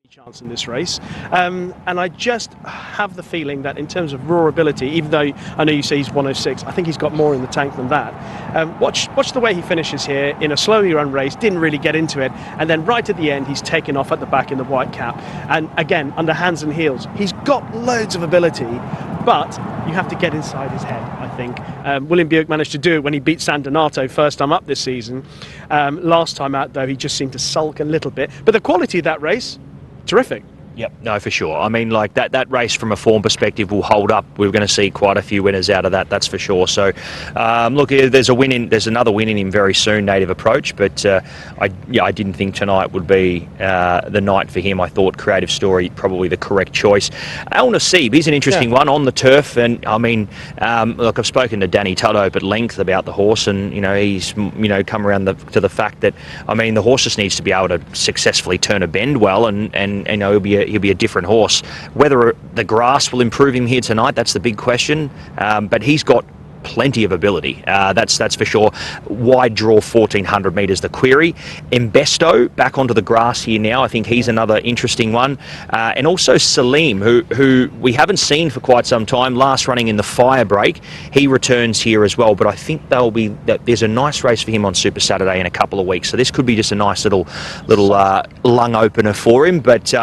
chance in this race, and I just have the feeling that in terms of raw ability, even though I know you say he's 106, I think he's got more in the tank than that. Watch the way he finishes here in a slowly run race, didn't really get into it, and then right at the end he's taken off at the back in the white cap, and again under hands and heels. He's got loads of ability, but you have to get inside his head, I think. William Buick managed to do it when he beat San Donato first time up this season. Last time out though he just seemed to sulk a little bit, but the quality of that race, terrific. Yep, no, for sure. I mean, like that race from a form perspective will hold up. We're going to see quite a few winners out of that, that's for sure. So, look, there's another win in him very soon, Native Approach. But I didn't think tonight would be the night for him. I thought Creative Story probably the correct choice. Al Nassib, he's an interesting one on the turf, and I mean, look, I've spoken to Danny Tudhope at length about the horse, and he's come around to the fact that I mean the horse just needs to be able to successfully turn a bend well, and he'll be a different horse. Whether the grass will improve him here tonight, that's the big question. But he's got plenty of ability, that's for sure. Wide draw 1400 metres the query. Embesto back onto the grass here now. I think he's another interesting one, and also Salim, who we haven't seen for quite some time, last running in the Fire Break. He returns here as well, but I think there's a nice race for him on Super Saturday in a couple of weeks, so this could be just a nice little lung opener for him. But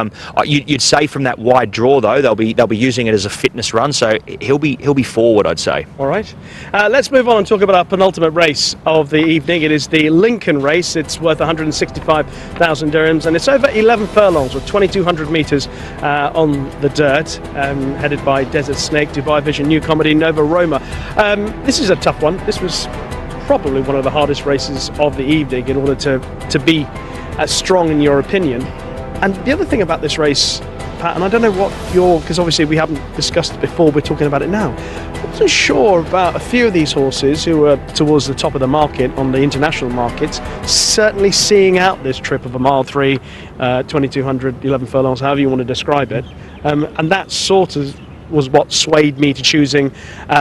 you'd say from that wide draw though, they'll be using it as a fitness run, so he'll be forward, I'd say. All right. Let's move on and talk about our penultimate race of the evening. It is the Lincoln race. It's worth 165,000 dirhams, and it's over 11 furlongs with 2,200 metres on the dirt, headed by Desert Snake, Dubai Vision, New Comedy, Nova Roma. This is a tough one. This was probably one of the hardest races of the evening in order to be as strong in your opinion. And the other thing about this race, Pat, and I don't know what because obviously we haven't discussed it before, we're talking about it now. I wasn't sure about a few of these horses who are towards the top of the market on the international markets, certainly seeing out this trip of a mile 3, 2,200, 11 furlongs, however you want to describe it. And that sort of was what swayed me to choosing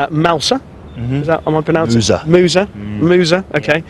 Mousa. Is that, am I pronouncing it? Musa, okay.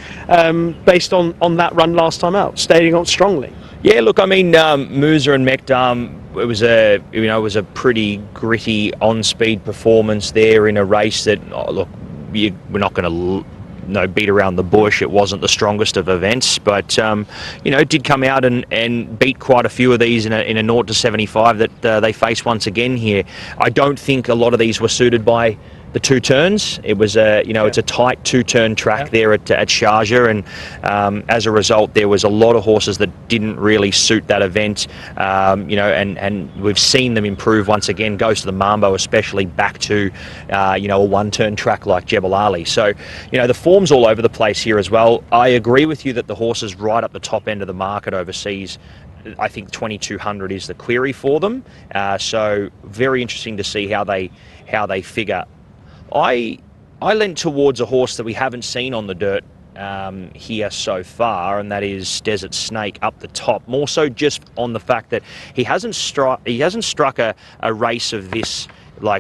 Based on that run last time out, staying on strongly. Yeah, look, I mean, Musa and Mekdam, it was a pretty gritty on-speed performance there in a race that, look, we're not going to beat around the bush. It wasn't the strongest of events, but did come out and beat quite a few of these in a 0 to 75 that they face once again here. I don't think a lot of these were suited by the two turns. It was it's a tight two-turn track there at Sharjah, and as a result there was a lot of horses that didn't really suit that event, and we've seen them improve once again. Goes to the Mambo, especially back to a one-turn track like Jebel Ali. So the form's all over the place here as well. I agree with you that the horses right up the top end of the market overseas, I think 2,200 is the query for them. So very interesting to see how they figure. I leant towards a horse that we haven't seen on the dirt here so far, and that is Desert Snake up the top. More so just on the fact that he hasn't struck a race of this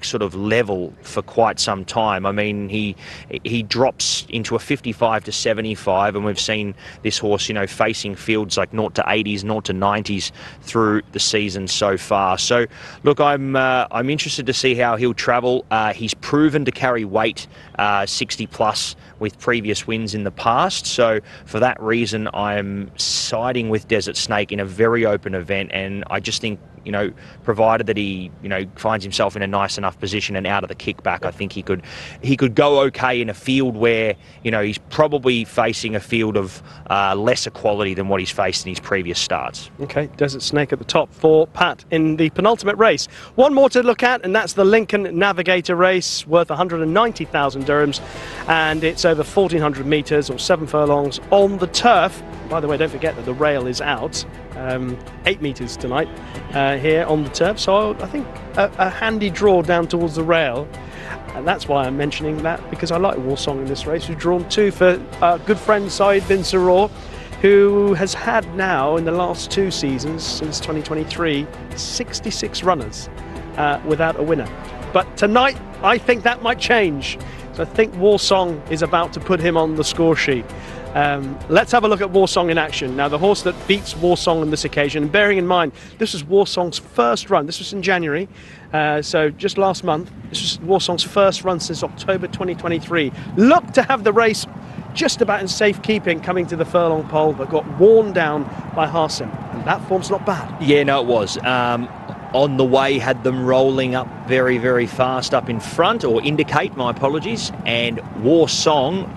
sort of level for quite some time. I mean, he drops into a 55 to 75, and we've seen this horse, facing fields like 0 to 80s, 0 to 90s through the season so far. So, look, I'm interested to see how he'll travel. He's proven to carry weight, 60 plus, with previous wins in the past. So, for that reason, I'm siding with Desert Snake in a very open event, and I just think, provided that he, finds himself in a nice enough position and out of the kickback, I think he could go okay in a field where, he's probably facing a field of lesser quality than what he's faced in his previous starts. Okay, Desert Snake at the top for Pat in the penultimate race. One more to look at, and that's the Lincoln Navigator race, worth 190,000 dirhams, and it's over 1,400 metres or 7 furlongs on the turf. By the way, don't forget that the rail is out, 8 metres tonight here on the turf, so I think a handy draw down towards the rail, and that's why I'm mentioning that, because I like Warsong in this race. We've drawn 2 for our good friend Saeed bin Saror, who has had now in the last 2 seasons since 2023 66 runners without a winner. But tonight I think that might change. So I think Warsong is about to put him on the score sheet. Let's have a look at Warsong in action. Now, the horse that beats Warsong on this occasion, and bearing in mind, this was Warsong's first run. This was in January, so just last month. This was Warsong's first run since October 2023. Looked to have the race just about in safekeeping coming to the furlong pole, but got worn down by Harsim. And that form's not bad. Yeah, no, it was. On the way, had them rolling up very, very fast up in front, or indicate, my apologies, and Warsong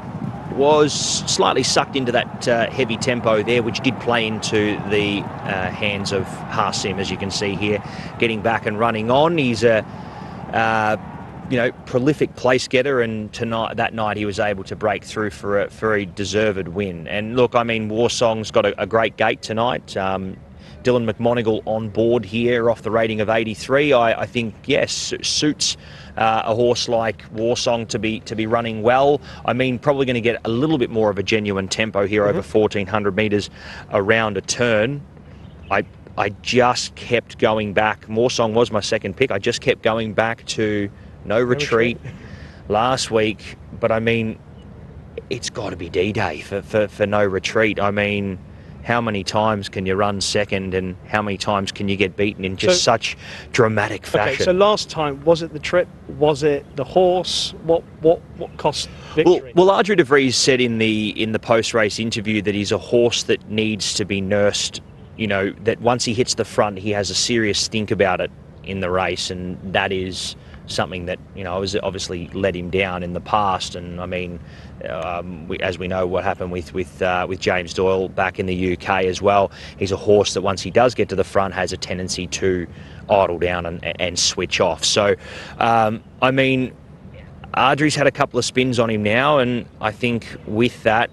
was slightly sucked into that heavy tempo there, which did play into the hands of Harsim, as you can see here, getting back and running on. He's a prolific place getter, and that night he was able to break through for a deserved win. And look, I mean, Warsong's got a great gate tonight. Dylan McMonigal on board here off the rating of 83. I think, yes, suits a horse like Warsong to be running well. I mean, probably going to get a little bit more of a genuine tempo here over 1,400 metres around a turn. I just kept going back. Warsong was my second pick. I just kept going back to No Retreat last week. But, I mean, it's got to be D-Day for No Retreat. I mean, how many times can you run second, and how many times can you get beaten in just such dramatic fashion? Okay, so last time, was it the trip? Was it the horse? What cost victory? Well, Adrian de Vries said in the post-race interview that he's a horse that needs to be nursed, that once he hits the front, he has a serious think about it in the race, and that is something that has obviously let him down in the past. And I mean, as we know what happened with James Doyle back in the UK as well, he's a horse that once he does get to the front has a tendency to idle down and switch off. So I mean, Ardry's had a couple of spins on him now, and I think with that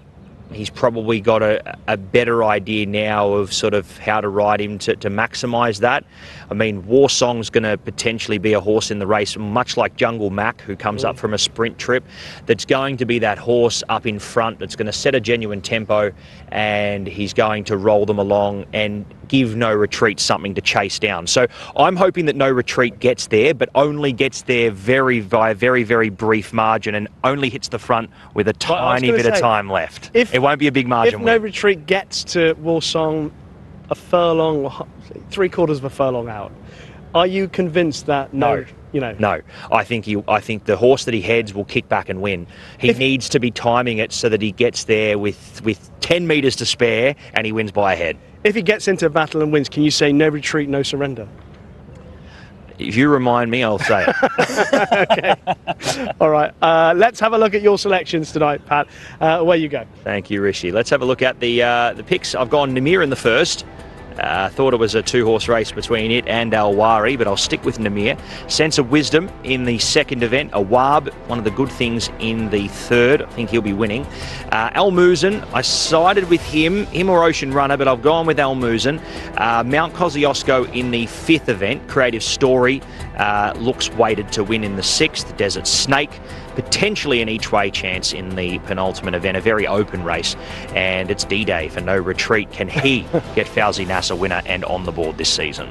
he's probably got a better idea now of sort of how to ride him to maximise that. I mean, Warsong's going to potentially be a horse in the race, much like Jungle Mac, who comes up from a sprint trip, that's going to be that horse up in front that's going to set a genuine tempo, and he's going to roll them along and give No Retreat something to chase down. So I'm hoping that No Retreat gets there, but only gets there by a very, very brief margin, and only hits the front with a tiny bit of time left. It won't be a big margin If No Retreat gets to Warsong a furlong, or 3/4 of a furlong out, are you convinced that No? I think the horse that he heads will kick back and win. He needs to be timing it so that he gets there with 10 metres to spare and he wins by a head. If he gets into a battle and wins, can you say No Retreat, no surrender? If you remind me, I'll say it. Okay. All right. Let's have a look at your selections tonight, Pat. Away you go. Thank you, Rishi. Let's have a look at the picks. I've gone Namir in the first. Thought it was a two-horse race between it and Alwari, but I'll stick with Namir. Sense of Wisdom in the second event. Awab, one of the good things in the third. I think he'll be winning. Almuzen, I sided with him or Ocean Runner, but I've gone with Almuzen. Mount Kosciuszko in the fifth event. Creative Story looks weighted to win in the sixth. Desert Snake, potentially an each-way chance in the penultimate event. A very open race, and it's D-Day for No Retreat. Can he get Fauzi Nasser winner and on the board this season?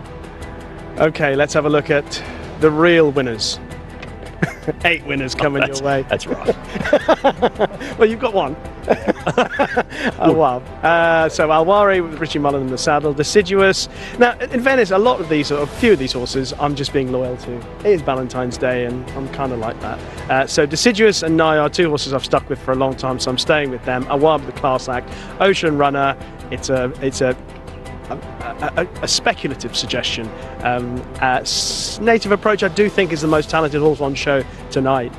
Okay, let's have a look at the real winners. 8 winners coming your way. That's right. Well, you've got one. Oh, wow. So Alwari with Richie Mullen in the saddle. Deciduous. Now, in fairness, a few of these horses I'm just being loyal to. It is Valentine's Day, and I'm kind of like that. So Deciduous and Nye are 2 horses I've stuck with for a long time, so I'm staying with them. Awab, the class act. Ocean Runner. It's a speculative suggestion. Native Approach, I do think, is the most talented horse on show tonight.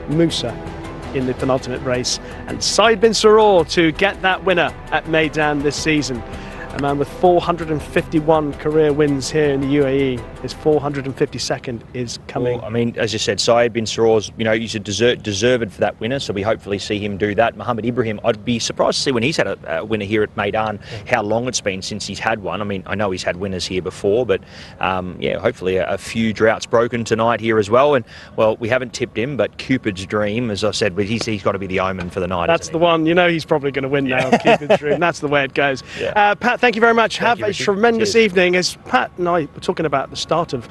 Musa in the penultimate race, and Said bin Saror to get that winner at Meydan this season. A man with 451 career wins here in the UAE. His 452nd is coming. Well, I mean, as you said, Said bin Saror's, he's a deserved for that winner, so we hopefully see him do that. Muhammad Ibrahim, I'd be surprised to see when he's had a winner here at Meydan, how long it's been since he's had one. I mean, I know he's had winners here before, but hopefully a few droughts broken tonight here as well. And, well, we haven't tipped him, but Cupid's Dream, as I said, he's got to be the omen for the night. That's the one. He's probably going to win now, Cupid's Dream. That's the way it goes. Yeah. Pat, thank you very much. Have you, a Richard. tremendous Cheers. evening. As Pat and I were talking about the start of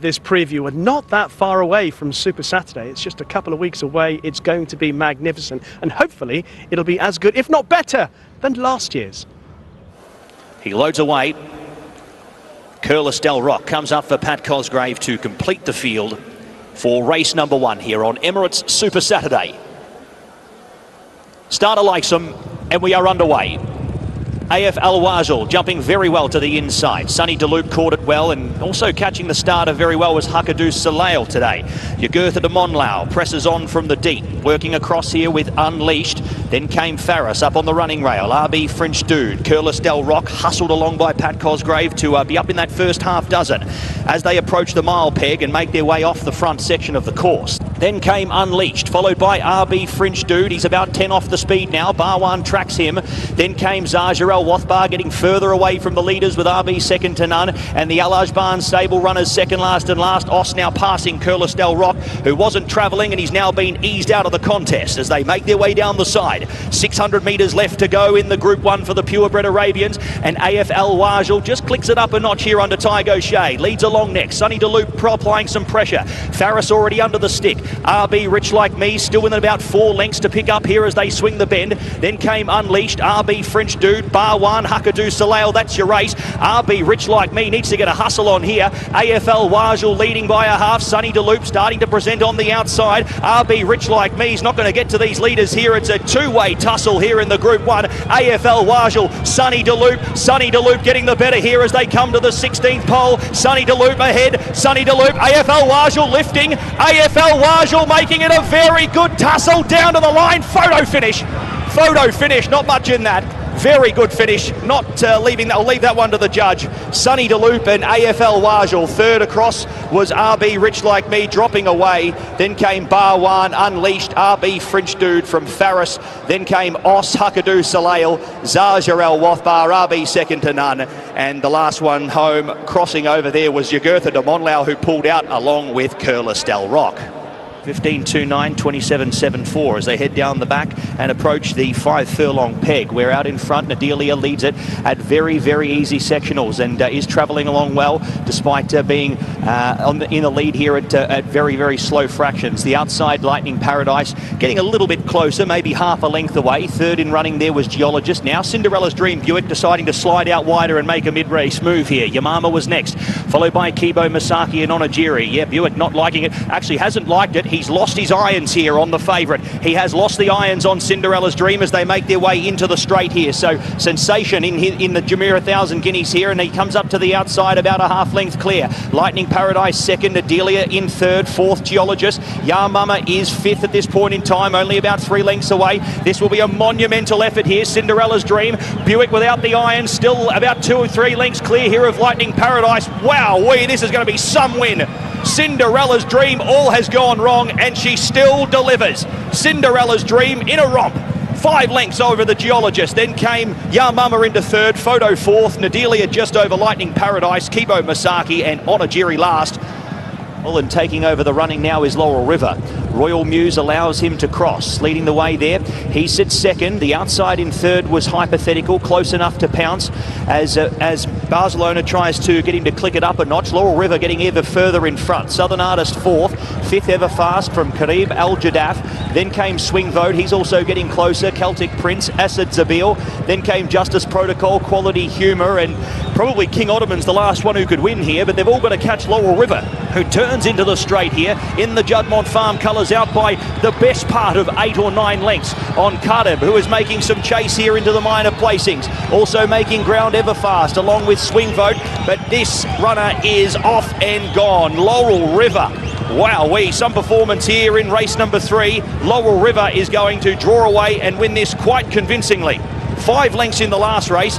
this preview, we're not that far away from Super Saturday. It's just a couple of weeks away. It's going to be magnificent, and hopefully it'll be as good, if not better, than last year's. He loads away. Curlis Del Rock comes up for Pat Cosgrave to complete the field for race number 1 here on Emirates Super Saturday. Starter likes them, and we are underway. AF Al Wajal jumping very well to the inside. Sonny DeLoop caught it well, and also catching the starter very well was Hakadu Soleil today. Jugurtha de Monlau presses on from the deep, working across here with Unleashed. Then came Farris up on the running rail. RB French Dude, Curlis Del Rock hustled along by Pat Cosgrave to be up in that first half dozen as they approach the mile peg and make their way off the front section of the course. Then came Unleashed, followed by RB French Dude. He's about 10 off the speed now. Barwan tracks him. Then came Zajarel Wathbar getting further away from the leaders with RB second to none. And the Al Ajban stable runners second last and last. Os now passing Curlis Del Rock, who wasn't travelling, and he's now been eased out of the contest as they make their way down the side. 600 metres left to go in the Group 1 for the purebred Arabians. And AF Al Wajal just clicks it up a notch here under Tygo Shea. Leads along next. Sonny DeLoop applying some pressure. Farris already under the stick. RB Rich Like Me still within about 4 lengths to pick up here as they swing the bend. Then came Unleashed, RB French Dude, Barwan, Hakadu Soleil. That's your race. RB Rich Like Me needs to get a hustle on here. AFL Wajal leading by a half. Sonny DeLoop starting to present on the outside. RB Rich Like Me is not going to get to these leaders here. It's a two-way tussle here in the Group 1. AFL Wajal, Sonny DeLoop getting the better here as they come to the 16th pole. Sonny DeLoop ahead. Sonny DeLoop, AFL Wajal lifting. AFL Wajal making it a very good tussle down to the line. Photo finish, not much in that. Very good finish, not leaving that. I'll leave that one to the judge. Sonny DeLoop and AFL Wajal. Third across was RB Rich Like Me dropping away. Then came Barwan, Unleashed, RB French Dude from Farris. Then came Os, Hakadu Soleil, Zajarel Wathbar, RB second to none. And the last one home, crossing over there, was Jugurtha de Monlau, who pulled out along with Curlis Del Rock. 15.29, 27.74 as they head down the back and approach the 5 furlong peg. We're out in front. Nadelia leads it at very, very easy sectionals and is travelling along well despite being in the lead here at very, very slow fractions. The outside Lightning Paradise getting a little bit closer, maybe half a length away. Third in running there was Geologist. Now Cinderella's Dream Buick deciding to slide out wider and make a mid-race move here. Yamama was next, followed by Kibo Masaki and Onagiri. Yeah, Buick not liking it. Actually hasn't liked it. He's lost his irons here on the favourite. He has lost the irons on Cinderella's Dream as they make their way into the straight here. So Sensation in the Jumeirah 1000 guineas here, and he comes up to the outside about a half length clear. Lightning Paradise second, Adelia in third, fourth Geologist. Yamama is fifth at this point in time, only about 3 lengths away. This will be a monumental effort here. Cinderella's Dream. Buick without the irons, still about 2 or 3 lengths clear here of Lightning Paradise. Wow, this is going to be some win. Cinderella's Dream, all has gone wrong, and she still delivers. Cinderella's Dream in a romp. 5 lengths over the Geologist. Then came Yamama into third, Photo fourth, Nadelia just over Lightning Paradise, Kibo Masaki and Onagiri last. And taking over the running now is Laurel River. Royal Muse allows him to cross, leading the way there. He sits second. The outside in third was Hypothetical, close enough to pounce as Barcelona tries to get him to click it up a notch. Laurel River getting ever further in front. Southern Artist fourth, fifth Ever Fast from Karib Al Jadaf. Then came Swing Vote, he's also getting closer. Celtic Prince, Asad Zabil. Then came Justice Protocol, Quality Humour, and probably King Ottoman's the last one who could win here, but they've all got to catch Laurel River, who turns into the straight here in the Juddmonte Farm colours, out by the best part of 8 or 9 lengths on Carnival, who is making some chase here into the minor placings. Also making ground Ever Fast along with Swing Vote, but this runner is off and gone. Laurel River. Wowee, some performance here in race number 3. Laurel River is going to draw away and win this quite convincingly. 5 lengths in the last race.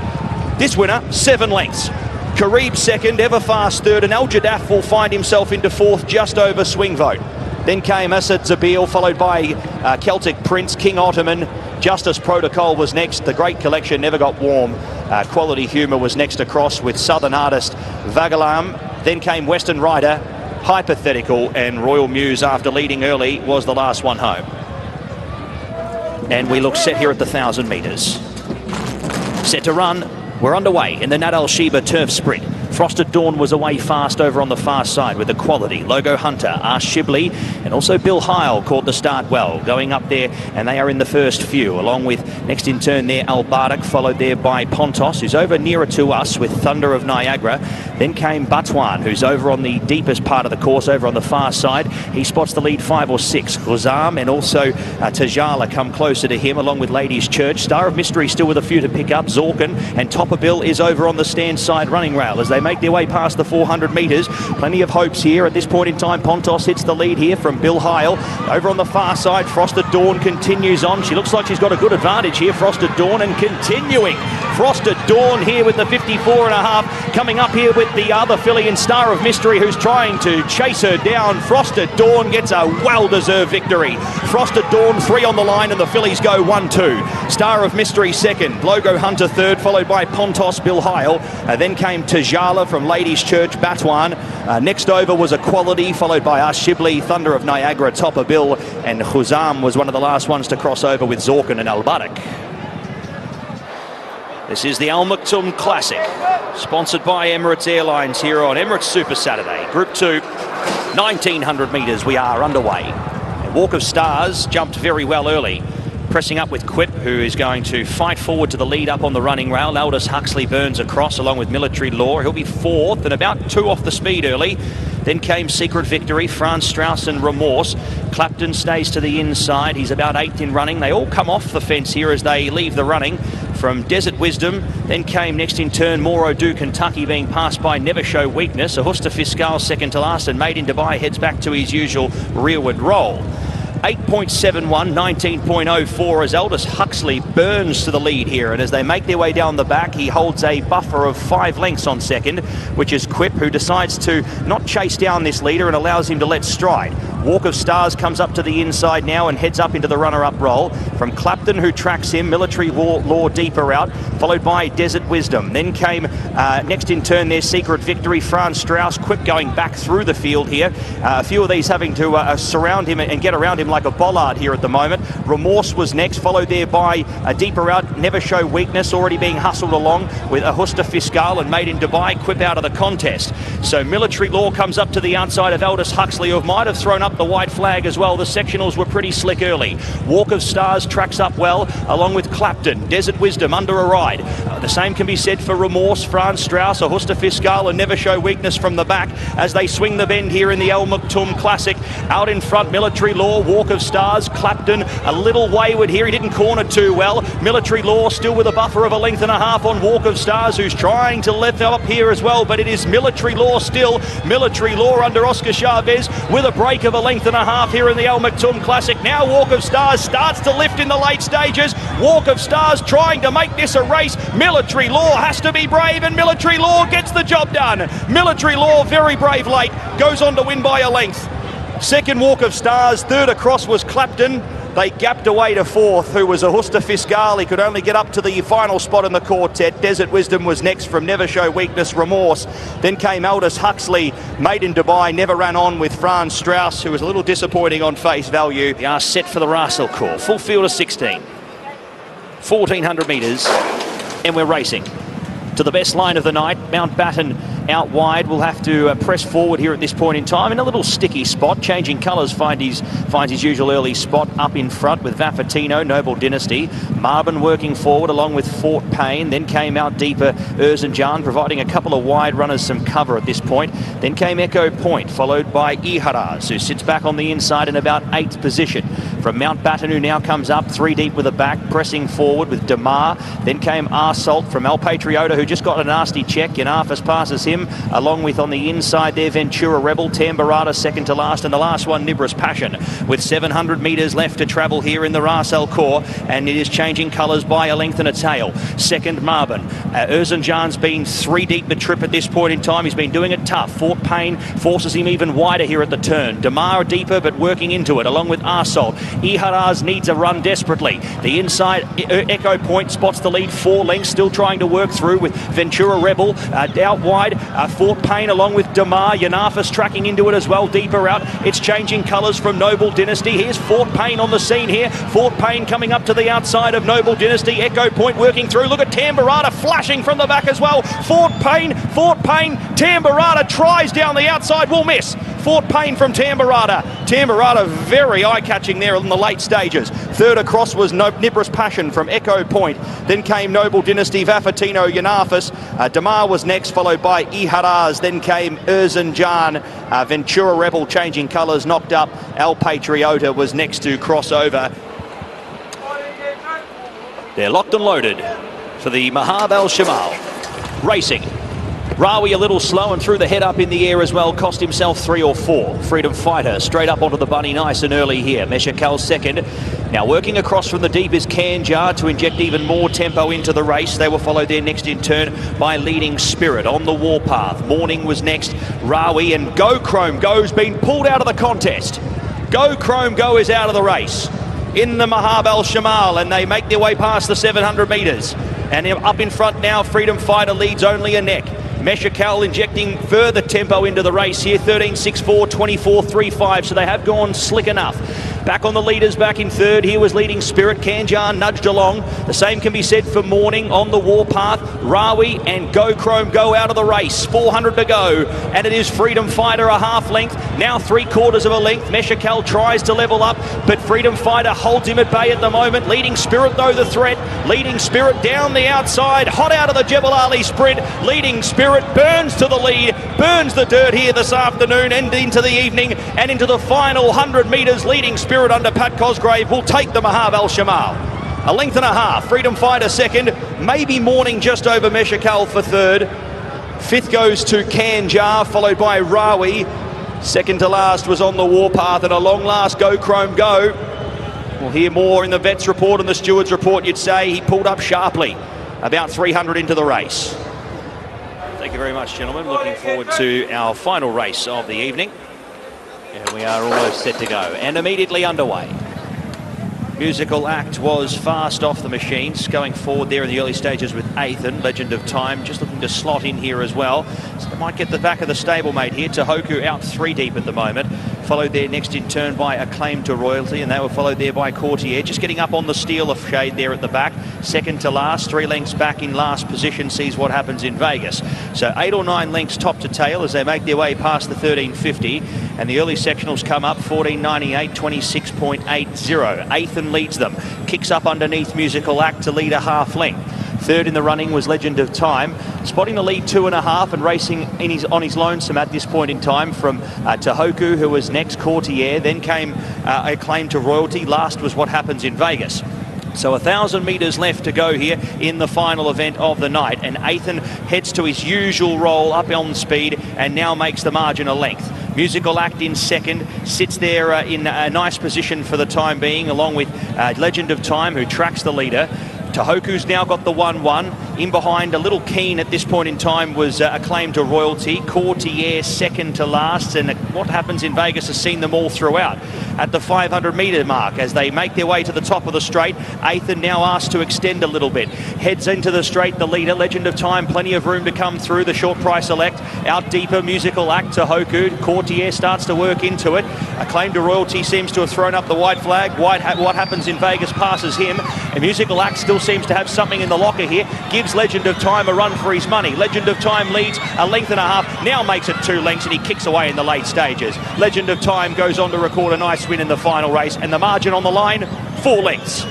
This winner, 7 lengths. Karib second, Everfast third, and Al Jadaf will find himself into fourth just over Swing Vote. Then came Asad Zabil, followed by Celtic Prince, King Ottoman. Justice Protocol was next. The Great Collection never got warm. Quality Humour was next across with Southern Artist, Vagalam. Then came Western Rider, Hypothetical, and Royal Muse, after leading early, was the last one home. And we look set here at the 1,000 metres. Set to run. We're underway in the Nadal Sheba Turf Sprint. Frosted Dawn was away fast over on the far side with the quality. Logo Hunter, R. Shibley, and also Bill Heil caught the start well, going up there, and they are in the first few, along with next in turn there Paddock, followed there by Pontos, who's over nearer to us with Thunder of Niagara. Then came Batwan, who's over on the deepest part of the course, over on the far side. He spots the lead 5 or 6. Khuzam and also Tajala come closer to him, along with Ladies Church. Star of Mystery still with a few to pick up. Zorkin and Topper Bill is over on the stand side running rail as they make their way past the 400 metres. Plenty of hopes here at this point in time. Pontos hits the lead here from Bill Heil. Over on the far side, Frosted Dawn continues on. She looks like she's got a good advantage here, Frosted Dawn, and continuing. Frosted Dawn here with the 54.5, coming up here with the other filly and Star of Mystery, who's trying to chase her down. Frosted Dawn gets a well-deserved victory. Frosted Dawn 3 on the line and the fillies go 1-2. Star of Mystery second, Logo Hunter third, followed by Pontos, Bill Heil. Then came Tajala from Ladies Church, Batwan. Next over was Equality, followed by Shibley, Thunder of Niagara, Topper Bill, and Khuzam was one of the last ones to cross over with Zorkin and Paddock. This is the Al Maktoum Classic, sponsored by Emirates Airlines here on Emirates Super Saturday. Group 2, 1900 metres, we are underway. And Walk of Stars jumped very well early, pressing up with Quip, who is going to fight forward to the lead up on the running rail. Aldous Huxley burns across along with Military Law. He'll be 4th and about 2 off the speed early. Then came Secret Victory, France Strauss and Remorse. Clapton stays to the inside. He's about 8th in running. They all come off the fence here as they leave the running from Desert Wisdom. Then came next in turn Moro Do Kentucky, being passed by Never Show Weakness. Ajusta Fiscal second to last, and Made in Dubai heads back to his usual rearward roll. 8.71, 19.04 as Aldous Huxley burns to the lead here, and as they make their way down the back, he holds a buffer of 5 lengths on second, which is Quip, who decides to not chase down this leader and allows him to let stride. Walk of Stars comes up to the inside now and heads up into the runner-up role. From Clapton, who tracks him, Military Law deeper out, followed by Desert Wisdom. Then came next in turn their Secret Victory, France Strauss. Quip going back through the field here. A few of these having to surround him and get around him like a bollard here at the moment. Remorse was next, followed there by deeper out, Never Show Weakness, already being hustled along with Ajusta Fiscal and Made in Dubai. Quip out of the contest. So Military Law comes up to the outside of Aldous Huxley, who might have thrown up the white flag as well. The sectionals were pretty slick early. Walk of Stars tracks up well, along with Clapton. Desert Wisdom under a ride. The same can be said for Remorse, France Strauss, Ajusta Fiscal and Never Show Weakness from the back as they swing the bend here in the Al Maktoum Classic. Out in front, Military Law, Walk of Stars, Clapton a little wayward here. He didn't corner too well. Military Law still with a buffer of 1.5 lengths on Walk of Stars, who's trying to let up here as well, but it is Military Law still. Military Law under Oscar Chavez with a break of 1.5 lengths here in the Al Maktoum Classic. Now Walk of Stars starts to lift in the late stages. Walk of Stars trying to make this a race. Military Law has to be brave, and Military Law gets the job done. Military Law, very brave late, goes on to win by 1 length. Second, Walk of Stars. Third across was Clapton. They gapped away to 4th, who was Ajusta Fiscal. He could only get up to the final spot in the quartet. Desert Wisdom was next from Never Show Weakness, Remorse. Then came Aldous Huxley, Made in Dubai, never ran on with France Strauss, who was a little disappointing on face value. They are set for the racecourse. Full field of 16. 1,400 metres, and we're racing. To the best line of the night, Mountbatten out wide will have to press forward here at this point in time in a little sticky spot. Changing colours finds his usual early spot up in front with Vaffatino, Noble Dynasty. Marvin working forward along with Fort Payne. Then came out deeper Erzincan, providing a couple of wide runners some cover at this point. Then came Echo Point, followed by Iharaz, who sits back on the inside in about 8th position. From Mountbatten, who now comes up 3 deep with a back, pressing forward with Damar. Then came Arsalt from El Patriota, who just got a nasty check. Yanafis passes him, along with on the inside there Ventura Rebel, Tamburrata second to last, and the last one Nibras Passion, with 700 metres left to travel here in the Ras El Khor, and it is changing colours by 1 length and a tail. Second, Marvin. Erzincan's been 3 deep the trip at this point in time. He's been doing it tough. Fort Payne forces him even wider here at the turn. Damar deeper but working into it, along with Arsalt. Iharaz needs a run desperately. The inside Echo Point spots the lead 4 lengths, still trying to work through with Ventura Rebel out wide. Fort Payne along with Damar. Yanafis tracking into it as well, deeper out. It's changing colours from Noble Dynasty. Here's Fort Payne on the scene here. Fort Payne coming up to the outside of Noble Dynasty. Echo Point working through. Look at Tamburrata flashing from the back as well. Fort Payne, Tamburrata tries down the outside, will miss. Fort Payne from Tamburrata. Tamburrata very eye-catching there in the late stages. Third across was Nibris Passion from Echo Point. Then came Noble Dynasty, Vaffatino, Yanafis. Damar was next, followed by Iharaz. Then came Erzanjan. Ventura Rebel changing colours, knocked up. El Patriota was next to cross over. They're locked and loaded for the Mahab Al Shamal. Racing. Rawi a little slow and threw the head up in the air as well, cost himself 3 or 4. Freedom Fighter straight up onto the bunny nice and early here. Meshakal second. Now working across from the deep is Kanjar to inject even more tempo into the race. They were followed there next in turn by Leading Spirit on the warpath. Morning was next. Rawi and Go Chrome Go's been pulled out of the contest. Go Chrome Go is out of the race in the Mahab Al Shamal, and they make their way past the 700 metres. And up in front now, Freedom Fighter leads only a neck. Meshakal injecting further tempo into the race here, 13.64, 24.35, so they have gone slick enough. Back on the leaders, back in third, here was Leading Spirit. Kanjar nudged along. The same can be said for Morning on the warpath. Rawi and Go Chrome Go out of the race, 400 to go, and it is Freedom Fighter a half length, now 3/4 of a length. Meshakal tries to level up, but Freedom Fighter holds him at bay at the moment. Leading Spirit though the threat. Leading Spirit down the outside, hot out of the Jebel Ali sprint. Leading Spirit burns to the lead, burns the dirt here this afternoon and into the evening and into the final 100 metres. Leading Spirit under Pat Cosgrave will take the Mahab Al Shamal. A length and a half. Freedom Fighter second, maybe Morning just over Meshakal for third. Fifth goes to Kanjar, followed by Rawi. Second to last was on the warpath, and a long last Go Chrome Go. We'll hear more in the vet's report and the steward's report. You'd say he pulled up sharply about 300 into the race. Thank you very much, gentlemen. Looking forward to our final race of the evening. And we are almost set to go and immediately underway. Musical Act was fast off the machines, going forward there in the early stages with Athan, Legend of Time, just looking to slot in here as well. So they might get the back of the stablemate here. Tahoku out 3 deep at the moment. Followed there next in turn by Acclaim to Royalty, and they were followed there by Courtier. Just getting up on the steel of shade there at the back. Second to last, 3 lengths back in last position, sees what happens in Vegas. So 8 or 9 lengths top to tail as they make their way past the 13.50. And the early sectionals come up 14.98, 26.80. Athan leads them. Kicks up underneath Musical Act to lead a half length. Third in the running was Legend of Time, spotting the lead 2.5 and racing on his lonesome at this point in time from Tahoku, who was next, Courtier. Then came Acclaim to Royalty. Last was What Happens in Vegas. So 1,000 metres left to go here in the final event of the night. And Athan heads to his usual roll up on speed and now makes the margin a length. Musical Act in second, sits there in a nice position for the time being, along with Legend of Time, who tracks the leader. Tahoku's now got the 1-1. In behind, a little keen at this point in time, was Acclaim to Royalty. Courtier second to last, and What Happens in Vegas has seen them all throughout. At the 500 metre mark, as they make their way to the top of the straight, Athan now asked to extend a little bit. Heads into the straight, the leader, Legend of Time, plenty of room to come through. The short price elect, out deeper, Musical Act, Tahoku. Courtier starts to work into it. Acclaim to Royalty seems to have thrown up the white flag. What Happens in Vegas passes him, and Musical Act still seems to have something in the locker here. Gives Legend of Time a run for his money. Legend of Time leads a length and a half, now makes it 2 lengths, and he kicks away in the late stages. Legend of Time goes on to record a nice win in the final race, and the margin on the line, 4 lengths.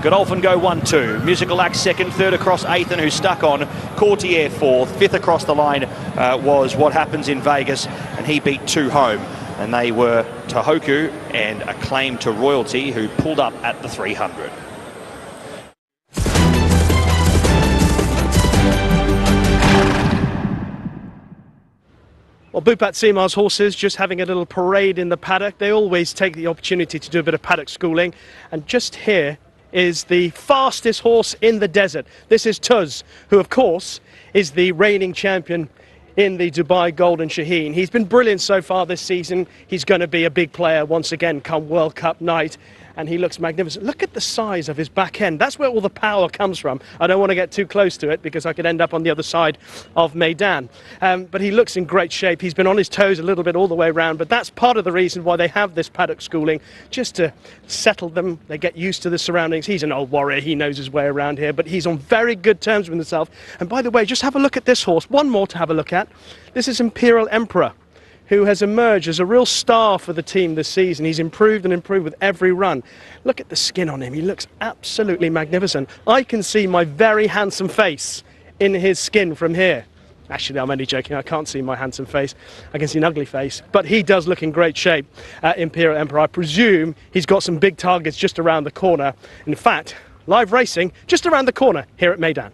Godolphin go 1-2. Musical Act second, third across Athan, who stuck on. Courtier fourth. Fifth across the line was What Happens in Vegas, and he beat 2 home. And they were Tahoku and Acclaim to Royalty, who pulled up at the 300. Well, Bhupat Seemar's horses just having a little parade in the paddock. They always take the opportunity to do a bit of paddock schooling. And just here is the fastest horse in the desert. This is Tuz, who of course is the reigning champion in the Dubai Golden Shaheen. He's been brilliant so far this season. He's going to be a big player once again come World Cup night. and he looks magnificent. Look at the size of his back end. That's where all the power comes from. I don't want to get too close to it because I could end up on the other side of Meydan. But he looks in great shape. He's been on his toes a little bit all the way around, but that's part of the reason why they have this paddock schooling, just to settle them. They get used to the surroundings. He's an old warrior. He knows his way around here, but he's on very good terms with himself. And by the way, just have a look at this horse. One more to have a look at. This is Imperial Emperor, who has emerged as a real star for the team this season. He's improved and improved with every run. Look at the skin on him. He looks absolutely magnificent. I can see my very handsome face in his skin from here. Actually, I'm only joking. I can't see my handsome face. I can see an ugly face. But he does look in great shape, Imperial Emperor. I presume he's got some big targets just around the corner. In fact, live racing just around the corner here at Meydan.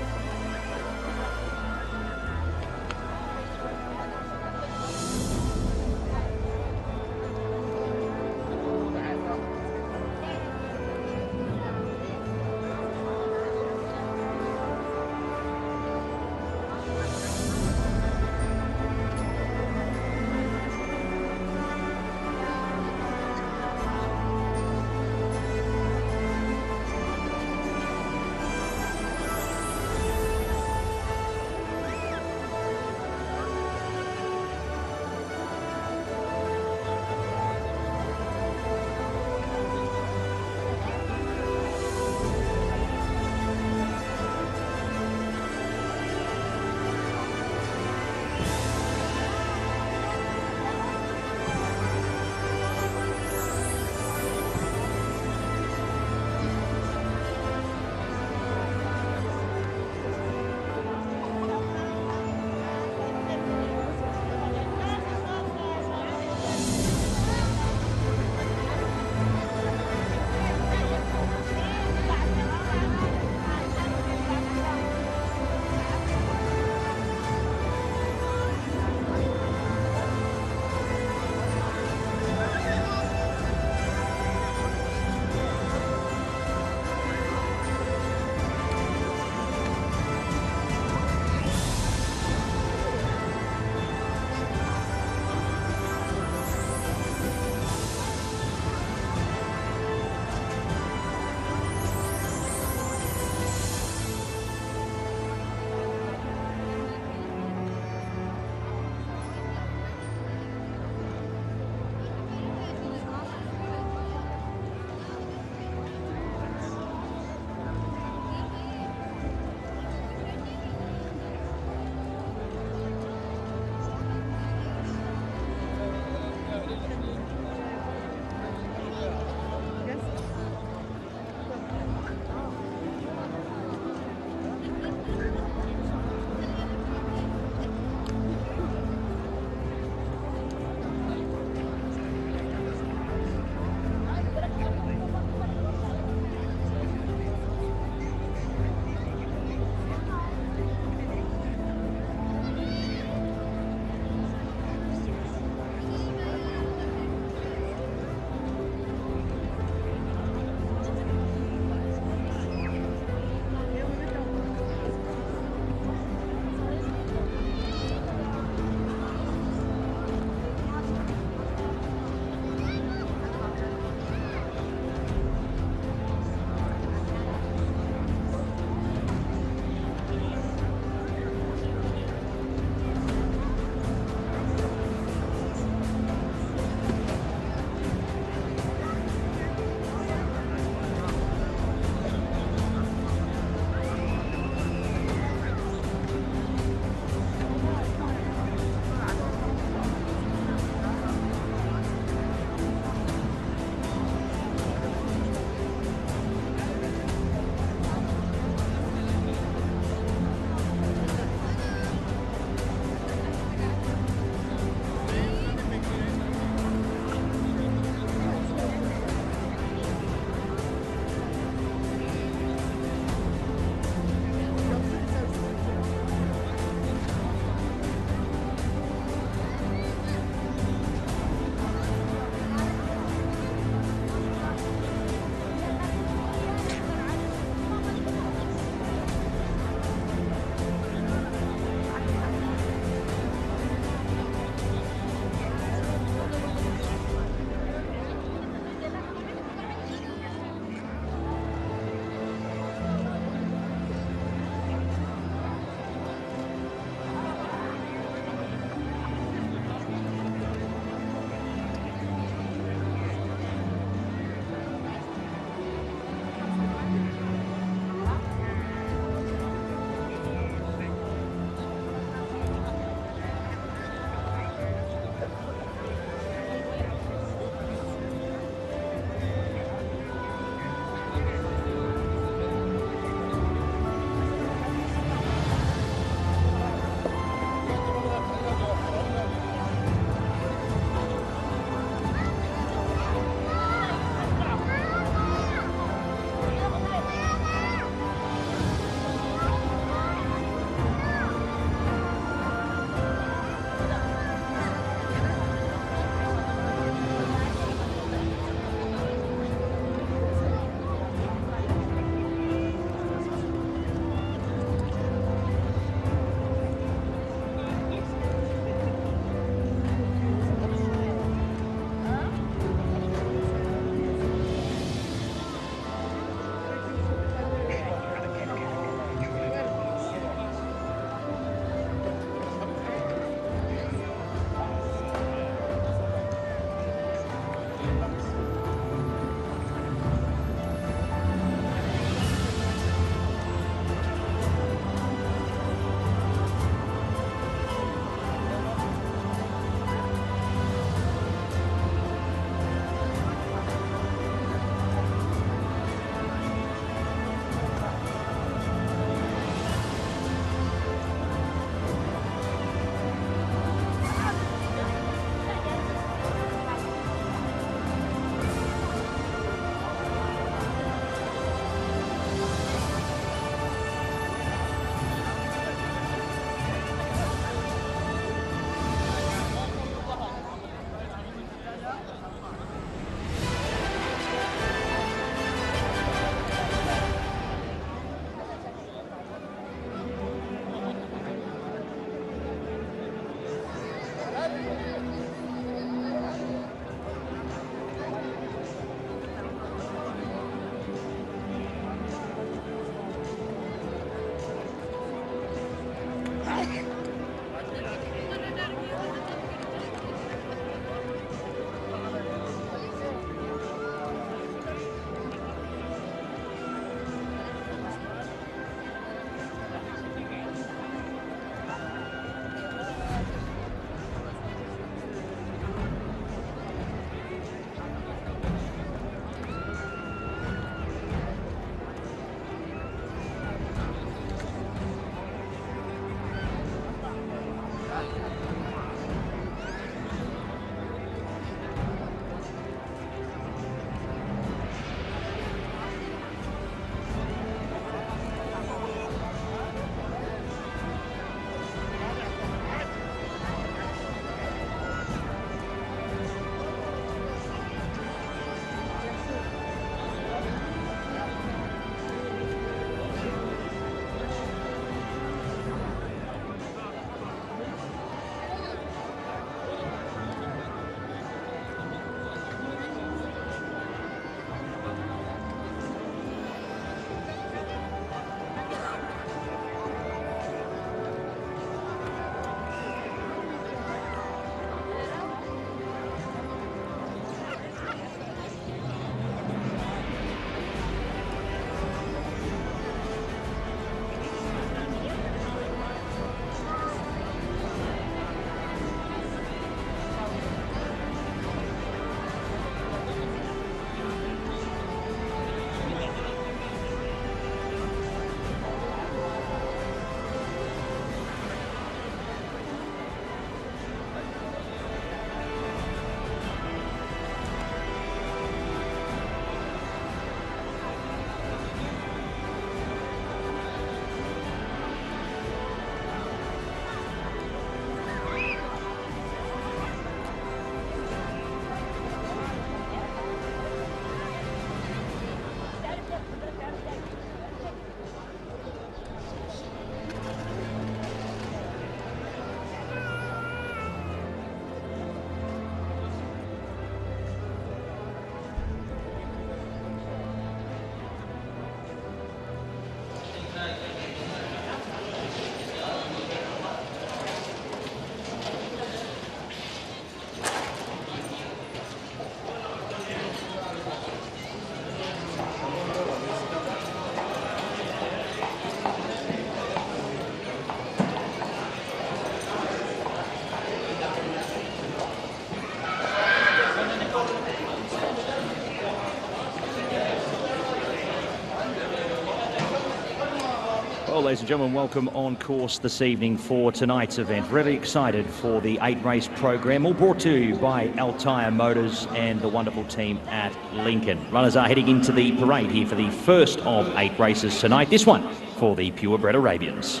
ladies and gentlemen, welcome on course this evening for tonight's event. Really excited for the 8-race program, all brought to you by Altair Motors and the wonderful team at Lincoln. Runners are heading into the parade here for the first of 8 races tonight. This one for the purebred Arabians.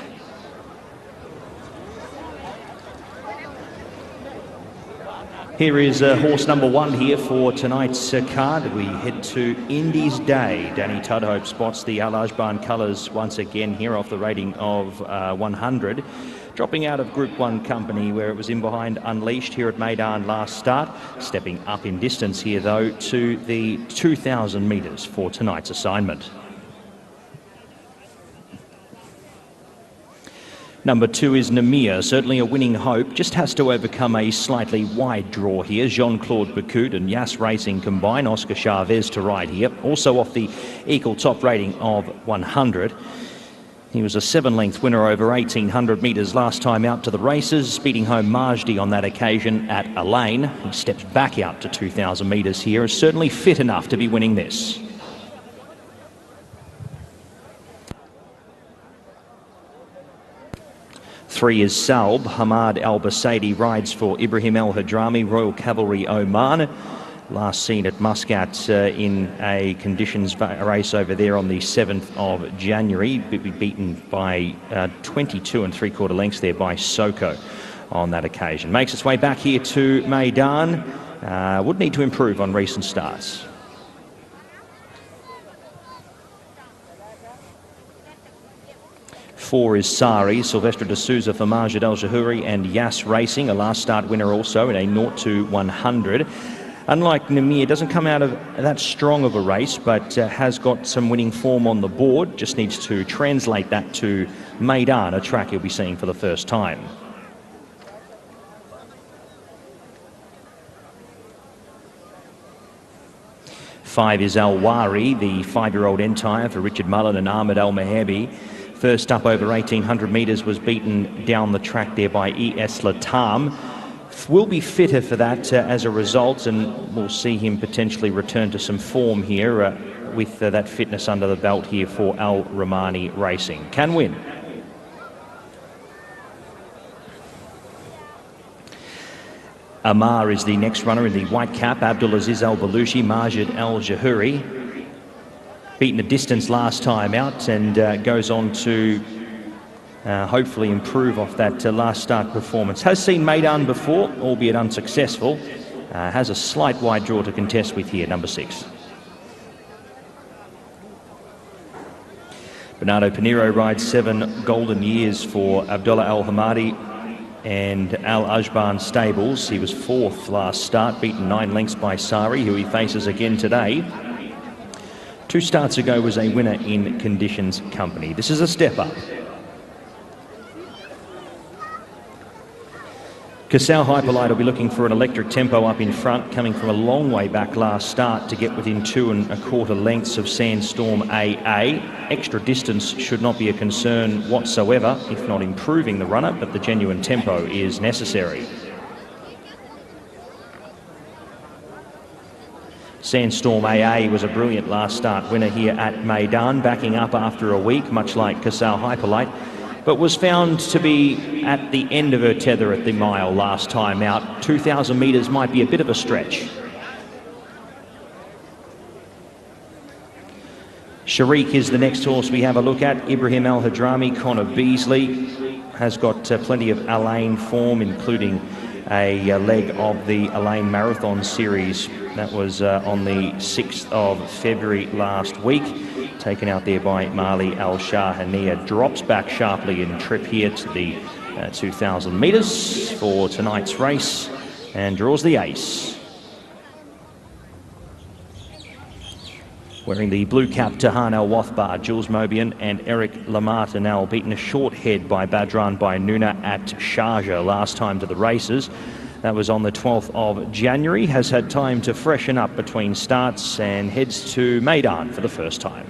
Here is horse number 1 here for tonight's card. We head to Indies Day. Danny Tudhope spots the Al Ajban colours once again here off the rating of 100. Dropping out of Group 1 company where it was in behind Unleashed here at Meydan last start. Stepping up in distance here though to the 2,000 metres for tonight's assignment. Number 2 is Namir, certainly a winning hope, just has to overcome a slightly wide draw here. Jean-Claude Bacoud and Yas Racing combine, Oscar Chavez to ride here, also off the equal top rating of 100. He was a 7-length winner over 1,800 metres last time out to the races, speeding home Majdi on that occasion at Elaine. He steps back out to 2,000 metres here, is certainly fit enough to be winning this. Three is Salb. Hamad Al Basaidi rides for Ibrahim El Hadrami, Royal Cavalry Oman. Last seen at Muscat in a conditions race over there on the 7th of January. Beaten by 22 3/4 lengths there by Soko on that occasion. Makes its way back here to Meydan. Would need to improve on recent starts. Four is Sari, Silvestre de Souza for Majid El Jahuri and Yas Racing, a last start winner also in a 0-100. Unlike Namir, doesn't come out of that strong of a race, but has got some winning form on the board. Just needs to translate that to Meydan, a track he'll be seeing for the first time. Five is Al Wari, the 5-year-old Entire for Richard Mullen and Ahmed Al Mahabi. First up over 1,800 metres was beaten down the track there by E.S. Latam. Will be fitter for that as a result, and we'll see him potentially return to some form here with that fitness under the belt here for Al Ramani Racing. Can win. Amar is the next runner in the white cap. Abdulaziz Al Balushi, Majid Al Jahuri. Beaten a distance last time out and goes on to hopefully improve off that last start performance. Has seen Meydan before, albeit unsuccessful. Has a slight wide draw to contest with here, number 6. Bernardo Pinheiro rides 7 golden years for Abdullah Al Hamadi and Al Ajban Stables. He was 4th last start, beaten 9 lengths by Sari, who he faces again today. 2 starts ago was a winner in conditions company. This is a step up. Casal Hyperlight will be looking for an electric tempo up in front, coming from a long way back last start to get within 2 1/4 lengths of Sandstorm AA. Extra distance should not be a concern whatsoever, if not improving the runner, but the genuine tempo is necessary. Sandstorm AA was a brilliant last start winner here at Meydan, backing up after a week, much like Casal Hyperlight, but was found to be at the end of her tether at the mile last time out. 2,000 metres might be a bit of a stretch. Sharik is the next horse we have a look at. Ibrahim El Hadrami, Connor Beasley, has got plenty of Elaine form, including a leg of the Elaine Marathon Series. That was on the 6th of February last week. Taken out there by Mali Al Shahaniya. Drops back sharply in trip here to the 2,000 metres for tonight's race and draws the ace. Wearing the blue cap, Tahan Al Wathbar, Jules Mobian and Eric Lamartinel, beaten a short head by Badran by Nuna at Sharjah last time to the races. That was on the 12th of January. Has had time to freshen up between starts and heads to Meydan for the first time.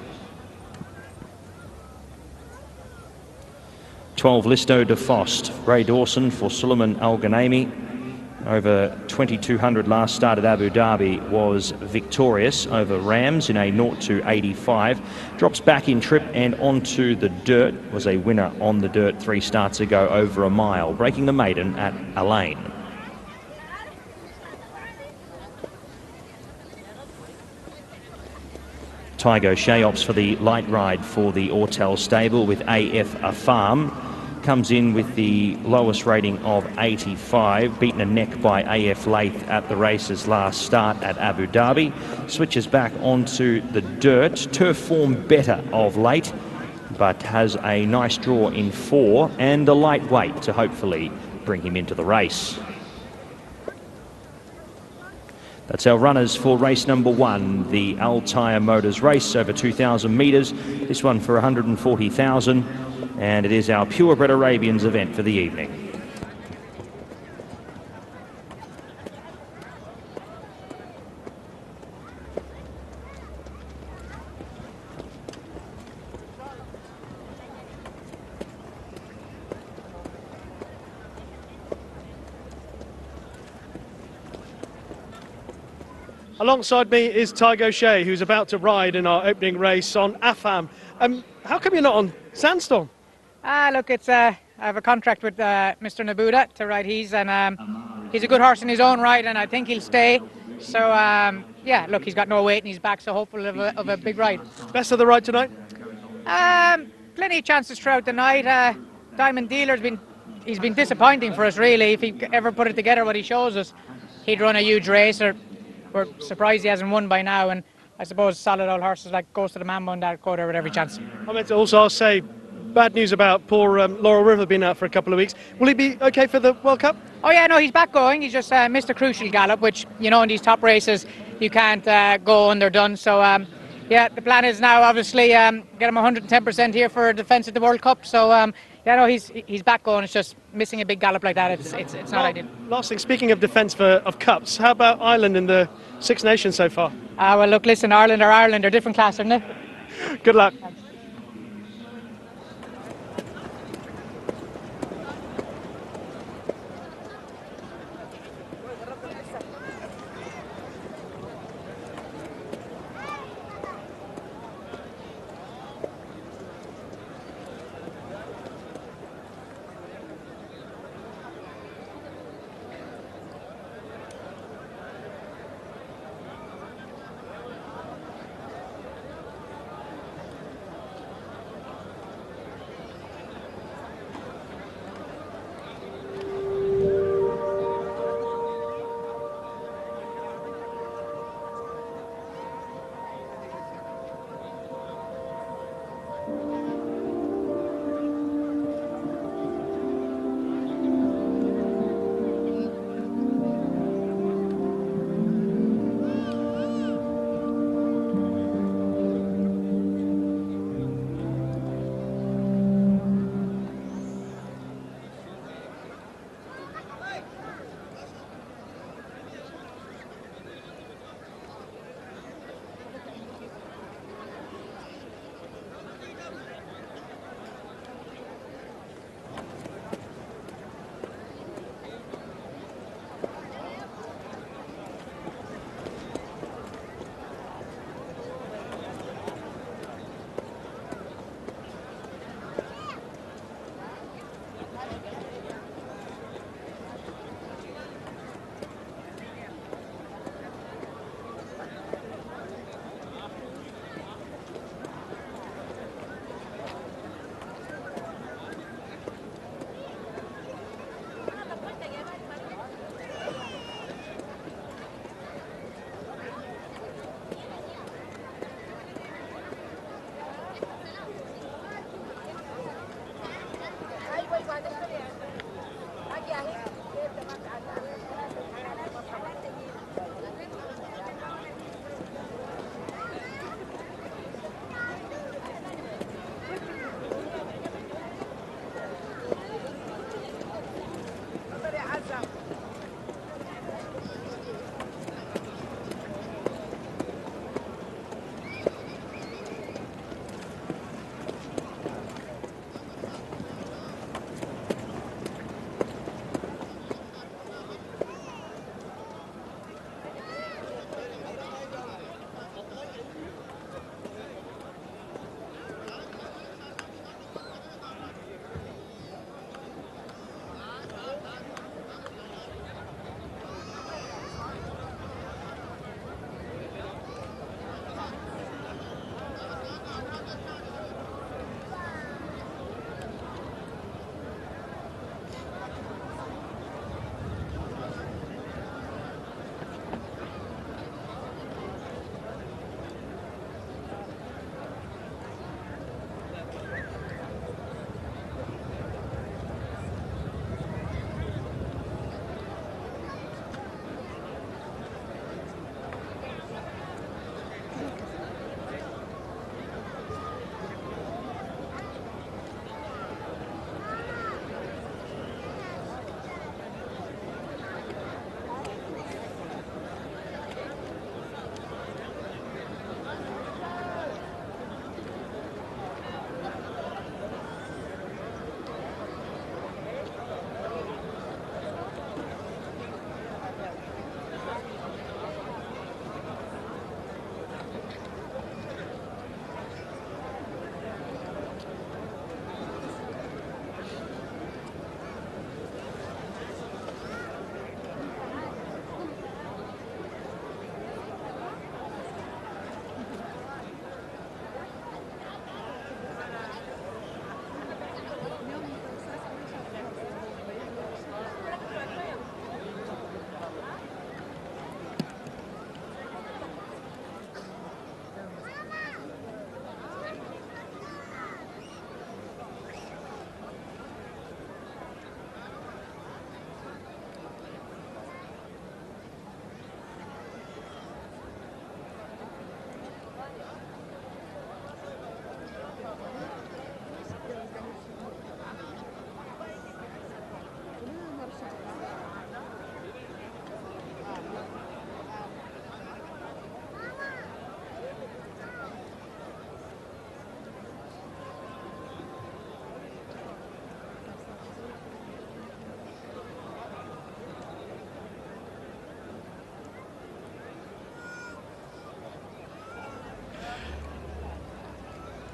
12 Listo de Fost, Ray Dawson for Suleiman Al Ghanami. over 2200 last start at Abu Dhabi, was victorious over Rams in a 0-85. Drops back in trip and onto the dirt. Was a winner on the dirt 3 starts ago over a mile, breaking the maiden at Alain. Tygo Shea opts for the light ride for the Autel stable with AF Afam. Comes in with the lowest rating of 85, beaten a neck by AF Lath at the race's last start at Abu Dhabi. Switches back onto the dirt. Turf form better of late, but has a nice draw in 4 and a lightweight to hopefully bring him into the race. That's our runners for race number 1, the Altair Motors race over 2,000 metres. This one for 140,000, and it is our purebred Arabians event for the evening. Alongside me is Tygo Shea, who's about to ride in our opening race on Afam. How come you're not on Sandstorm? Look, I have a contract with Mr. Nabuda to ride his, and he's a good horse in his own right, and I think he'll stay. So, yeah, look, he's got no weight in his back, so hopeful of a big ride. Best of the ride tonight? Plenty of chances throughout the night. Diamond Dealer's he's been disappointing for us, really. If he ever put it together what he shows us, he'd run a huge race. We're surprised he hasn't won by now, and I suppose solid old horses like Ghost of the Mambo and that Dakota with every chance. I meant to also say, bad news about poor Laurel River being out for a couple of weeks. Will he be okay for the World Cup? Oh yeah, no, he's back going. He's just missed a crucial gallop, which, you know, in these top races you can't go underdone. So yeah, the plan is now obviously get him 110% here for defence at the World Cup. So yeah, no, he's back going. It's just missing a big gallop like that. It's not ideal. Last thing, speaking of defence of cups, how about Ireland in the Six Nations so far? Well, look, listen, Ireland are Ireland. They're different class, aren't they? Good luck.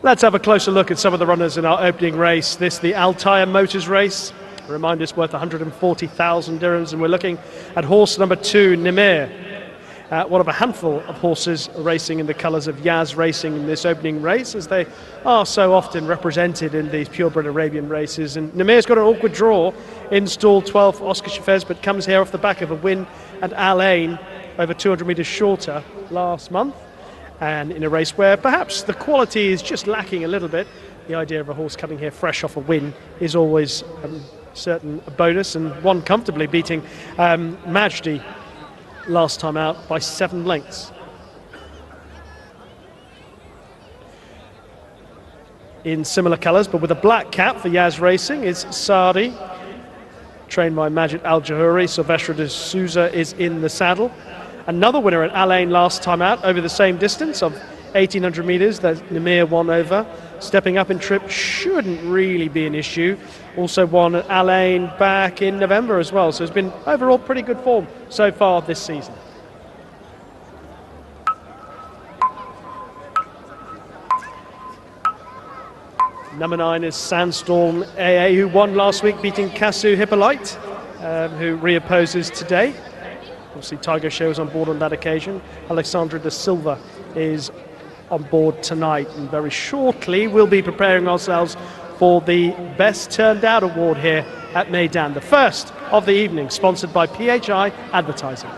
Let's have a closer look at some of the runners in our opening race. This, the Altair Motors race. A reminder, it's worth 140,000 dirhams, and we're looking at horse number 2, Nimir. One of a handful of horses racing in the colours of Yaz Racing in this opening race, as they are so often represented in these purebred Arabian races. And Nimir's got an awkward draw in stall 12 for Oscar Chavez, but comes here off the back of a win at Al Ain over 200 metres shorter last month. And in a race where perhaps the quality is just lacking a little bit, the idea of a horse coming here fresh off a win is always certain a bonus, and one comfortably beating Majdi last time out by 7 lengths. In similar colours, but with a black cap for Yaz Racing, is Saadi, trained by Majid Al-Jahuri. Silvestre de Souza is in the saddle. Another winner at Al Ain last time out over the same distance of 1,800 metres that Nimir won over. Stepping up in trip shouldn't really be an issue. Also won at Al Ain back in November as well. So it's been overall pretty good form so far this season. Number 9 is Sandstorm AA, who won last week, beating Kasu Hippolyte, who reopposes today. Obviously, Tiger Show is on board on that occasion. Alexandra da Silva is on board tonight, and very shortly we'll be preparing ourselves for the Best Turned Out Award here at Meydan, the first of the evening, sponsored by PHI Advertising.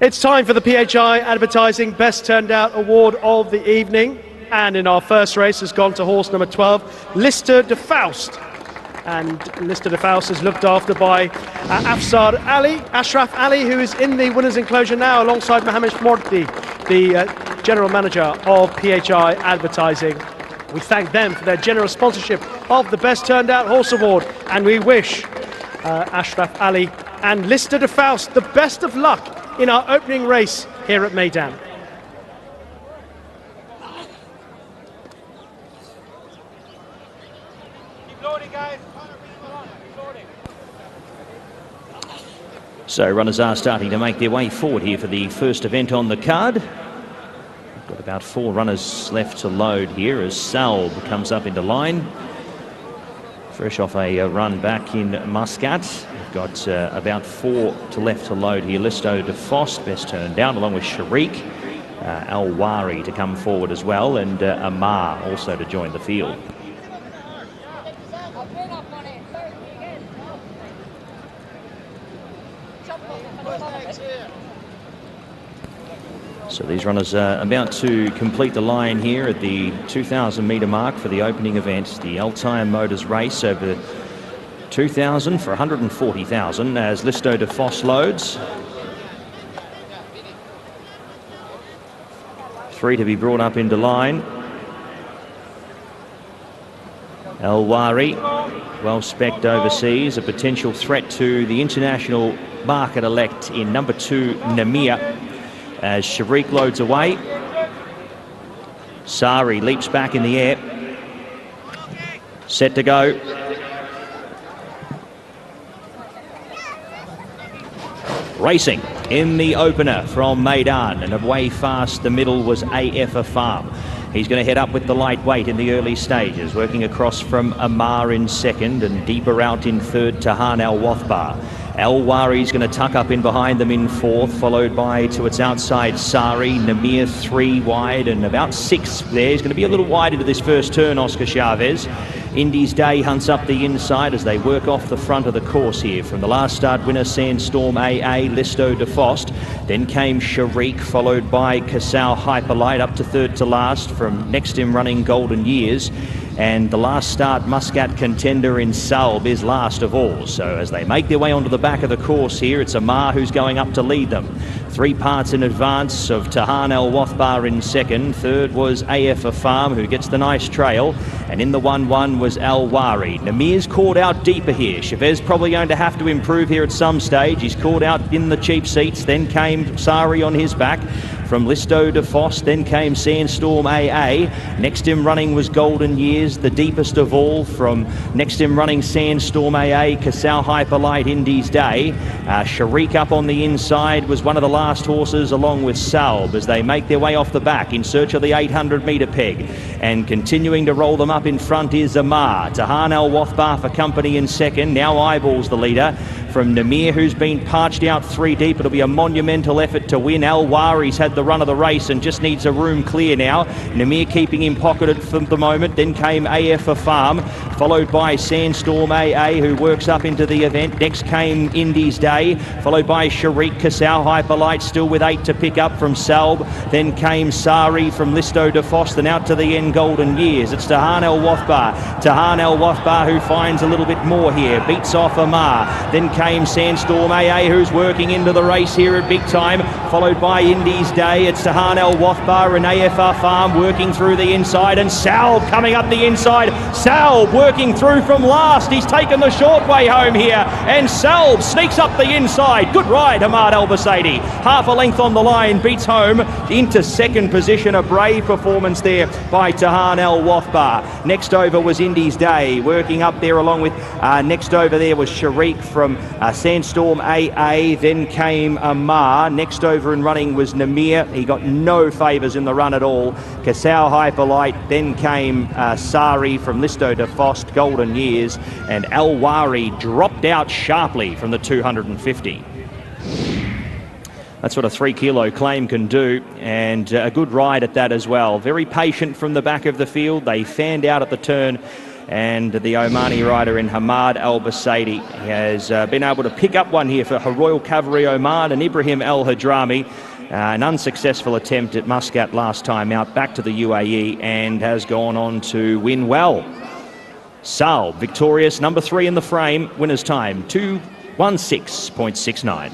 It's time for the PHI Advertising Best Turned Out Award of the evening. And in our first race has gone to horse number 12, Lister de Faust. And Lister de Faust is looked after by Ashraf Ali, who is in the winner's enclosure now alongside Mohamed Mordi, the general manager of PHI Advertising. We thank them for their generous sponsorship of the Best Turned Out Horse Award, and we wish Ashraf Ali and Lister de Faust the best of luck in our opening race here at Meydan. So runners are starting to make their way forward here for the first event on the card. We've got about 4 runners left to load here as Salb comes up into line. Fresh off a run back in Muscat. We've got about 4 left to load here. Listo de Fost, best turned down, along with Sharik. Al-Wari to come forward as well, and Amar also to join the field. So these runners are about to complete the line here at the 2,000 metre mark for the opening event, the Altair Motors race over 2,000 for 140,000 as Listo de Fost loads. 3 to be brought up into line. El-Wari, well specced overseas, a potential threat to the international market elect in number 2, Namia. As Sharik loads away, Sari leaps back in the air, set to go. Racing in the opener from Meydan, and away fast the middle was AF Farm. He's going to head up with the lightweight in the early stages, working across from Amar in second and deeper out in third, Tahan Al-Wathbar. Al-Wari's going to tuck up in behind them in fourth, followed by to its outside Sari, Namir 3 wide and about 6 there. He's going to be a little wide into this first turn, Oscar Chavez. Indy's Day hunts up the inside as they work off the front of the course here. From the last start winner, Sandstorm AA, Listo de Fost. Then came Sharik, followed by Kasau Hyperlight up to third to last. From next him running Golden Years. And the last start Muscat contender in Salb is last of all. So as they make their way onto the back of the course here, it's Amar who's going up to lead them. 3 parts in advance of Tahan El Wathbar in second. Third was AF Farm, who gets the nice trail. And in the 1-1 was Al Wari. Namir's caught out deeper here. Chavez probably going to have to improve here at some stage. He's caught out in the cheap seats. Then came Sari on his back. From Listo de Foss, then came Sandstorm AA. Next him running was Golden Years, the deepest of all. From next him running Sandstorm AA, Casal Hyperlight, Indies Day. Sharik up on the inside was one of the last horses, along with Salb, as they make their way off the back in search of the 800-metre peg. And continuing to roll them up in front is Amar. Tahan El Wathbar for company in second. Now Eyeballs the leader. From Namir, who's been parched out 3 deep. It'll be a monumental effort to win. Al Wari's had the run of the race and just needs a room clear now. Namir keeping him pocketed for the moment. Then came AF Farm, followed by Sandstorm AA, who works up into the event. Next came Indies Day, followed by Sharik. Casal Hyperlight still with 8 to pick up from Salb. Then came Sari from Listo de Foss, then out to the end Golden Years. It's Tahan El Wathbar. Tahan El Wathbar, who finds a little bit more here. Beats off Amar. Then came Sandstorm AA, who's working into the race here at big time, followed by Indies Day. It's Tahan El Wathbar and AFR Farm working through the inside, and Salb coming up the inside. Salb working through from last. He's taken the short way home here, and Salb sneaks up the inside. Good ride, Hamad Al Basaidi. Half a length on the line, beats home into second position. A brave performance there by Tahan El Wathbar. Next over was Indies Day, working up there along with, next over there was Sharik from Sandstorm AA. Then came Amar. Next over and running was Namir. He got no favours in the run at all. Casal Hyperlight. Then came Sari from Listo de Foss, Golden Years. And Al Wari dropped out sharply from the 250. That's what a 3 kilo claim can do, and a good ride at that as well. Very patient from the back of the field. They fanned out at the turn, and the Omani rider in Hamad Al Basaidi has been able to pick up one here for Royal Cavalry Oman and Ibrahim El Hadrami. An unsuccessful attempt at Muscat last time out, back to the UAE, and has gone on to win well. Salb, victorious, number 3 in the frame, winner's time 2:16.69.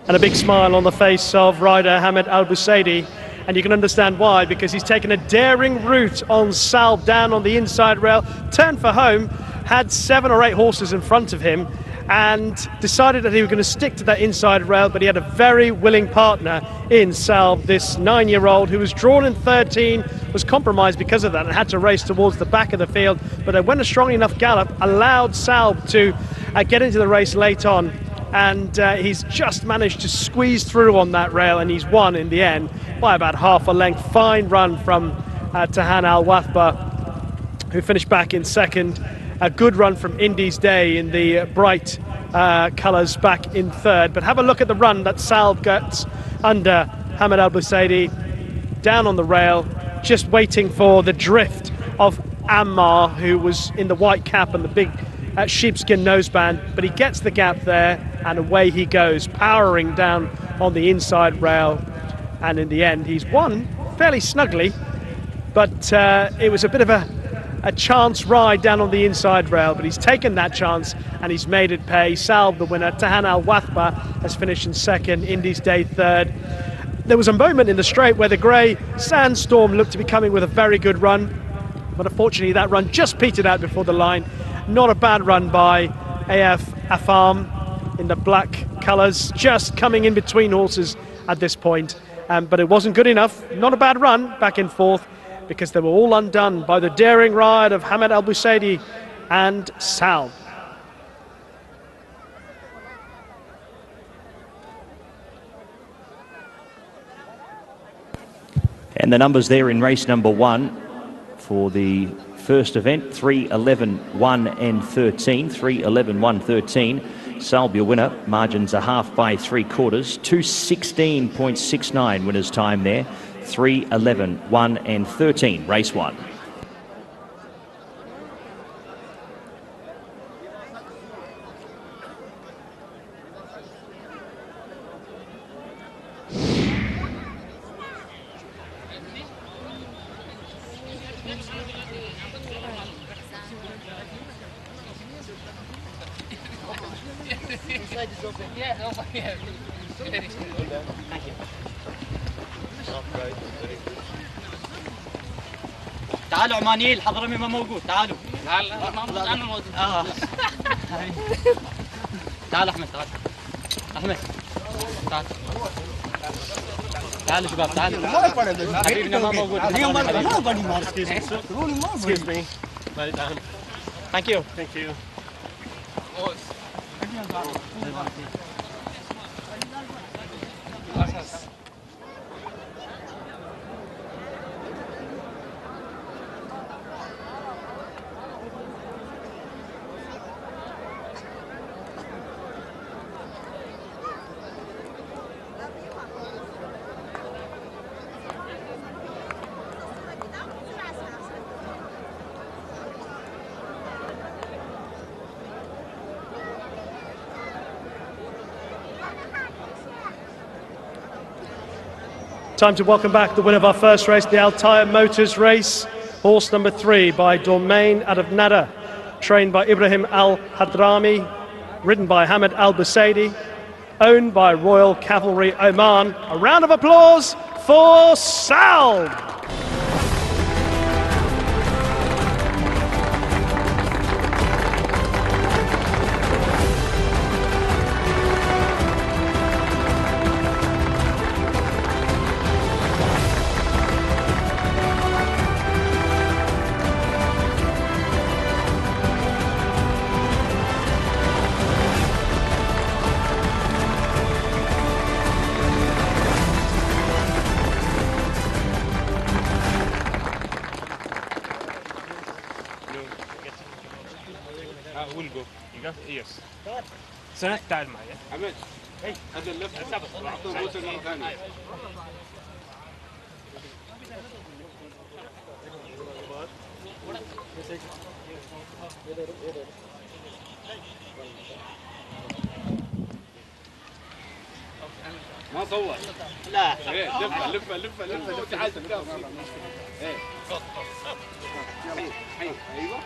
And a big smile on the face of rider Hamad Al Basaidi, and you can understand why, because he's taken a daring route on Salb down on the inside rail, turned for home, had 7 or 8 horses in front of him, and decided that he was going to stick to that inside rail. But he had a very willing partner in Salb, this 9-year-old who was drawn in 13, was compromised because of that and had to race towards the back of the field. But they went a strong enough gallop, allowed Salb to get into the race late on. And he's just managed to squeeze through on that rail, and he's won in the end by about half a length. Fine run from Tahan Al Wathbar, who finished back in second. A good run from Indies Day in the bright colours, back in third. But have a look at the run that Salb gets under Hamad Al Basaidi, down on the rail, just waiting for the drift of Ammar, who was in the white cap and the big sheepskin noseband. But he gets the gap there, and away he goes, powering down on the inside rail. And in the end, he's won fairly snugly, but it was a bit of a chance ride down on the inside rail, but he's taken that chance and he's made it pay. Salb the winner. Tahan Al Wathbar has finished in second, Indies Day third. There was a moment in the straight where the grey Sandstorm looked to be coming with a very good run, but unfortunately that run just petered out before the line. Not a bad run by AF Afam in the black colours, just coming in between horses at this point, but it wasn't good enough. Not a bad run back and forth, because they were all undone by the daring ride of Hamad Al Basaidi and Salb. And the numbers there in race number 1 for the first event: 3, 11, 1 and 13. 3, 11, 1, 13. Salb, your winner. Margins are half by 3/4. 2:16.69 winner's time there. 3, 11, 1 and 13, race 1. Inside is open. Yeah, oh my God. Thank you. تعالوا عمانيين الحضرمي ما موجود تعالوا لا انا موجود تعال احمد تعال احمد تعال تعالوا شباب تعالوا حبيبنا ما موجود Excuse me. Thank you. Thank you. Time to welcome back the winner of our first race, the Altair Motors race. Horse number 3 by Domain out of Nada, trained by Ibrahim Al Hadrami, ridden by Hamid Al Busaidi, owned by Royal Cavalry Oman. A round of applause for Sal. We'll go. You got yes. سنة تعال معي. عماد. هي هذا اللف. أعطوه موتر مرة ثانية. ما صور. لا. لفة لفة لفة لفة تعال تبدأ. إيه. أيوة. أيوة.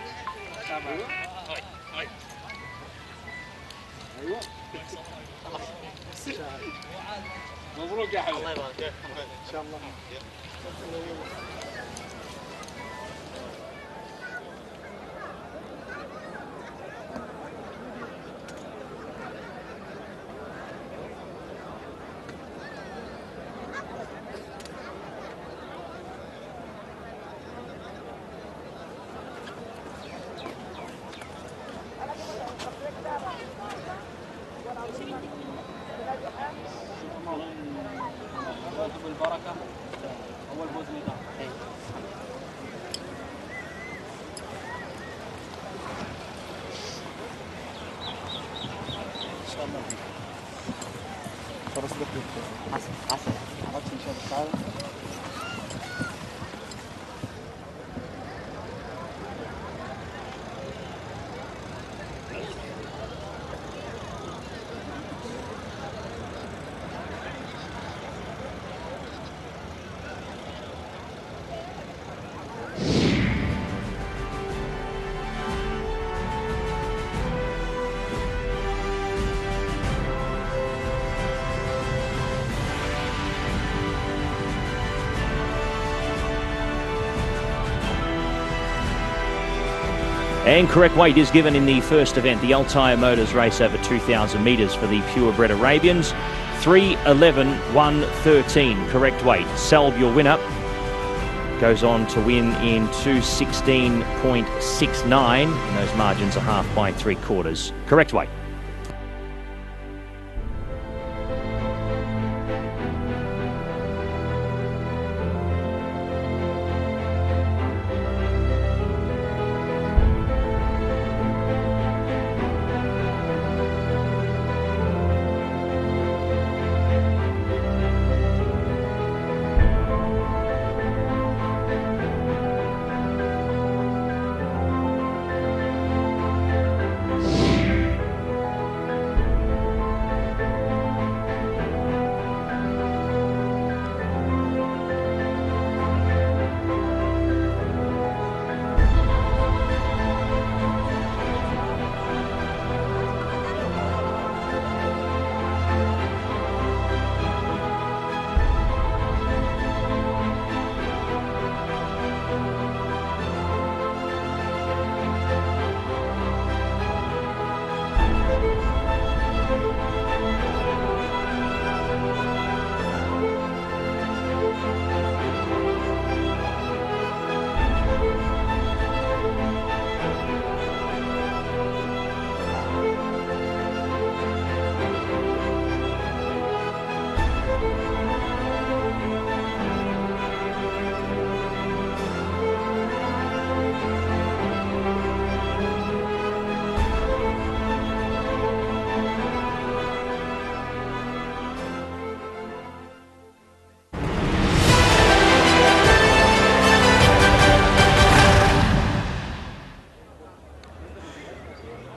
ايوه مبروك يا حبيبي الله يبارك فيك ان شاء الله بالبركه اول فوز ميدان ان شاء الله فرص لك حسن عرفت ان شاء الله تعالى And correct weight is given in the first event, the Altair Motors race over 2,000 metres for the purebred Arabians. 3:11.113 correct weight. Salb, your winner, goes on to win in 2:16.69. And those margins are half by 3/4. Correct weight.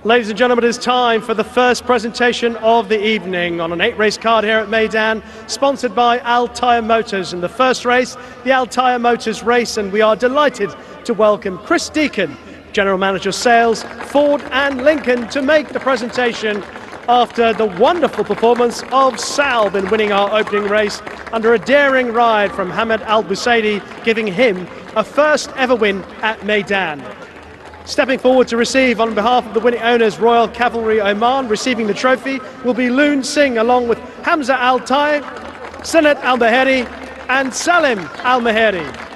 Ladies and gentlemen, it is time for the first presentation of the evening on an 8-race card here at Meydan, sponsored by Altair Motors. In the first race, the Altair Motors race, and we are delighted to welcome Chris Deacon, General Manager Sales, Ford and Lincoln, to make the presentation after the wonderful performance of Salb in winning our opening race under a daring ride from Hamad Al-Busaidi, giving him a first ever win at Meydan. Stepping forward to receive on behalf of the winning owners, Royal Cavalry Oman, receiving the trophy will be Loon Singh along with Hamza Al-Tai, Sanat Al-Maheri and Salim Al-Maheri.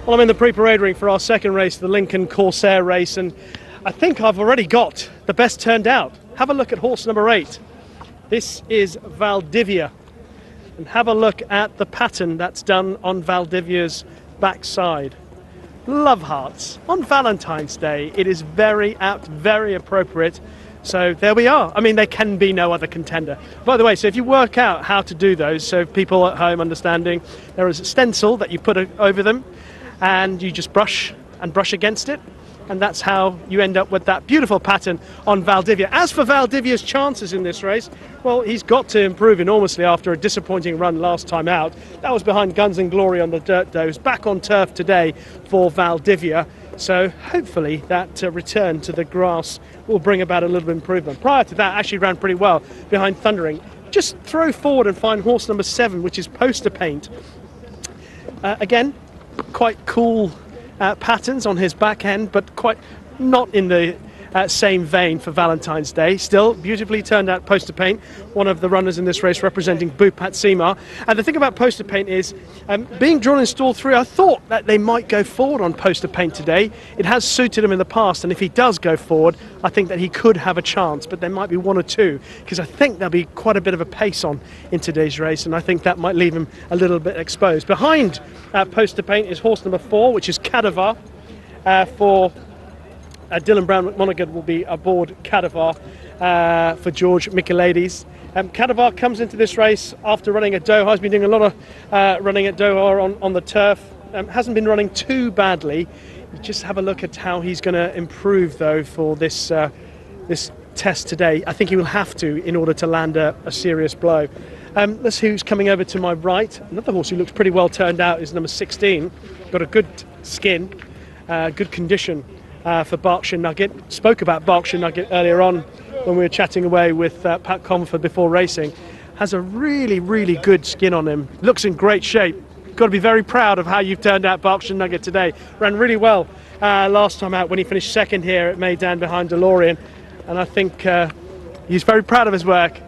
Well, I'm in the pre-parade ring for our second race, the Lincoln Corsair race, and I think I've already got the best turned out. Have a look at horse number 8. This is Valdivia, and have a look at the pattern that's done on Valdivia's backside. Love hearts. On Valentine's Day, it is very apt, very appropriate. So there we are. I mean, there can be no other contender. By the way, so if you work out how to do those, so people at home understanding, there is a stencil that you put over them, and you just brush and brush against it. and that's how you end up with that beautiful pattern on Valdivia. As for Valdivia's chances in this race, well, he's got to improve enormously after a disappointing run last time out. That was behind Guns and Glory on the dirt does. Back on turf today for Valdivia, so hopefully that return to the grass will bring about a little bit of improvement. Prior to that, actually ran pretty well behind Thundering. Just throw forward and find horse number 7, which is Poster Paint. Again, quite cool patterns on his back end, but quite not in the same vein for Valentine's Day. Still beautifully turned out Poster Paint, one of the runners in this race representing Bupat Sema. And the thing about Poster Paint is, being drawn in stall 3, I thought that they might go forward on Poster Paint today. It has suited him in the past, and if he does go forward, I think that he could have a chance, but there might be 1 or 2, because I think there'll be quite a bit of a pace on in today's race, and I think that might leave him a little bit exposed. Behind Poster Paint is horse number 4, which is Cadaver for Dylan Brown McMonaghan will be aboard Cadaver for George Michaelides. Cadaver comes into this race after running at Doha. He's been doing a lot of running at Doha on the turf. Hasn't been running too badly. You just have a look at how he's going to improve, though, for this this test today. I think he will have to in order to land a serious blow. Let's see who's coming over to my right. Another horse who looks pretty well turned out is number 16. Got a good skin, good condition. For Berkshire Nugget. Spoke about Berkshire Nugget earlier on when we were chatting away with Pat Comfort before racing. Has a really, really good skin on him. Looks in great shape. Got to be very proud of how you've turned out Berkshire Nugget today. Ran really well last time out when he finished second here at Meydan behind DeLorean. And I think he's very proud of his work.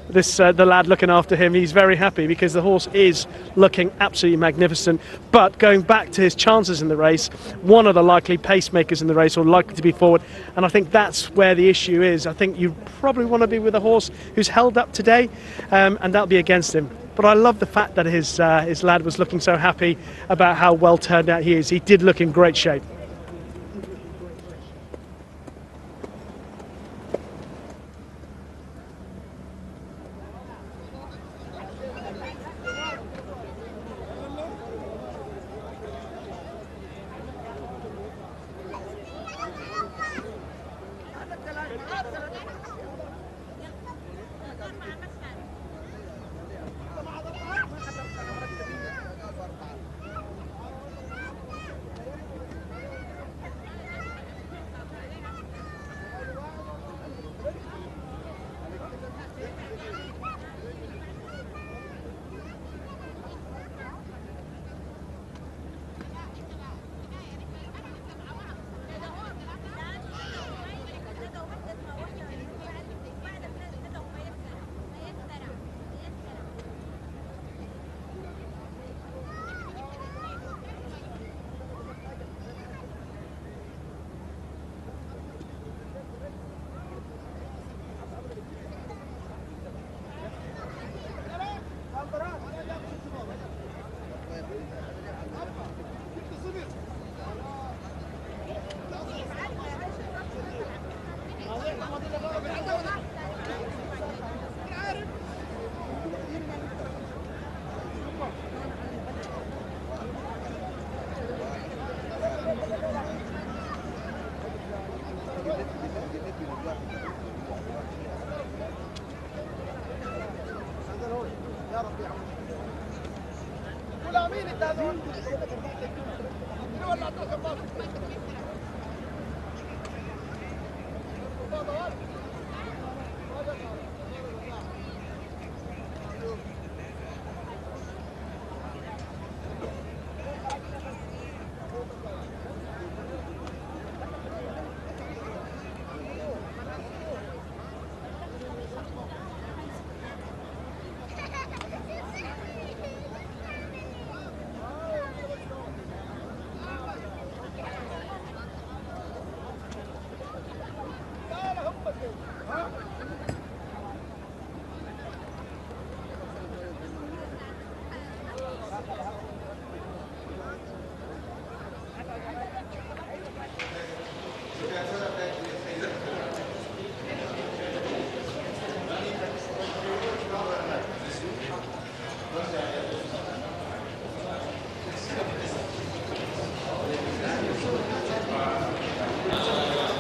The lad looking after him, he's very happy because the horse is looking absolutely magnificent. But going back to his chances in the race, one of the likely pacemakers in the race or likely to be forward, and I think that's where the issue is. I think you probably want to be with a horse who's held up today, and that'll be against him. But I love the fact that his lad was looking so happy about how well turned out he is. He did look in great shape.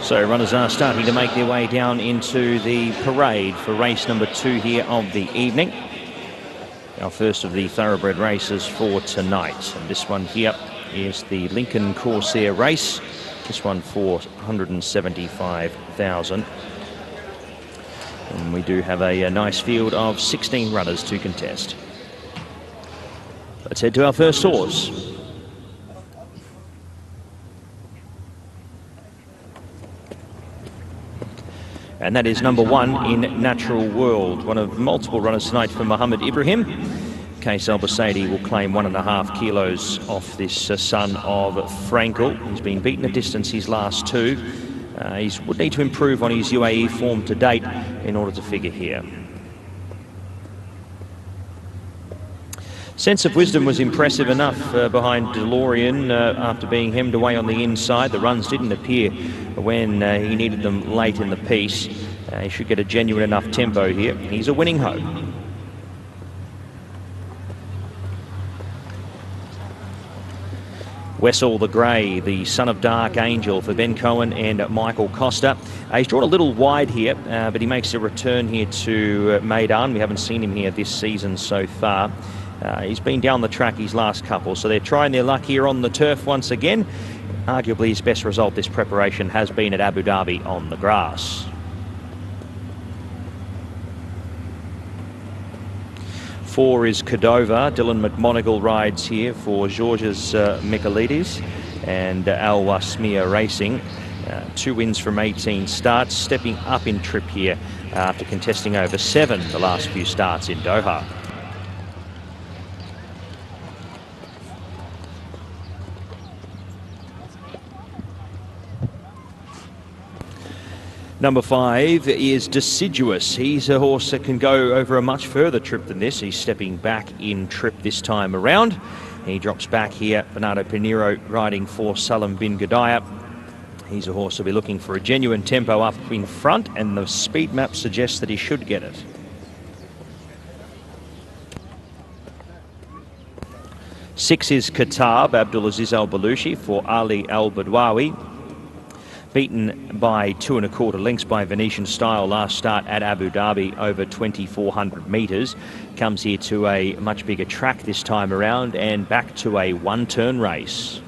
So runners are starting to make their way down into the parade for race number 2 here of the evening. Our first of the thoroughbred races for tonight. And this one here is the Lincoln Corsair race. This one for 175,000. And we do have a nice field of 16 runners to contest. Let's head to our first horse. And that is number 1 in Natural World. One of multiple runners tonight for Mohammed Ibrahim. Case Albacete will claim 1.5 kilos off this son of Frankel. He's been beaten a distance his last 2. He would need to improve on his UAE form to date in order to figure here. Sense of Wisdom was impressive enough behind DeLorean after being hemmed away on the inside. The runs didn't appear when he needed them late in the piece. He should get a genuine enough tempo here. He's a winning hope. Wessel the Grey, the son of Dark Angel for Ben Cohen and Michael Costa. He's drawn a little wide here, but he makes a return here to Meydan. We haven't seen him here this season so far. He's been down the track his last couple, so they're trying their luck here on the turf once again. Arguably his best result this preparation has been at Abu Dhabi on the grass. Four is Cordova. Dylan McMonigal rides here for Georges Michaelides and Al Wasmir Racing. 2 wins from 18 starts, stepping up in trip here after contesting over 7 the last few starts in Doha. Number 5 is Deciduous. He's a horse that can go over a much further trip than this. He's stepping back in trip this time around. He drops back here. Bernardo Pinheiro riding for Salam bin Gadaya. He's a horse who'll be looking for a genuine tempo up in front, and the speed map suggests that he should get it. Six is Qatar, Abdulaziz Al-Balushi for Ali Al-Badwawi. Beaten by 2 1/4 lengths by Venetian Style last start at Abu Dhabi over 2,400 metres. Comes here to a much bigger track this time around and back to a 1-turn race.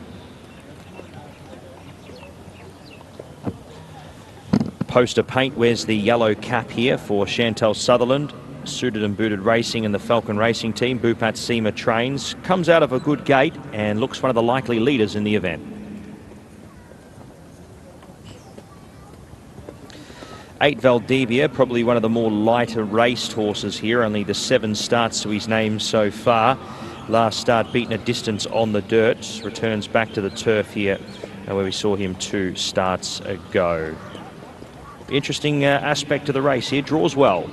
Poster Paint wears the yellow cap here for Chantal Sutherland. Suited and Booted Racing and the Falcon Racing team. Bupat Seema trains. Comes out of a good gate and looks one of the likely leaders in the event. 8 Valdivia, probably one of the more lighter raced horses here, only the 7 starts to his name so far. Last start beaten a distance on the dirt, returns back to the turf here where we saw him 2 starts ago. Interesting aspect to the race here, draws well.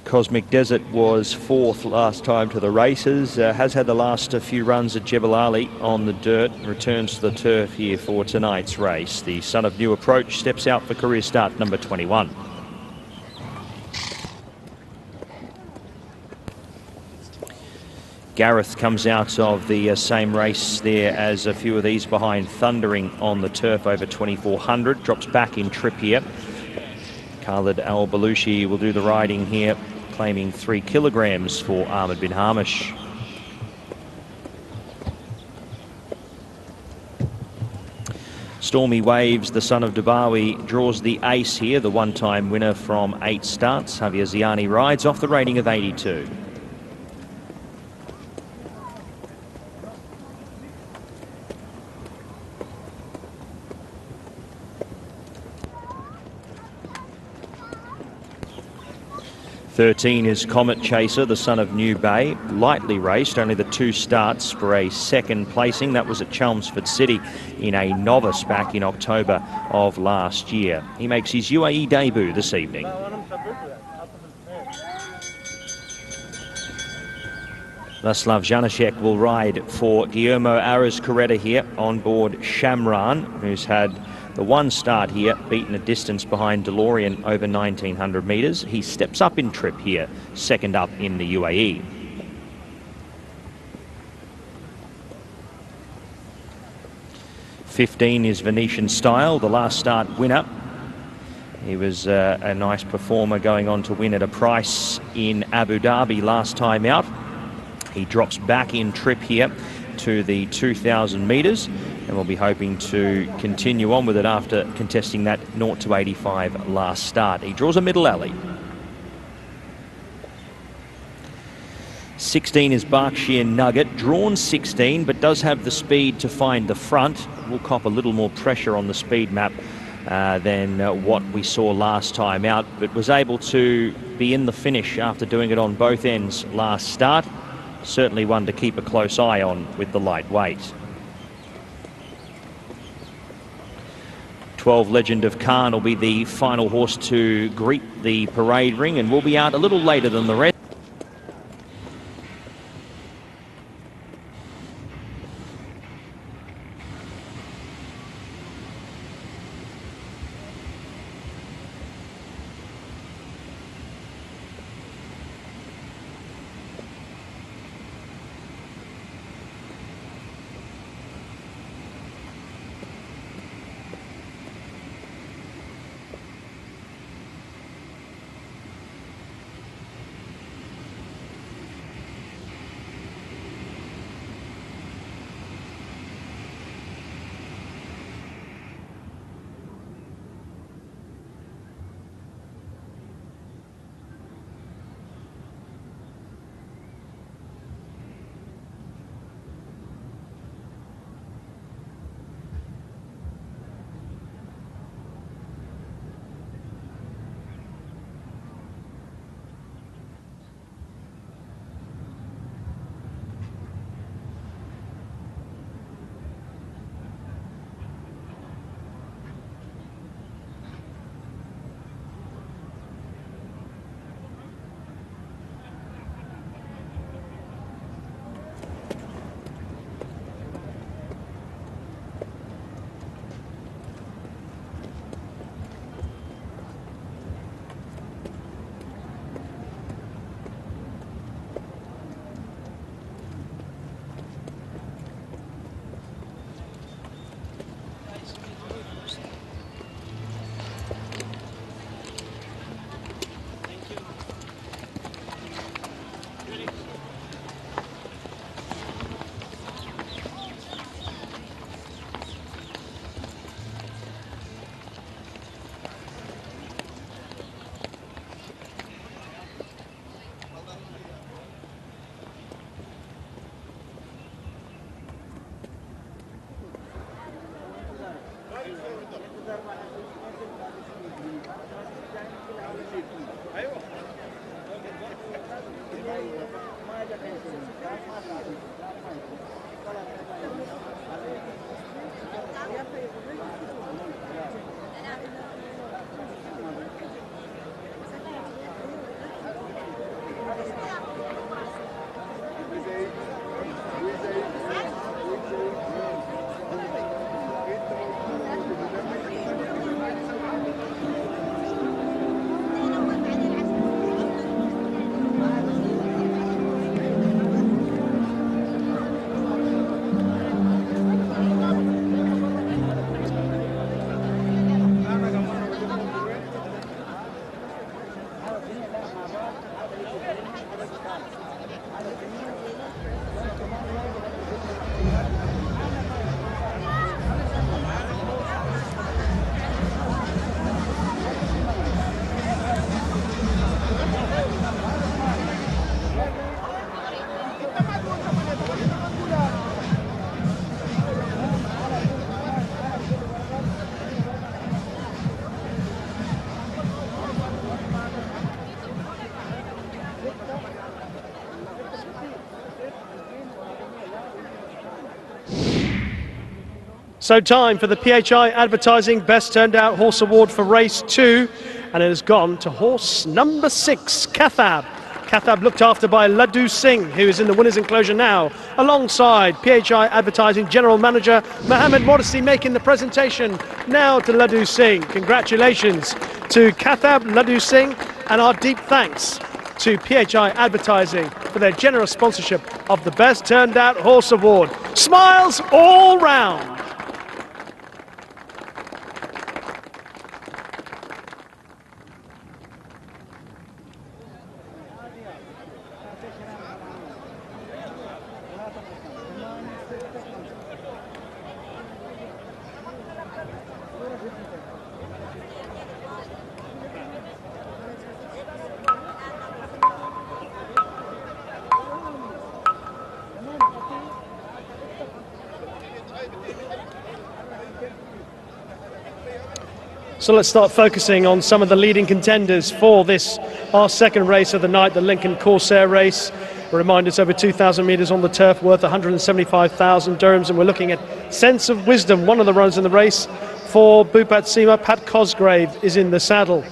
Cosmic Desert was 4th last time to the races, has had the last few runs at Jebel Ali on the dirt, returns to the turf here for tonight's race. The son of New Approach steps out for career start number 21. Gareth comes out of the same race there as a few of these behind, thundering on the turf over 2,400, drops back in trip here. Khalid Al-Balushi will do the riding here, claiming 3 kilograms for Ahmed bin Hamish. Stormy Waves, the son of Dubawi, draws the ace here, the one-time winner from 8 starts. Javier Ziani rides off the rating of 82. "13 is Comet Chaser, the son of New Bay. Lightly raced, only the 2 starts for a 2nd placing. That was at Chelmsford City in a novice back in October of last year. He makes his UAE debut this evening. Vaslav Janacek will ride for Guillermo Aras Correda here on board Shamran, who's had the 1 start here, beaten a distance behind DeLorean over 1,900 metres. He steps up in trip here, 2nd up in the UAE. 15 is Venetian Style, the last start winner. He was a nice performer going on to win at a price in Abu Dhabi last time out. He drops back in trip here to the 2,000 metres, and we'll be hoping to continue on with it after contesting that 0 to 85 last start. He draws a middle alley. 16 is Berkshire Nugget, drawn 16, but does have the speed to find the front. Will cop a little more pressure on the speed map than what we saw last time out, but was able to be in the finish after doing it on both ends last start. Certainly one to keep a close eye on with the lightweight. 12 Legend of Khan will be the final horse to greet the parade ring, and will be out a little later than the rest. So time for the PHI Advertising Best Turned Out Horse Award for race 2, and it has gone to horse number 6, Kathab. Kathab looked after by Laddu Singh, who is in the winner's enclosure now, alongside PHI Advertising General Manager Mohammed Modesty making the presentation now to Laddu Singh. Congratulations to Kathab, Laddu Singh, and our deep thanks to PHI Advertising for their generous sponsorship of the Best Turned Out Horse Award. Smiles all round. So let's start focusing on some of the leading contenders for this, our second race of the night, the Lincoln Corsair race. A reminder, it's over 2,000 metres on the turf, worth 175,000 dirhams, and we're looking at Sense of Wisdom, one of the runners in the race for Bhupat Seema. Pat Cosgrave is in the saddle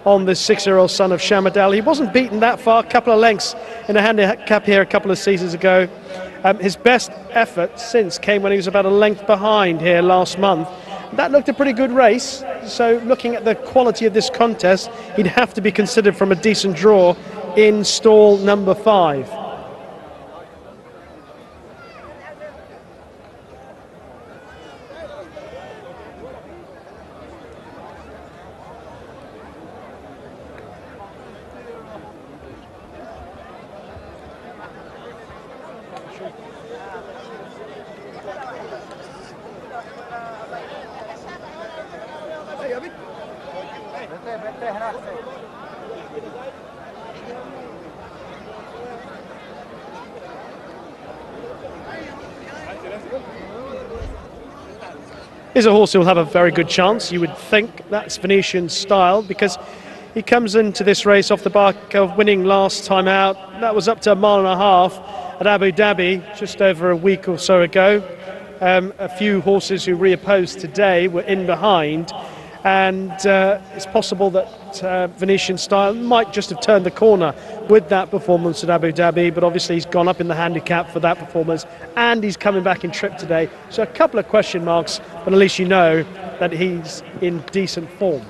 on this 6-year-old son of Shamadal. He wasn't beaten that far, a couple of lengths in a handicap here a couple of seasons ago. His best effort since came when he was about a length behind here last month. That looked a pretty good race, so looking at the quality of this contest, he'd have to be considered from a decent draw in stall number 5. Is a horse who will have a very good chance. You would think that's Venetian style, because he comes into this race off the back of winning last time out. That was up to 1.5 miles at Abu Dhabi just over a week or so ago. A few horses who reopposed today were in behind, and it's possible that Venetian style might just have turned the corner with that performance at Abu Dhabi, but obviously he's gone up in the handicap for that performance, and he's coming back in trip today. So a couple of question marks, but at least you know that he's in decent form.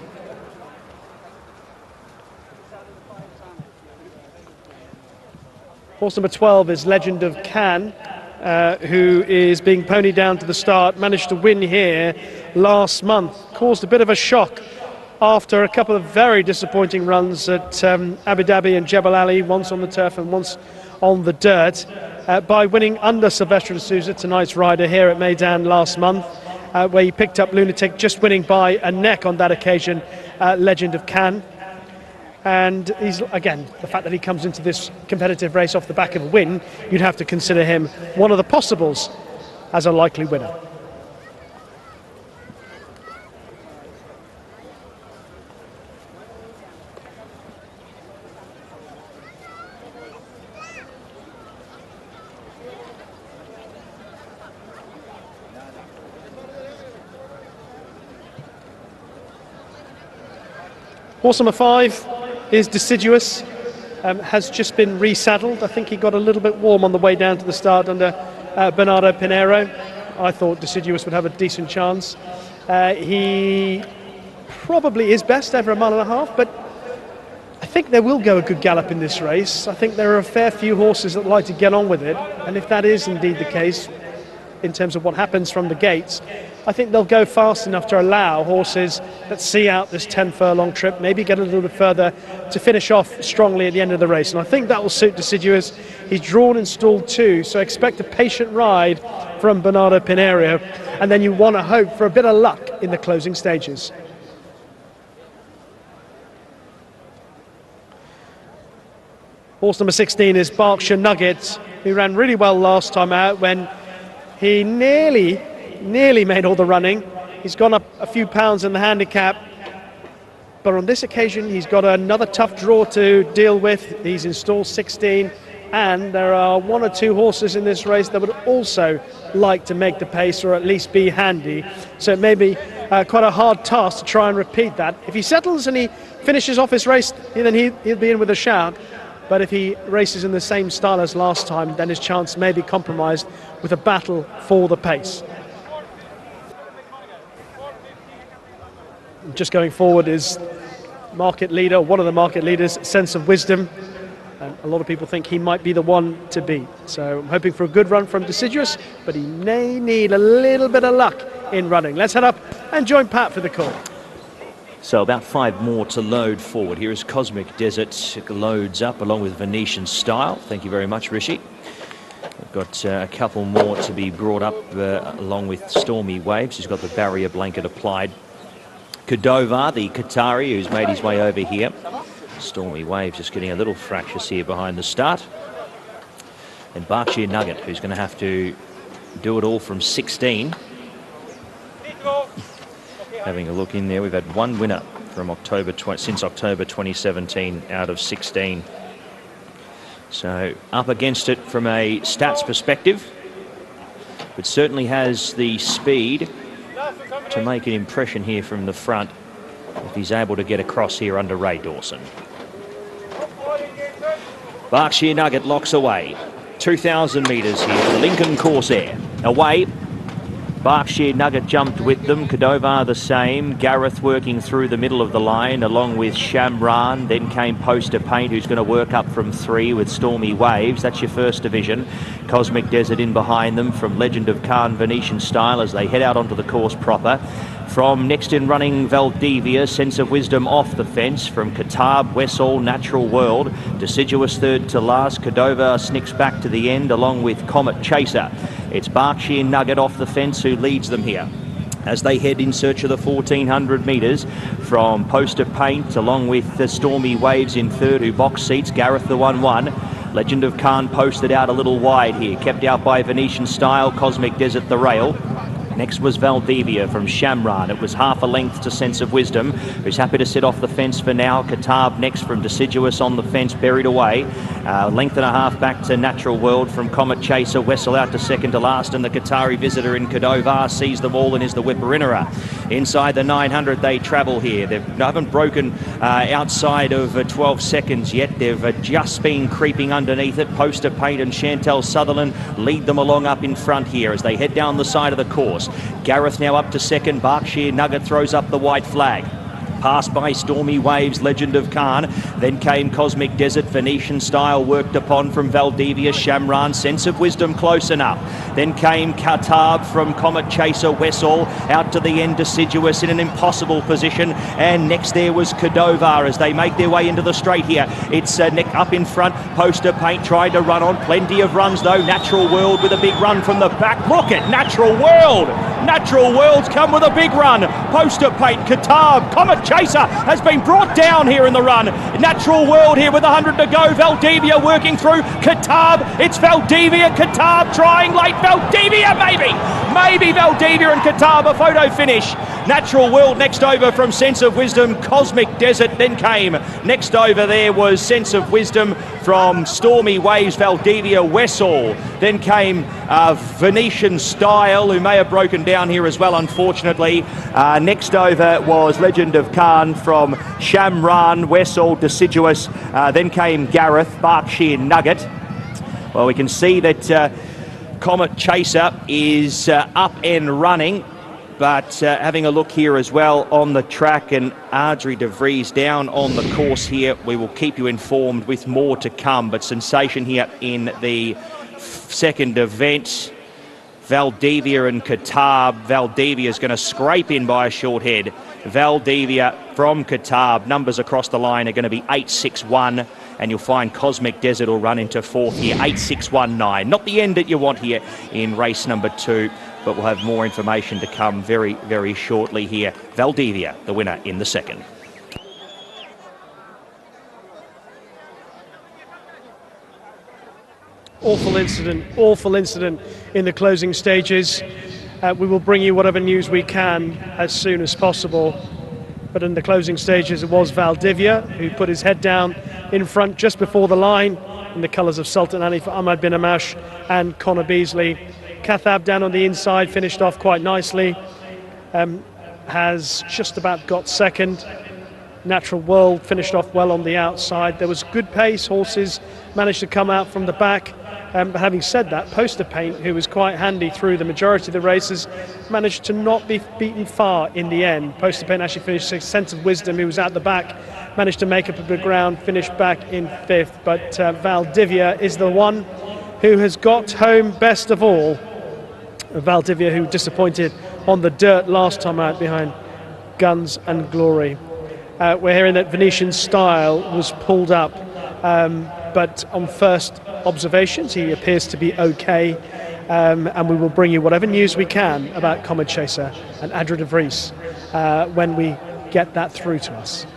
Horse number 12 is Legend of Can, who is being ponied down to the start, managed to win here last month, caused a bit of a shock after a couple of very disappointing runs at Abu Dhabi and Jebel Ali, once on the turf and once on the dirt, by winning under Silvestre de Sousa, tonight's rider here at Meydan last month, where he picked up Lunatic, just winning by a neck on that occasion, Legend of Can. And he's, again, the fact that he comes into this competitive race off the back of a win, you'd have to consider him one of the possibles as a likely winner. Horse number 5 is Deciduous, has just been resaddled. I think he got a little bit warm on the way down to the start under Bernardo Pinheiro. I thought Deciduous would have a decent chance. He probably is best over 1.5 miles, but I think there will go a good gallop in this race. I think there are a fair few horses that like to get on with it, and if that is indeed the case, in terms of what happens from the gates, I think they'll go fast enough to allow horses that see out this 10 furlong trip, maybe get a little bit further to finish off strongly at the end of the race. And I think that will suit Deciduous. He's drawn in stall 2, so expect a patient ride from Bernardo Pinheiro, and then you want to hope for a bit of luck in the closing stages. Horse number 16 is Berkshire Nugget, who ran really well last time out when he nearly made all the running. He's gone up a few pounds in the handicap, but on this occasion he's got another tough draw to deal with. He's in stall 16, and there are 1 or 2 horses in this race that would also like to make the pace or at least be handy. So it may be quite a hard task to try and repeat that. If he settles and he finishes off his race, then he'll be in with a shout. But if he races in the same style as last time, then his chance may be compromised with a battle for the pace. Just going forward is market leader, one of the market leaders, Sense of Wisdom. And a lot of people think he might be the one to beat. So I'm hoping for a good run from Deciduous, but he may need a little bit of luck in running. Let's head up and join Pat for the call. So about 5 more to load forward. Here is Cosmic Desert, loads up along with Venetian Style. Thank you very much, Rishi. We've got a couple more to be brought up along with Stormy Waves, who's got the barrier blanket applied. Cordova, the Qatari, who's made his way over here. Stormy Waves just getting a little fractious here behind the start. And Berkshire Nugget, who's going to have to do it all from 16 Having a look in there, we've had one winner from since October 2017 out of 16. So up against it from a stats perspective, but certainly has the speed to make an impression here from the front if he's able to get across here under Ray Dawson. Berkshire Nugget locks away. 2,000 metres here, the Lincoln Corsair. Away. Berkshire Nugget jumped with them, Cordova the same, Gareth working through the middle of the line along with Shamran, then came Poster Paint who's going to work up from 3 with Stormy Waves, that's your first division. Cosmic Desert in behind them from Legend of Khan Venetian Style as they head out onto the course proper. From next in running Valdivia, Sense of Wisdom off the fence. From Katab, Wessel, Natural World. Deciduous third to last. Cordova snicks back to the end along with Comet Chaser. It's Berkshire Nugget off the fence who leads them here as they head in search of the 1,400 metres. From Poster Paint along with the Stormy Waves in third who box seats. Gareth the 1-1. Legend of Khan posted out a little wide here. Kept out by Venetian Style. Cosmic Desert the rail. Next was Valdivia from Shamran. It was half a length to Sense of Wisdom, who's happy to sit off the fence for now. Katab next from Deciduous on the fence, buried away. Length and a half back to Natural World from Comet Chaser. Wessel out to second to last, and the Qatari Visitor in Cordova sees them all and is the whipper-innerer. Inside the 900 they travel here. They haven't broken outside of 12 seconds yet. They've just been creeping underneath it. Poster Paint and Chantel Sutherland lead them along up in front here as they head down the side of the course. Gareth now up to second. Berkshire Nugget throws up the white flag. Passed by Stormy Waves, Legend of Khan. Then came Cosmic Desert, Venetian Style worked upon from Valdivia, Shamran, Sense of Wisdom close enough. Then came Katab from Comet Chaser, Wessel out to the end, Deciduous in an impossible position. And next there was Cordova as they make their way into the straight here. It's neck up in front. Poster Paint tried to run on. Plenty of runs though. Natural World with a big run from the back. Look at Natural World. Natural World's come with a big run. Poster Paint, Katab, Comet Chaser has been brought down here in the run. Natural World here with 100 to go. Valdivia working through. Katab, it's Valdivia, Katab trying late. Valdivia maybe Valdivia and Katab a photo finish. Natural World next over from Sense of Wisdom. Cosmic Desert then came. Next over there was Sense of Wisdom from Stormy Waves, Valdivia, Wessel. Then came Venetian Style, who may have broken down here as well, unfortunately. Next over was Legend of Khan from Shamran, Wessel, Deciduous. Then came Gareth, Berkshire Nugget. Well, we can see that Comet Chaser is up and running. But having a look here as well on the track, and Audrey De Vries down on the course here. We will keep you informed with more to come. But sensation here in the second event. Valdivia and Katab. Valdivia is going to scrape in by a short head. Valdivia from Katab. Numbers across the line are going to be 8-6-1. And you'll find Cosmic Desert will run into fourth here, 8-6-1-9. Not the end that you want here in race number 2. But we'll have more information to come very, very shortly here. Valdivia, the winner in the second. Awful incident in the closing stages. We will bring you whatever news we can as soon as possible. But in the closing stages, it was Valdivia who put his head down in front just before the line in the colours of Sultan Ali for Ahmad bin Amash and Connor Beasley. Kathab down on the inside, finished off quite nicely. Has just about got second. Natural World finished off well on the outside. There was good pace. Horses managed to come out from the back. But having said that, Poster Paint, who was quite handy through the majority of the races, managed to not be beaten far in the end. Poster Paint actually finished sixth. Sense of Wisdom, who was at the back, managed to make up a bit of ground, finished back in fifth. But Valdivia is the one who has got home best of all. Valdivia, who disappointed on the dirt last time out behind Guns and Glory. We're hearing that Venetian Style was pulled up, but on first observations he appears to be okay, and we will bring you whatever news we can about Comet Chaser and Audrey De Vries when we get that through to us.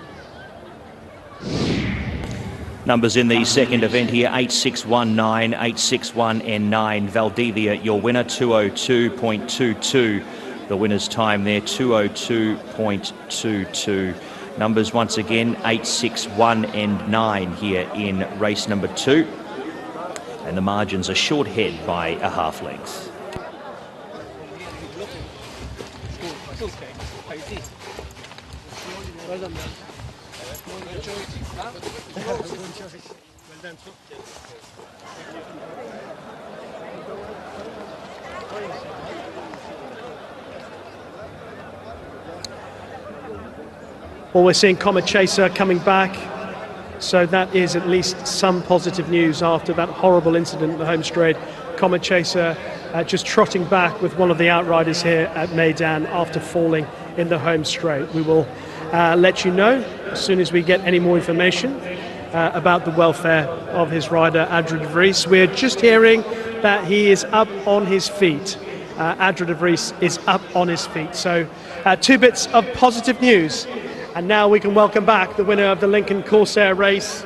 Numbers in the second event here, 8-6-1-9, 8-6-1 and 9. Valdivia, your winner, 202.22 The winner's time there, 2:02.22. Numbers once again, 8, 6, 1 and 9 here in race number 2. And the margins are short head by a half length. Well, we're seeing Comet Chaser coming back, so that is at least some positive news after that horrible incident in the home straight. Comet Chaser just trotting back with one of the outriders here at Meydan after falling in the home straight. We will let you know as soon as we get any more information about the welfare of his rider, Adra de Vries. We're just hearing that he is up on his feet. Adra de Vries is up on his feet. So 2 bits of positive news. And now we can welcome back the winner of the Lincoln Corsair race,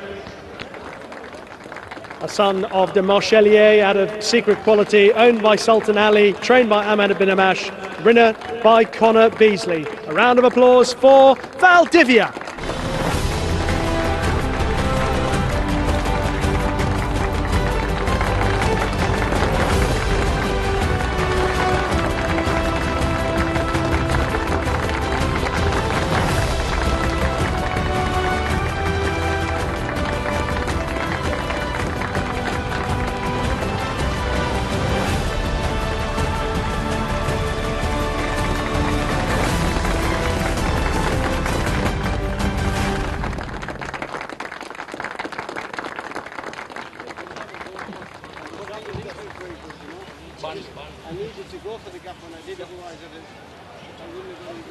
a son of de Marchelier out of Secret Quality, owned by Sultan Ali, trained by Ahmed bin Amash, winner by Connor Beasley. A round of applause for Valdivia. I needed to go for the gap when I did, otherwise I wouldn't have gone.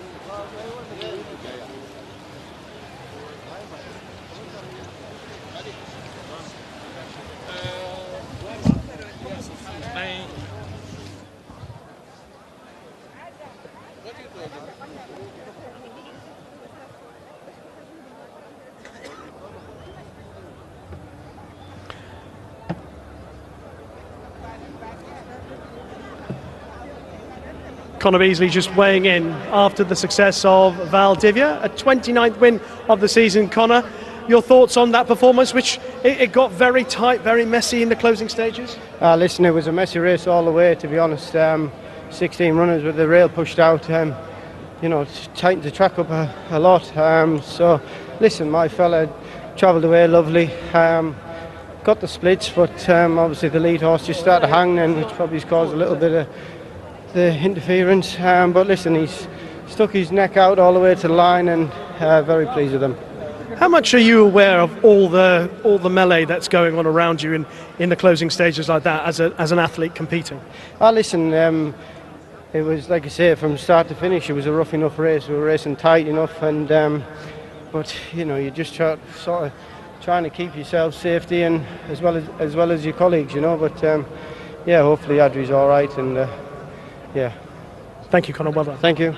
Connor Beasley just weighing in after the success of Valdivia, a 29th win of the season. Connor, your thoughts on that performance, which it got very tight, very messy in the closing stages? Listen, it was a messy race all the way, to be honest. 16 runners with the rail pushed out, you know, tightened the track up a lot. So, listen, my fella travelled away lovely. Got the splits, but obviously the lead horse just started hanging, which probably has caused a little bit of the interference. But listen, he's stuck his neck out all the way to the line, and very pleased with him. How much are you aware of all the melee that's going on around you in the closing stages like that as an athlete competing? Listen, it was, like I say, from start to finish, it was a rough enough race. We were racing tight enough, and but you know, you just sort of trying to keep yourself safety and as well as your colleagues, you know. But yeah, hopefully Adri's all right, and yeah. Thank you, Connor. Well done. Thank you.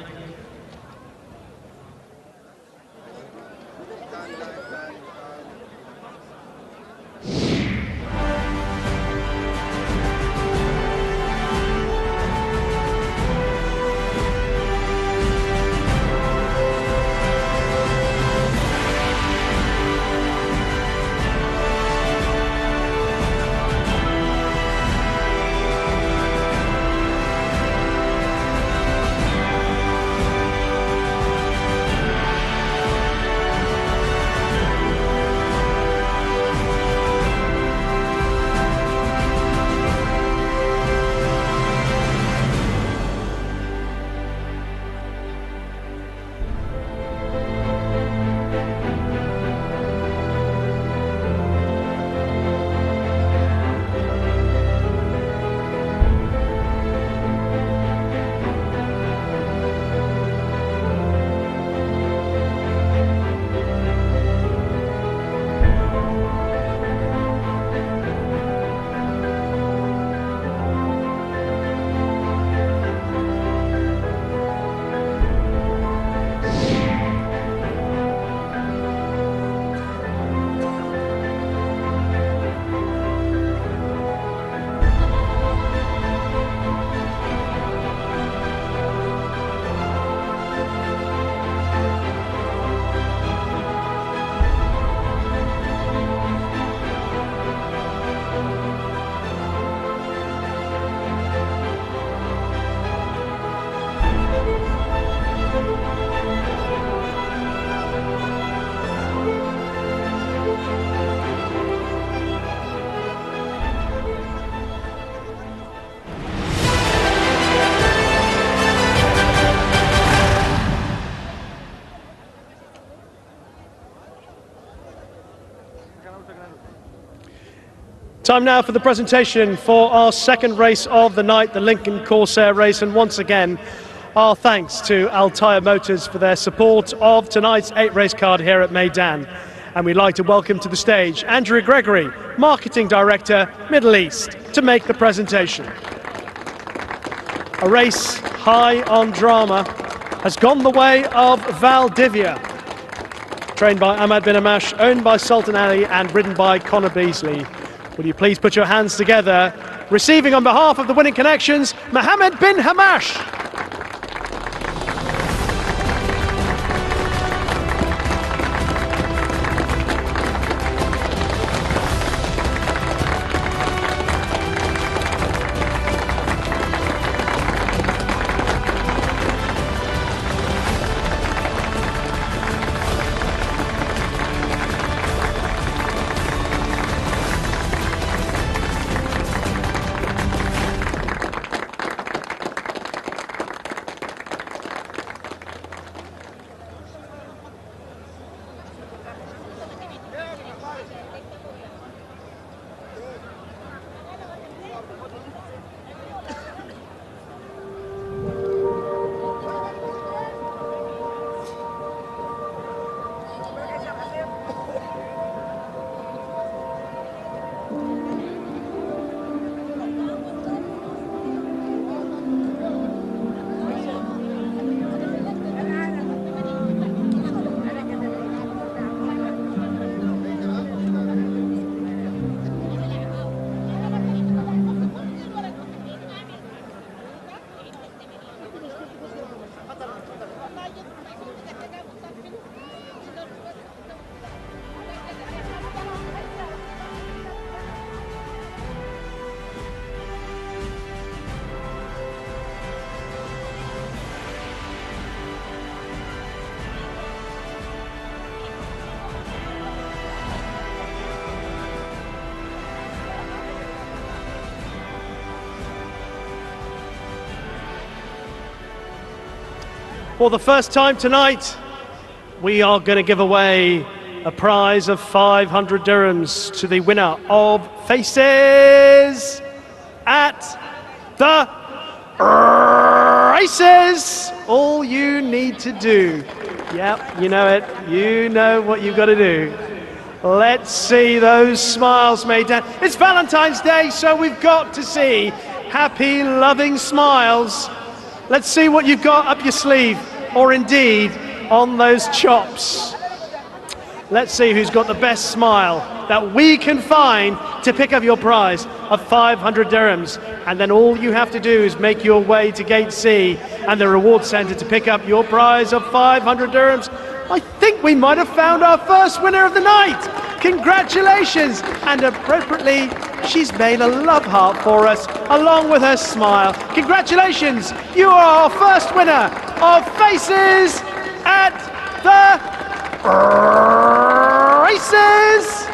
Time now for the presentation for our second race of the night, the Lincoln Corsair race. And once again, our thanks to Altair Motors for their support of tonight's 8-race card here at Meydan. And we'd like to welcome to the stage Andrew Gregory, Marketing Director, Middle East, to make the presentation. A race high on drama has gone the way of Valdivia, trained by Ahmad bin Amash, owned by Sultan Ali and ridden by Connor Beasley. Will you please put your hands together, receiving on behalf of the Winning Connections, Mohammed bin Hamash. For the first time tonight, we are going to give away a prize of 500 dirhams to the winner of Faces at the Races. All you need to do, yep, you know it, you know what you've got to do. Let's see those smiles, Meydan. It's Valentine's Day, so we've got to see happy, loving smiles. Let's see what you've got up your sleeve, or indeed on those chops. Let's see who's got the best smile that we can find to pick up your prize of 500 dirhams. And then all you have to do is make your way to Gate C and the reward center to pick up your prize of 500 dirhams. I think we might have found our first winner of the night. Congratulations! And appropriately, she's made a love heart for us along with her smile. Congratulations! You are our first winner of Faces at the Races!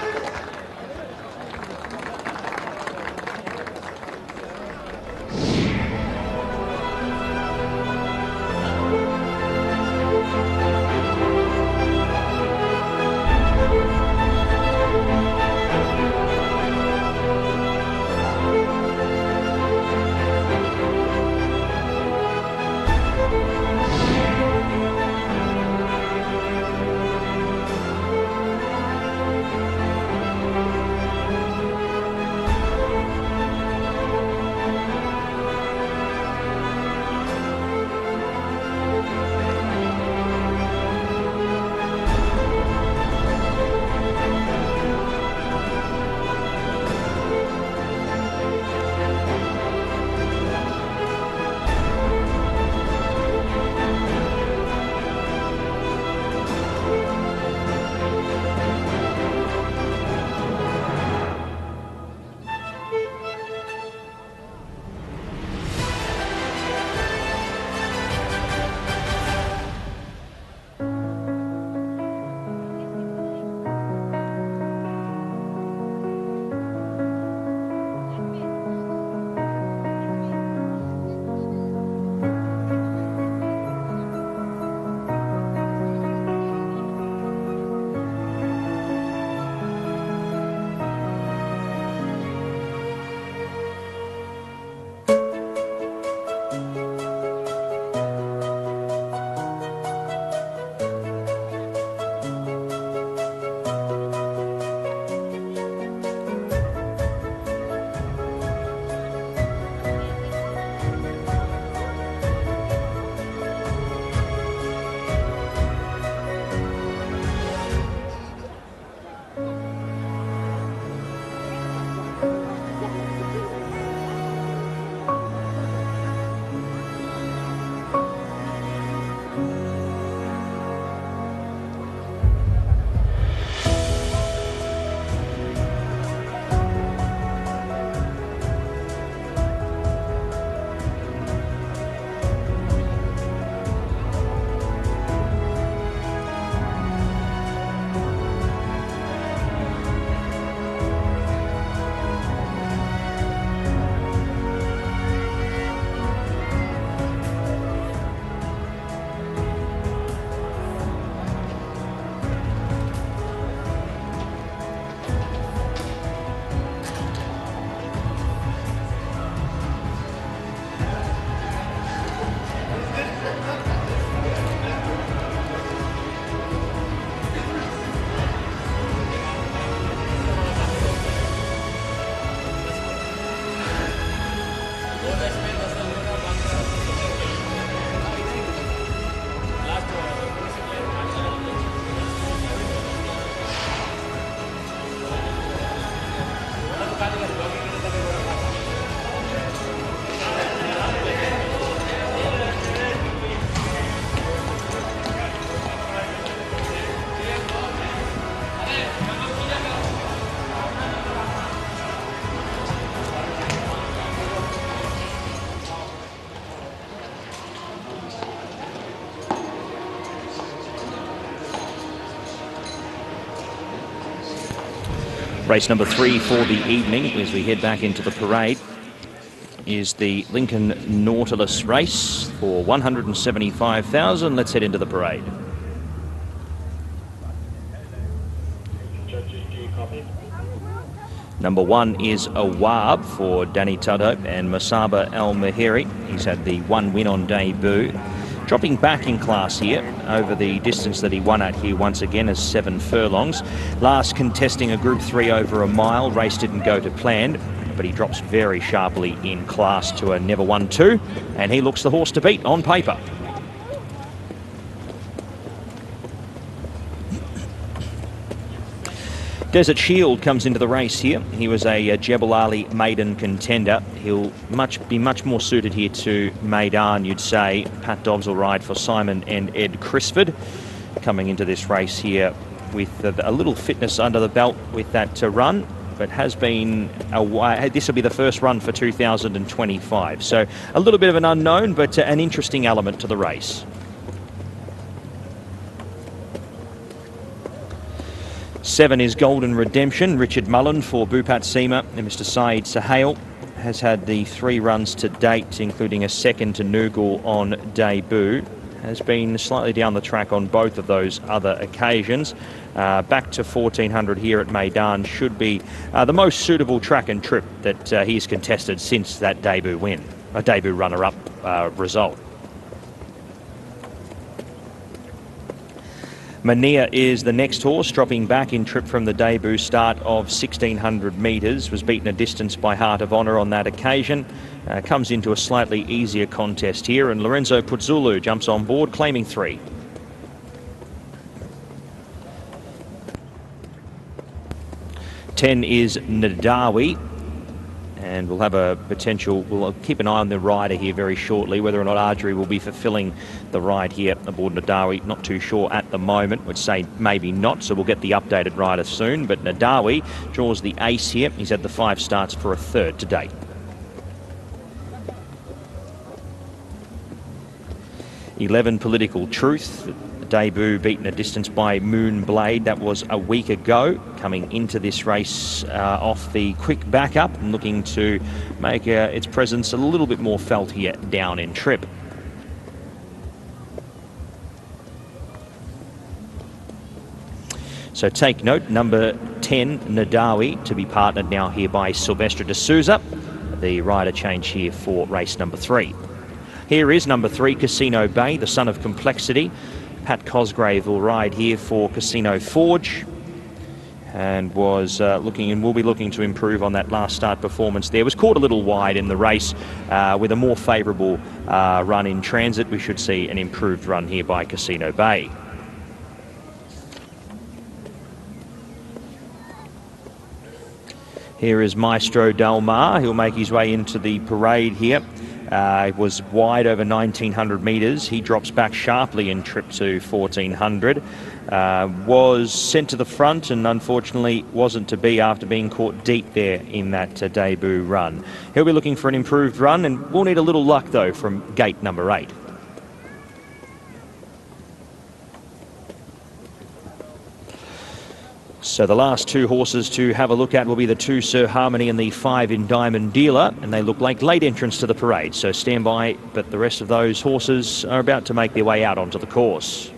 Race number 3 for the evening, as we head back into the parade, is the Lincoln Nautilus race for 175,000. Let's head into the parade. Number 1 is Awab for Danny Tudhope and Masaba El Mahiri. He's had the 1 win on debut. Dropping back in class here over the distance that he won at here once again as 7 furlongs. Last contesting a Group 3 over a mile. Race didn't go to plan, but he drops very sharply in class to a never won 2, and he looks the horse to beat on paper. Desert Shield comes into the race here. He was a Jebel Ali maiden contender. He'll be much more suited here to Meydan, you'd say. Pat Dobbs will ride for Simon and Ed Crisford. Coming into this race here with a little fitness under the belt with that run, but has been away. This will be the first run for 2025. So a little bit of an unknown, but an interesting element to the race. 7 is Golden Redemption. Richard Mullen for Bhupat Seema, and Mr. Saeed Sahel has had the 3 runs to date, including a second to Nougal on debut. Has been slightly down the track on both of those other occasions. Back to 1400 here at Meydan should be the most suitable track and trip that he's contested since that debut win, a debut runner-up result. Mania is the next horse, dropping back in trip from the debut start of 1600 metres. Was beaten a distance by Heart of Honour on that occasion. Comes into a slightly easier contest here, and Lorenzo Puzzulu jumps on board, claiming 3. Ten is Nadawi, and we'll have a potential, we'll keep an eye on the rider here very shortly, whether or not Ardrey will be fulfilling the ride here aboard Nadawi. Not too sure at the moment, would say maybe not, so we'll get the updated rider soon. But Nadawi draws the ace here. He's had the 5 starts for a third to date. "11 Political Truth." Debut beaten a distance by Moonblade. That was a week ago. Coming into this race off the quick backup and looking to make its presence a little bit more felt here down in trip. So take note, number 10, Nadawi, to be partnered now here by Silvestre de Souza. The rider change here for race number 3. Here is number 3, Casino Bay, the son of complexity. Pat Cosgrave will ride here for Casino Forge, and was looking and will be looking to improve on that last start performance there. Was caught a little wide in the race with a more favourable run in transit. We should see an improved run here by Casino Bay. Here is Maestro Del Mar. He'll make his way into the parade here. It was wide over 1900 metres. He drops back sharply in trip to 1400. Was sent to the front and unfortunately wasn't to be after being caught deep there in that debut run. He'll be looking for an improved run, and we'll need a little luck though from gate number 8. So the last 2 horses to have a look at will be the 2 Sir Harmony and the 5 in Diamond Dealer, and they look like late entrants to the parade, so stand by, but the rest of those horses are about to make their way out onto the course.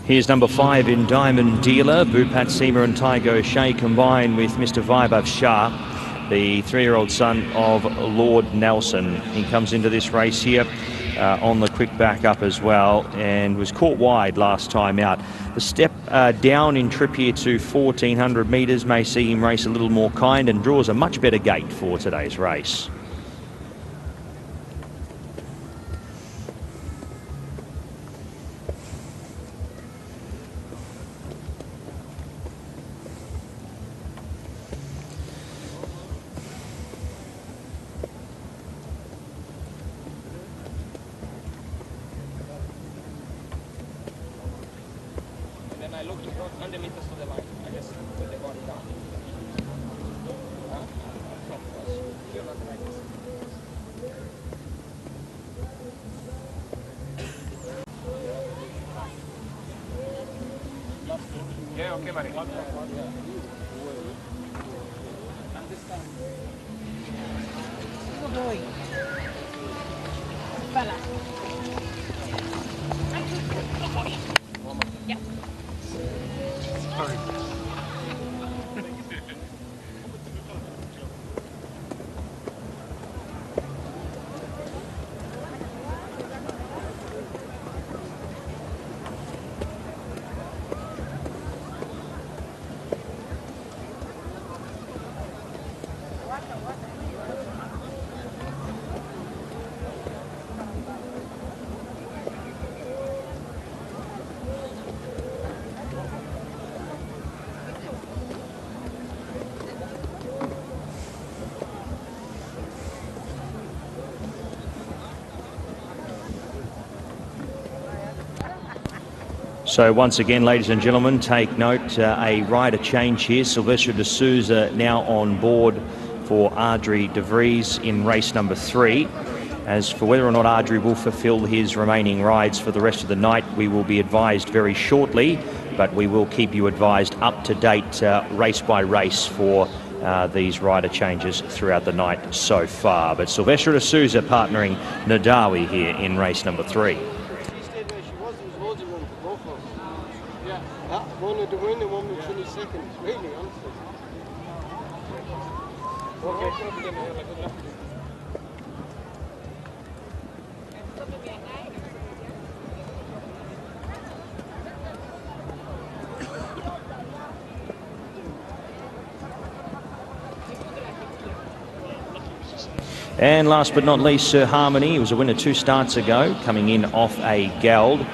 Here's number 5 in Diamond Dealer. Bhupat Seema and Tiger O'Shea combine with Mr. Vaibhav Shah, the 3-year-old son of Lord Nelson. He comes into this race here on the quick backup as well, and was caught wide last time out. The step down in trip here to 1400 metres may see him race a little more kind, and draws a much better gate for today's race. I looked about 100 meters to the line. I just put the body down. Huh? You're not like this. Yeah, okay, buddy. Good boy. Fella. Yeah. So once again, ladies and gentlemen, take note, a rider change here. Sylvester de Souza now on board for Audrey de Vries in race number 3. As for whether or not Audrey will fulfil his remaining rides for the rest of the night, we will be advised very shortly, but we will keep you advised up to date race by race for these rider changes throughout the night so far. But Sylvester de Souza partnering Nadawi here in race number 3. One of the win and one with 20 seconds, really, honestly. And last but not least, Sir Harmony. He was a winner 2 starts ago, coming in off a geld.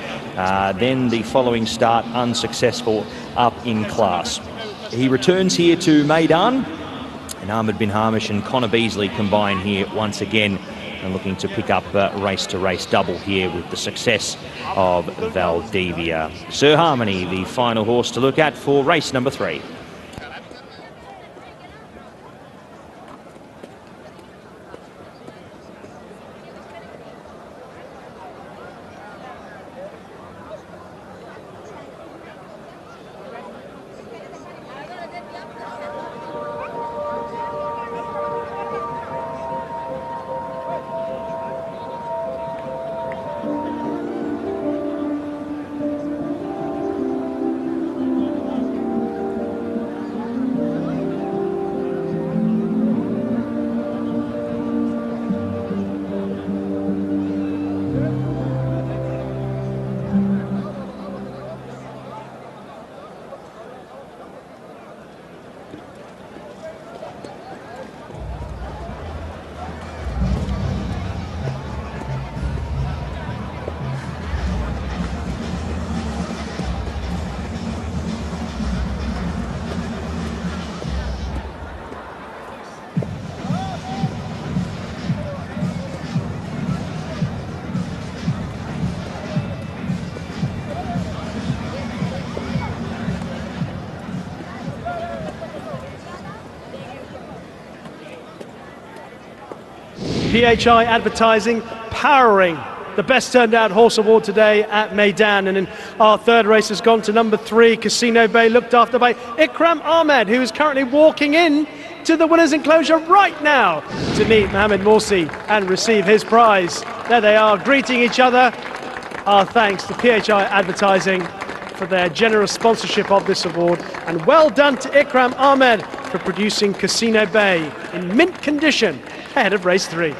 Then the following start, unsuccessful up in class. He returns here to Meydan. And Ahmed bin Hamish and Connor Beasley combine here once again and looking to pick up race-to-race double here with the success of Valdivia. Sir Harmony, the final horse to look at for race number 3. PHI Advertising powering the best turned out horse award today at Meydan. And in our third race has gone to number 3, Casino Bay, looked after by Ikram Ahmed, who is currently walking in to the winner's enclosure right now to meet Mohamed Morsi and receive his prize. There they are, greeting each other. Our thanks to PHI Advertising for their generous sponsorship of this award, and well done to Ikram Ahmed for producing Casino Bay in mint condition ahead of race 3.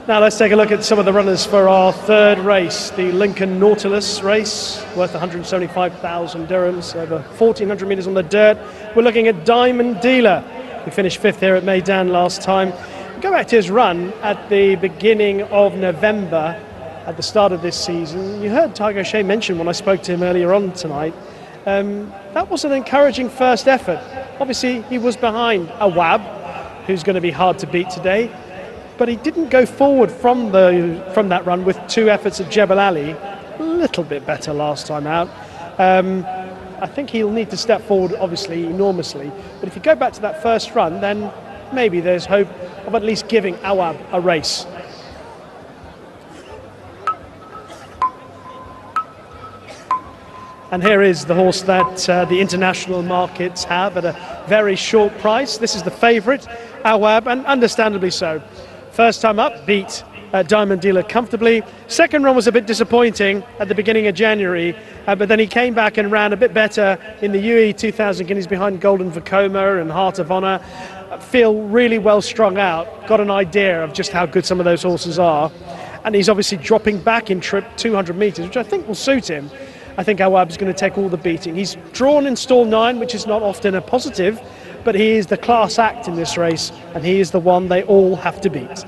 Now let's take a look at some of the runners for our third race, the Lincoln Nautilus race, worth 175,000 dirhams, over 1,400 metres on the dirt. We're looking at Diamond Dealer, who finished 5th here at Meydan last time. Go back to his run at the beginning of November, at the start of this season. You heard Tiger Shea mention when I spoke to him earlier on tonight. That was an encouraging first effort. Obviously, he was behind Awab, who's going to be hard to beat today. But he didn't go forward from that run with 2 efforts at Jebel Ali. A little bit better last time out. I think he'll need to step forward, obviously, enormously. But if you go back to that first run, then maybe there's hope of at least giving Awab a race. And here is the horse that the international markets have at a very short price. This is the favourite, Awab, and understandably so. First time up, beat Diamond Dealer comfortably. Second run was a bit disappointing at the beginning of January, but then he came back and ran a bit better in the UE 2000 Guineas behind Golden Vacoma and Heart of Honour. Feel really well strung out, got an idea of just how good some of those horses are. And he's obviously dropping back in trip 200 metres, which I think will suit him. I think Awab's going to take all the beating. He's drawn in stall 9, which is not often a positive, but he is the class act in this race, and he is the one they all have to beat.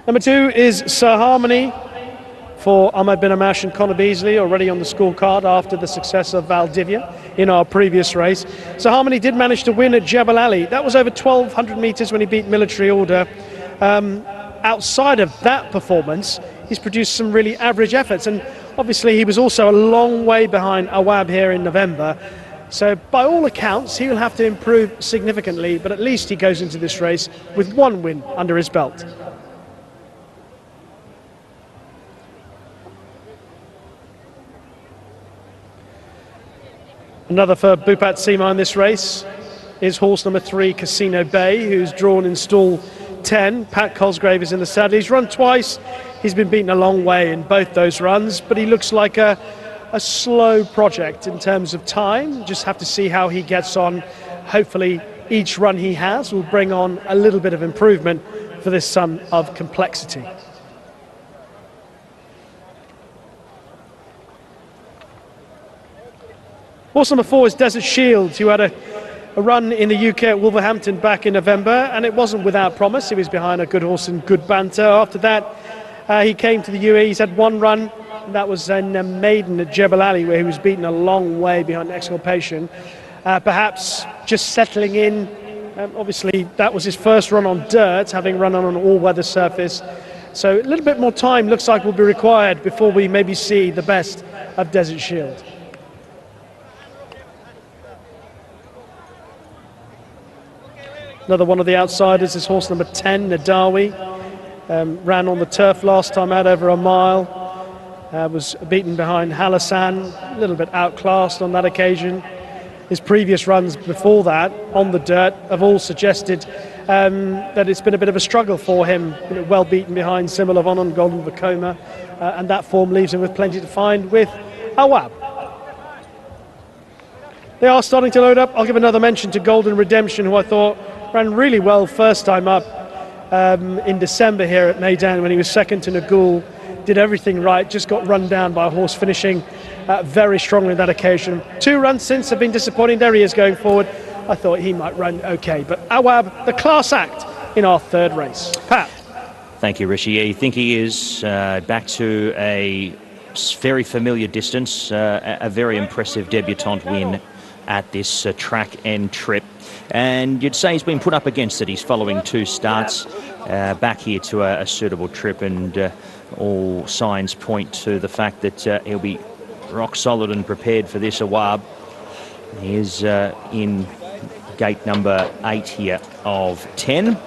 Number 2 is Sir Harmony for Ahmed Bin Amash and Conor Beasley, already on the scorecard after the success of Valdivia in our previous race. Sir Harmony did manage to win at Jebel Ali. That was over 1,200 metres when he beat Military Order. Outside of that performance, he's produced some really average efforts, and obviously he was also a long way behind Awab here in November. So by all accounts, he will have to improve significantly, but at least he goes into this race with 1 win under his belt. Another for Bhupat Seema in this race is horse number 3, Casino Bay, who's drawn in stall 10. Pat Cosgrave is in the saddle. He's run twice. He's been beaten a long way in both those runs, but he looks like a slow project in terms of time. Just have to see how he gets on. Hopefully each run he has will bring on a little bit of improvement for this son of complexity. Horse number 4 is Desert Shield, who had a run in the UK at Wolverhampton back in November, and it wasn't without promise. He was behind a good horse and good banter. After that, he came to the UE. He's had 1 run, and that was in Meydan at Jebel Ali, where he was beaten a long way behind Exculpation. Perhaps just settling in. Obviously, that was his first run on dirt, having run on an all-weather surface. So a little bit more time looks like will be required before we maybe see the best of Desert Shield. Another one of the outsiders is horse number 10, Nadawi. Ran on the turf last time out over a mile. Was beaten behind Halassan, a little bit outclassed on that occasion. His previous runs before that on the dirt have all suggested that it's been a bit of a struggle for him. Well beaten behind Similavon and Golden Vacoma, and that form leaves him with plenty to find with Awab. They are starting to load up. I'll give another mention to Golden Redemption, who I thought ran really well first time up in December here at Meydan when he was second to Nagul. Did everything right, just got run down by a horse finishing very strongly on that occasion. 2 runs since have been disappointing. There he is going forward. I thought he might run okay, but Awab, the class act in our third race. Pat. Thank you, Rishi. I think he is back to a very familiar distance, a very impressive debutant win at this track and trip. And you'd say he's been put up against it. He's following 2 starts back here to a suitable trip, and all signs point to the fact that he'll be rock solid and prepared for this Awab. He is in gate number 8 here of 10.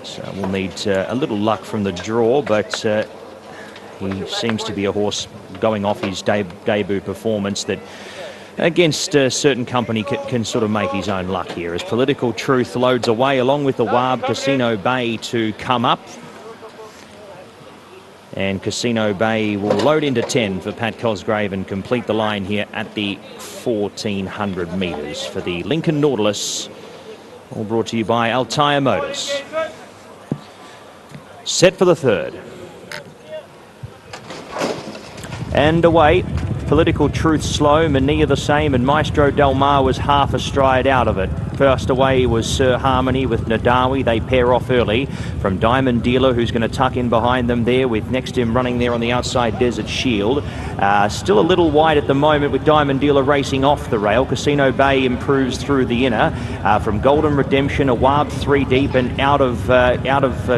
So we'll need a little luck from the draw, but he seems to be a horse going off his debut performance that against a certain company can sort of make his own luck here. As Political Truth loads away along with the Awab, Casino Bay to come up. And Casino Bay will load into 10 for Pat Cosgrave and complete the line here at the 1,400 metres for the Lincoln Nautilus All brought to you by Altair Motors. Set for the third. And away. Political Truth slow, Mania the same, and Maestro Del Mar was half a stride out of it. First away was Sir Harmony with Nadawi. They pair off early from Diamond Dealer, who's going to tuck in behind them there, with next to him running there on the outside Desert Shield. Still a little wide at the moment with Diamond Dealer racing off the rail. Casino Bay improves through the inner. From Golden Redemption, Awab 3 deep and out of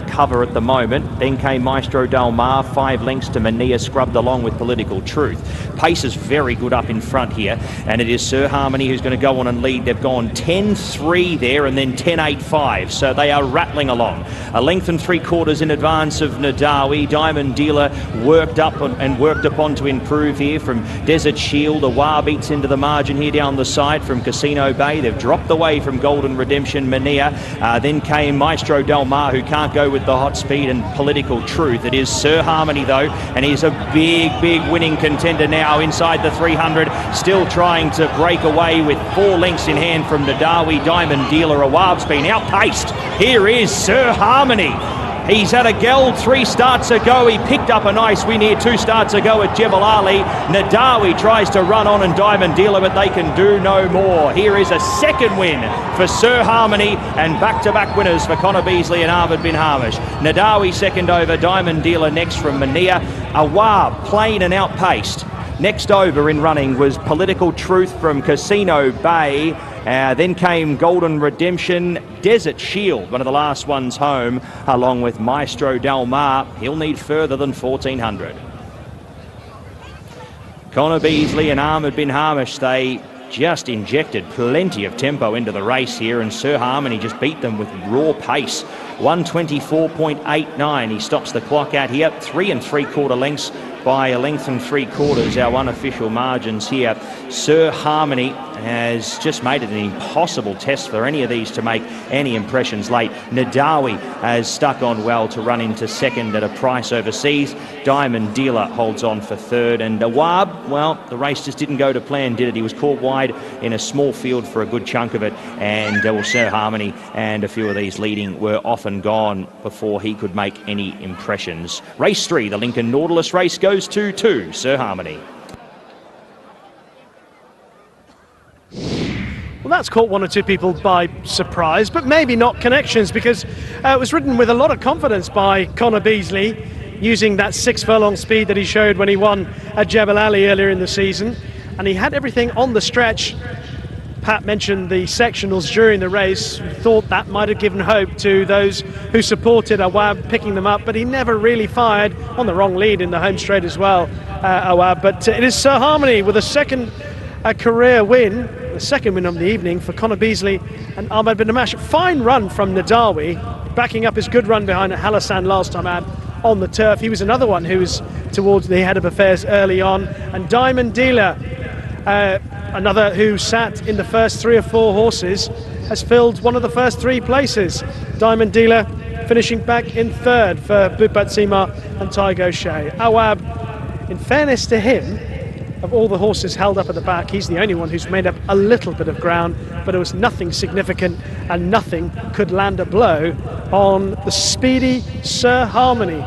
cover at the moment. Then came Maestro Del Mar, 5 lengths to Mania, scrubbed along with Political Truth. Pace is very good up in front here, and it is Sir Harmony who's going to go on and lead. They've gone 10-3 there and then 10-8-5, so they are rattling along. A length and 3/4 in advance of Nadawi. Diamond Dealer worked up and worked upon to improve here from Desert Shield. Awab beats into the margin here down the side from Casino Bay. They've dropped away from Golden Redemption, Mania. Then came Maestro Del Mar, who can't go with the hot speed, and Political Truth. It is Sir Harmony though, and he's a big winning contender now inside the 300, still trying to break away with 4 lengths in hand from Nadawi. Diamond Dealer. Awab's been outpaced. Here is Sir Harmony. He's had a geld 3 starts ago. He picked up a nice win here 2 starts ago at Jebel Ali. Nadawi tries to run on and Diamond Dealer, but they can do no more. Here is a second win for Sir Harmony, and back-to-back winners for Connor Beasley and Ahmed bin Hamish. Nadawi second over, Diamond Dealer next from Mania. Awab plain and outpaced. Next over in running was Political Truth from Casino Bay. Then came Golden Redemption, Desert Shield, one of the last ones home, along with Maestro Del Mar. He'll need further than 1400. Connor Beasley and Ahmed bin Hamish, they just injected plenty of tempo into the race here, and Sir Harmony just beat them with raw pace. 124.89 he stops the clock at here. 3 3/4 lengths by a length and 3/4, our unofficial margins here. Sir Harmony has just made it an impossible test for any of these to make any impressions late. Nadawi has stuck on well to run into second at a price overseas. Diamond Dealer holds on for third, and Awab, well, the race just didn't go to plan, did it? He was caught wide in a small field for a good chunk of it, and Sir Harmony and a few of these leading were off and gone before he could make any impressions. Race 3, the Lincoln Nautilus race, goes to Sir Harmony. Well, that's caught 1 or 2 people by surprise, but maybe not connections, because it was ridden with a lot of confidence by Connor Beasley, using that 6 furlong speed that he showed when he won at Jebel Ali earlier in the season, and he had everything on the stretch. Pat mentioned the sectionals during the race. Thought that might have given hope to those who supported Awab picking them up, but he never really fired on the wrong lead in the home straight as well, Awab. But it is Sir Harmony with a second career win, the second win of the evening for Connor Beasley and Ahmed bin Hamish. Fine run from Nadawi, backing up his good run behind Halassan last time out on the turf. He was another one who was towards the head of affairs early on. And Diamond Dealer, another who sat in the first 3 or 4 horses, has filled one of the first 3 places. Diamond Dealer finishing back in third for Bupat Sima and Tygo Shea. Awab, in fairness to him, of all the horses held up at the back, he's the only one who's made up a little bit of ground, but it was nothing significant, and nothing could land a blow on the speedy Sir Harmony.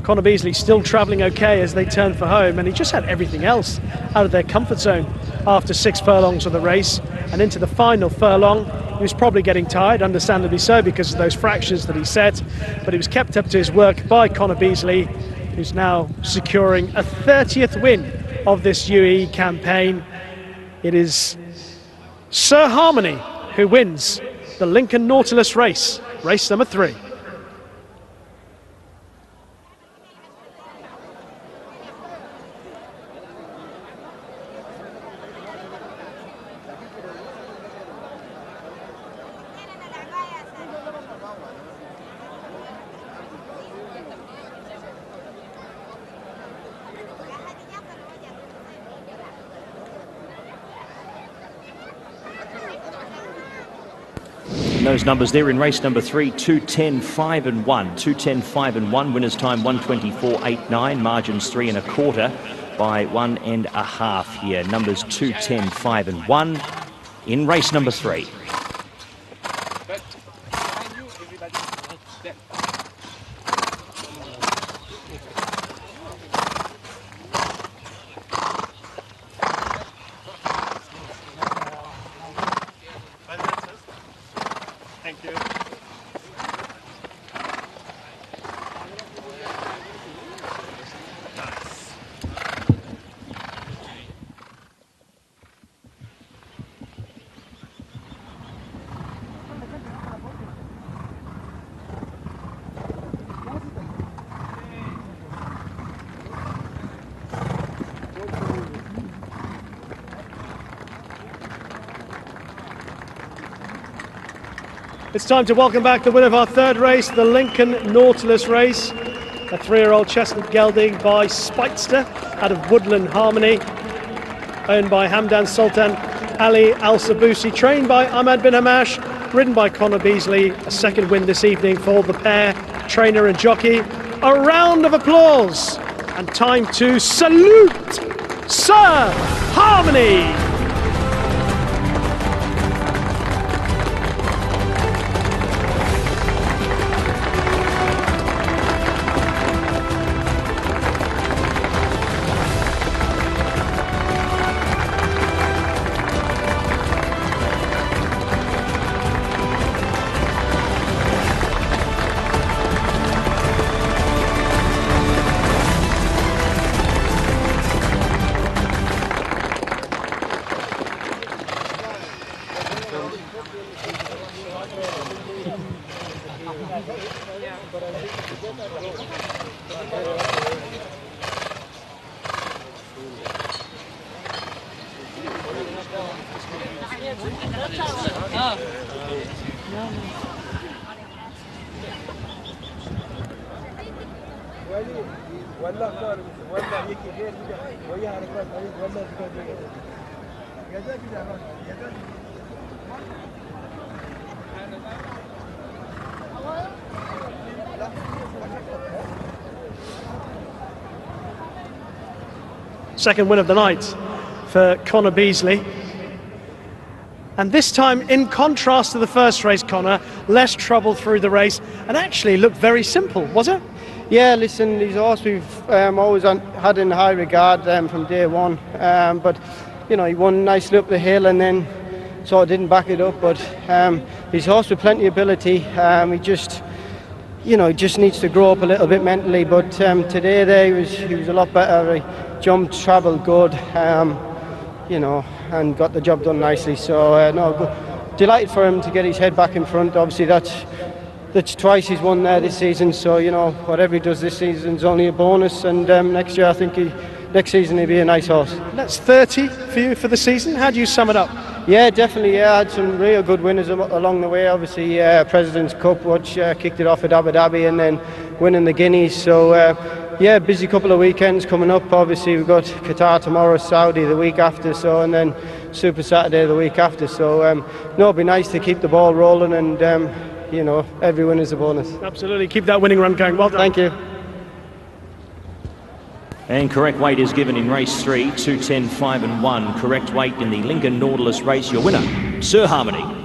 Connor Beasley still travelling okay as they turn for home, and he just had everything else out of their comfort zone after 6 furlongs of the race. And into the final furlong, he was probably getting tired, understandably so, because of those fractions that he set, but he was kept up to his work by Connor Beasley, who's now securing a 30th win of this UAE campaign. It is Sir Harmony who wins the Lincoln Nautilus race, race number 3. Those numbers there in race number 3, 2:10, 5 and 1. 2:10, 5 and 1. Winner's time 1:24.89. Margins 3 1/4 by 1 1/2 here. Numbers 2:10, 5 and 1 in race number 3. It's time to welcome back the winner of our third race, the Lincoln Nautilus race. A 3-year-old chestnut gelding by Speitster out of Woodland Harmony, owned by Hamdan Sultan Ali Al Sabusi, trained by Ahmad bin Hamash, ridden by Connor Beasley. A second win this evening for the pair, trainer and jockey. A round of applause and time to salute Sir Harmony. Second win of the night for Connor Beasley. And this time, in contrast to the first race, Connor, less trouble through the race and actually looked very simple, was it? Yeah, listen, he's a horse we've always had in high regard from day one. But, you know, he won nicely up the hill and then sort of didn't back it up. But he's a horse with plenty of ability. He just, you know, he just needs to grow up a little bit mentally. But today there he was a lot better. He jumped, travelled good, you know, and got the job done nicely. So, no, delighted for him to get his head back in front. Obviously, that's twice he's won there this season. So, you know, whatever he does this season is only a bonus. And next year, I think next season he'll be a nice horse. That's 30 for you for the season. How do you sum it up? Yeah, definitely. Yeah, I had some real good winners along the way. Obviously, President's Cup, which kicked it off at Abu Dhabi, and then winning the Guineas. So, yeah, busy couple of weekends coming up. Obviously, we've got Qatar tomorrow, Saudi the week after, so, and then Super Saturday the week after. So, no, it'd be nice to keep the ball rolling, and you know, every win is a bonus. Absolutely, keep that winning run going. Well done. Thank you. And correct weight is given in race 3, 2:10, 5 and 1. Correct weight in the Lincoln Nautilus race. Your winner, Sir Harmony.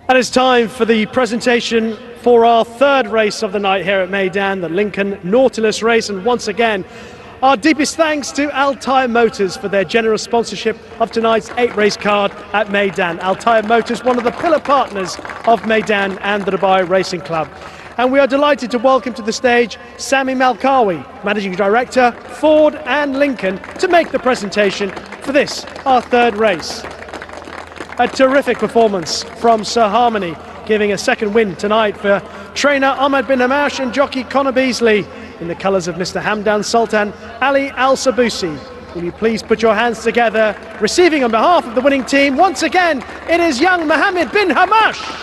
And it's time for the presentation for our third race of the night here at Meydan, the Lincoln Nautilus race. And once again, our deepest thanks to Altai Motors for their generous sponsorship of tonight's 8-race card at Meydan. Altai Motors, one of the pillar partners of Meydan and the Dubai Racing Club. And we are delighted to welcome to the stage Sami Malkawi, Managing Director, Ford and Lincoln, to make the presentation for this, our third race. A terrific performance from Sir Harmony, giving a second win tonight for trainer Ahmed bin Hamash and jockey Connor Beasley in the colours of Mr. Hamdan Sultan Ali Al Sabusi. Will you please put your hands together, receiving on behalf of the winning team, once again, it is young Mohammed bin Hamash.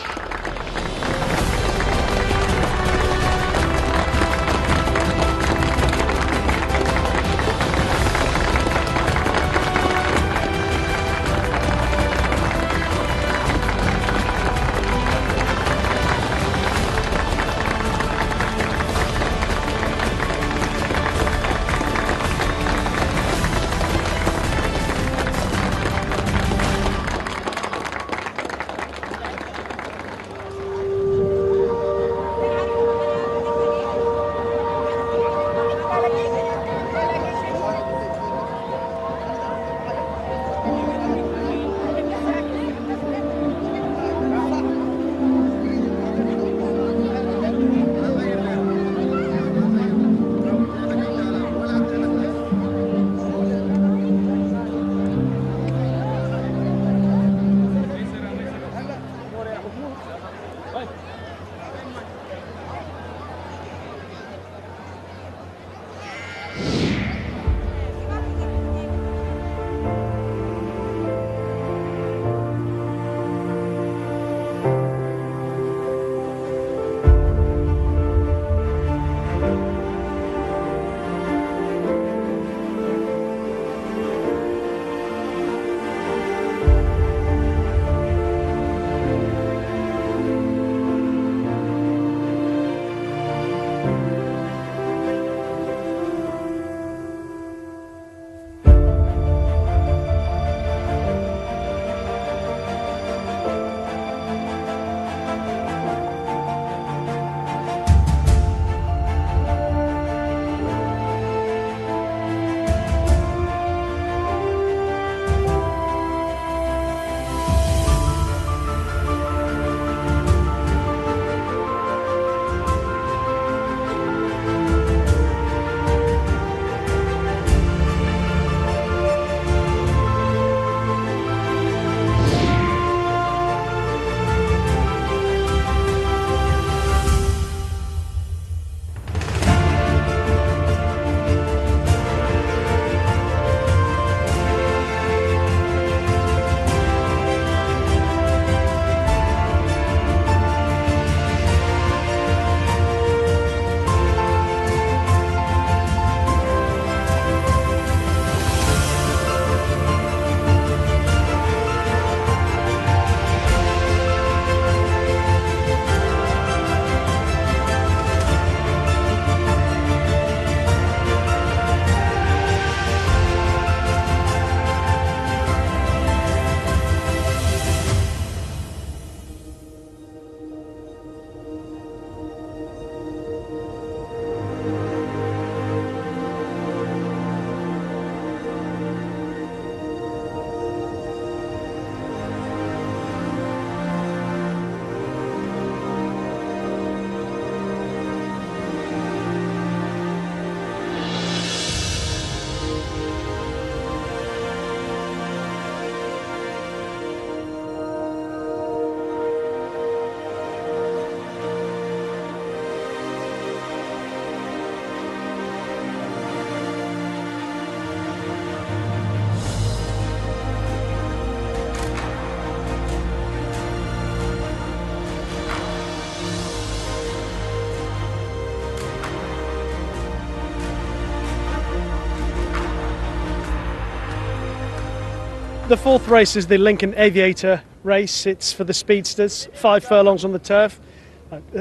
The fourth race is the Lincoln Aviator race. It's for the speedsters, 5 furlongs on the turf.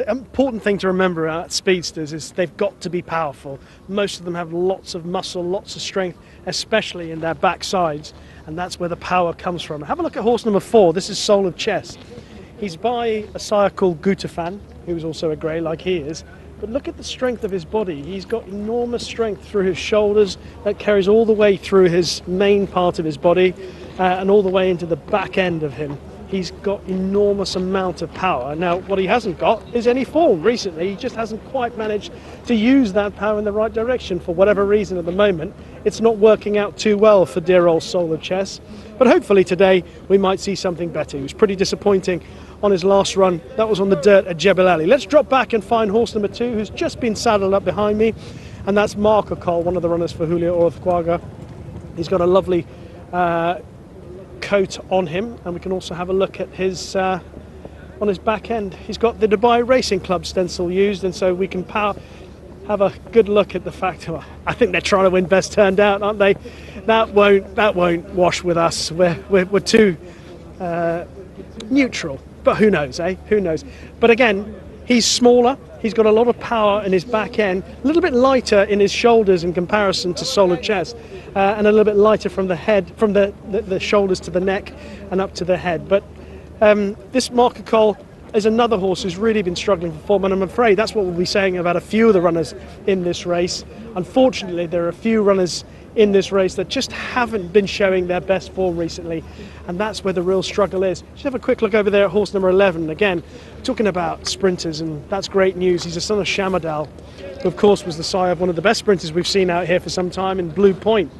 Important thing to remember about speedsters is they've got to be powerful. Most of them have lots of muscle, lots of strength, especially in their backsides, and that's where the power comes from. Have a look at horse number 4. This is Soul of Chess. He's by a sire called Gutafan, who's also a grey like he is. But look at the strength of his body. He's got enormous strength through his shoulders that carries all the way through his main part of his body and all the way into the back end of him. He's got enormous amount of power. Now, what he hasn't got is any form recently. He just hasn't quite managed to use that power in the right direction for whatever reason at the moment. It's not working out too well for dear old Solar Chess. But hopefully today we might see something better. He was pretty disappointing on his last run. That was on the dirt at Jebel Ali. Let's drop back and find horse number 2, who's just been saddled up behind me. And that's Marco, one of the runners for Julio Orozquaga. He's got a lovely coat on him, and we can also have a look at his on his back end. He's got the Dubai Racing Club stencil used, and so we can have a good look at the fact. Well, I think they're trying to win best turned out, aren't they? That won't wash with us. We're too neutral. But who knows, eh? Who knows? But again, he's smaller. He's got a lot of power in his back end, a little bit lighter in his shoulders in comparison to Solar Chess, and a little bit lighter from the head, from the shoulders to the neck and up to the head. But this Marco Cole is another horse who's really been struggling for form, and I'm afraid that's what we'll be saying about a few of the runners in this race. Unfortunately, there are a few runners in this race that just haven't been showing their best form recently, and that's where the real struggle is. Just have a quick look over there at horse number 11. Again, talking about sprinters, and that's great news. He's a son of Shamadal, who of course was the sire of one of the best sprinters we've seen out here for some time in Blue Point.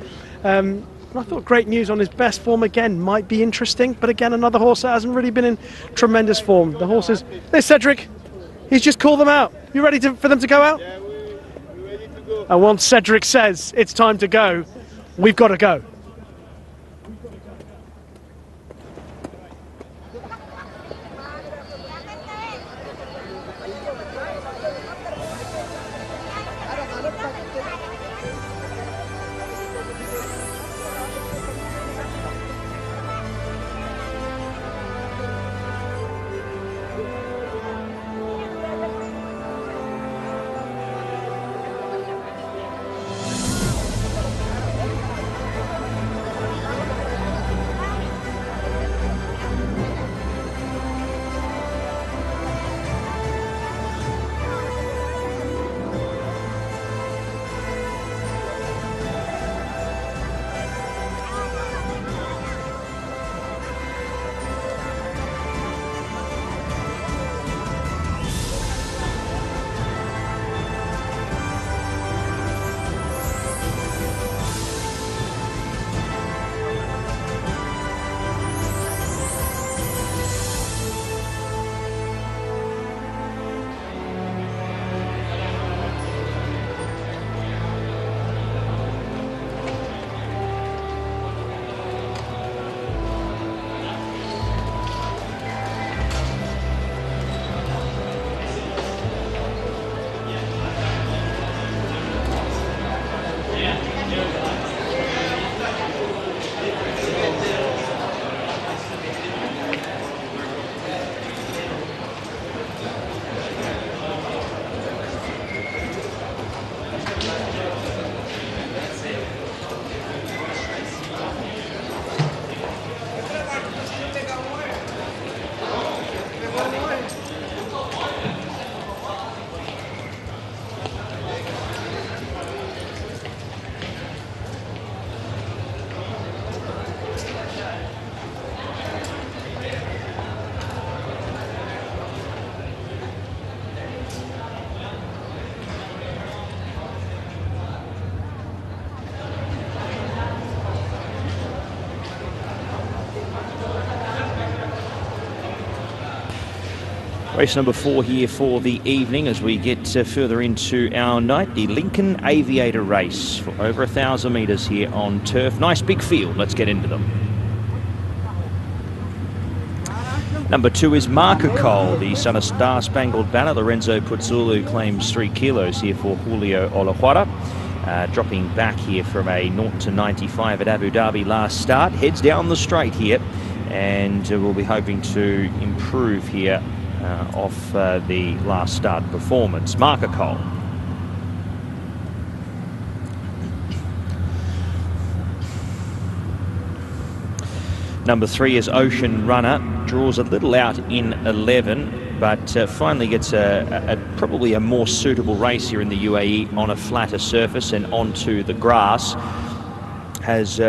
And I thought great news on his best form again might be interesting, but again, another horse that hasn't really been in tremendous form. The horses, there's Cedric. He's just called them out. You ready for them to go out? Yeah, we're ready to go. And once Cedric says it's time to go, we've got to go. Race number 4 here for the evening as we get further into our night. The Lincoln Aviator race for over 1,000 metres here on turf. Nice big field. Let's get into them. Number 2 is Marco Cole, the son of Star Spangled Banner. Lorenzo Puzzulu claims 3 kilos here for Julio Orozquaga. Dropping back here from a 0 to 95 at Abu Dhabi last start. Heads down the straight here, and we'll be hoping to improve here off the last start performance. Marco Cole. Number 3 is Ocean Runner. Draws a little out in 11, but finally gets probably a more suitable race here in the UAE on a flatter surface and onto the grass. Has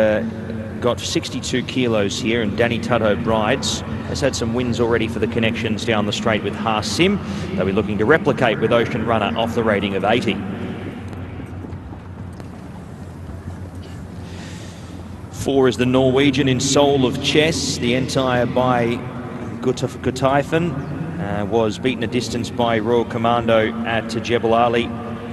got 62 kilos here, and Danny Tudhope rides. Has had some wins already for the connections down the straight with Sim. They'll be looking to replicate with Ocean Runner off the rating of 80. 4 is the Norwegian in Soul of Chess. The entire by Gutaifen was beaten a distance by Royal Commando at Jebel Ali.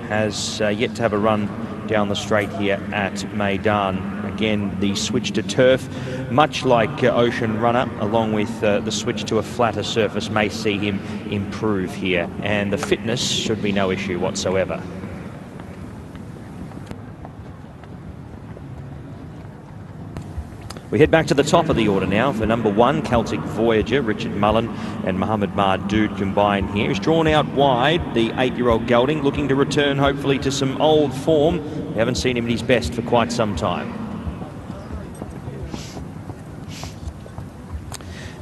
Has yet to have a run down the straight here at Meydan. Again, the switch to turf, much like Ocean Runner, along with the switch to a flatter surface, may see him improve here. And the fitness should be no issue whatsoever. We head back to the top of the order now for number 1, Celtic Voyager. Richard Mullen and Mohammed Mardood combined here. He's drawn out wide, the 8-year-old gelding, looking to return hopefully to some old form. We haven't seen him at his best for quite some time.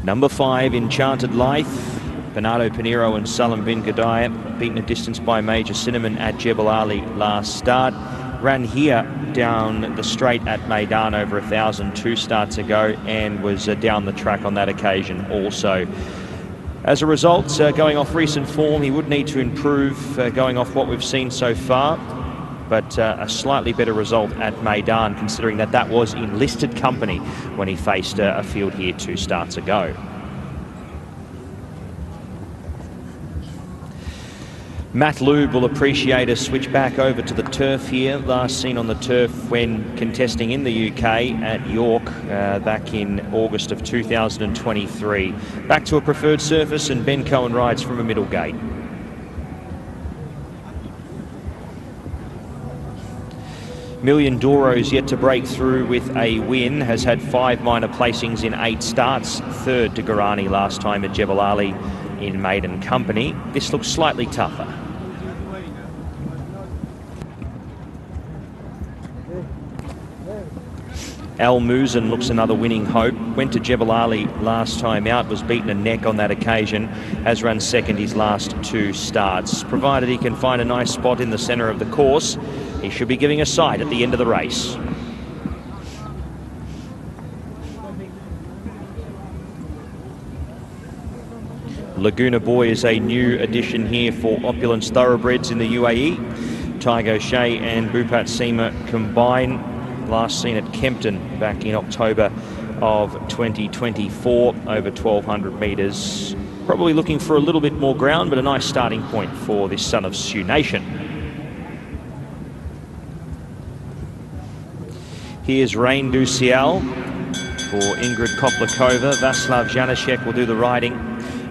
Number 5, Enchanted Life. Bernardo Pinheiro and Salim bin Gadaya beaten a distance by Major Cinnamon at Jebel Ali last start. Ran here down the straight at Meydan over 1,000 2 starts ago, and was down the track on that occasion also. As a result, going off recent form, he would need to improve going off what we've seen so far, but a slightly better result at Meydan, considering that that was enlisted company when he faced a field here 2 starts ago. Matt Lube will appreciate a switch back over to the turf here. Last seen on the turf when contesting in the UK at York back in August of 2023. Back to a preferred surface, and Ben Cohen rides from a middle gate. Million Doro's yet to break through with a win. Has had 5 minor placings in 8 starts. 3rd to Guarani last time at Jebel Ali in maiden company. This looks slightly tougher. Al Musen looks another winning hope. Went to Jebel Ali last time out, was beaten a neck on that occasion. Has run 2nd his last 2 starts. Provided he can find a nice spot in the centre of the course, he should be giving a sight at the end of the race. Laguna Boy is a new addition here for Opulence Thoroughbreds in the UAE. Tiger O'Shea and Bupat Seema combine. Last seen at Kempton back in October of 2024, over 1,200 metres. Probably looking for a little bit more ground, but a nice starting point for this son of Sioux Nation. Here's Rain du Ciel for Ingrid Koplakova. Vaslav Janacek will do the riding.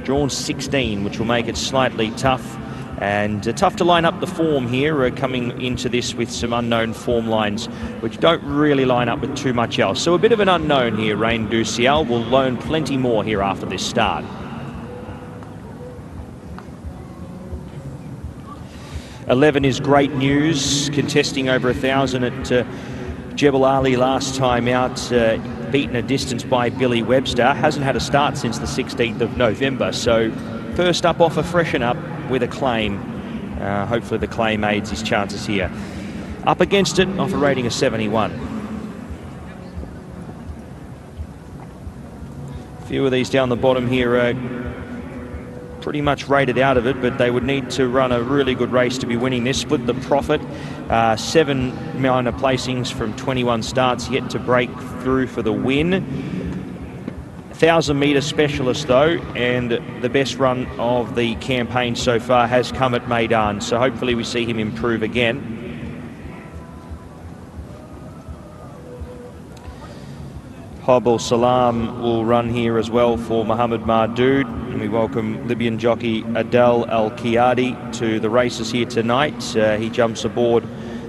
Drawn 16, which will make it slightly tough. And tough to line up the form here, coming into this with some unknown form lines, which don't really line up with too much else. So a bit of an unknown here. Rain du Ciel will learn plenty more here after this start. "11 is Great News, contesting over 1,000 at Jebel Ali last time out, beaten a distance by Billy Webster. Hasn't had a start since the 16th of November, so first up off a freshen up with a claim. Hopefully the claim aids his chances here. Up against it off a rating of 71. A few of these down the bottom here are pretty much rated out of it, but they would need to run a really good race to be winning this. Split the profit. 7 minor placings from 21 starts, yet to break through for the win. 1,000-metre specialist though, and the best run of the campaign so far has come at Meydan, so hopefully we see him improve again. Hobble Salam will run here as well for Mohammed Mardood, and we welcome Libyan jockey Adel Al-Qiyadi to the races here tonight. He jumps aboard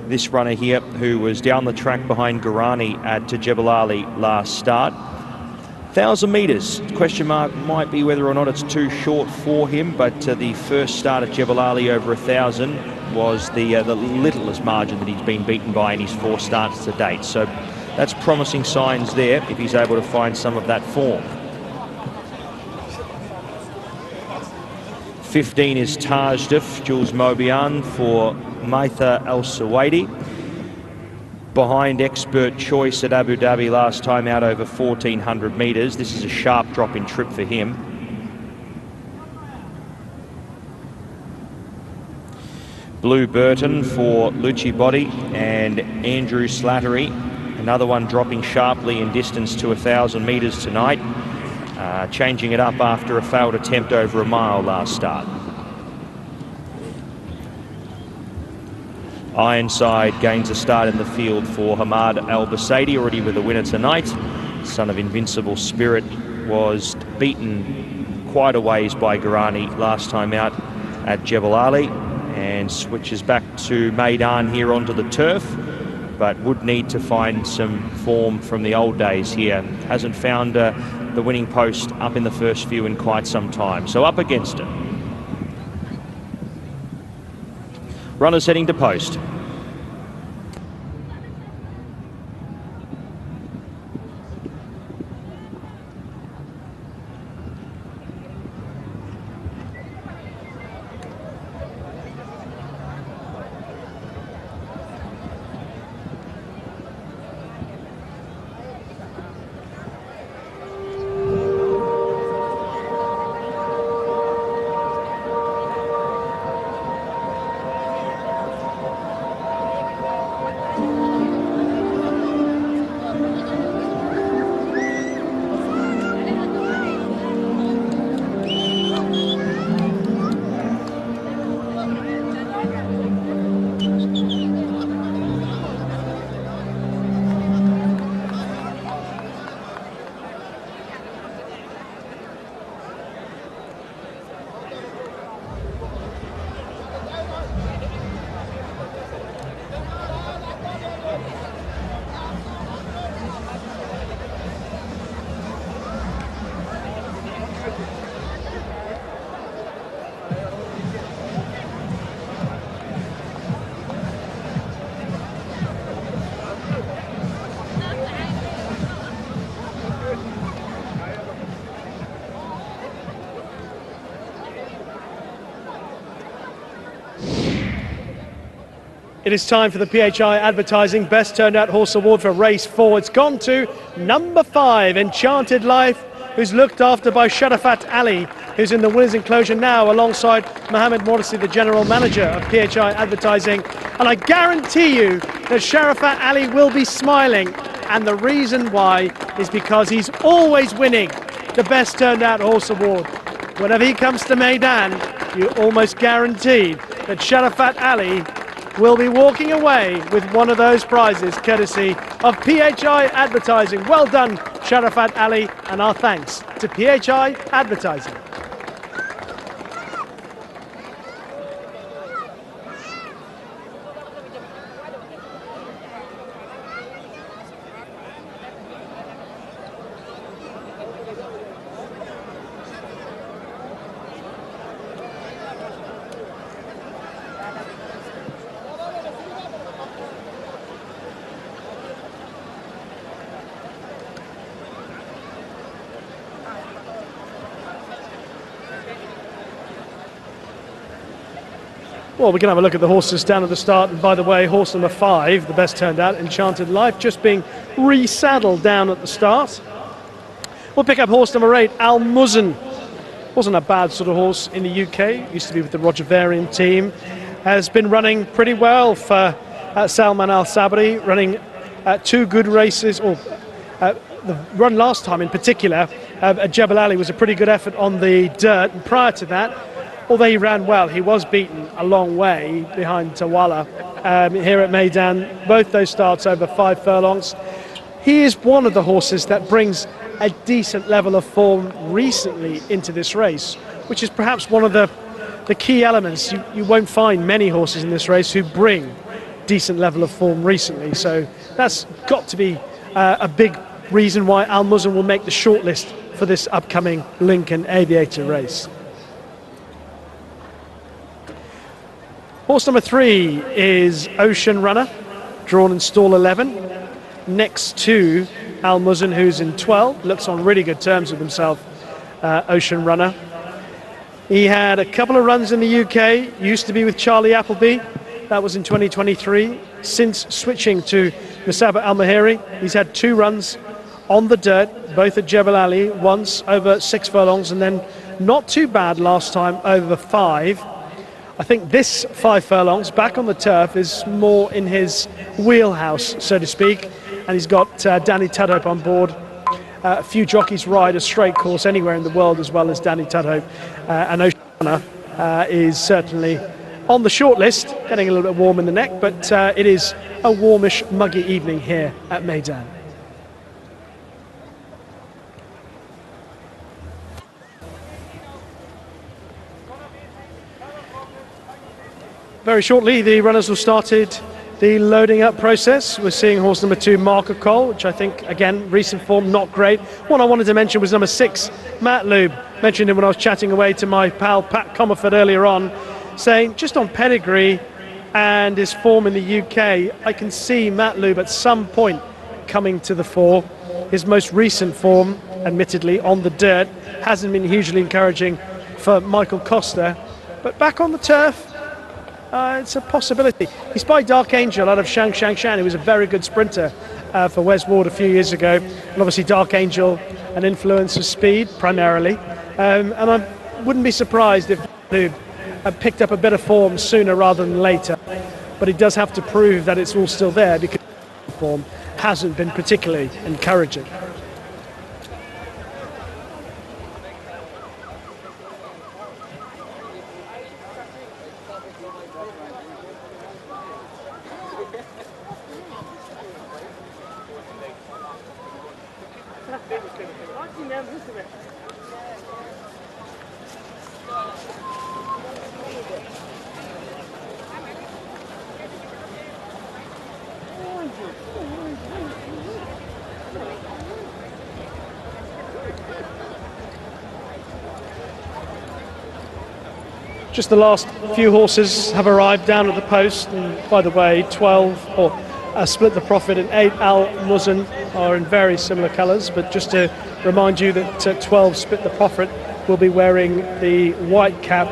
this runner here, who was down the track behind Guarani at Jebel Ali last start. 1,000 metres, question mark might be whether or not it's too short for him, but the first start at Jebel Ali over 1,000 was the littlest margin that he's been beaten by in his 4 starts to date. So that's promising signs there if he's able to find some of that form. 15 is Tajdif, Jules Mobian for Maitha El Suwaidi. behind Expert Choice at Abu Dhabi last time out over 1,400 metres. This is a sharp drop in trip for him. Blue Burton for Lucci Body and Andrew Slattery. Another one dropping sharply in distance to 1,000 metres tonight. Changing it up after a failed attempt over a mile last start. Ironside gains a start in the field for Hamad Al Basaidi, already with a winner tonight. Son of Invincible Spirit was beaten quite a ways by Garani last time out at Jebel Ali, and switches back to Meydan here onto the turf, but would need to find some form from the old days here. Hasn't found the winning post up in the first few in quite some time, so up against it. Runners heading to post. It is time for the PHI Advertising Best Turned Out Horse Award for Race 4. It's gone to number 5, Enchanted Life, who's looked after by Sharafat Ali, who's in the winner's enclosure now alongside Mohammed Morsi, the General Manager of PHI Advertising. And I guarantee you that Sharafat Ali will be smiling. And the reason why is because he's always winning the Best Turned Out Horse Award. Whenever he comes to Meydan, you're almost guaranteed that Sharafat Ali will be walking away with one of those prizes courtesy of PHI Advertising. Well done, Sharafat Ali, and our thanks to PHI Advertising. Well, we can have a look at the horses down at the start. And by the way, horse number 5, the best turned out, Enchanted Life, just being resaddled down at the start. We'll pick up horse number 8, Al Muzn. Wasn't a bad sort of horse in the UK. Used to be with the Roger Varian team. Has been running pretty well for Salman Al Sabri, running 2 good races. Or the run last time in particular at Jebel Ali was a pretty good effort on the dirt. And prior to that, although he ran well, he was beaten a long way behind Tawala here at Meydan. Both those starts over 5 furlongs. He is one of the horses that brings a decent level of form recently into this race, which is perhaps one of the key elements. You won't find many horses in this race who bring decent level of form recently. So that's got to be a big reason why Al Muzn will make the shortlist for this upcoming Lincoln Aviator race. Horse number 3 is Ocean Runner, drawn in stall 11, next to Al Muzn, who's in 12. Looks on really good terms with himself, Ocean Runner. He had a couple of runs in the UK, used to be with Charlie Appleby, That was in 2023. Since switching to Musaba Al Mahiri, he's had 2 runs on the dirt, both at Jebel Ali, once over 6 furlongs, and then not too bad last time over 5. I think this 5 furlongs back on the turf is more in his wheelhouse, so to speak, and he's got Danny Tudhope on board. A few jockeys ride a straight course anywhere in the world as well as Danny Tudhope, and Ocean Runner is certainly on the short list, getting a little bit warm in the neck, but it is a warmish, muggy evening here at Meydan. Very shortly, the runners will started the loading up process. We're seeing horse number 2, Marker Cole, which I think, again, recent form, not great. One I wanted to mention was number 6, Matt Lube. Mentioned him when I was chatting away to my pal Pat Comerford earlier on, saying just on pedigree and his form in the UK, I can see Matt Lube at some point coming to the fore. His most recent form, admittedly, on the dirt, hasn't been hugely encouraging for Michael Costa, but back on the turf, it's a possibility. He's by Dark Angel out of Shangshan. He was a very good sprinter for Wes Ward a few years ago. And obviously Dark Angel, an influence of speed primarily. And I wouldn't be surprised if Lube had picked up a bit of form sooner rather than later. But he does have to prove that it's all still there because form hasn't been particularly encouraging. Just the last few horses have arrived down at the post, and by the way, 12 or Split the Profit and 8 Al Muzan are in very similar colours, but just to remind you that 12 Split the Profit will be wearing the white cap,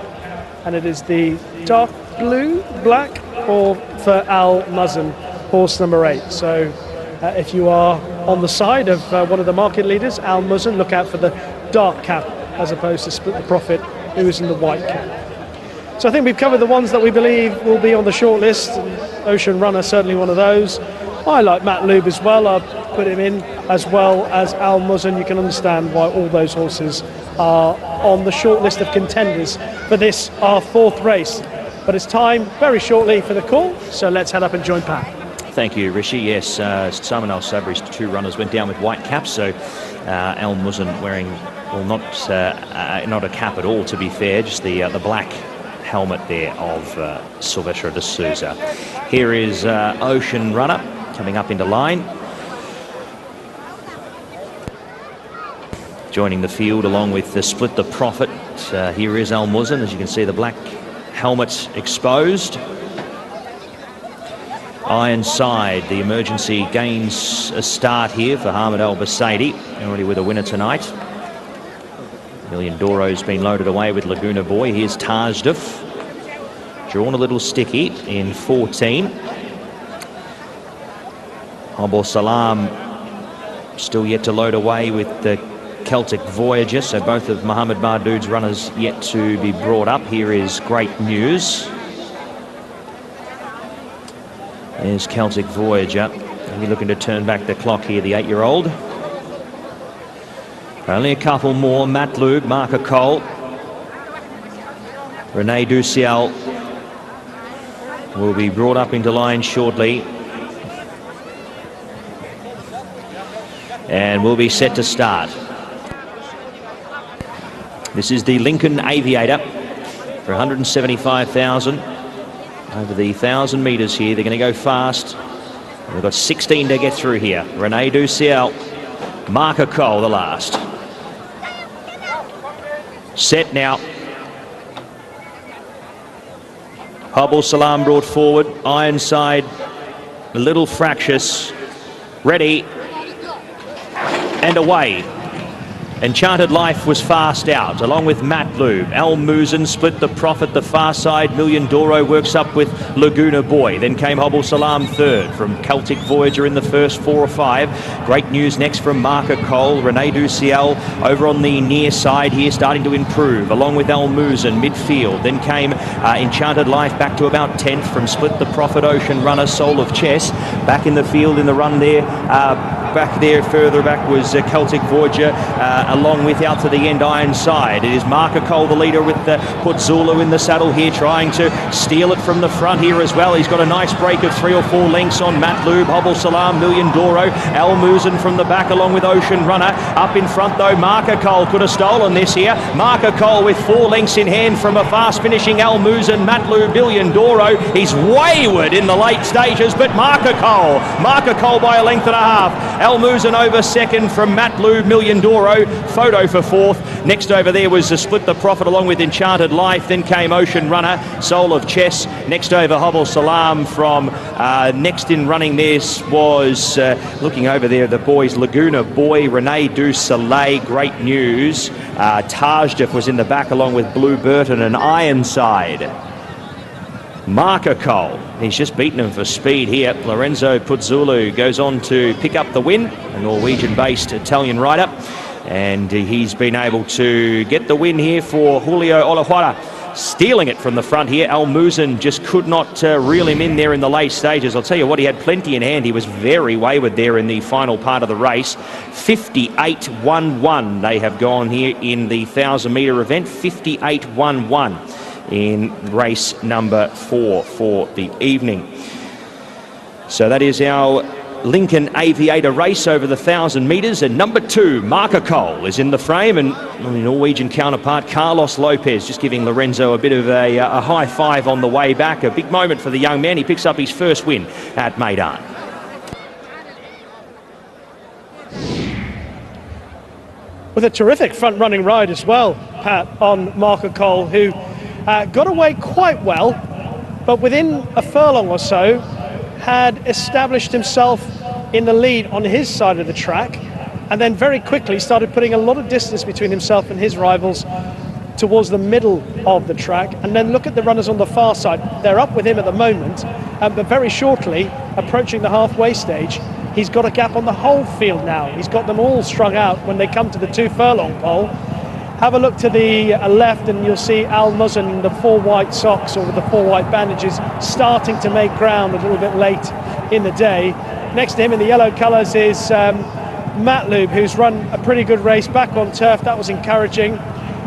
and it is the dark black for Al Muzan, horse number 8. So if you are on the side of one of the market leaders, Al Muzan, look out for the dark cap as opposed to Split the Profit, who is in the white cap. So I think we've covered the ones that we believe will be on the short list. Ocean Runner, certainly one of those. I like Matt Lube as well. I'll put him in, as well as Al Muzan. You can understand why all those horses are on the short list of contenders for this, our 4th race. But it's time, very shortly, for the call. So let's head up and join Pat. Thank you, Rishi. Yes, Simon Al Sabri's 2 runners went down with white caps, so Al Muzan wearing, well, not a cap at all, to be fair, just the black helmet there of Silvestre de Souza. Here is Ocean Runner coming up into line. Joining the field along with the Split the Profit. Here is Al Muzan, as you can see the black helmet exposed. Ironside, the emergency, gains a start here for Hamid Al Basaidi, already with a winner tonight. Million Doro's been loaded away with Laguna Boy. Here's Tajduf, drawn a little sticky in 14. Abul Salam still yet to load away with the Celtic Voyager, so both of Mohammed Mardoud's runners yet to be brought up. Here is Great News. There's Celtic Voyager. Maybe looking to turn back the clock here, the 8-year-old. Only a couple more. Matt Lube, Marker Cole. Rene Duciel will be brought up into line shortly. And will be set to start. This is the Lincoln Aviator for 175,000. Over the 1,000 metres here. They're going to go fast. We've got 16 to get through here. Rene Duciel, Marker Cole, the last. Set now. Abul Salam brought forward. Ironside, a little fractious. Ready. And away. Enchanted Life was fast out, along with Matlube. Al Musen split the profit the far side. Million Doro works up with Laguna Boy. Then came Hobble Salam third from Celtic Voyager in the first 4 or 5. Great news next from Marca Cole. Rene Duciel over on the near side here, starting to improve, along with Al Musen midfield. Then came Enchanted Life back to about 10th from Split the Profit, Ocean Runner, Soul of Chess. Back in the field in the run there. Back there, further back was Celtic Voyager, along with out to the end Ironside. It is Marca Cole, the leader, with Putzulu in the saddle here, trying to steal it from the front here as well. He's got a nice break of 3 or 4 lengths on Matlube, Hobble Salam, Million Doro, Al Musen from the back, along with Ocean Runner. Up in front though, Marca Cole could have stolen this here. Marca Cole with 4 lengths in hand from a fast finishing Al Musen, Matlube, Million Doro. He's wayward in the late stages, but Marca Cole by a length and a half. Al Musen over second from Matlube, Million Doro, Photo for fourth. Next over there was Split the Profit along with Enchanted Life. Then came Ocean Runner, Soul of Chess. Next over Hobble Salam from next in running this was looking over there the boys Laguna Boy, Rene Du Soleil. Great news. Tajdef was in the back along with Blue Burton and Ironside. Marca Cole, he's just beaten him for speed here. Lorenzo Putzulu goes on to pick up the win, a Norwegian-based Italian rider, and he's been able to get the win here for Julio Olajuara. Stealing it from the front here. Al Musen just could not reel him in there in the late stages. I'll tell you what, he had plenty in hand. He was very wayward there in the final part of the race. 58.11 they have gone here in the 1,000-metre event. 58.11. in race number 4 for the evening. So that is our Lincoln Aviator race over the 1,000 metres, and number 2, Marca Cole, is in the frame, and the Norwegian counterpart Carlos Lopez just giving Lorenzo a bit of a high five on the way back. A big moment for the young man. He picks up his first win at Meydan. With a terrific front-running ride as well, Pat, on Marca Cole, who got away quite well, but within a furlong or so had established himself in the lead on his side of the track, and then very quickly started putting a lot of distance between himself and his rivals towards the middle of the track. And then look at the runners on the far side. They're up with him at the moment, but very shortly, approaching the halfway stage, he's got a gap on the whole field now. He's got them all strung out when they come to the 2 furlong pole. Have a look to the left and you'll see Al Musen in the 4 white socks or with the 4 white bandages starting to make ground a little bit late in the day. Next to him in the yellow colours is Matlube, who's run a pretty good race back on turf. That was encouraging.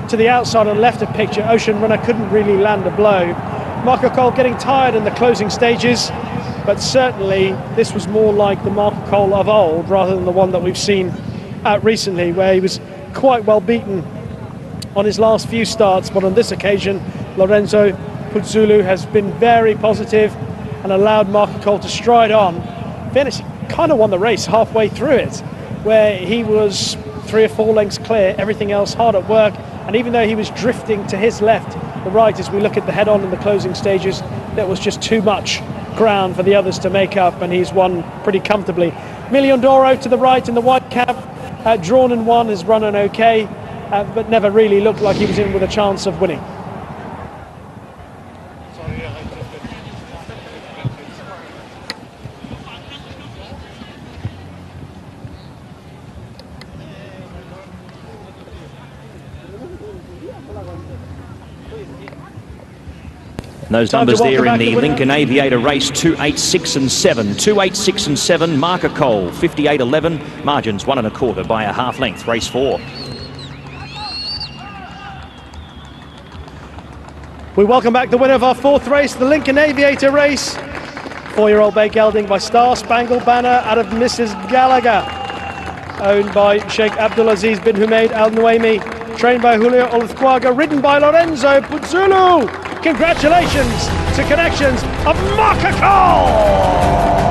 To the outside on the left of picture, Ocean Runner couldn't really land a blow. Marca Cole getting tired in the closing stages, but certainly this was more like the Marca Cole of old rather than the one that we've seen recently, where he was quite well beaten on his last few starts. But on this occasion, Lorenzo Putzulu has been very positive and allowed Marca Cole to stride on. Venice kind of won the race halfway through it, where he was 3 or 4 lengths clear, everything else hard at work. And even though he was drifting to his left, the right, as we look at the head-on in the closing stages, there was just too much ground for the others to make up, and he's won pretty comfortably. Million Doro to the right in the white cap, drawn and won, has run an okay, but never really looked like he was in with a chance of winning. Those numbers there in the Lincoln Aviator race, 2.86 and 7. 2.86 and 7, Marca Cole, 58.11. Margins 1 1/4 by a half length, race 4. We welcome back the winner of our 4th race, the Lincoln Aviator race. 4-year-old bay gelding by Star Spangled Banner out of Mrs. Gallagher, owned by Sheikh Abdulaziz bin Humaid Al Nuaimi, trained by Julio Olajuara, ridden by Lorenzo Putzulu. Congratulations to Connections of Marca Cole!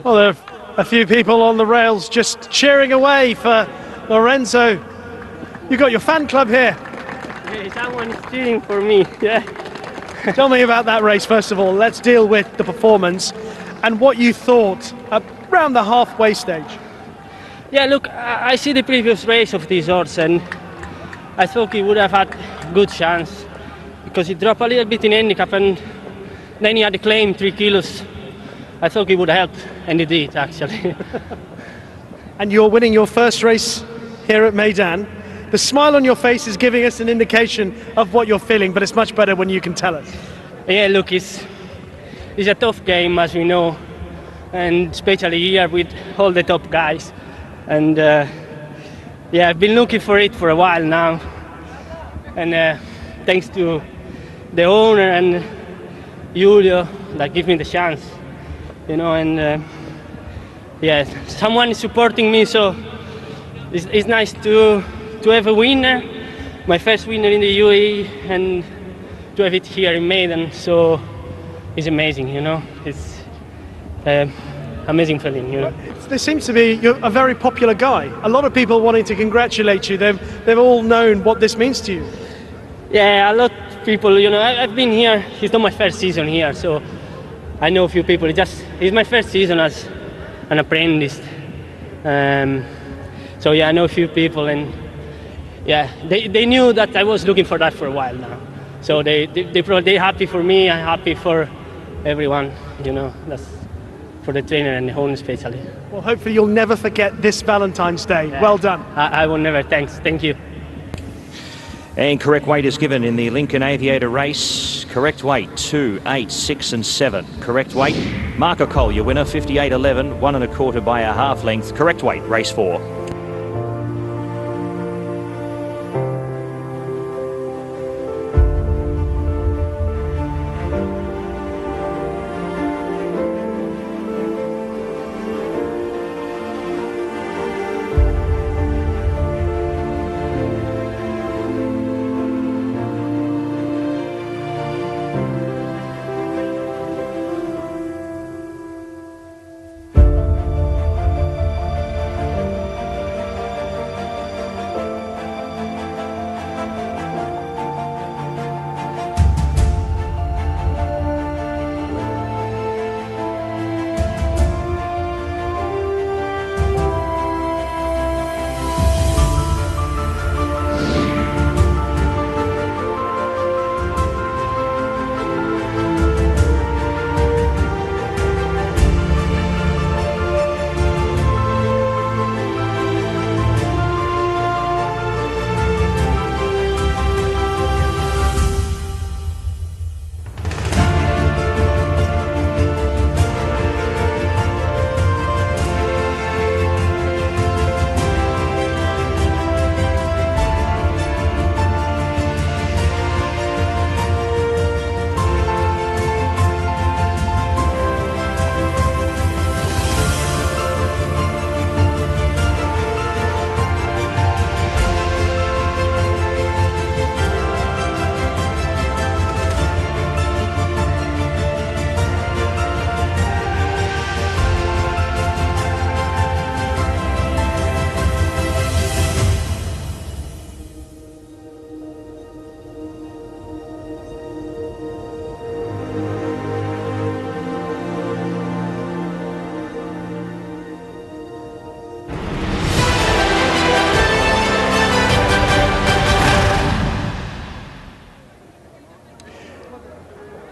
Well, there are a few people on the rails just cheering away for Lorenzo. You've got your fan club here. Hey, someone is cheering for me, yeah. Tell me about that race, first of all. Let's deal with the performance and what you thought around the halfway stage. Yeah, look, I see the previous race of this horse and I thought he would have had good chance because he dropped a little bit in handicap and then he had a claim 3 kilos. I thought he would help, and he did actually. And you're winning your first race here at Meydan. The smile on your face is giving us an indication of what you're feeling, but it's much better when you can tell us. Yeah, look, it's a tough game, as we know, and especially here with all the top guys. And yeah, I've been looking for it for a while now, and thanks to the owner and Julio that give me the chance, you know. And yeah, someone is supporting me, so it's nice to have a winner, my first winner in the UAE, and to have it here in Meydan. So it's amazing, you know. It's amazing feeling, you know. There seems to be, you're a very popular guy. A lot of people wanting to congratulate you. They've all known what this means to you. Yeah, a lot of people, you know. I've been here. It's not my first season here, so I know a few people. It's my first season as an apprentice. So yeah, I know a few people, and yeah, they knew that I was looking for that for a while now. So they're happy for me. I'm happy for everyone, you know. That's for the trainer and the owner especially. Well, hopefully you'll never forget this Valentine's Day. Yeah. Well done. I will never. Thanks. Thank you. And correct weight is given in the Lincoln Aviator race. Correct weight 2, 8, 6 and 7. Correct weight, Marco Cole, your winner, 58.11, 1 1/4 by a half length. Correct weight, race 4.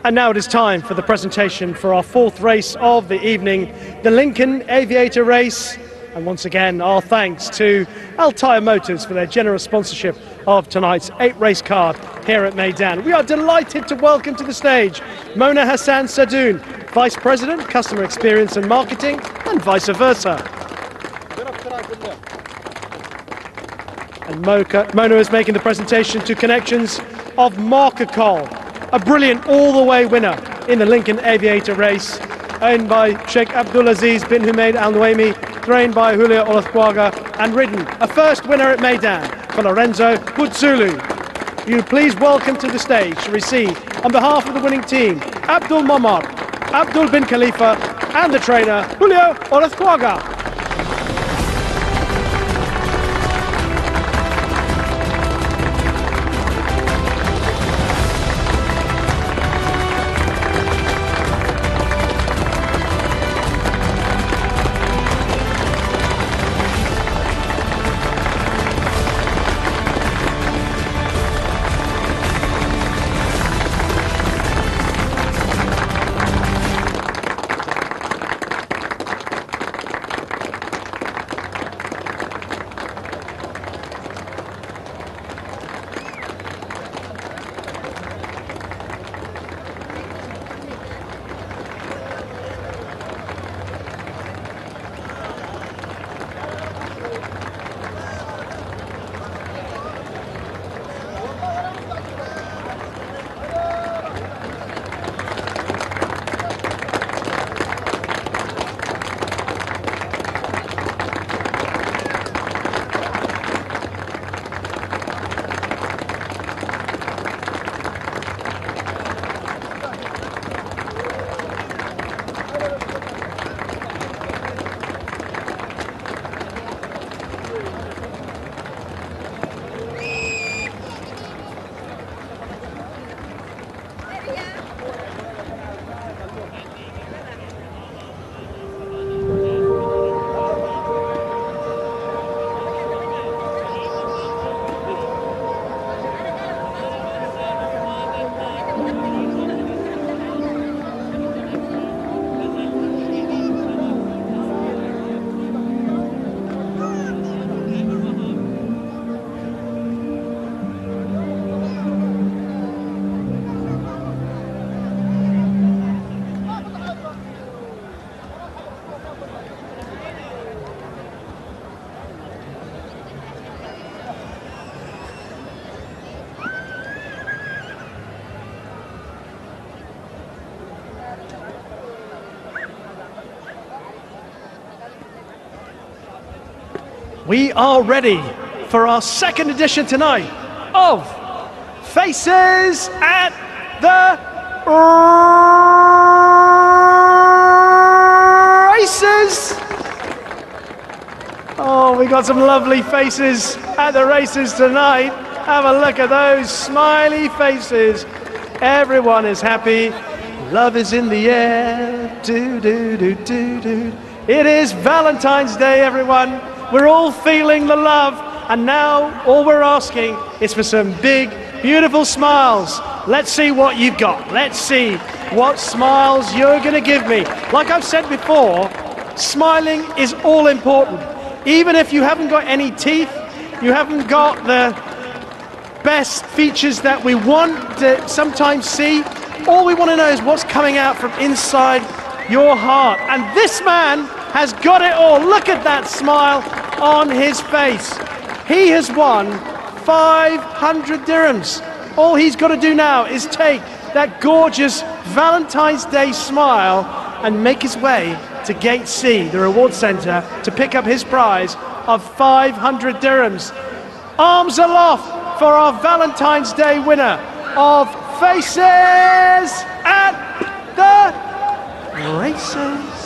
And now it is time for the presentation for our 4th race of the evening, the Lincoln Aviator race. And once again, our thanks to Altair Motors for their generous sponsorship of tonight's 8-race card here at Meydan. We are delighted to welcome to the stage Mona Hassan Sadoun, Vice President, Customer Experience and Marketing, and vice versa. And Mona is making the presentation to connections of Marca Call, a brilliant all-the-way winner in the Lincoln Aviator race, owned by Sheikh Abdulaziz bin Humaid Al Nuaimi, trained by Julio Olazquaga, and ridden a first winner at Meydan for Lorenzo Buzzulu. You please welcome to the stage to receive, on behalf of the winning team, Abdul Mamad, Abdul bin Khalifa, and the trainer, Julio Olazquaga. We are ready for our second edition tonight of Faces at the Races. Oh, we got some lovely faces at the races tonight. Have a look at those smiley faces. Everyone is happy. Love is in the air. Do, do, do, do, do. It is Valentine's Day, everyone. We're all feeling the love, and now all we're asking is for some big, beautiful smiles. Let's see what you've got. Let's see what smiles you're going to give me. Like I've said before, smiling is all important. Even if you haven't got any teeth, you haven't got the best features that we want to sometimes see, all we want to know is what's coming out from inside your heart. And this man has got it all. Look at that smile on his face. He has won 500 dirhams. All he's got to do now is take that gorgeous Valentine's Day smile and make his way to Gate C, the reward center, to pick up his prize of 500 dirhams. Arms aloft for our Valentine's Day winner of Faces at the Races.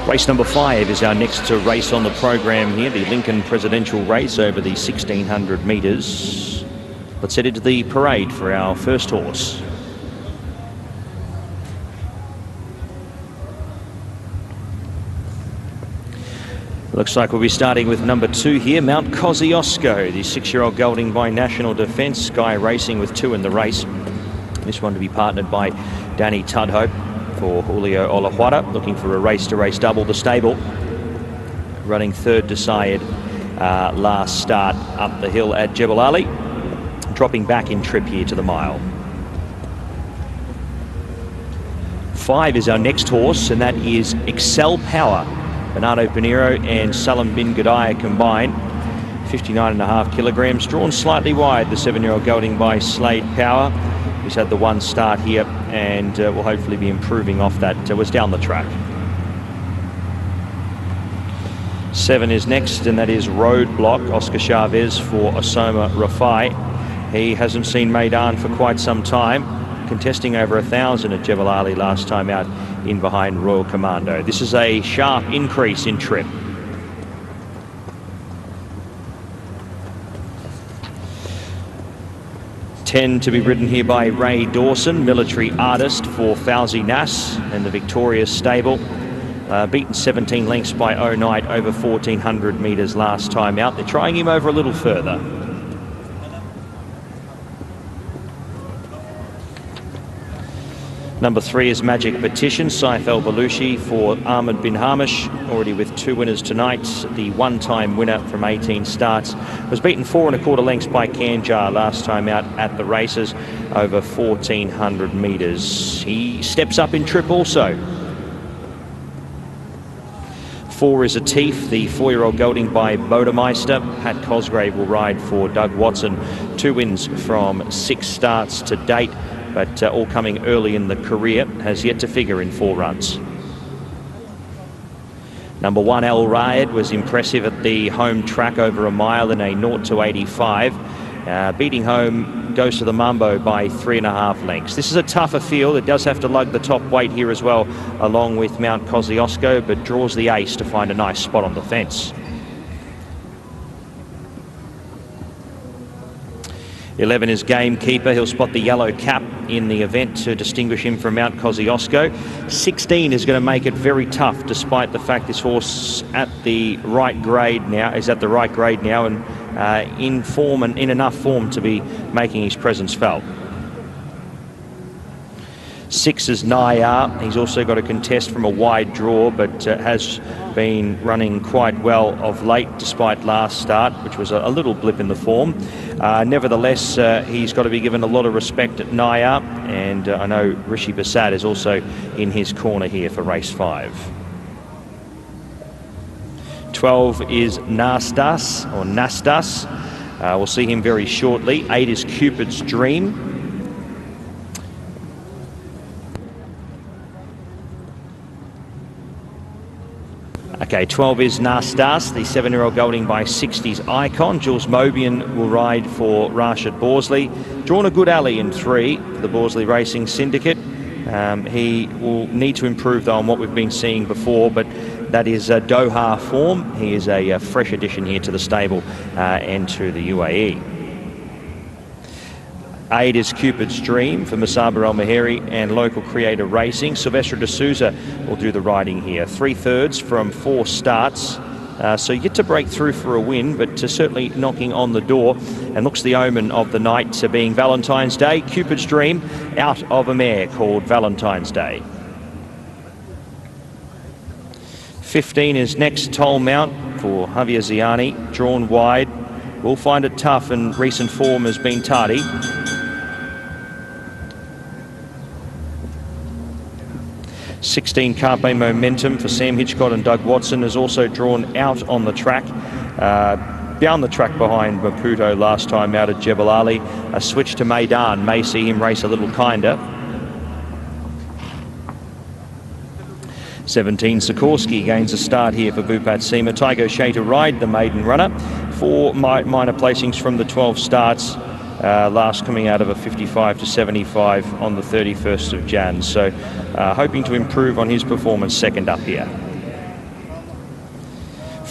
Race number 5 is our next race on the program here, the Lincoln Presidential Race over the 1600 metres. Let's head into the parade for our first horse. Looks like we'll be starting with number 2 here, Mount Kosciuszko, the 6-year-old gelding by National Defence. Sky Racing with 2 in the race. This one to be partnered by Danny Tudhope for Julio Olajuara, looking for a race-to-race double. The stable running third to Syed last start up the hill at Jebel Ali, dropping back in trip here to the mile. 5 is our next horse, and that is Excel Power. Bernardo Pinheiro and Salam bin Gudaya combined. 59.5 kilograms, drawn slightly wide, the 7-year-old gelding by Slade Power. He's had the 1 start here and will hopefully be improving off that. Was down the track. 7 is next, and that is Roadblock, Oscar Chavez for Osoma Rafai. He hasn't seen Meydan for quite some time, contesting over 1,000 at Jebel Ali last time out in behind Royal Commando. This is a sharp increase in trip. Ten to be ridden here by Ray Dawson, military artist for Fauzi Nas and the Victoria stable. Beaten 17 lengths by O-Night over 1,400 metres last time out. They're trying him over a little further. Number 3 is Magic Petition, Saif El Balushi for Ahmed bin Hamish, already with 2 winners tonight. The one-time winner from 18 starts was beaten 4 1/4 lengths by Kanjar last time out at the races over 1,400 metres. He steps up in trip also. 4 is Atif, the 4-year-old gelding by Bodemeister. Pat Cosgrave will ride for Doug Watson. 2 wins from 6 starts to date, but all coming early in the career. Has yet to figure in 4 runs. Number 1, El Raed, was impressive at the home track over a mile in a 0 to 85. Beating home Goes to the Mambo by 3.5 lengths. This is a tougher field. It does have to lug the top weight here as well, along with Mount Kosciuszko, but draws the ace to find a nice spot on the fence. 11 is Gamekeeper. He'll spot the yellow cap in the event to distinguish him from Mount Kosciuszko. 16 is going to make it very tough, despite the fact this horse is at the right grade now, and in form and in enough form to be making his presence felt. 6 is Naya. He's also got a contest from a wide draw, but has been running quite well of late, despite last start, which was a little blip in the form. Nevertheless, he's got to be given a lot of respect at Naya, and I know Rishi Basad is also in his corner here for race 5. 12 is Nastas, or Nastas. We'll see him very shortly. 8 is Cupid's Dream. Okay, 12 is Nastas, the 7-year-old gelding by 60s Icon. Jules Mobian will ride for Rashid Borsley. Drawn a good alley in 3 for the Borsley Racing Syndicate. He will need to improve, though, on what we've been seeing before, but that is Doha form. He is a fresh addition here to the stable and to the UAE. 8 is Cupid's Dream for Masaba El Maheri and Local Creator Racing. Silvestre de Souza will do the riding here. 3/3 from 4 starts. So yet to break through for a win, but certainly knocking on the door, and looks the omen of the night being Valentine's Day. Cupid's Dream out of a mare called Valentine's Day. 15 is Next Toll Mount for Javier Ziani. Drawn wide. Will find it tough, and recent form has been tardy. 16 Carpe Momentum for Sam Hitchcott and Doug Watson is also drawn out on the track. Down the track behind Maputo last time out at Jebel Ali. A switch to Meydan may see him race a little kinder. 17 Sikorsky gains a start here for Bupat Sema. Tygo Shea to ride the maiden runner. 4 minor placings from the 12 starts. Last coming out of a 55 to 75 on the 31st of Jan. So hoping to improve on his performance second up here.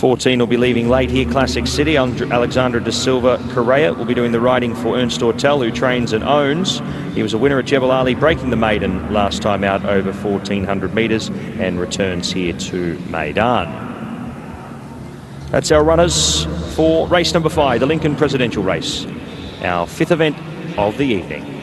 14 will be leaving late here, Classic City. Alexandra da Silva Correa will be doing the riding for Ernst Ortel, who trains and owns. He was a winner at Jebel Ali, breaking the maiden last time out over 1,400 metres, and returns here to Meydan. That's our runners for race number 5, the Lincoln Presidential Race, our 5th event of the evening.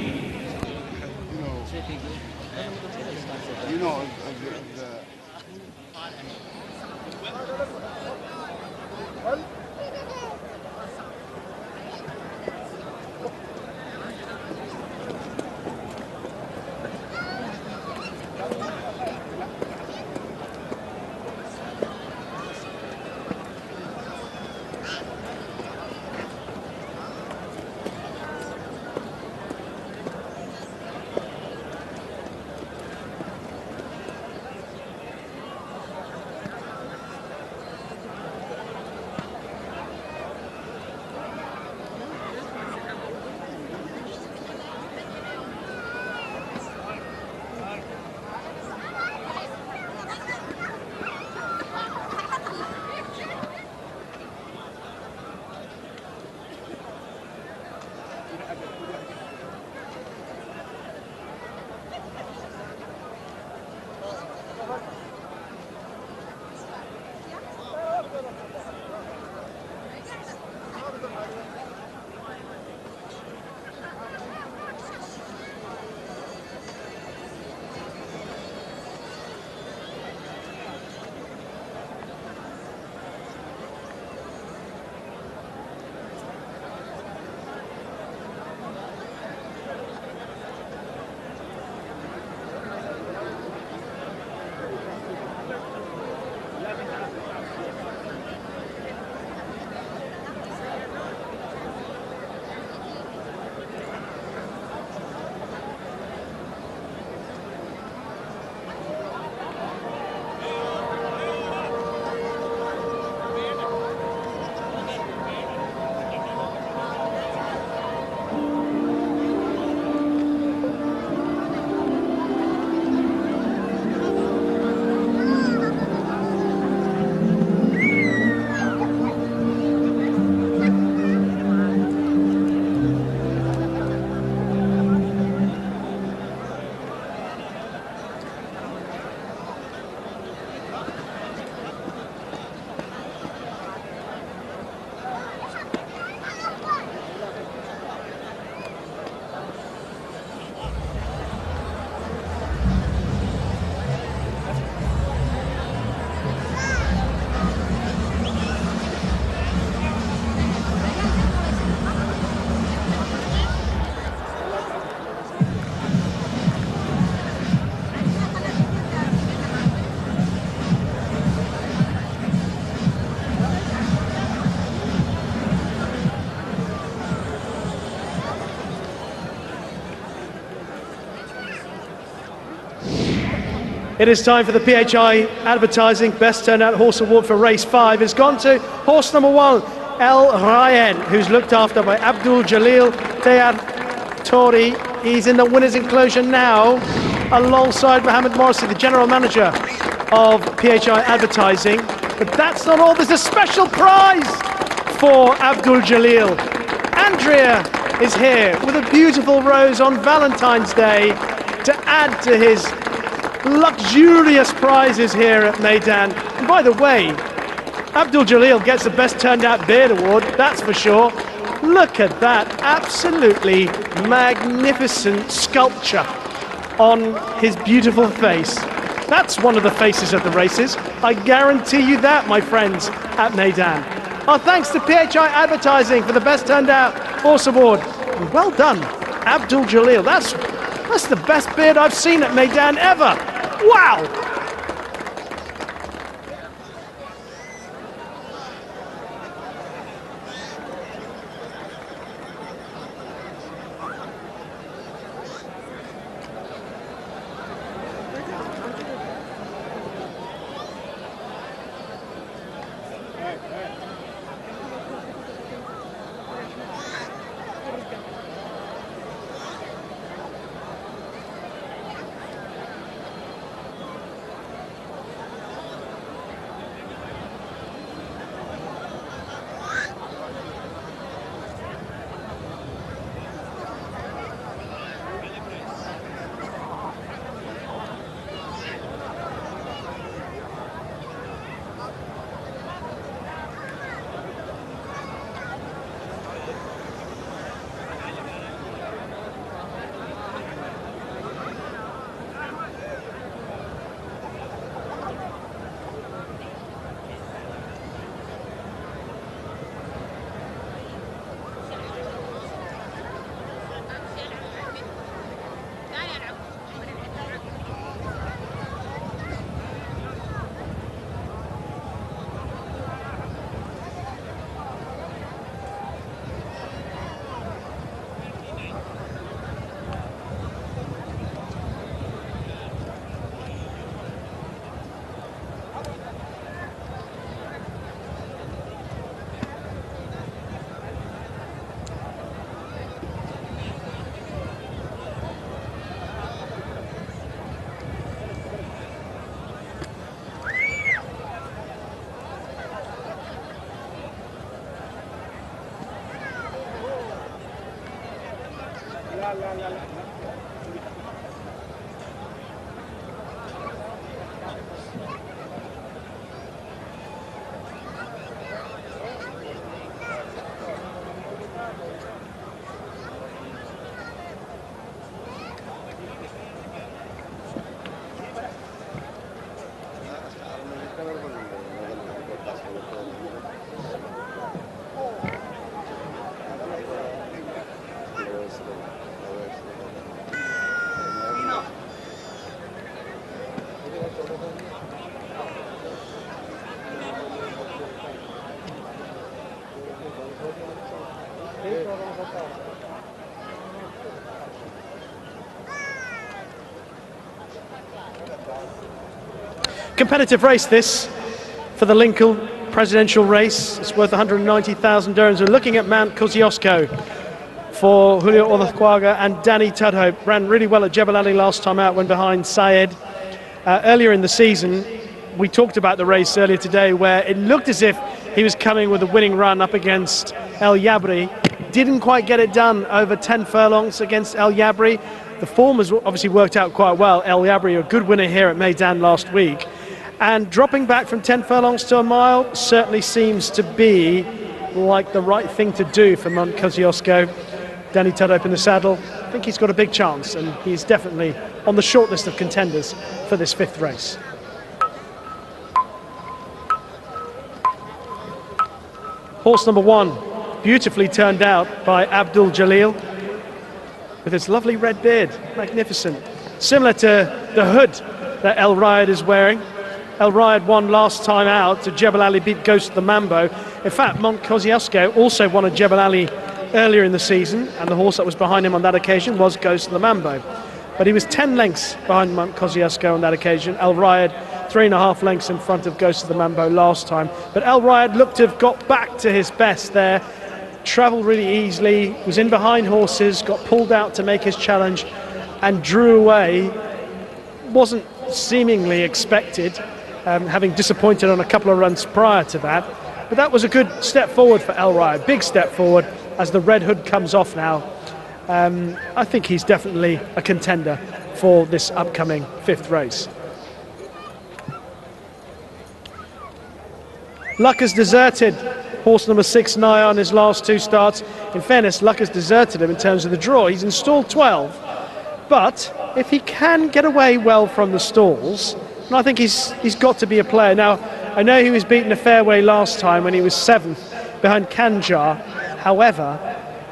It is time for the PHI Advertising Best Turnout Horse Award for Race 5. It's gone to horse number 1, El Ryan, who's looked after by Abdul Jalil Tayar Tori. He's in the winner's enclosure now, alongside Mohammed Morrissey, the general manager of PHI Advertising. But that's not all. There's a special prize for Abdul Jalil. Andrea is here with a beautiful rose on Valentine's Day to add to his luxurious prizes here at Meydan. And by the way, Abdul Jalil gets the Best Turned Out Beard Award, that's for sure. Look at that absolutely magnificent sculpture on his beautiful face. That's one of the faces of the races. I guarantee you that, my friends, at Meydan. Our thanks to PHI Advertising for the Best Turned Out Horse Award. And well done, Abdul Jalil. That's the best beard I've seen at Meydan ever. Wow! Competitive race this for the Lincoln presidential race. It's worth 190,000 dirhams. We're looking at Mount Kosciuszko for Julio Orthuaga and Danny Tudhope. Ran really well at Jebel Ali last time out, went behind Syed. Earlier in the season, we talked about the race earlier today where it looked as if he was coming with a winning run up against El Yabri. Didn't quite get it done over 10 furlongs against El Yabri. The form has obviously worked out quite well. El Yabri, a good winner here at Meydan last week. And dropping back from 10 furlongs to a mile certainly seems to be like the right thing to do for Mount Kosciuszko. Danny Tudhope in the saddle. I think he's got a big chance, and he's definitely on the short list of contenders for this fifth race. Horse number 1, beautifully turned out by Abdul Jalil with his lovely red beard, magnificent. Similar to the hood that El Rayed is wearing. El Rayed won last time out to Jebel Ali, beat Ghost of the Mambo. In fact, Mount Kosciuszko also won at Jebel Ali earlier in the season, and the horse that was behind him on that occasion was Ghost of the Mambo. But he was 10 lengths behind Mount Kosciuszko on that occasion. El Rayed 3.5 lengths in front of Ghost of the Mambo last time. But El Rayed looked to have got back to his best there. Travelled really easily, was in behind horses, got pulled out to make his challenge and drew away. Wasn't seemingly expected, having disappointed on a couple of runs prior to that. But that was a good step forward for El Rayed, big step forward as the red hood comes off now. I think he's definitely a contender for this upcoming fifth race. Luck has deserted horse number 6, Naya, on his last 2 starts. In fairness, Luck has deserted him in terms of the draw. He's in stall 12, but if he can get away well from the stalls, and I think he's got to be a player. Now, I know he was beaten a fairway last time when he was 7th behind Kanjar. However,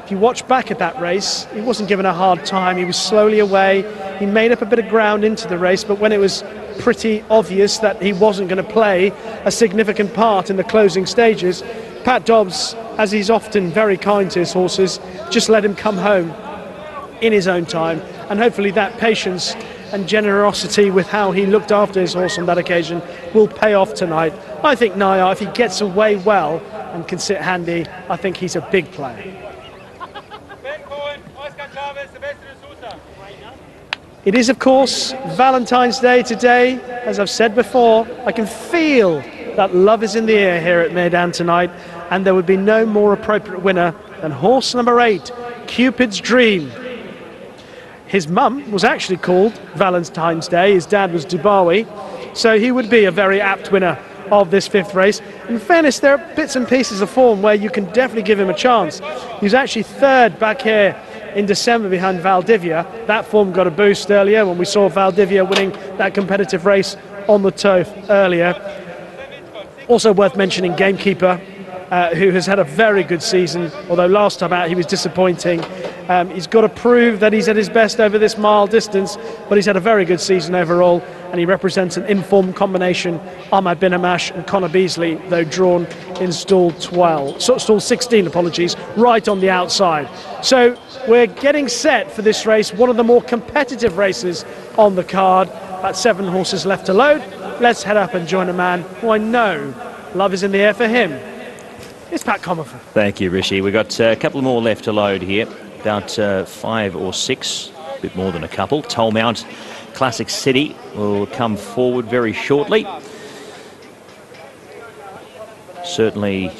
if you watch back at that race, he wasn't given a hard time. He was slowly away. He made up a bit of ground into the race, but when it was pretty obvious that he wasn't going to play a significant part in the closing stages, Pat Dobbs, as he's often very kind to his horses, just let him come home in his own time. And hopefully that patience and generosity with how he looked after his horse on that occasion will pay off tonight. I think Naya, if he gets away well and can sit handy, I think he's a big player. It is, of course, Valentine's Day today. As I've said before, I can feel that love is in the air here at Meydan tonight, and there would be no more appropriate winner than horse number 8, Cupid's Dream. His mum was actually called Valentine's Day. His dad was Dubawi, so he would be a very apt winner of this fifth race. In fairness, there are bits and pieces of form where you can definitely give him a chance. He was actually 3rd back here in December behind Valdivia. That form got a boost earlier when we saw Valdivia winning that competitive race on the turf earlier. Also worth mentioning Gamekeeper, who has had a very good season, although last time out he was disappointing. He's got to prove that he's at his best over this mile distance, but he's had a very good season overall, and he represents an informed combination. Ahmad Bin Amash and Connor Beasley, though drawn in stall 16, apologies, right on the outside. So we're getting set for this race, one of the more competitive races on the card. About 7 horses left to load. Let's head up and join a man who I know love is in the air for him. It's Pat Comerford. Thank you, Rishi. We've got a couple more left to load here. About 5 or 6, a bit more than a couple. Tollmount Classic City will come forward very shortly. Certainly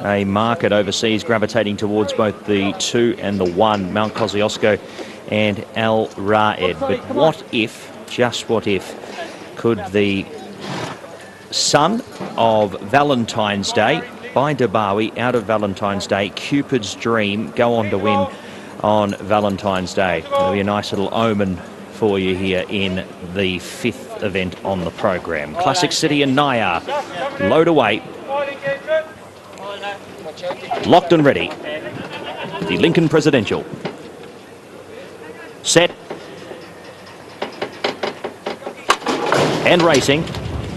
a market overseas gravitating towards both the 2 and the 1. Mount Kosciuszko and Al Raed. But what if, just what if, could the son of Valentine's Day, by Dabawi, out of Valentine's Day, Cupid's Dream, go on to win on Valentine's Day? It'll be a nice little omen for you here in the 5th event on the program. Classic City and Naya load away, locked and ready. The Lincoln Presidential. Set and racing.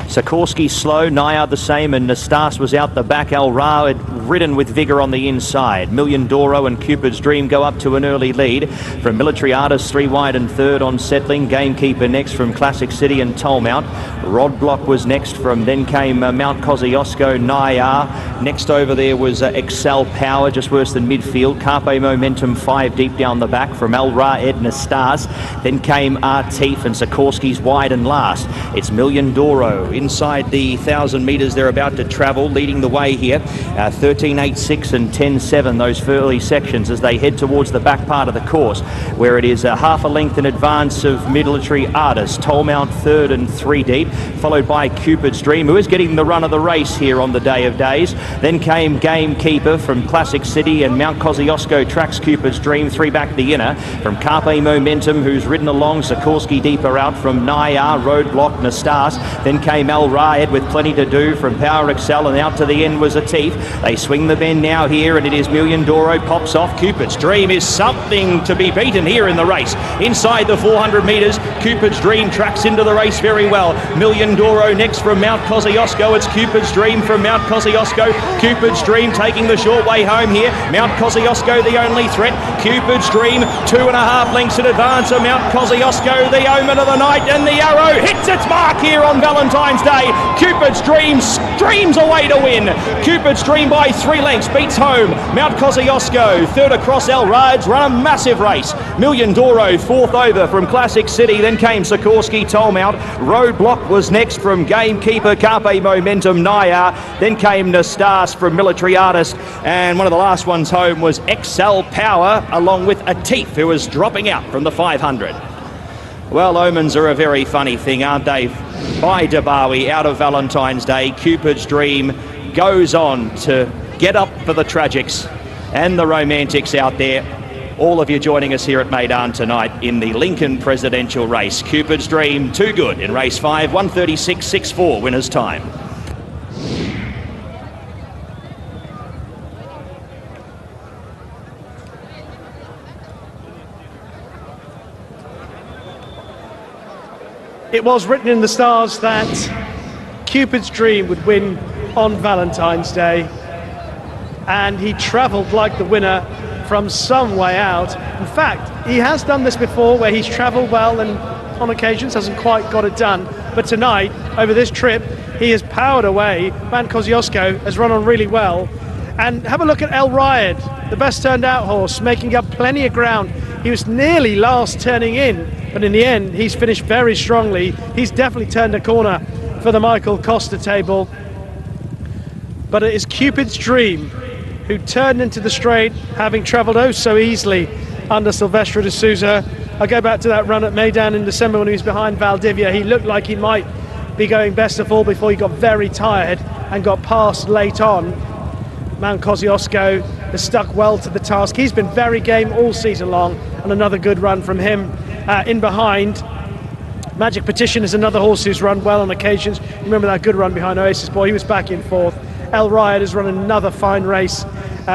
Sikorsky slow, Naya the same, and Nastas was out the back. Al Raed ridden with vigour on the inside. Million Doro and Cupid's Dream go up to an early lead. From Military Artist, 3 wide and 3rd on settling. Gamekeeper next from Classic City and Tollmount. Rodblock was next from, then came Mount Kosciuszko, Naya. Next over there was Excel Power, just worse than midfield. Carpe Momentum 5 deep down the back from Al Raed, Nastas. Then came Artif and Sikorsky's wide and last. It's Million Doro inside the 1,000 metres they're about to travel, leading the way here. 13.86 and 10.7, those early sections as they head towards the back part of the course, where it is half a length in advance of Military Artist. Tollmount 3rd and 3 deep, followed by Cupid's Dream, who is getting the run of the race here on the day of days. Then came Gamekeeper from Classic City and Mount Kosciuszko tracks Cupid's Dream, 3 back the inner. From Carpe Momentum, who's ridden along, Sikorsky deeper out from Naya, Roadblock, Nastas. Then came Al Raed with plenty to do from Power Excel, and out to the end was Atif. They swing the bend now here, and it is Million Doro pops off. Cupid's Dream is something to be beaten here in the race. Inside the 400 metres, Cupid's Dream tracks into the race very well. Million Doro next from Mount Kosciuszko. It's Cupid's Dream from Mount Kosciuszko. Cupid's Dream taking the short way home here. Mount Kosciuszko the only threat. Cupid's Dream 2.5 lengths in advance of Mount Kosciuszko, the omen of the night, and the arrow hits its mark here on Valentine's Day. Cupid's Dream streams away to win. Cupid's Dream by 3 lengths beats home Mount Kosciuszko. 3rd across Al Raed's run a massive race. Million Doro 4th over from Classic City. Then came Sikorsky, Tollmount. Roadblock was next from Gamekeeper, Carpe Momentum, Naya. Then came Nastas from Military Artist. And one of the last ones home was Excel Power, along with Atif, who was dropping out from the 500. Well, omens are a very funny thing, aren't they? By Dabawi, out of Valentine's Day, Cupid's Dream goes on to get up for the tragics and the romantics out there. All of you joining us here at Meydan tonight in the Lincoln Presidential Race. Cupid's Dream, too good in race 5, 1:36.64 winner's time. It was written in the stars that Cupid's Dream would win on Valentine's Day, and he travelled like the winner from some way out. In fact, he has done this before where he's travelled well and on occasions hasn't quite got it done. But tonight, over this trip, he has powered away. Mount Kosciuszko has run on really well. And have a look at Al Raed, the best turned out horse, making up plenty of ground. He was nearly last turning in, but in the end, he's finished very strongly. He's definitely turned a corner for the Michael Costa table. But it is Cupid's Dream who turned into the straight, having travelled oh so easily under Silvestre de Sousa. I go back to that run at Meydan in December when he was behind Valdivia. He looked like he might be going best of all before he got very tired and got past late on. Mount Kosciuszko has stuck well to the task. He's been very game all season long, and another good run from him. In behind, Magic Petition is another horse who's run well on occasions. Remember that good run behind Oasis Boy? He was back in 4th. Al Raed has run another fine race.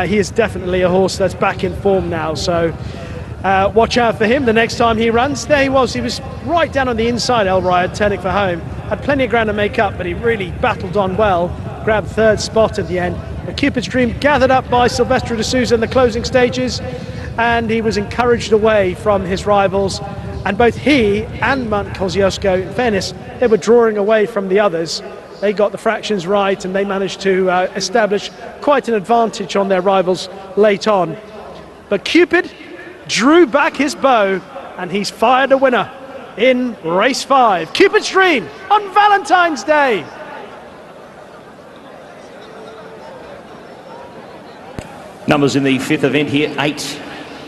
He is definitely a horse that's back in form now, so watch out for him the next time he runs. There he was right down on the inside, Al Raed, turning for home. Had plenty of ground to make up, but he really battled on well, grabbed 3rd spot at the end. The Cupid's Dream gathered up by Silvestre de Sousa in the closing stages, and he was encouraged away from his rivals. And both he and Mount Kosciuszko, in fairness, they were drawing away from the others. They got the fractions right, and they managed to establish quite an advantage on their rivals late on. But Cupid drew back his bow, and he's fired a winner in race 5. Cupid's Dream on Valentine's Day. Numbers in the 5th event here, 8,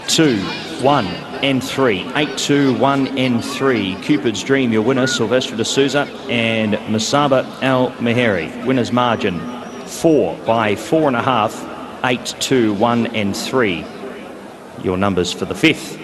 2, 8-2-1-N3. 8-2-1-N3. Cupid's Dream, your winner, Silvestre de Souza and Musaba Al Meheri. Winner's margin 4 by 4.5. 8-2-1-N3. Your numbers for the 5th.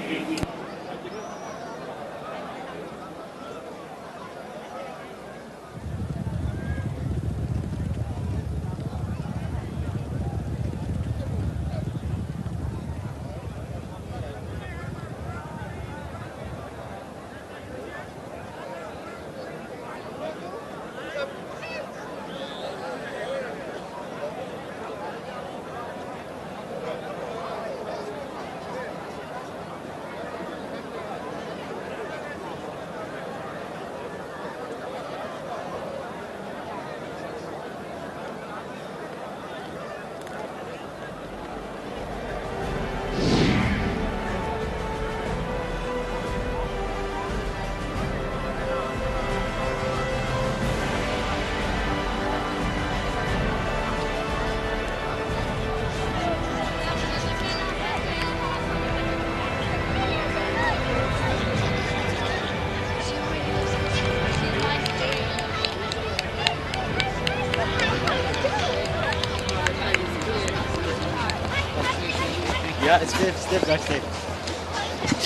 Yeah, it's stiff, guys, stiff.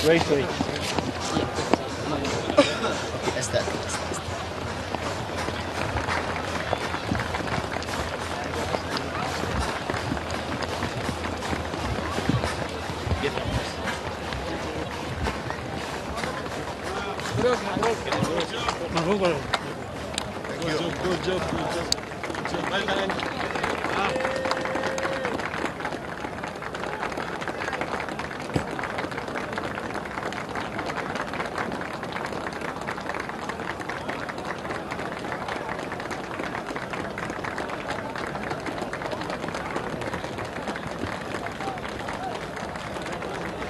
Very sweet. That's that. Good job. Well done.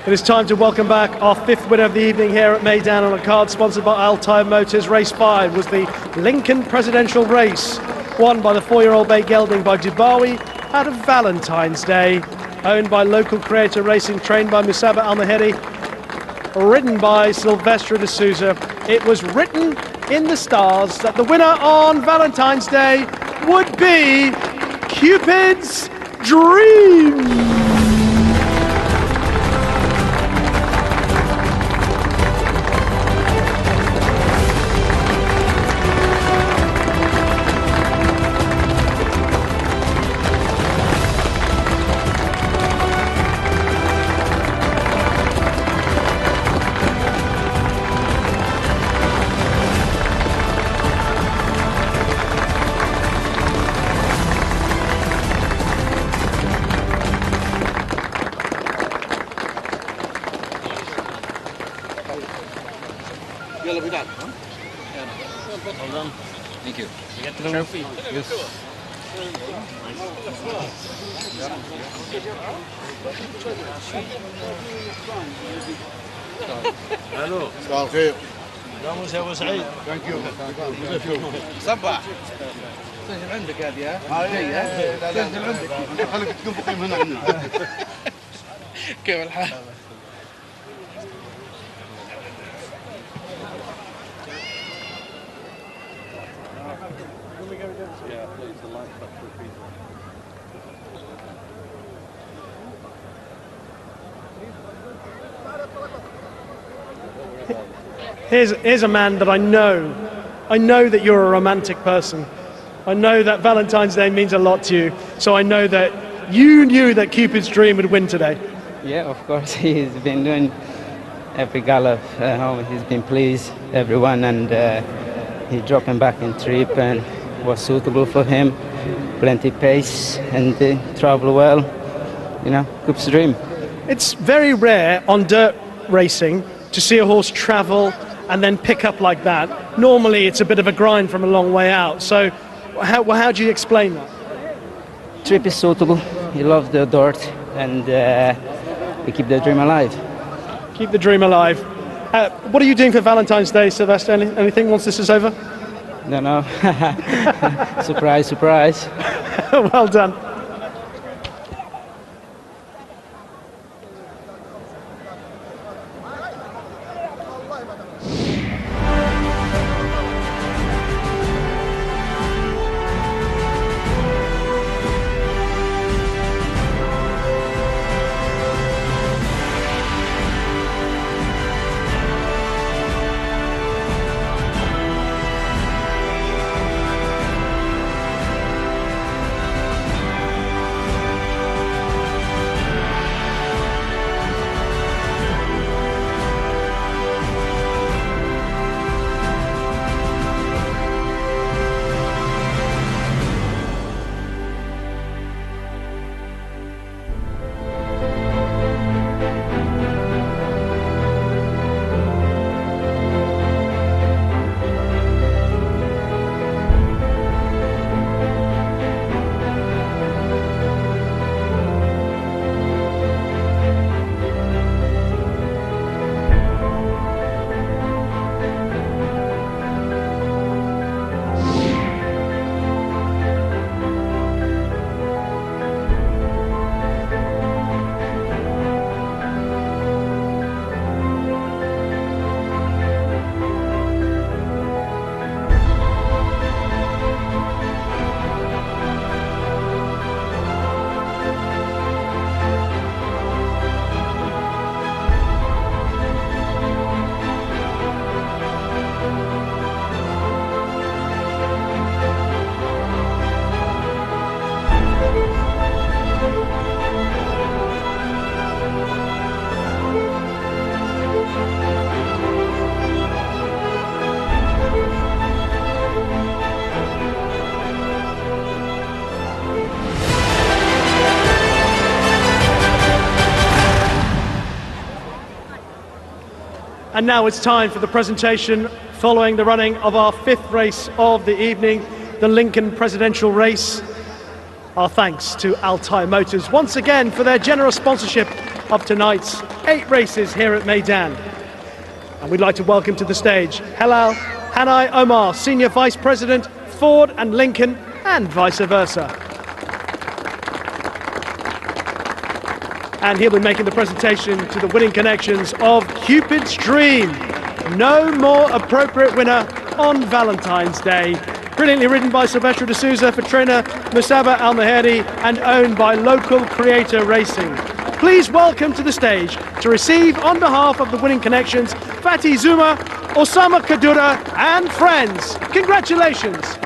It is time to welcome back our 5th winner of the evening here at Meydan on a card sponsored by Altai Motors. Race 5 was the Lincoln Presidential Race, won by the 4-year-old bay gelding by Dubawi out of Valentine's Day, owned by local creator racing, trained by Musaba Al Meheri, ridden by Silvestre de Souza. It was written in the stars that the winner on Valentine's Day would be Cupid's Dream. Well done. Thank you. You get the trophy. Yes. الو مساء الخير. يا ابو سعيد. ثانك يو. صباح. سجل عندك هذه ها؟ سجل عندك. خليك تكون مقيم هنا عندنا. كيف الحال؟ Here's a man that I know that you're a romantic person. I know that Valentine's Day means a lot to you. So I know that you knew that Cupid's Dream would win today. Yeah, of course. He's been doing every gallop. He's been pleased, everyone, and he dropped him back in trip and was suitable for him. Plenty pace and travel well. You know, Cupid's Dream. It's very rare on dirt racing to see a horse travel and then pick up like that. Normally it's a bit of a grind from a long way out. So how do you explain that? Trip is suitable. He loves the dirt, and we keep the dream alive. Keep the dream alive. What are you doing for Valentine's Day, Sylvester? Anything once this is over? No. Surprise, surprise. Well done. And now it's time for the presentation following the running of our 5th race of the evening, the Lincoln Presidential Race. Our thanks to Altai Motors once again for their generous sponsorship of tonight's 8 races here at Meydan. And we'd like to welcome to the stage Halal Hanai Omar, Senior Vice President, Ford and Lincoln, and vice versa. And he'll be making the presentation to the winning connections of Cupid's Dream. No more appropriate winner on Valentine's Day. Brilliantly ridden by Silvestre de Souza for trainer Musaba Al-Maheri and owned by Local Creator Racing. Please welcome to the stage to receive on behalf of the winning connections, Fatih Zuma, Osama Kadura and friends. Congratulations.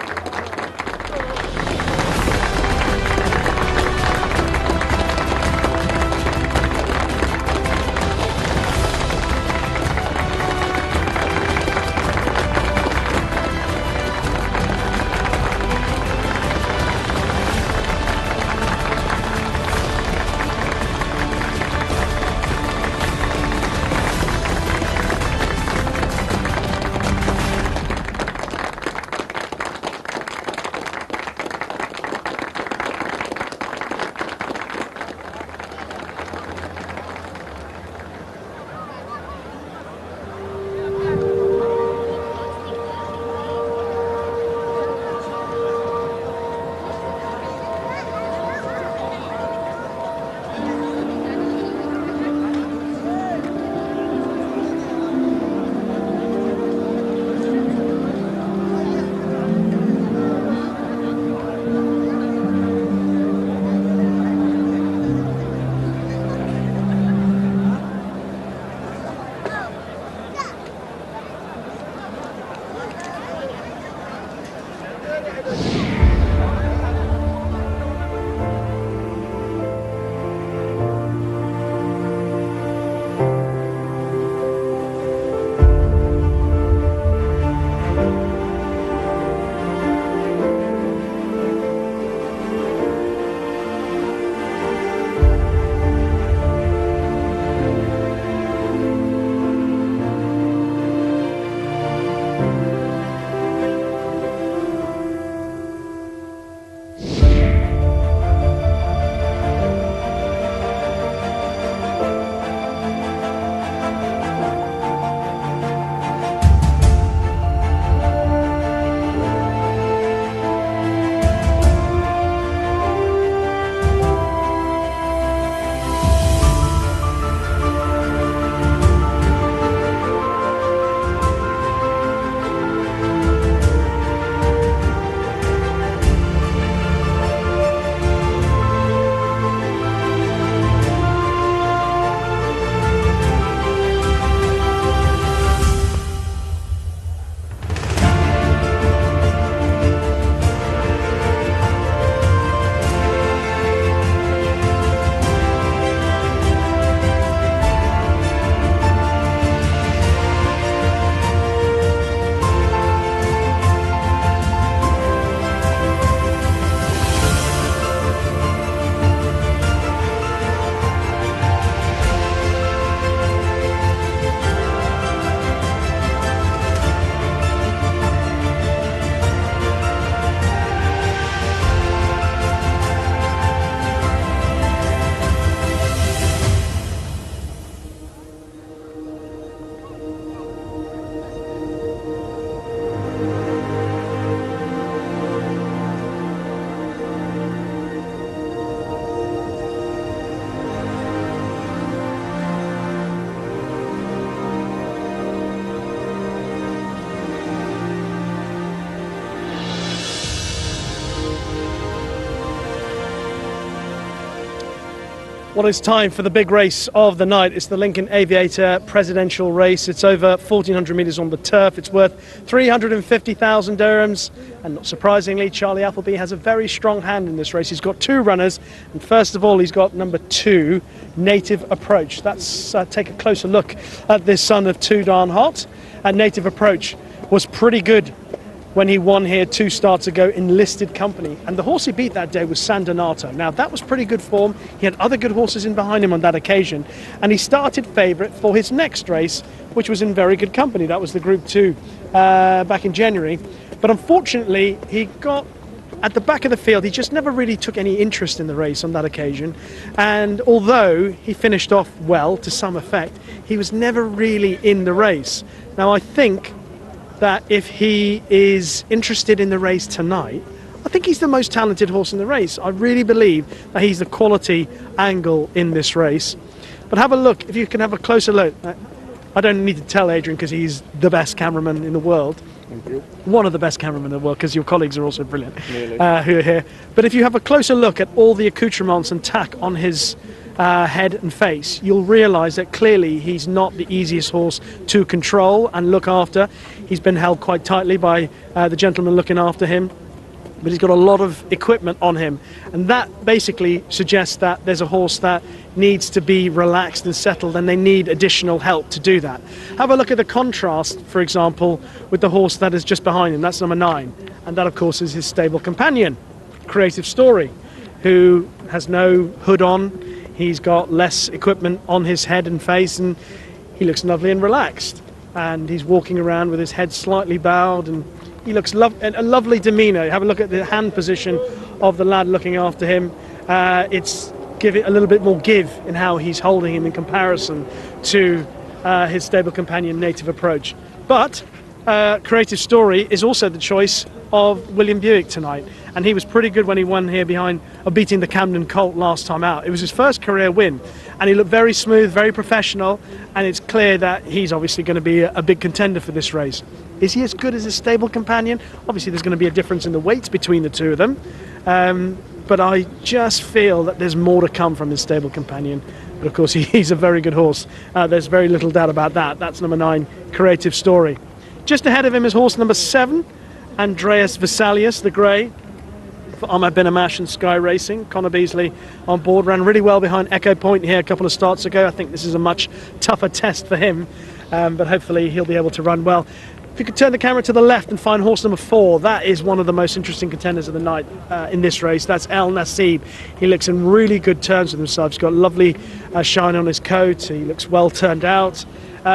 Well, it's time for the big race of the night. It's the Lincoln Aviator Presidential Race. It's over 1,400 metres on the turf. It's worth 350,000 dirhams. And not surprisingly, Charlie Appleby has a very strong hand in this race. He's got two runners. And first of all, he's got number 2, Native Approach. Let's take a closer look at this son of Too Darn Hot. And Native Approach was pretty good when he won here 2 starts ago in listed company. And the horse he beat that day was San Donato. Now, that was pretty good form. He had other good horses in behind him on that occasion. And he started favourite for his next race, which was in very good company. That was the Group 2 back in January. But unfortunately, he got at the back of the field. He just never really took any interest in the race on that occasion. And although he finished off well to some effect, he was never really in the race. Now, I think that if he is interested in the race tonight, I think he's the most talented horse in the race. I really believe that he's the quality angle in this race. But have a look, if you can have a closer look. I don't need to tell Adrian because he's the best cameraman in the world. Thank you. One of the best cameramen in the world, because your colleagues are also brilliant who are here. But if you have a closer look at all the accoutrements and tack on his head and face, you'll realise that clearly he's not the easiest horse to control and look after. He's been held quite tightly by the gentleman looking after him, but he's got a lot of equipment on him, and that basically suggests that there's a horse that needs to be relaxed and settled, and they need additional help to do that. Have a look at the contrast, for example, with the horse that is just behind him. That's number 9, and that of course is his stable companion, Creative Story, who has no hood on. He's got less equipment on his head and face, and he looks lovely and relaxed, and he's walking around with his head slightly bowed, and he looks a lovely demeanour. Have a look at the hand position of the lad looking after him. It's giving a little bit more give in how he's holding him in comparison to his stable companion Native Approach. But Creative Story is also the choice of William Buick tonight, and he was pretty good when he won here behind beating the Camden Colt last time out. It was his first career win, and he looked very smooth, very professional, and it's clear that he's obviously going to be a big contender for this race. Is he as good as his stable companion? Obviously there's going to be a difference in the weights between the two of them, but I just feel that there's more to come from his stable companion. But of course he's a very good horse. There's very little doubt about that. That's number 9, Creative Story. Just ahead of him is horse number 7, Andreas Vesalius, the grey, for Ahmed Ben Amash and Sky Racing. Connor Beasley on board, ran really well behind Echo Point here a couple of starts ago. I think this is a much tougher test for him, but hopefully he'll be able to run well. If you could turn the camera to the left and find horse number 4, that is one of the most interesting contenders of the night in this race. That's El Nasib. He looks in really good terms with himself. He's got lovely shine on his coat. He looks well turned out.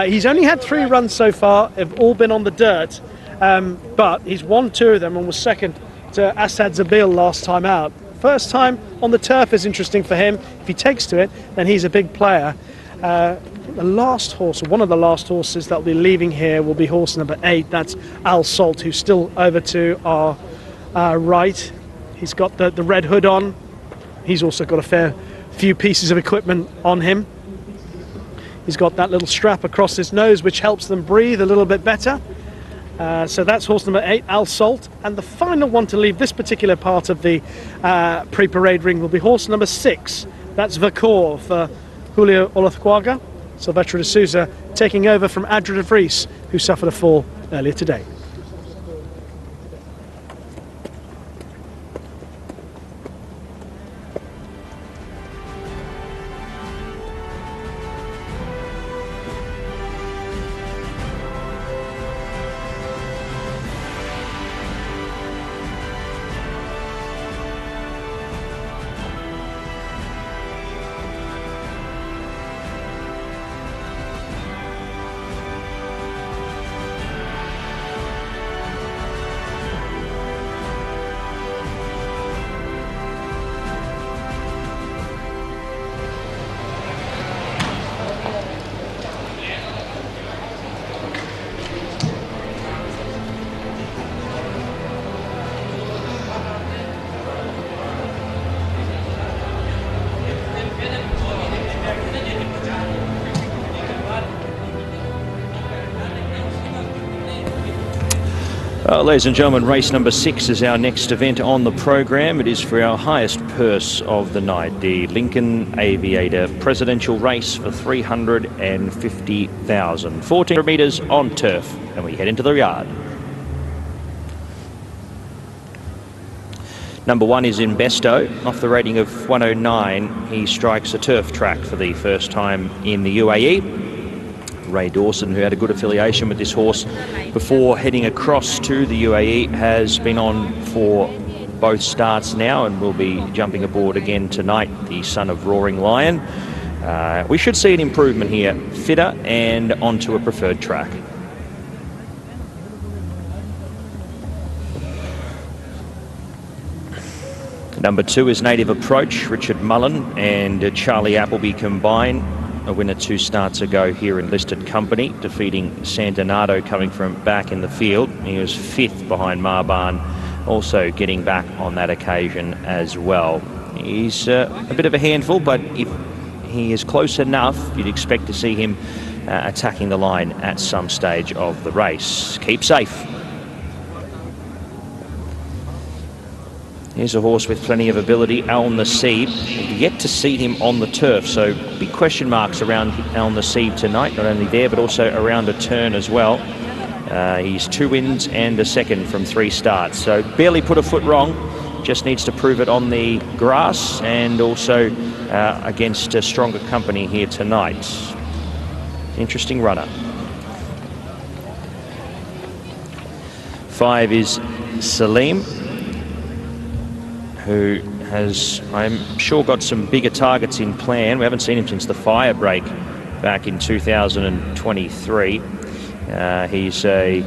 He's only had 3 runs so far. They've all been on the dirt, but he's won 2 of them and was second to Assad Zabil last time out. First time on the turf is interesting for him. If he takes to it, then he's a big player. The last horse, or one of the last horses that will be leaving here, will be horse number 8. That's Al Salt, who's still over to our right. He's got the red hood on. He's also got a fair few pieces of equipment on him. He's got that little strap across his nose, which helps them breathe a little bit better. So that's horse number 8, Al Salt. And the final one to leave this particular part of the pre-parade ring will be horse number 6. That's Encore for Julio Olathquaga. Silvestre de Souza taking over from Adra de Vries, who suffered a fall earlier today. Ladies and gentlemen, race number 6 is our next event on the program. It is for our highest purse of the night, the Lincoln Aviator Presidential Race for $350,000. 1400 metres on turf, and we head into the yard. Number 1 is Investo. Off the rating of 109, he strikes a turf track for the first time in the UAE. Ray Dawson, who had a good affiliation with this horse before heading across to the UAE, has been on for both starts now and will be jumping aboard again tonight, the son of Roaring Lion. We should see an improvement here, fitter and onto a preferred track. Number 2 is Native Approach, Richard Mullen and Charlie Appleby combine. A winner 2 starts ago here in listed company, defeating Santanato coming from back in the field. He was 5th behind Marban, also getting back on that occasion as well. He's a bit of a handful, but if he is close enough, you'd expect to see him attacking the line at some stage of the race. Keep safe. Here's a horse with plenty of ability, Al Nassib. We've yet to see him on the turf, so big question marks around Al Nassib tonight, not only there but also around a turn as well. He's 2 wins and a second from 3 starts, so barely put a foot wrong. Just needs to prove it on the grass and also against a stronger company here tonight. Interesting runner. 5 is Salim, who has, I'm sure, got some bigger targets in plan. We haven't seen him since the fire break back in 2023. He's a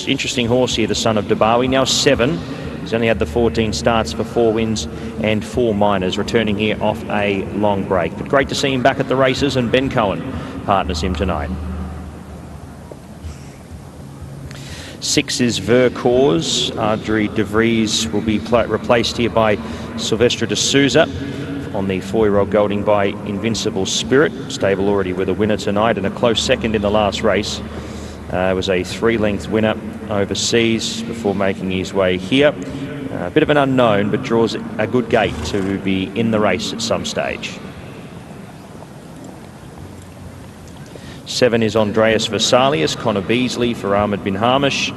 interesting horse here, the son of Dabawi, now 7. He's only had the 14 starts for 4 wins and 4 minors, returning here off a long break. But great to see him back at the races, and Ben Cohen partners him tonight. 6 is Vercors. Audrey De Vries will be replaced here by Silvestre de Souza on the 4-year-old gelding by Invincible Spirit. Stable already with a winner tonight and a close second in the last race. Was a 3-length winner overseas before making his way here. A bit of an unknown, but draws a good gate to be in the race at some stage. 7 is Andreas Vesalius. Connor Beasley for Ahmed bin Hamish.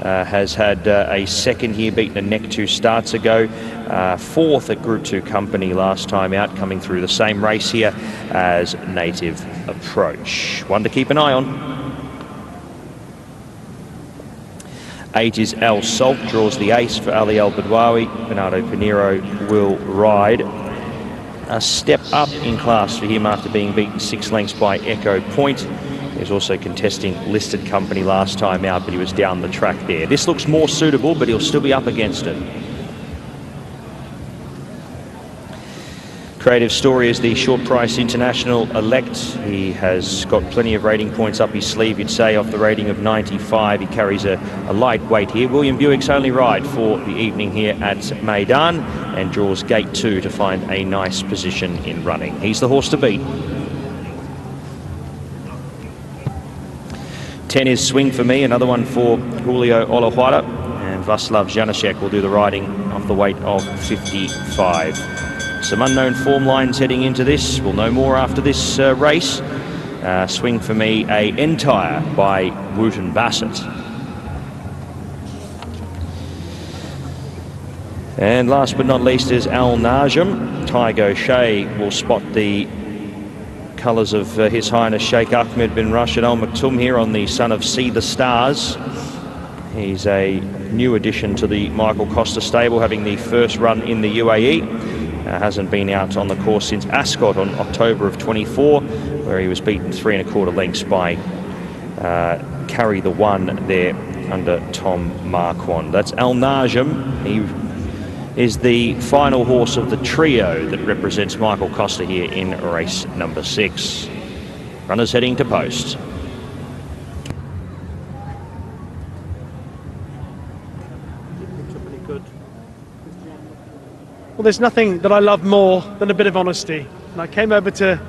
Has had a second here, beaten a neck 2 starts ago. 4th at Group 2 company last time out, coming through the same race here as Native Approach. One to keep an eye on. 8 is Al Salt, draws the ace for Ali Al Badwawi. Bernardo Pinheiro will ride. A step up in class for him after being beaten 6 lengths by Echo Point. He was also contesting listed company last time out, but he was down the track there. This looks more suitable, but he'll still be up against it. Creative Story is the short price international elect. He has got plenty of rating points up his sleeve, you'd say, off the rating of 95. He carries a lightweight here. William Buick's only ride for the evening here at Meydan, and draws gate 2 to find a nice position in running. He's the horse to beat. 10 is Swing For Me, another one for Julio Olajuara, and Vaslav Janacek will do the riding off the weight of 55. Some unknown form lines heading into this. We'll know more after this race. Swing For Me, a entire by Wooten Bassett. And last but not least is Al Najm. Tiger O'Shea will spot the colours of His Highness Sheikh Ahmed bin Rashid Al Maktoum here on the son of See the Stars. He's a new addition to the Michael Costa stable, having the first run in the UAE. Hasn't been out on the course since Ascot on October of 24, where he was beaten 3 1/4 lengths by Carry the One there under Tom Marquand. That's Al Najm. He is the final horse of the trio that represents Michael Costa here in race number 6. Runners heading to post. Well, there's nothing that I love more than a bit of honesty. And I came over to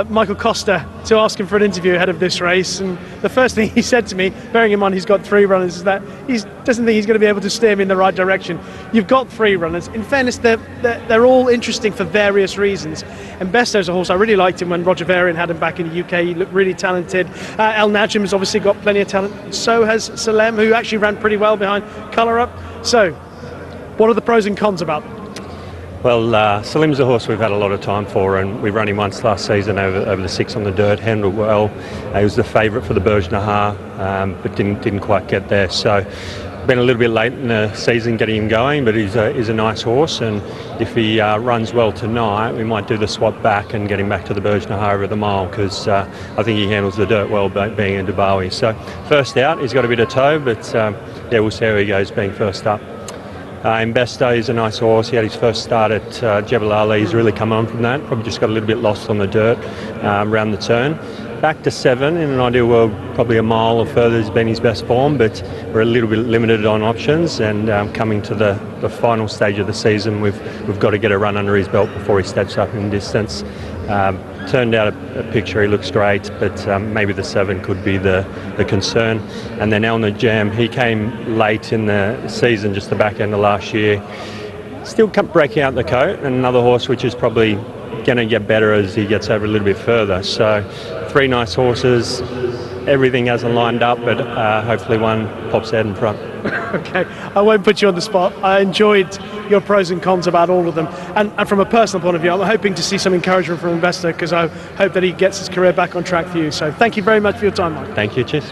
Michael Costa to ask him for an interview ahead of this race, and the first thing he said to me, bearing in mind he's got 3 runners, is that he doesn't think he's going to be able to steer me in the right direction. You've got 3 runners. In fairness, they're all interesting for various reasons. And Besto's a horse, I really liked him when Roger Varian had him back in the UK. He looked really talented. Al Najm has obviously got plenty of talent. So has Salem, who actually ran pretty well behind Colour Up. So, what are the pros and cons about them? Well, Salim's a horse we've had a lot of time for, and we ran him once last season over the 6 on the dirt, handled well. He was the favourite for the Burj Nahar, but didn't quite get there. So been a little bit late in the season getting him going, but he's a nice horse, and if he runs well tonight, we might do the swap back and get him back to the Bergner over the mile, because I think he handles the dirt well being in Dubai. So first out, he's got a bit of toe, but yeah, we'll see how he goes being first up. Investo is a nice horse. He had his first start at Jebel Ali. He's really come on from that. Probably just got a little bit lost on the dirt around the turn. Back to 7, in an ideal world, probably a mile or further has been his best form, but we're a little bit limited on options, and coming to the final stage of the season, we've got to get a run under his belt before he steps up in distance. Turned out a picture, he looks great, but maybe the 7 could be the concern. And then Elna Jam, he came late in the season, just the back end of last year. Still kept breaking out the coat, and another horse which is probably going to get better as he gets over a little bit further. So 3 nice horses, everything hasn't lined up, but hopefully one pops out in front. Okay, I won't put you on the spot. I enjoyed your pros and cons about all of them, and from a personal point of view, I'm hoping to see some encouragement from Investor, because I hope that he gets his career back on track for you. So thank you very much for your time, Mike. Thank you, cheers.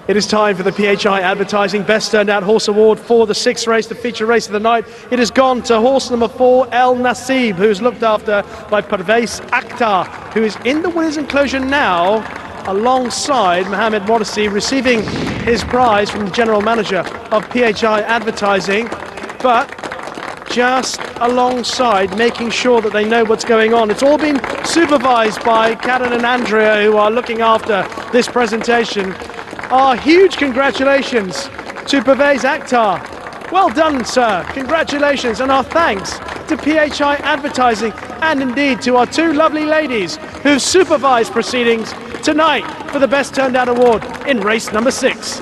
It is time for the PHI Advertising Best Turned Out Horse Award for the 6th race, the feature race of the night. It has gone to horse number 4, El Nasib, who is looked after by Parvez Akhtar, who is in the winner's enclosure now, alongside Mohamed Morsi, receiving his prize from the general manager of PHI Advertising, but just alongside, making sure that they know what's going on. It's all been supervised by Karen and Andrea, who are looking after this presentation. Our huge congratulations to Parvez Akhtar. Well done, sir. Congratulations, and our thanks to PHI Advertising, and indeed to our 2 lovely ladies who've supervised proceedings tonight for the Best Turned Out Award in race number 6.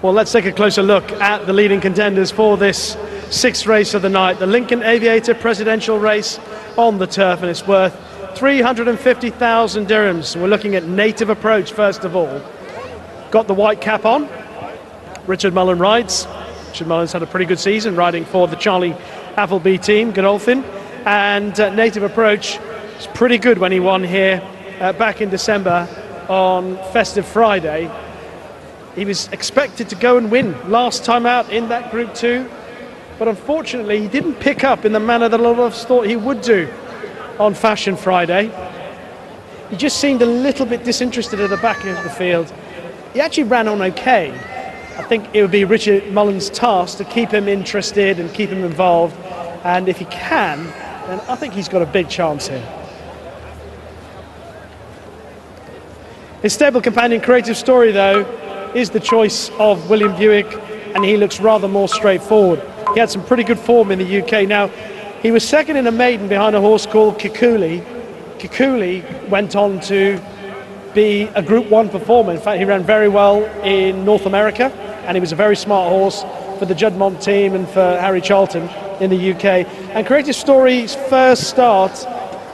Well, let's take a closer look at the leading contenders for this 6th race of the night. The Lincoln Aviator Presidential Race on the turf, and it's worth 350,000 dirhams. We're looking at Native Approach first of all. Got the white cap on. Richard Mullen rides. Richard Mullen's had a pretty good season riding for the Charlie Appleby team, Godolphin. And Native Approach was pretty good when he won here back in December on Festive Friday. He was expected to go and win last time out in that Group 2, but unfortunately he didn't pick up in the manner that a lot of us thought he would do on Fashion Friday. He just seemed a little bit disinterested at the back of the field. He actually ran on okay. I think it would be Richard Mullen's task to keep him interested and keep him involved, and if he can, then I think he's got a big chance here. His stable companion Creative Story, though, is the choice of William Buick, and he looks rather more straightforward. He had some pretty good form in the UK. Now, he was second in a maiden behind a horse called Kikuli. Kikuli went on to be a Group 1 performer. In fact, he ran very well in North America, and he was a very smart horse for the Juddmonte team and for Harry Charlton in the UK. And Creative Story's first start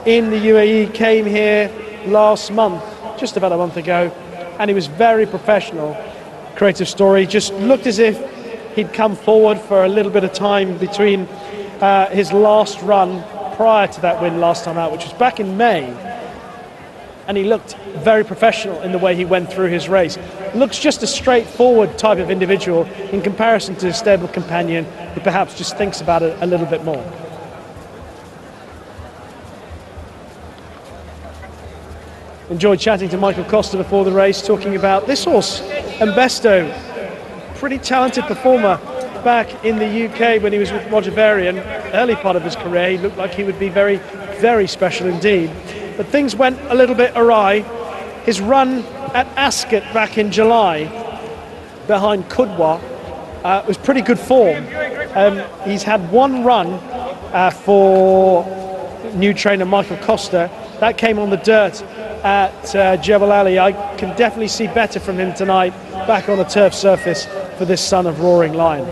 in the UAE came here last month, just about a month ago, and he was very professional. Creative Story just looked as if he'd come forward for a little bit of time between his last run prior to that win last time out, which was back in May. And he looked very professional in the way he went through his race. Looks just a straightforward type of individual in comparison to his stable companion, who perhaps just thinks about it a little bit more. Enjoyed chatting to Michael Costa before the race, talking about this horse, Mbesto, pretty talented performer back in the UK when he was with Roger Varian. Early part of his career, he looked like he would be very, very special indeed. But things went a little bit awry. His run at Ascot back in July behind Kudwa was pretty good form. He's had one run for new trainer Michael Costa. That came on the dirt at Jebel Ali. I can definitely see better from him tonight, back on a turf surface for this son of Roaring Lion.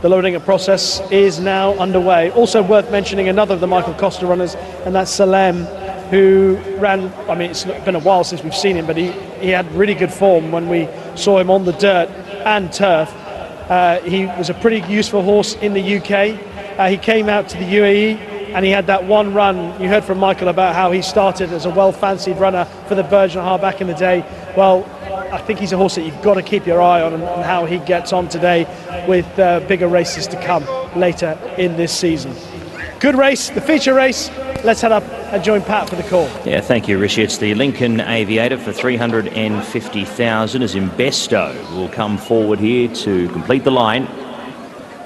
The loading up process is now underway. Also worth mentioning another of the Michael Costa runners, and that's Salem, who ran, I mean, it's been a while since we've seen him, but he had really good form when we saw him on the dirt and turf. He was a pretty useful horse in the UK. He came out to the UAE and he had that one run. You heard from Michael about how he started as a well-fancied runner for the Bergenhard back in the day. Well, I think he's a horse that you've got to keep your eye on and how he gets on today with bigger races to come later in this season. Good race, the feature race. Let's head up and join Pat for the call. Yeah, thank you, Rishi. It's the Lincoln Aviator for 350,000 as Mbesto will come forward here to complete the line.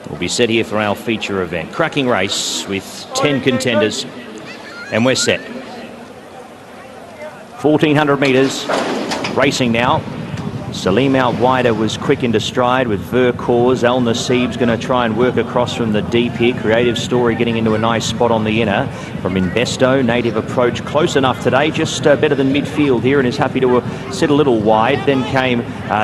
We'll be set here for our feature event. Cracking race with 10 contenders, and we're set. 1,400 metres, racing now. Salim out wider was quick into stride with Vercors. Al Nassib's going to try and work across from the deep here. Creative Story getting into a nice spot on the inner. From Mbesto, Native Approach close enough today, just better than midfield here, and is happy to sit a little wide. Then came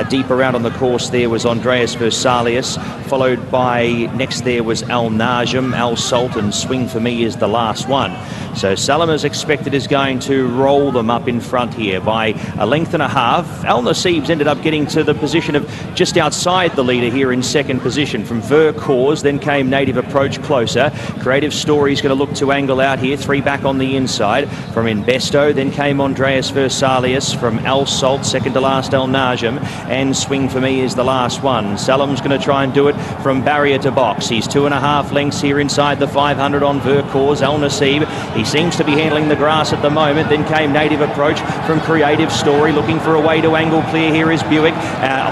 deep around on the course there was Andreas Versalius, followed by next there was Al Najm. Al Salt and Swing For Me is the last one. So Salim, as expected, is going to roll them up in front here by a length and a half. Al Nassib's ended up getting to the position of just outside the leader here in second position from Vercors. Then came Native Approach closer. Creative Story's going to look to angle out here. 3 back on the inside from Mbesto. Then came Andreas Versalius from Al Salt, second to last Al Najm, and Swing For Me is the last one. Salim's going to try and do it from barrier to box. He's 2.5 lengths here inside the 500 on Vercors. Al Nassib, he seems to be handling the grass at the moment. Then came Native Approach from Creative Story, looking for a way to angle clear. Here is Buick.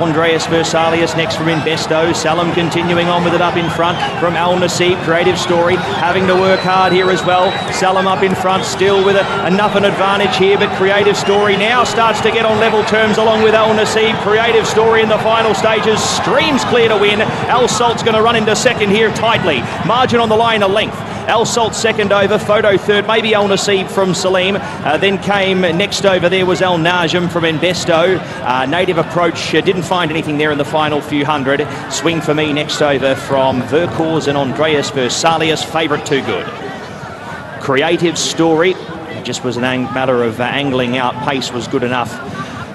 Andreas Versalius next from Mbesto. Salim continuing on with it up in front from Al Nassib. Creative Story having to work hard here as well. Salim up in front still with enough an advantage here, but Creative Story now starts to get on level terms along with Al Nassib. Creative Story in the final stages streams clear to win. Al Salt's going to run into second here tightly. Margin on the line a length. Al Salt second over, Photo third, maybe Al Nassib from Salim. Then came next over there was Al Najm from Mbesto. Native Approach didn't find anything there in the final few hundred. Swing For Me next over from Vercors and Andreas Versalius. Favourite too good. Creative Story, it just was a matter of angling out. Pace was good enough.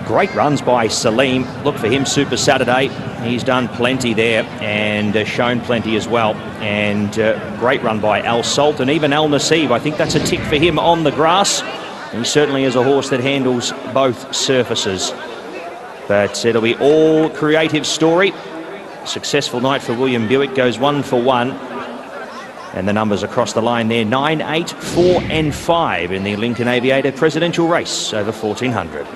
Great runs by Salim. Look for him Super Saturday. He's done plenty there and shown plenty as well. And great run by Al Salt and even Al Nassib. I think that's a tick for him on the grass. He certainly is a horse that handles both surfaces. But it'll be all Creative Story. Successful night for William Buick, goes 1 for 1. And the numbers across the line there, 9, 8, 4 and 5 in the Lincoln Aviator Presidential Race over 1,400.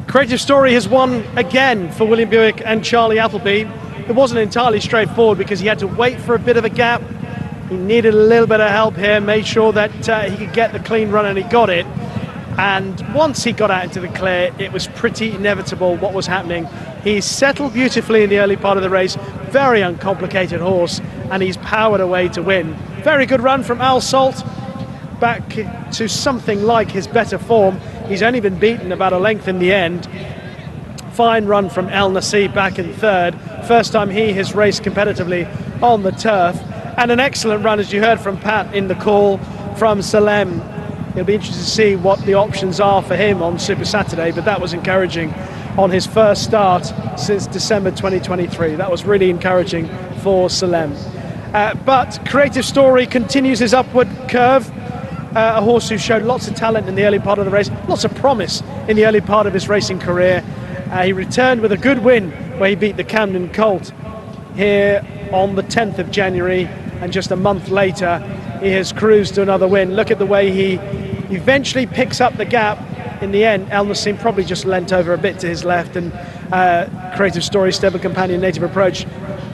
Creative Story has won again for William Buick and Charlie Appleby. It wasn't entirely straightforward because he had to wait for a bit of a gap. He needed a little bit of help here, made sure that he could get the clean run, and he got it. And once he got out into the clear, it was pretty inevitable what was happening. He settled beautifully in the early part of the race, very uncomplicated horse, and he's powered away to win. Very good run from Al Salt, back to something like his better form. He's only been beaten about a length in the end. Fine run from El Nassi back in third. First time he has raced competitively on the turf. And an excellent run, as you heard from Pat in the call, from Salem. It'll be interesting to see what the options are for him on Super Saturday, but that was encouraging on his first start since December 2023. That was really encouraging for Salem. But Creative Story continues his upward curve. A horse who showed lots of talent in the early part of the race, lots of promise in the early part of his racing career. He returned with a good win where he beat the Camden Colt here on the 10th of January, and just a month later he has cruised to another win. Look at the way he eventually picks up the gap. In the end, El Nassim probably just leant over a bit to his left, and Creative Story, Stable Companion, Native Approach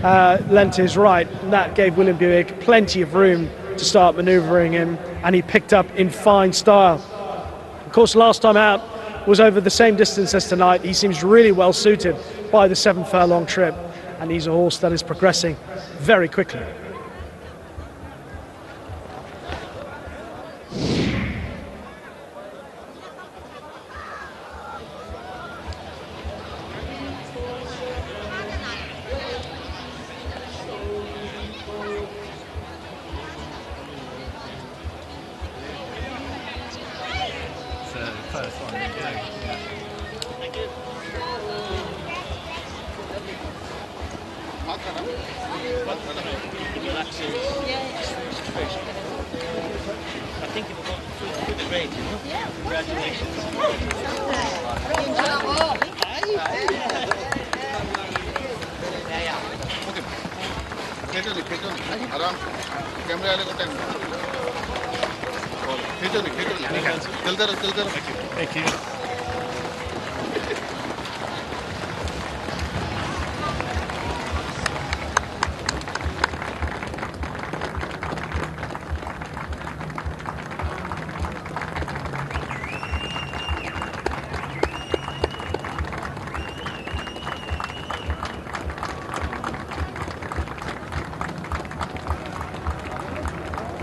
leant to his right, and that gave William Buick plenty of room to start manoeuvring him, and he picked up in fine style. Of course, last time out was over the same distance as tonight. He seems really well suited by the 7 furlong trip, and he's a horse that is progressing very quickly. Thank you.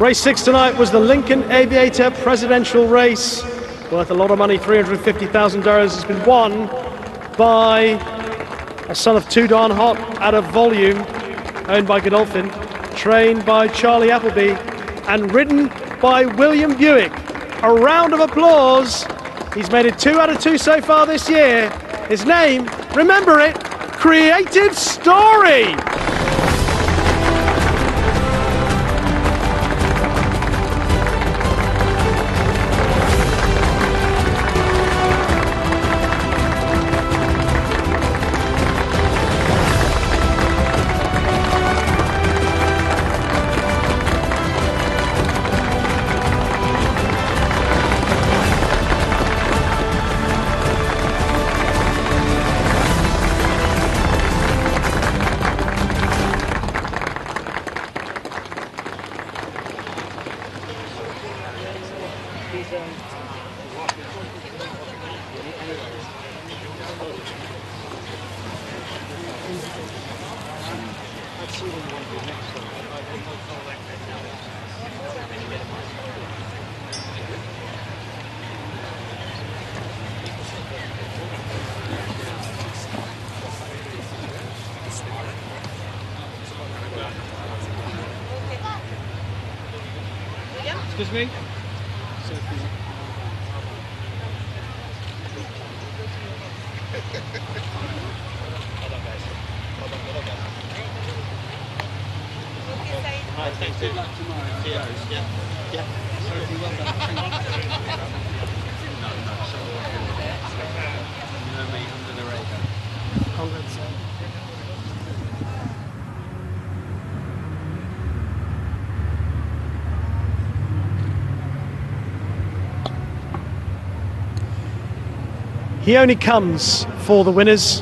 Race 6 tonight was the Lincoln Aviator Presidential Race, worth a lot of money, 350,000 dirhams. It's been won by a son of Two Darn Hot out of Volume, owned by Godolphin, trained by Charlie Appleby, and ridden by William Buick. A round of applause. He's made it 2 out of 2 so far this year. His name, remember it, Creative Story. Excuse me? Alright, thanks. Good luck tomorrow. Yeah. Yeah. Well done. You know me, under the radar. Congrats. He only comes for the winners.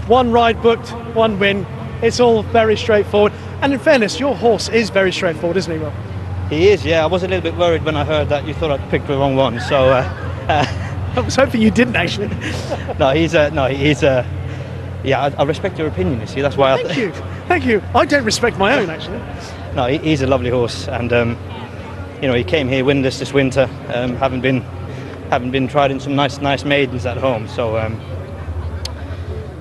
One ride booked, one win. It's all very straightforward. And in fairness, your horse is very straightforward, isn't he, Rob? He is, yeah. I was a little bit worried when I heard that you thought I'd picked the wrong one. So I was hoping you didn't actually. Yeah, I respect your opinion. You see, that's why. Thank you. I don't respect my own actually. No, he's a lovely horse, and you know, he came here winless this winter. Haven't been tried in some nice maidens at home. So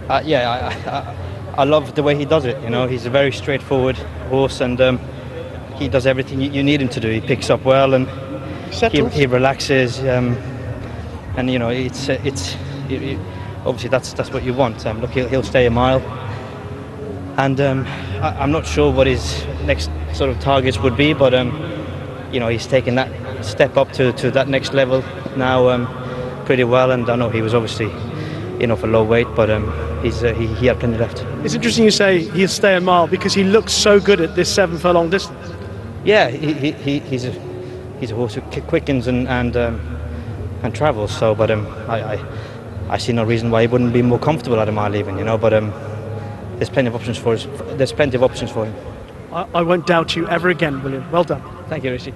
I love the way he does it. You know, he's a very straightforward horse, and he does everything you need him to do. He picks up well, and he relaxes, and you know, obviously that's what you want. Look, he'll stay a mile, and I'm not sure what his next sort of targets would be, but you know, he's taken that step up to that next level now pretty well, and I know he was obviously, you know, for low weight, but he had plenty left. It's interesting you say he'll stay a mile because he looks so good at this 7 furlong distance. Yeah, he's a horse who quickens and travels. So, but I see no reason why he wouldn't be more comfortable at a mile even. You know, but there's plenty of options for us. There's plenty of options for him. I won't doubt you ever again, William. Well done. Thank you, Richie.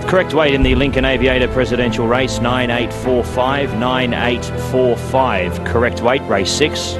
Correct weight in the Lincoln Aviator Presidential Race, 9845, 9845. Correct weight, race 6.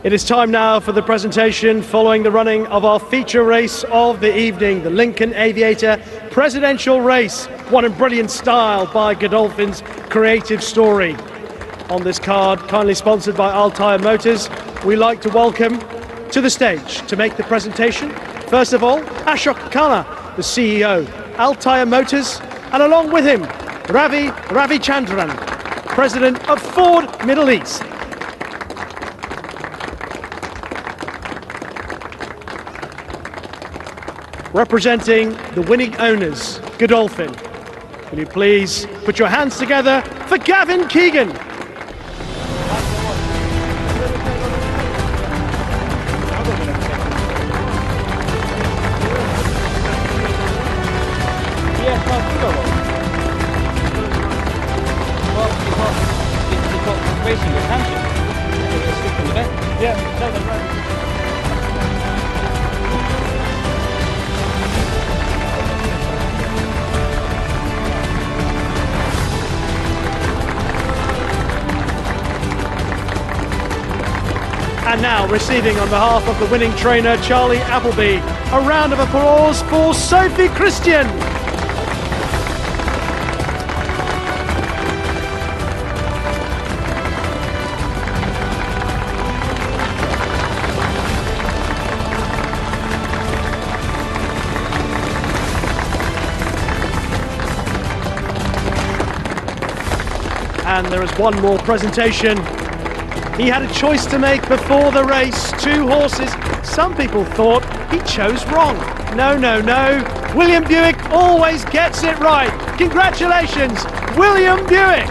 It is time now for the presentation following the running of our feature race of the evening, the Lincoln Aviator Presidential Race, won in brilliant style by Godolphin's Creative Story. On this card, kindly sponsored by Altair Motors, we like to welcome to the stage to make the presentation, first of all, Ashok Khanna, the CEO, Altair Motors, and along with him, Ravi Chandran, President of Ford Middle East. Representing the winning owners, Godolphin, Will you please put your hands together for Gavin Keegan? Racing with Hampshire. Yeah, no, that's right. And now, receiving on behalf of the winning trainer, Charlie Appleby, a round of applause for Sophie Christian. And there is one more presentation. He had a choice to make before the race. 2 horses. Some people thought he chose wrong. No, no, no. William Buick always gets it right. Congratulations, William Buick.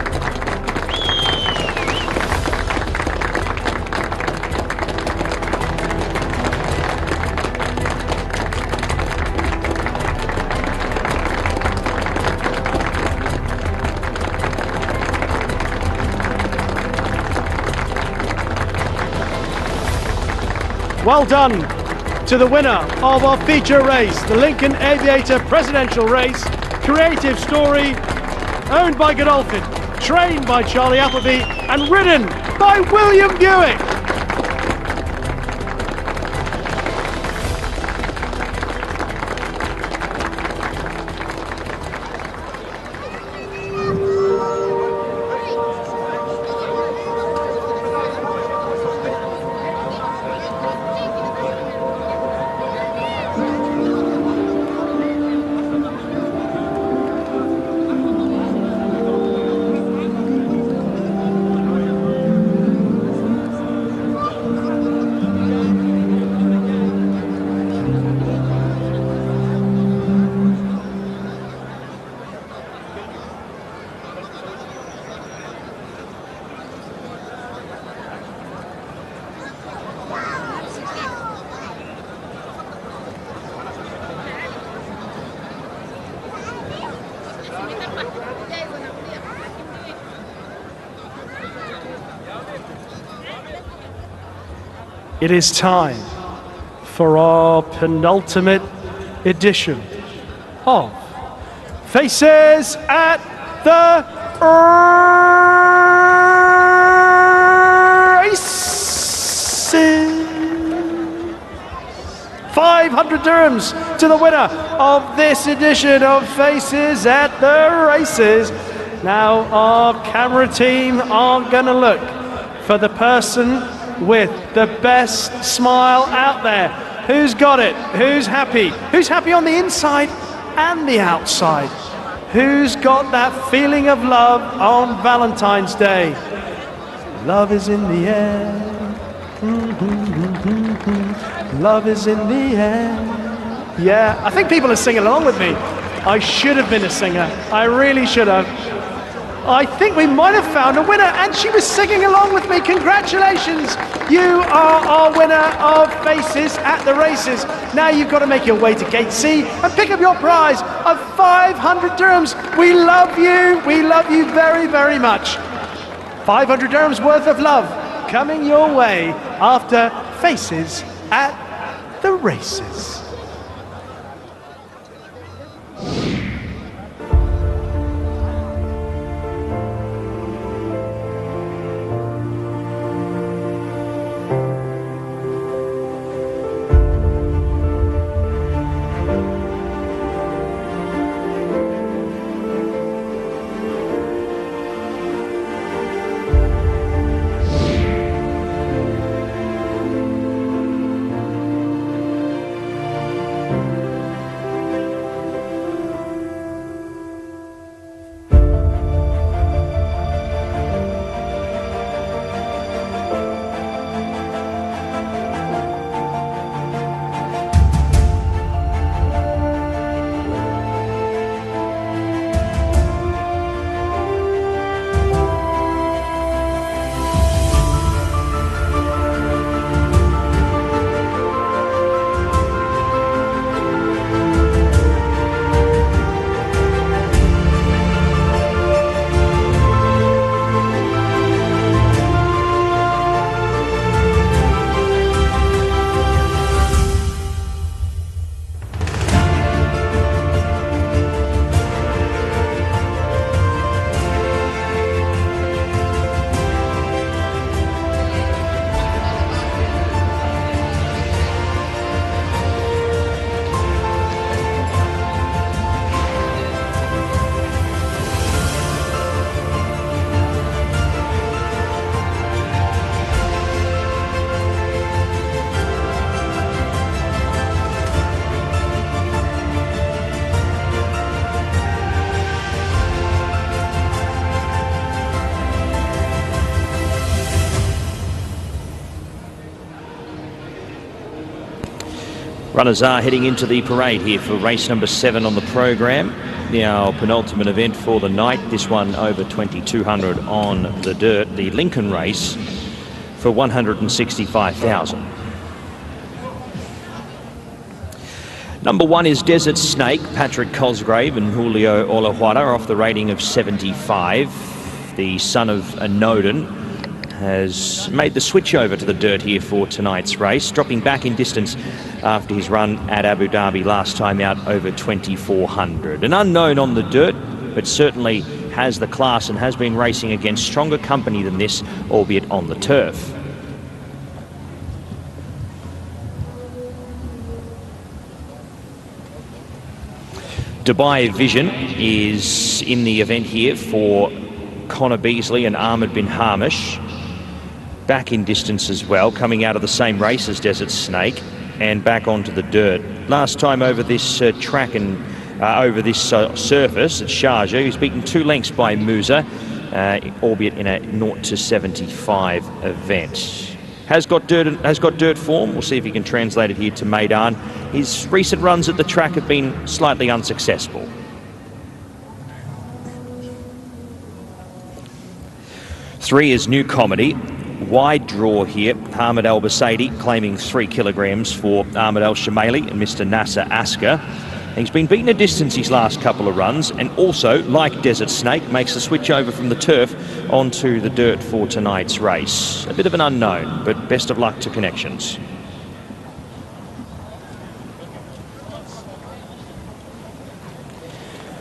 Well done to the winner of our feature race, the Lincoln Aviator Presidential Race, creative story, owned by Godolphin, trained by Charlie Appleby, and ridden by William Buick. It is time for our penultimate edition of Faces at the Races. 500 dirhams to the winner of this edition of Faces at the Races. Now our camera team are going to look for the person with the best smile out there. Who's got it? Who's happy? Who's happy on the inside and the outside? Who's got that feeling of love on Valentine's Day? Love is in the air. Love is in the air. Yeah, I think people are singing along with me. I should have been a singer. I really should have. I think we might have found a winner, and she was singing along with me. Congratulations! You are our winner of Faces at the Races. Now you've got to make your way to Gate C and pick up your prize of 500 dirhams. We love you. We love you very, very much. 500 dirhams worth of love coming your way after Faces at the Races. Runners are heading into the parade here for race number 7 on the program. Now, penultimate event for the night. This one over 2,200 on the dirt. The Lincoln race for 165,000. Number 1 is Desert Snake. Patrick Cosgrave and Julio Olajuara off the rating of 75. The son of Noden has made the switch over to the dirt here for tonight's race, dropping back in distance after his run at Abu Dhabi last time out over 2,400. An unknown on the dirt, but certainly has the class and has been racing against stronger company than this, albeit on the turf. Dubai Vision is in the event here for Connor Beasley and Ahmed bin Hamish. Back in distance as well, coming out of the same race as Desert Snake and back onto the dirt. Last time over this track and over this surface at Sharjah, he was beaten 2 lengths by Musa, albeit in a 0 to 75 event. Has got dirt form. We'll see if he can translate it here to Meydan. His recent runs at the track have been slightly unsuccessful. Three is New Comedy. Wide draw here. Ahmed Al Basaidi claiming 3 kilograms for Ahmed Al Shamaili and Mr. Nasser Asker. He's been beaten a distance his last couple of runs, and also, like Desert Snake, makes the switch over from the turf onto the dirt for tonight's race. A bit of an unknown, but best of luck to Connections.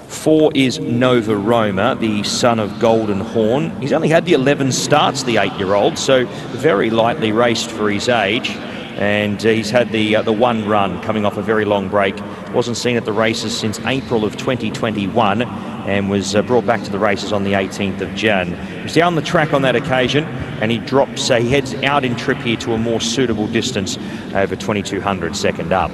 Four is Nova Roma, the son of Golden Horn. He's only had the 11 starts, the 8-year-old, so very lightly raced for his age. And he's had the 1 run coming off a very long break. Wasn't seen at the races since April of 2021 and was brought back to the races on the 18th of Jan. He was down the track on that occasion, and he heads out in trip here to a more suitable distance over 2,200 second up.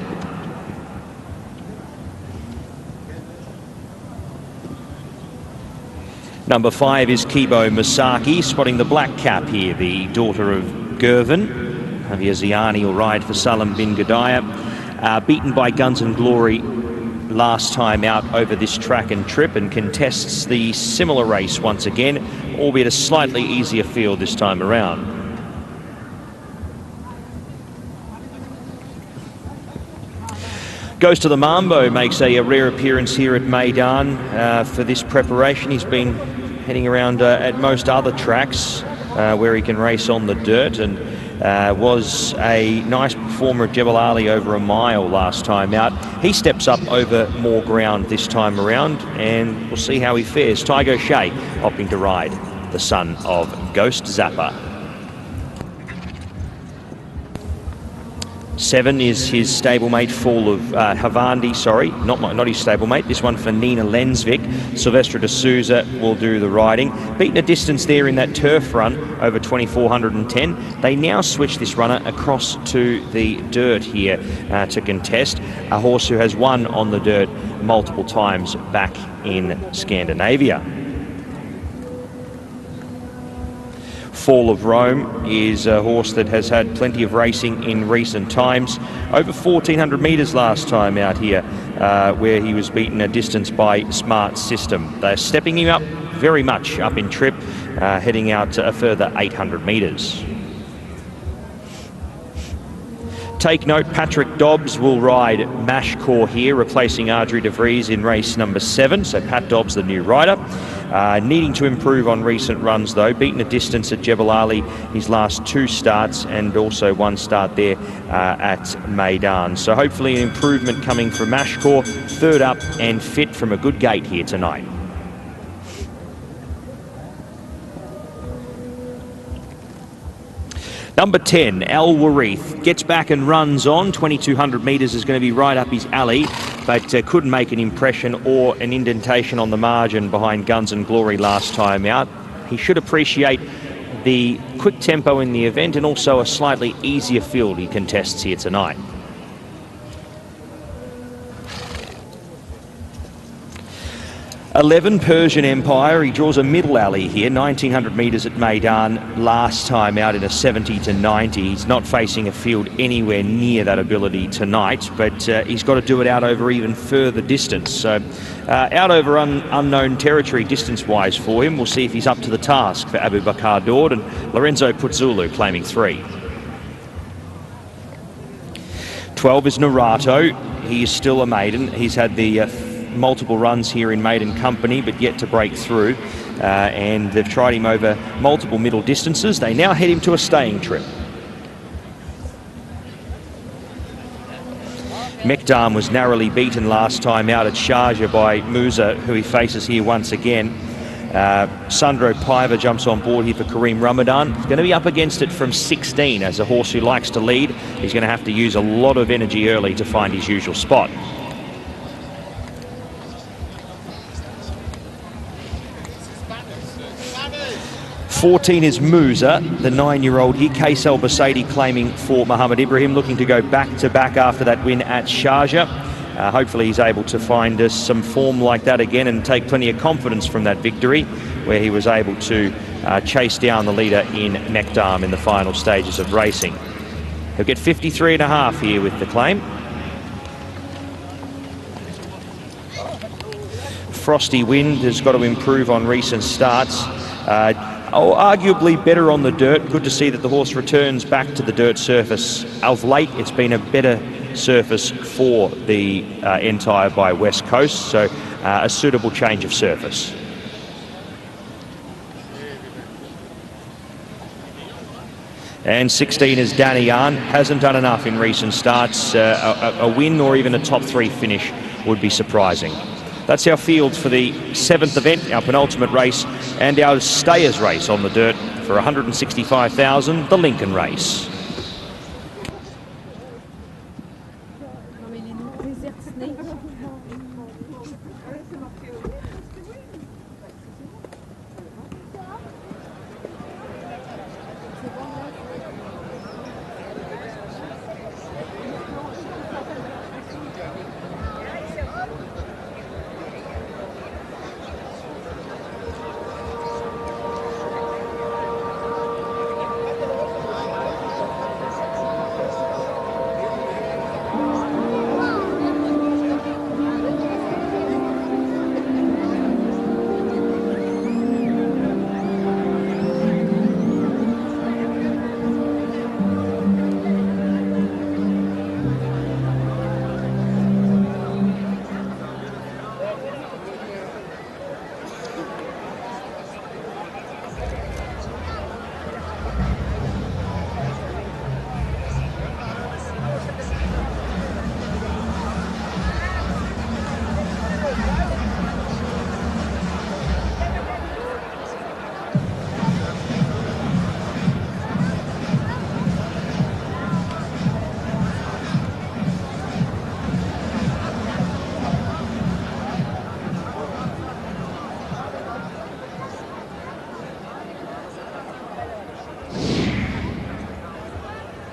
Number 5 is Kibo Masaki, spotting the black cap here, the daughter of Gervin. Javier Ziani will ride for Salam bin Gadaya. Beaten by Guns and Glory last time out over this track and trip, and contests the similar race once again, albeit a slightly easier field this time around. Goes to the Mambo, makes a rare appearance here at Meydan for this preparation. He's been heading around at most other tracks where he can race on the dirt, and was a nice performer at Jebel Ali over a mile last time out. He steps up over more ground this time around, and we'll see how he fares. Tygo Shea opting to ride, the son of Ghost Zappa. 7 is his stablemate, Fall of Havandi, sorry, not his stablemate, this one for Nina Lensvik. Silvestre de Souza will do the riding. Beaten a distance there in that turf run over 2,410. They now switch this runner across to the dirt here to contest. A horse who has won on the dirt multiple times back in Scandinavia. Fall of Rome is a horse that has had plenty of racing in recent times. Over 1,400 metres last time out here, where he was beaten a distance by Smart System. They're stepping him up very much up in trip, heading out to a further 800 metres. Take note, Patrick Dobbs will ride Mashcore here, replacing Ardri de Vries in race number 7. So Pat Dobbs, the new rider. Needing to improve on recent runs though. Beaten a distance at Jebel Ali his last 2 starts, and also 1 start there at Meydan. So hopefully an improvement coming from Mashcore. 3rd up and fit from a good gate here tonight. Number 10, Al Warith, gets back and runs on. 2,200 metres is going to be right up his alley, but couldn't make an impression or an indentation on the margin behind Guns and Glory last time out. He should appreciate the quick tempo in the event, and also a slightly easier field he contests here tonight. 11, Persian Empire. He draws a middle alley here, 1900 metres at Meydan last time out in a 70 to 90. He's not facing a field anywhere near that ability tonight, but he's got to do it out over even further distance. So out over unknown territory distance-wise for him. We'll see if he's up to the task for Abu Bakar Daud, and Lorenzo Puzzulu claiming 3. 12 is Narato. He is still a maiden. He's had the multiple runs here in maiden company, but yet to break through. And they've tried him over multiple middle distances. They now head him to a staying trip. Meydan was narrowly beaten last time out at Sharjah by Musa, who he faces here once again. Sandro Paiva jumps on board here for Kareem Ramadan. He's going to be up against it from 16 as a horse who likes to lead. He's going to have to use a lot of energy early to find his usual spot. 14 is Musa, the 9-year-old here. Kaysel Basaidi claiming for Muhammad Ibrahim, looking to go back-to-back after that win at Sharjah. Hopefully he's able to find us some form like that again and take plenty of confidence from that victory, where he was able to chase down the leader in Meydan in the final stages of racing. He'll get 53.5 here with the claim. Frosty Wind has got to improve on recent starts. Arguably better on the dirt. Good to see that the horse returns back to the dirt surface. Of late, it's been a better surface for the Entire by West Coast, so a suitable change of surface. And 16 is Daniyan. Hasn't done enough in recent starts. A win or even a top 3 finish would be surprising. That's our field for the 7th event, our penultimate race, and our stayers race on the dirt for 165,000, the Lincoln race.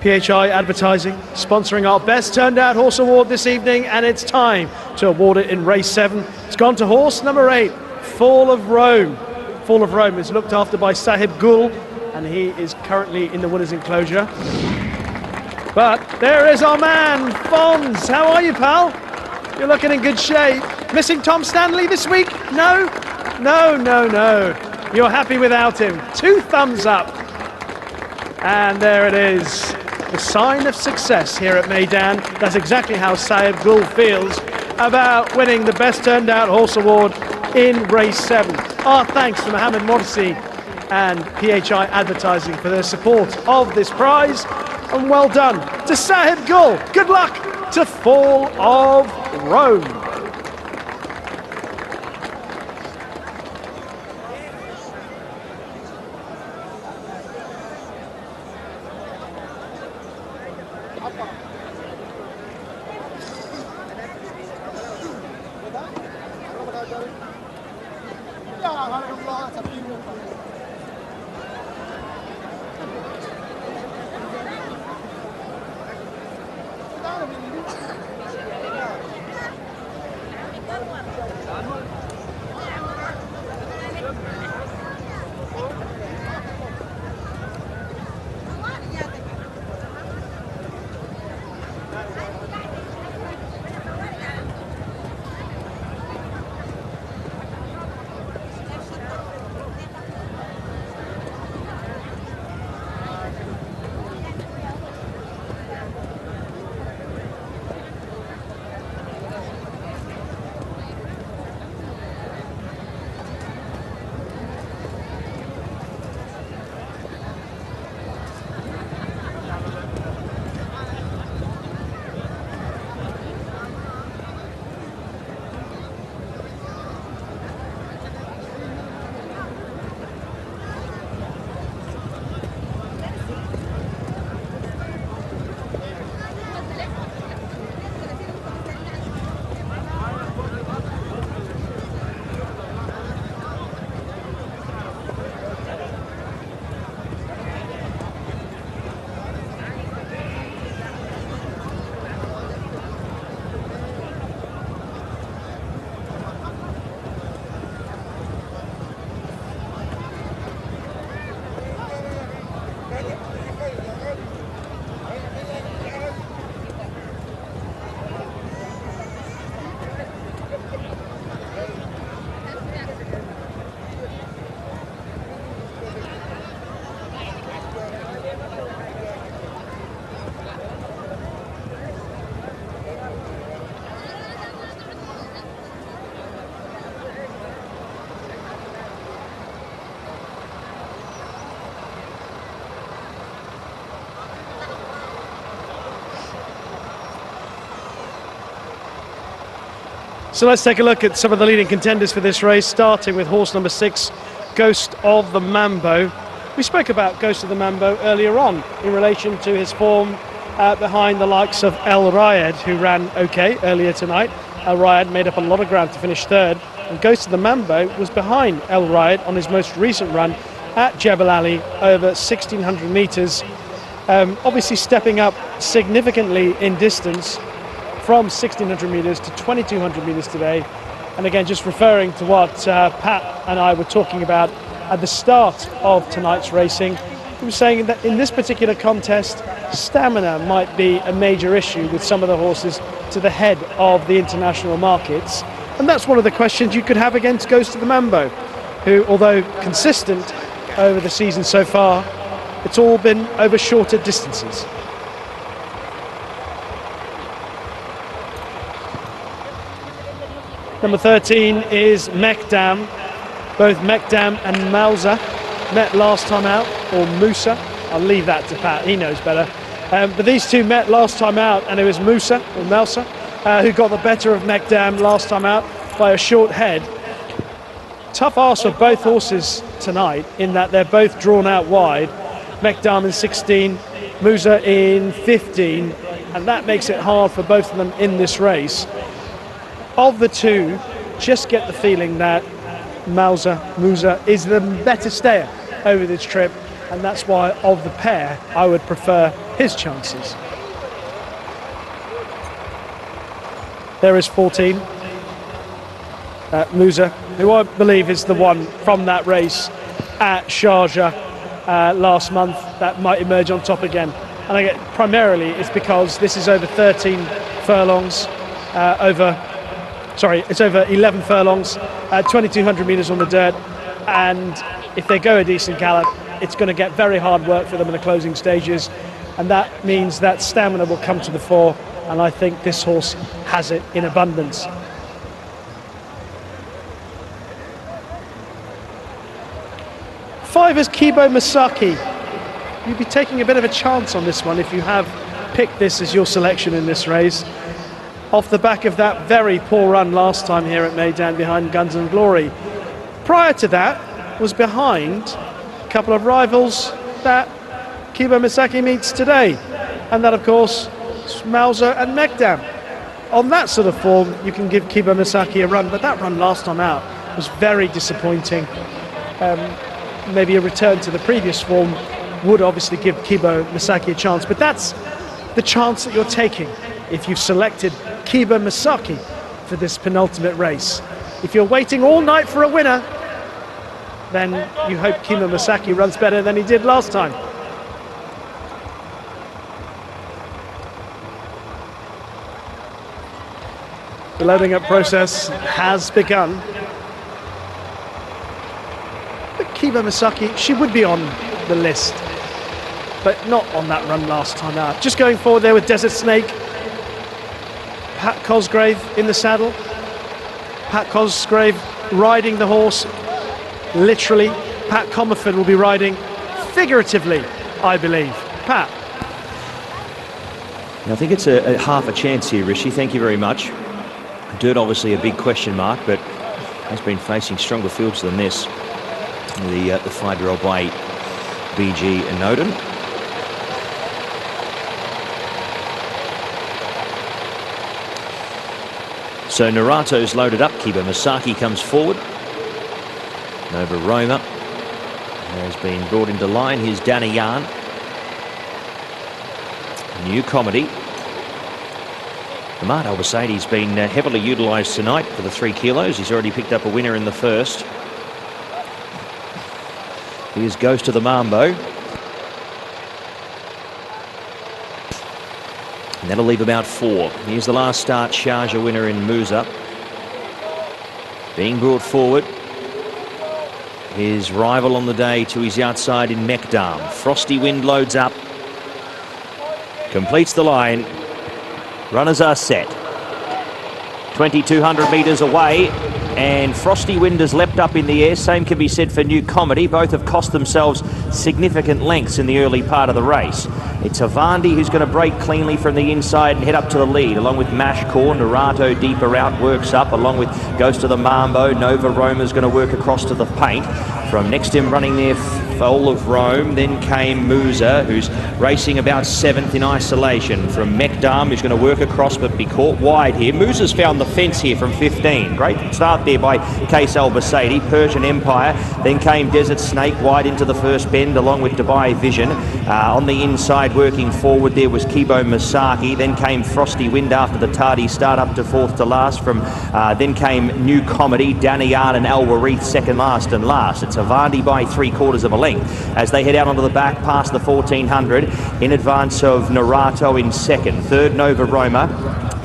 PHI Advertising sponsoring our Best Turned Out Horse Award this evening, and it's time to award it in race 7. It's gone to horse number 8, Fall of Rome. Fall of Rome is looked after by Sahib Gul, and he is currently in the winner's enclosure. But there is our man, Fonz. How are you, pal? You're looking in good shape. Missing Tom Stanley this week? No? No. You're happy without him. 2 thumbs up. And there it is. The sign of success here at Meydan. That's exactly how Sahib Gul feels about winning the Best Turned Out Horse Award in race 7. Our thanks to Mohammed Morsi and PHI Advertising for their support of this prize. And well done to Sahib Gul. Good luck to Fall of Rome. So let's take a look at some of the leading contenders for this race, starting with horse number 6, Ghost of the Mambo. We spoke about Ghost of the Mambo earlier on in relation to his form behind the likes of El Rayed, who ran okay earlier tonight. El Rayed made up a lot of ground to finish third, and Ghost of the Mambo was behind El Rayed on his most recent run at Jebel Ali over 1,600 metres. Obviously stepping up significantly in distance from 1,600 metres to 2,200 metres today. And again, just referring to what Pat and I were talking about at the start of tonight's racing, he was saying that in this particular contest, stamina might be a major issue with some of the horses to the head of the international markets. And that's one of the questions you could have against Ghost of the Mambo, who, although consistent over the season so far, it's all been over shorter distances. Number 13 is Meydan. Both Meydan and Mausa met last time out, or Musa. I'll leave that to Pat, he knows better. But these two met last time out, and it was Musa, or Mausa, who got the better of Meydan last time out by a short head. Tough ask for both horses tonight, in that they're both drawn out wide. Meydan in 16, Musa in 15, and that makes it hard for both of them in this race. Of the two, just get the feeling that Musa is the better stayer over this trip, and that's why of the pair I would prefer his chances. There is 14, Musa, who I believe is the one from that race at Sharjah last month that might emerge on top again. And I get primarily it's because this is over 13 furlongs, it's over 11 furlongs, 2,200 metres on the dirt, and if they go a decent gallop, it's going to get very hard work for them in the closing stages, and that means that stamina will come to the fore, and I think this horse has it in abundance. Five is Kibo Masaki. You'd be taking a bit of a chance on this one if you have picked this as your selection in this race, off the back of that very poor run last time here at Meydan behind Guns and Glory. Prior to that was behind a couple of rivals that Kibo Masaki meets today, and that of course is Mausa and Meydan. On that sort of form you can give Kibo Masaki a run, but that run last time out was very disappointing. Maybe a return to the previous form would obviously give Kibo Masaki a chance, but that's the chance that you're taking if you've selected Kibo Masaki for this penultimate race. If you're waiting all night for a winner, then you hope Kibo Masaki runs better than he did last time. The loading up process has begun. But Kibo Masaki, she would be on the list, but not on that run last time out. Just going forward there with Desert Snake, Pat Cosgrave in the saddle. Pat Cosgrave riding the horse, literally. Pat Comerford will be riding figuratively, I believe. Pat. I think it's a half a chance here, Rishi. Thank you very much. Dirt obviously a big question mark, but has been facing stronger fields than this. The 5-year-old by BG and Noden. So Narato's loaded up. Kibo Masaki comes forward. Nova Roma has been brought into line. Here's Danny Yarn. New comedy. Ahmad Al Basadi's been heavily utilised tonight for the 3 kilos. He's already picked up a winner in the first. Here's Ghost of the Mambo. And that'll leave about 4. Here's the last start Sharjah winner in Musa. Being brought forward. His rival on the day to his outside in Meydan. Frosty wind loads up. Completes the line. Runners are set. 2,200 metres away. and Frosty Wind has leapt up in the air. Same can be said for New Comedy. Both have cost themselves significant lengths in the early part of the race. It's Havandi who's going to break cleanly from the inside and head up to the lead, along with Mashcore. Narrato deeper out, works up, along with Goes to the Mambo. Nova Roma's going to work across to the paint. From next to him running there, Foal of Rome. Then came Musa, who's racing about 7th in isolation. From Meydan, who's going to work across but be caught wide here. Musa's found the fence here from 15. Great start there by Case Albacete. Persian Empire. Then came Desert Snake wide into the first bend, along with Dubai Vision. On the inside, working forward there was Kibo Masaki. Then came Frosty Wind after the tardy start up to 4th to last. Then came New Comedy, Daniyan and Al Warith second last and last. It's Havandi by 3/4 of a length as they head out onto the back past the 1400 in advance of Narrato in second. Third, Nova Roma.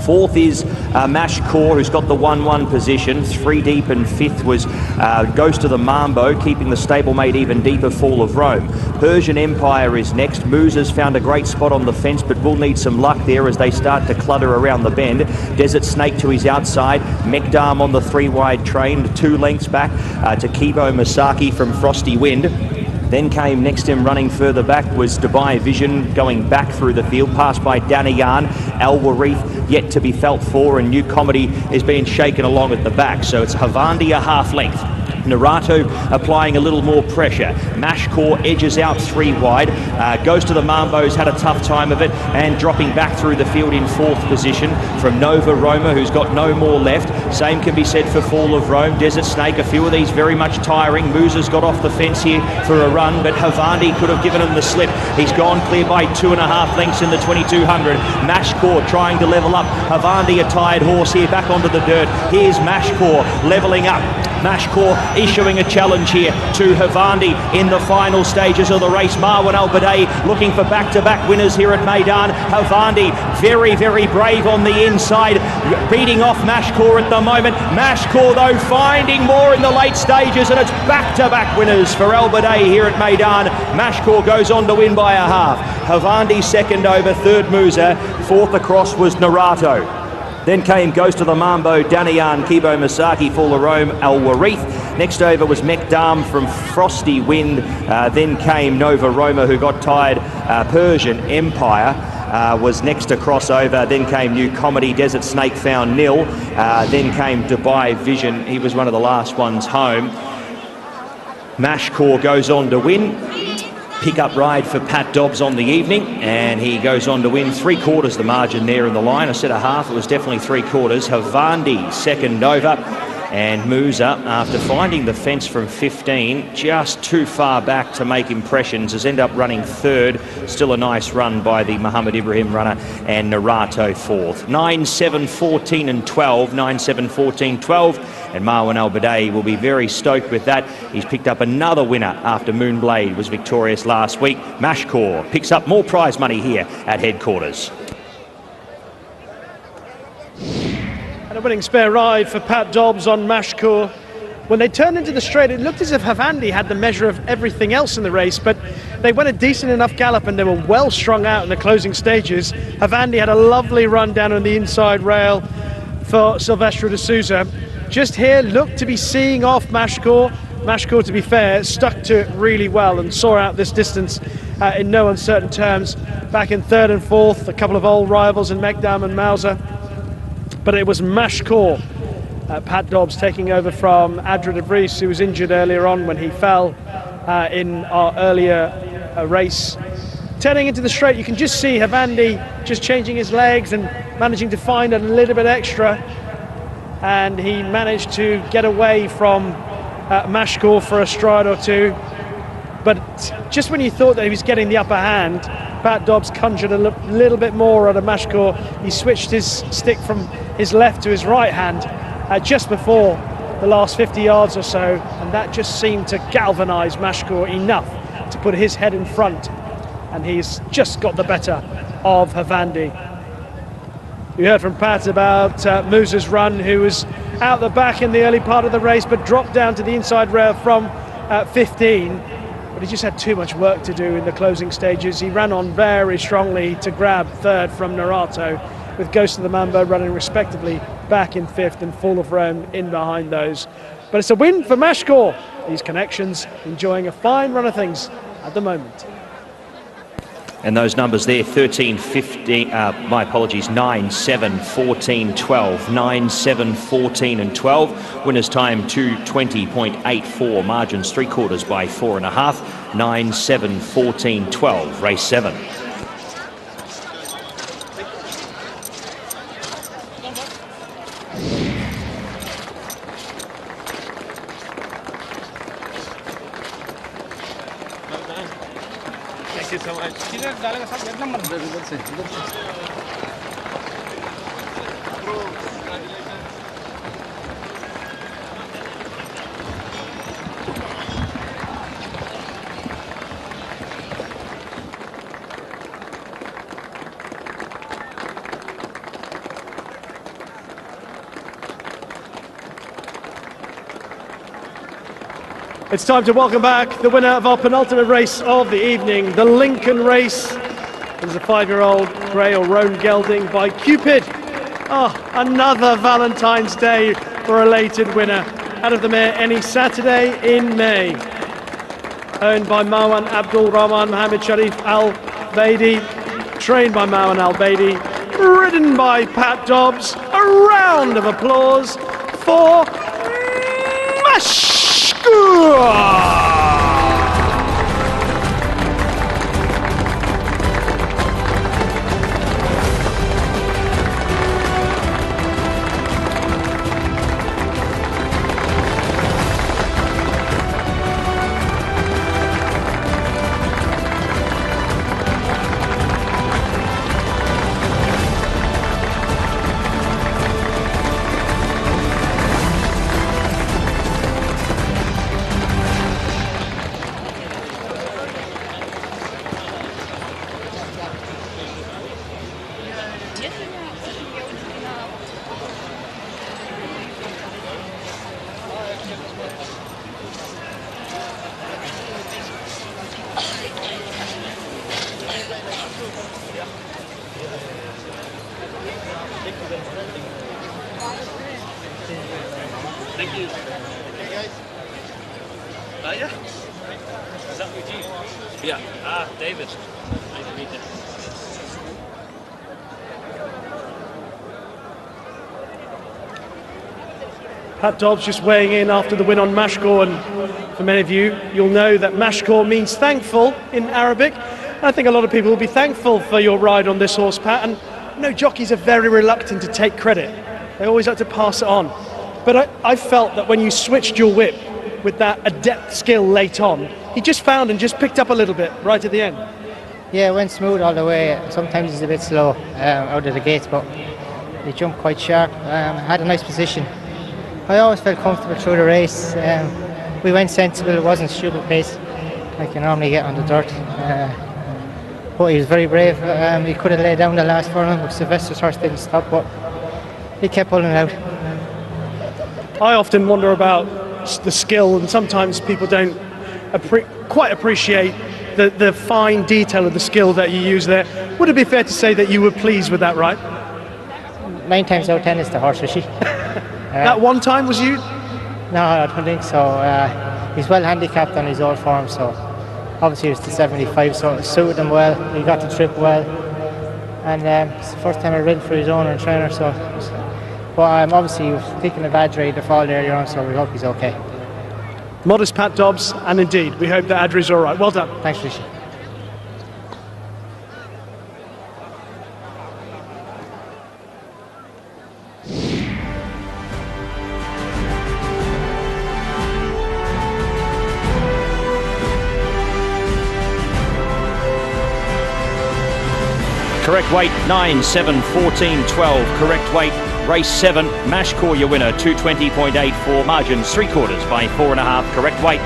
Fourth is Mashcore, who's got the 1-1 position. 3 deep, and fifth was Goes to the Mambo, keeping the stablemate even deeper, Fall of Rome. Persian Empire is next. Musa's found a great spot on the fence, but will need some luck there as they start to clutter around the bend. Desert Snake to his outside. Meydan on the 3-wide train, 2 lengths back to Kibo Masaki from Frosty Wind. Then came next to him running further back was Dubai Vision going back through the field, passed by Daniyan. Al Warith yet to be felt for, and New Comedy is being shaken along at the back. So it's Havandi a half length. Narrato applying a little more pressure. Mashcore edges out 3 wide. Goes to the Mambo's had a tough time of it and dropping back through the field in 4th position from Nova Roma, who's got no more left. Same can be said for Fall of Rome. Desert Snake, a few of these very much tiring. Musa's got off the fence here for a run, but Havandi could have given him the slip. He's gone clear by 2.5 lengths in the 2200. Mashcore trying to level up. Havandi a tired horse here back onto the dirt. Here's Mashcore leveling up. Mashcore issuing a challenge here to Havandi in the final stages of the race. Marwan Al-Badei looking for back-to-back winners here at Meydan. Havandi very, very brave on the inside, beating off Mashcore at the moment. Mashcore, though, finding more in the late stages, and it's back-to-back winners for Al-Badei here at Meydan. Mashcore goes on to win by a half. Havandi second over, third Musa, fourth across was Narrato. Then came Goes to the Mambo, Daniyan, Kibo Masaki, Fall of Rome, Al Warith. Next over was Meydan from Frosty Wind. Then came Nova Roma, who got tired. Persian Empire was next to crossover. Then came New Comedy. Desert Snake found nil. Then came Dubai Vision. He was one of the last ones home. Mashcore goes on to win. Pick-up ride for Pat Dobbs on the evening, and he goes on to win 3/4 the margin there in the line. I said a half, it was definitely 3/4. Havandi second over, and Musa, after finding the fence from 15, just too far back to make impressions, has ended up running third. Still a nice run by the Muhammad Ibrahim runner, and Narrato fourth. 9, 7, 14 and 12, 9, 7, 14, 12. And Marwan Al-Badei will be very stoked with that. He's picked up another winner after Moonblade was victorious last week. Mashcore picks up more prize money here at headquarters. And a winning spare ride for Pat Dobbs on Mashcore. When they turned into the straight, it looked as if Havandi had the measure of everything else in the race, but they went a decent enough gallop and they were well strung out in the closing stages. Havandi had a lovely run down on the inside rail for Silvestre de Souza. Just here, looked to be seeing off Mashcore. Mashcore, to be fair, stuck to it really well and saw out this distance in no uncertain terms. Back in third and fourth, a couple of old rivals in Meydan and Mauser. But it was Mashcore, Pat Dobbs, taking over from Adra de Vries, who was injured earlier on when he fell in our earlier race. Turning into the straight, you can just see Havandi just changing his legs and managing to find a little bit extra. And he managed to get away from Mashcore for a stride or two. But just when you thought that he was getting the upper hand, Pat Dobbs conjured a little bit more out of Mashcore. He switched his stick from his left to his right hand just before the last 50 yards or so, and that just seemed to galvanise Mashcore enough to put his head in front, and he's just got the better of Havandi. We heard from Pat about Musa's run, who was out the back in the early part of the race but dropped down to the inside rail from 15. But he just had too much work to do in the closing stages. He ran on very strongly to grab third from Narrato, with Ghost of the Mambo running respectively back in 5th, and Fall of Rome in behind those. But it's a win for Mashcore. These connections enjoying a fine run of things at the moment. And those numbers there, 13, 15, my apologies, 9, 7, 14, 12, 9, 7, 14 and 12. Winners time 2:20.84, margins 3/4 by 4.5, 9, 7, 14, 12, race 7. Thank you so much. It's time to welcome back the winner of our penultimate race of the evening, the Lincoln race. It was a 5-year-old grey or roan gelding by Cupid. Oh, another Valentine's Day related winner out of the mare any Saturday in May. Owned by Marwan Abdul Rahman Mohammed Sharif Al Baidi, trained by Marwan Al Baidi, ridden by Pat Dobbs. A round of applause for Mashcore! Thank you. Okay, guys. Yeah. Is that Eugene? Yeah. Ah, David. Nice to meet you. Pat Dobbs just weighing in after the win on Mashcore, and for many of you, you'll know that Mashcore means thankful in Arabic. I think a lot of people will be thankful for your ride on this horse, Pat, and you know, jockeys are very reluctant to take credit. They always like to pass it on. But I felt that when you switched your whip with that adept skill late on, he just found and just picked up a little bit right at the end. Yeah, it went smooth all the way. Sometimes he's a bit slow out of the gates, but he jumped quite sharp. Had a nice position. I always felt comfortable through the race. We went sensible, it wasn't stupid pace like you normally get on the dirt. But he was very brave. He could have laid down the last furlong, but Sylvester's horse didn't stop, but he kept pulling out. I often wonder about the skill, and sometimes people don't quite appreciate the fine detail of the skill that you use there. Would it be fair to say that you were pleased with that, right? 9 times out of 10 is the horse, Rishi. That one time was you? No, I don't think so. He's well handicapped on his old form, so obviously it was the 75, so it suited him well. He got the trip well, and it's the first time I ridden for his owner and trainer, so. But obviously he was taking a bad ride the fall earlier on, so we hope he's okay. Modest Pat Dobbs, and indeed, we hope that Adri's all right. Well done. Thanks, Rishi. Correct weight 9, 7, 14, 12. Correct weight race 7. Mashcore your winner 220.84. Margins 3/4 by 4.5. Correct weight.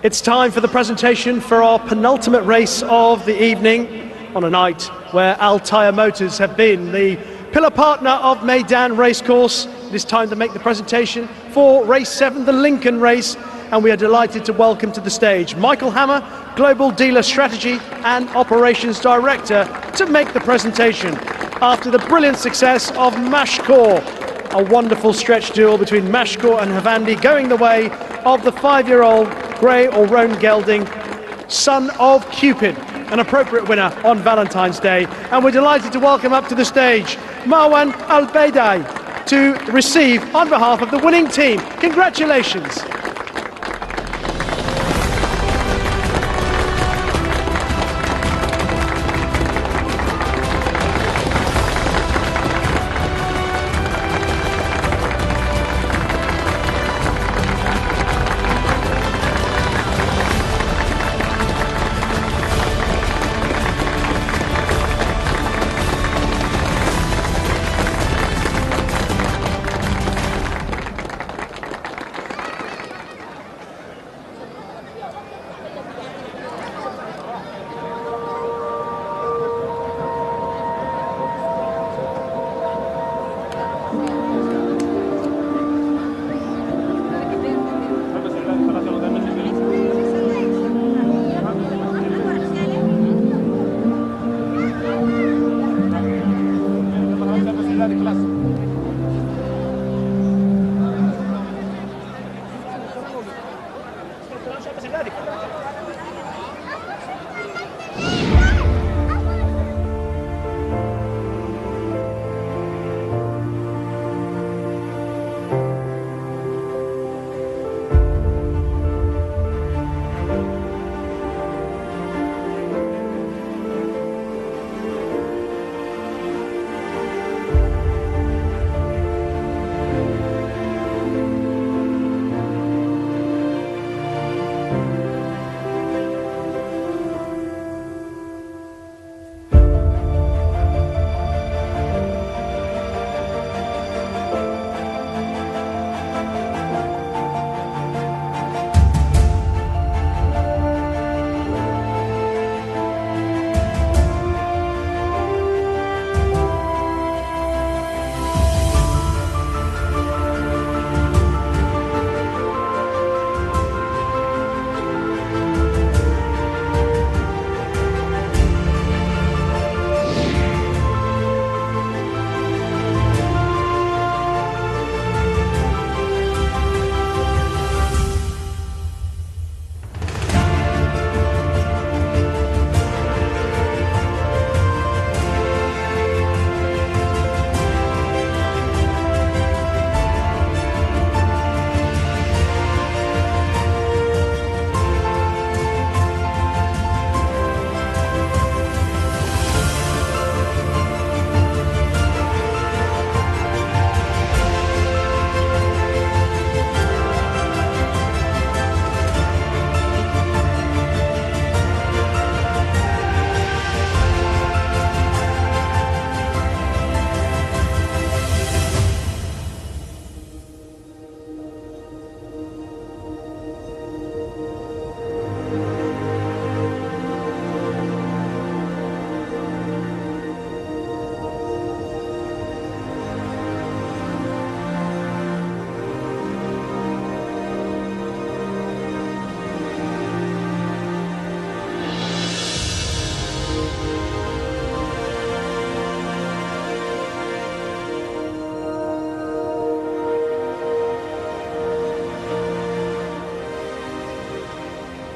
It's time for the presentation for our penultimate race of the evening on a night where Altair Motors have been the pillar partner of Meydan racecourse. It is time to make the presentation for race 7, the Lincoln race, and we are delighted to welcome to the stage Michael Hammer, Global Dealer Strategy and Operations Director, to make the presentation after the brilliant success of Mashkor, a wonderful stretch duel between Mashkor and Havandi going the way of the 5-year-old Grey or Roan Gelding, son of Cupid, an appropriate winner on Valentine's Day. And we're delighted to welcome up to the stage Marwan Al-Baidai to receive on behalf of the winning team. Congratulations.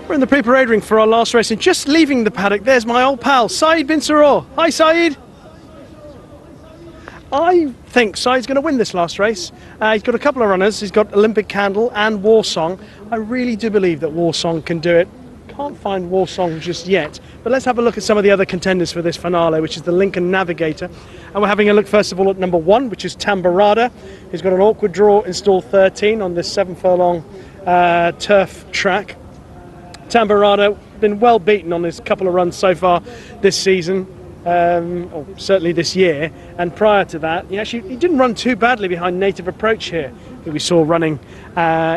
We're in the pre-parade ring for our last race, and just leaving the paddock, there's my old pal, Saeed bin Saror. Hi, Saeed. I think Saeed's going to win this last race. He's got a couple of runners. He's got Olympic Candle and War Song. I really do believe that War Song can do it. Can't find War Song just yet, but let's have a look at some of the other contenders for this finale, which is the Lincoln Navigator. And we're having a look first of all at number 1, which is Tambarada. He's got an awkward draw in stall 13 on this 7-furlong turf track. Tambarada been well beaten on his couple of runs so far this season. or certainly this year. And prior to that, he didn't run too badly behind Native Approach here, who we saw running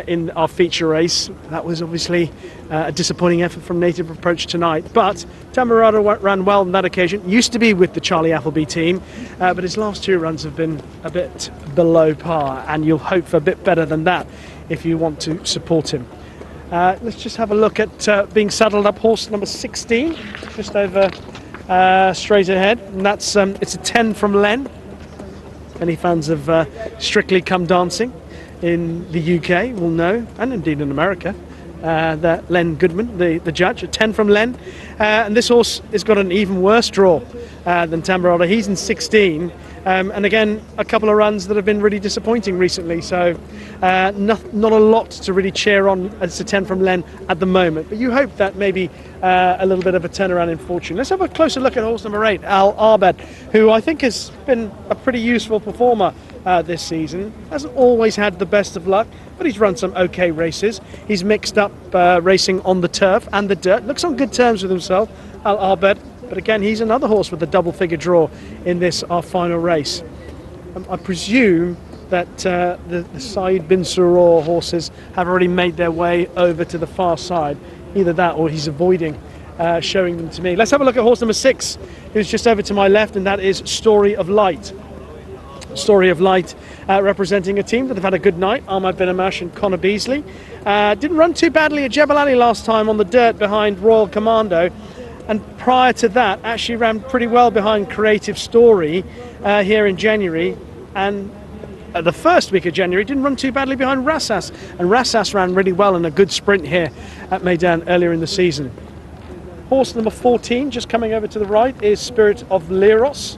in our feature race. That was obviously a disappointing effort from Native Approach tonight. But Tamarado ran well on that occasion. Used to be with the Charlie Appleby team, but his last 2 runs have been a bit below par, and you'll hope for a bit better than that if you want to support him. Let's just have a look at being saddled up horse number 16, just over straight ahead, and that's it's a 10 from Len. Any fans of Strictly Come Dancing in the UK will know, and indeed in America, that Len Goodman, the judge, a 10 from Len. And this horse has got an even worse draw than Tamarado. He's in 16. And again, a couple of runs that have been really disappointing recently. So not a lot to really cheer on as a 10 from Len at the moment. But you hope that maybe a little bit of a turnaround in fortune. Let's have a closer look at horse number 8, Al Arbed, who I think has been a pretty useful performer this season. Hasn't always had the best of luck, but he's run some okay races. He's mixed up racing on the turf and the dirt. Looks on good terms with himself, Al Arbed. But again, he's another horse with a double-figure draw in this, our final race. I presume that the Saeed bin Suror horses have already made their way over to the far side. Either that or he's avoiding showing them to me. Let's have a look at horse number 6, who's just over to my left, and that is Story of Light. Story of Light representing a team that have had a good night, Ahmad bin Amash and Connor Beasley. Didn't run too badly at Jebel Ali last time on the dirt behind Royal Commando. And prior to that, actually ran pretty well behind Creative Story here in January. And the first week of January, didn't run too badly behind Rassas. And Rassas ran really well in a good sprint here at Meydan earlier in the season. Horse number 14, just coming over to the right, is Spirit of Leros.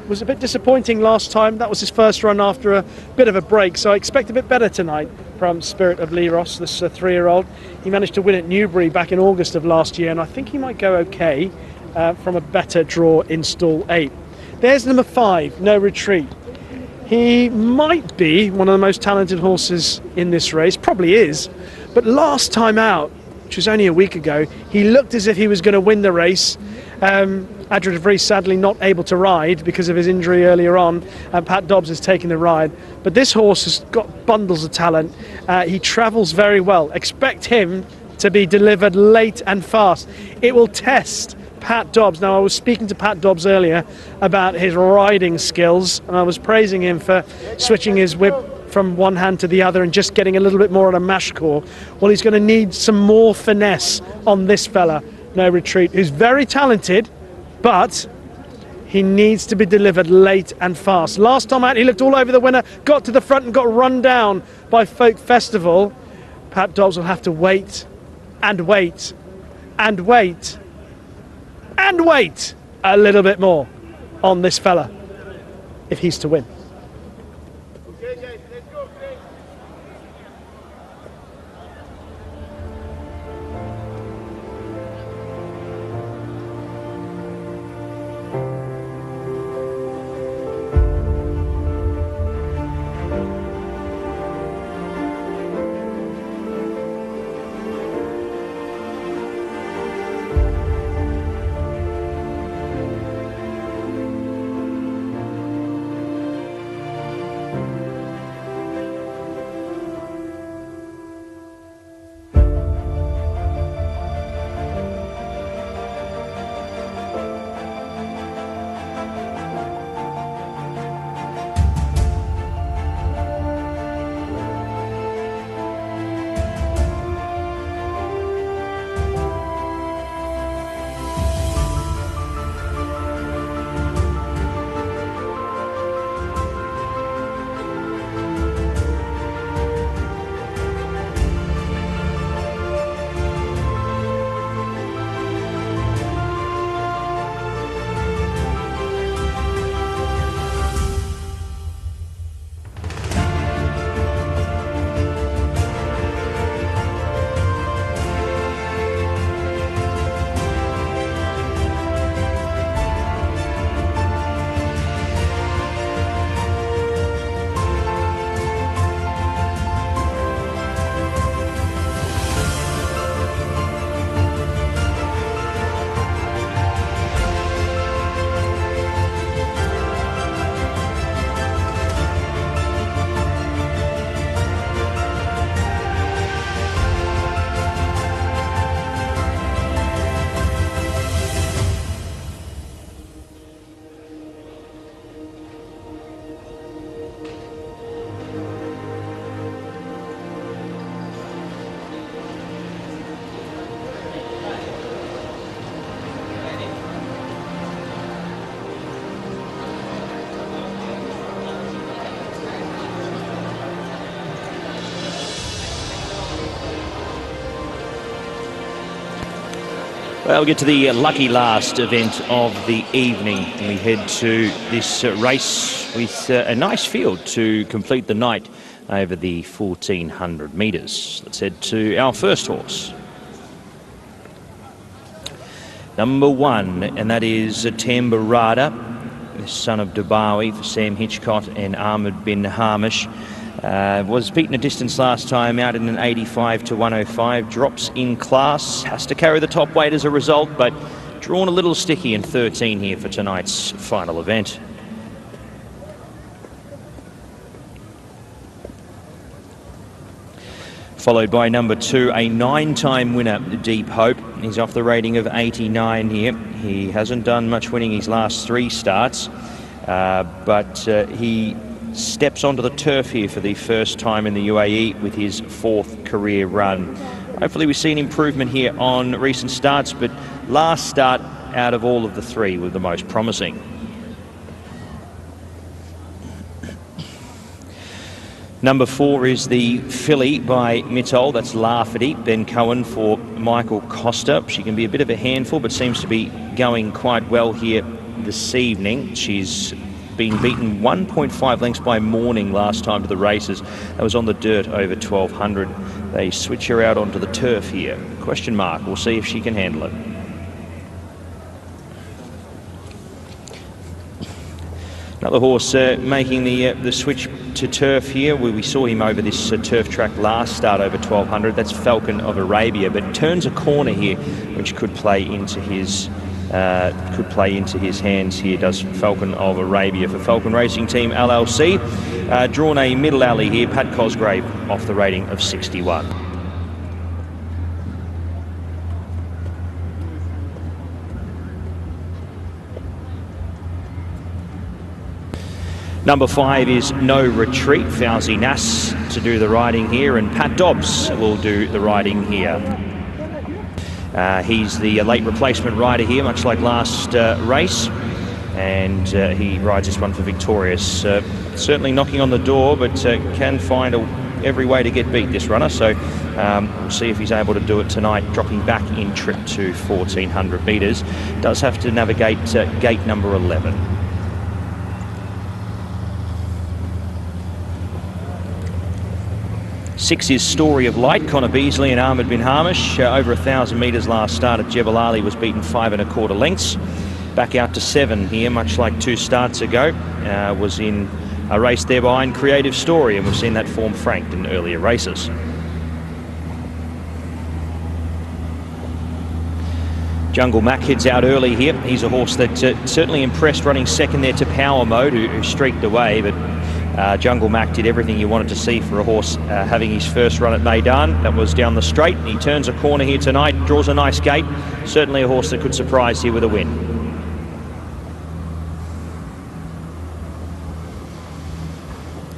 Was a bit disappointing last time. That was his first run after a bit of a break. So I expect a bit better tonight from Spirit of Leros, this 3-year-old. He managed to win at Newbury back in August of last year, and I think he might go okay from a better draw in stall 8. There's number 5, No Retreat. He might be one of the most talented horses in this race, probably is, but last time out, which was only a week ago, he looked as if he was going to win the race. Adra very sadly not able to ride because of his injury earlier on, and Pat Dobbs has taken the ride. But this horse has got bundles of talent. He travels very well. Expect him to be delivered late and fast. It will test Pat Dobbs. Now, I was speaking to Pat Dobbs earlier about his riding skills, and I was praising him for switching his whip from one hand to the other and just getting a little bit more on a mash core. Well, he's going to need some more finesse on this fella, No Retreat, who's very talented, but he needs to be delivered late and fast. Last time out, he looked all over the winner, got to the front and got run down by Folk Festival. Pat Dobbs will have to wait and wait and wait and wait a little bit more on this fella if he's to win. Well, we'll get to the lucky last event of the evening, and we head to this race with a nice field to complete the night over the 1400 metres. Let's head to our first horse. Number 1, and that is Tambarada, the son of Dubawi for Sam Hitchcott and Ahmed bin Hamish. Was beaten a distance last time out in an 85 to 105. Drops in class, has to carry the top weight as a result, but drawn a little sticky in 13 here for tonight's final event. Followed by number 2, a 9-time winner, Deep Hope. He's off the rating of 89 here. He hasn't done much winning his last 3 starts, but he steps onto the turf here for the first time in the UAE with his 4th career run. Hopefully we see an improvement here on recent starts, but last start out of all of the 3 was the most promising. Number 4 is the filly by Mitol. That's Lafferty. Ben Cohen for Michael Costa. She can be a bit of a handful, but seems to be going quite well here this evening. She's been beaten 1.5 lengths by Morning last time to the races. That was on the dirt over 1200. They switch her out onto the turf here. Question mark. We'll see if she can handle it. Another horse making the switch to turf here. We saw him over this turf track last start over 1200. That's Falcon of Arabia, but turns a corner here, which could play into his hands here. Does Falcon of Arabia for Falcon Racing Team LLC. Drawn a middle alley here. Pat Cosgrave off the rating of 61. Number 5 is No Retreat. Fauzi Nass to do the riding here, and Pat Dobbs will do the riding here. He's the late replacement rider here, much like last race, and he rides this one for Victorious. Certainly knocking on the door, but can find every way to get beat, this runner, so we'll see if he's able to do it tonight, dropping back in trip to 1400 metres. Does have to navigate gate number 11. Six is Story of Light. Connor Beasley and Ahmed bin Hamish. Over 1,000 metres last start at Jebel Ali, was beaten 5 1/4 lengths. Back out to 7 here, much like 2 starts ago. Was in a race there behind Creative Story, and we've seen that form franked in earlier races. Jungle Mac heads out early here. He's a horse that certainly impressed running second there to Power Mode, who streaked away, but Jungle Mac did everything you wanted to see for a horse having his first run at Meydan. That was down the straight. He turns a corner here tonight, draws a nice gate. Certainly a horse that could surprise here with a win.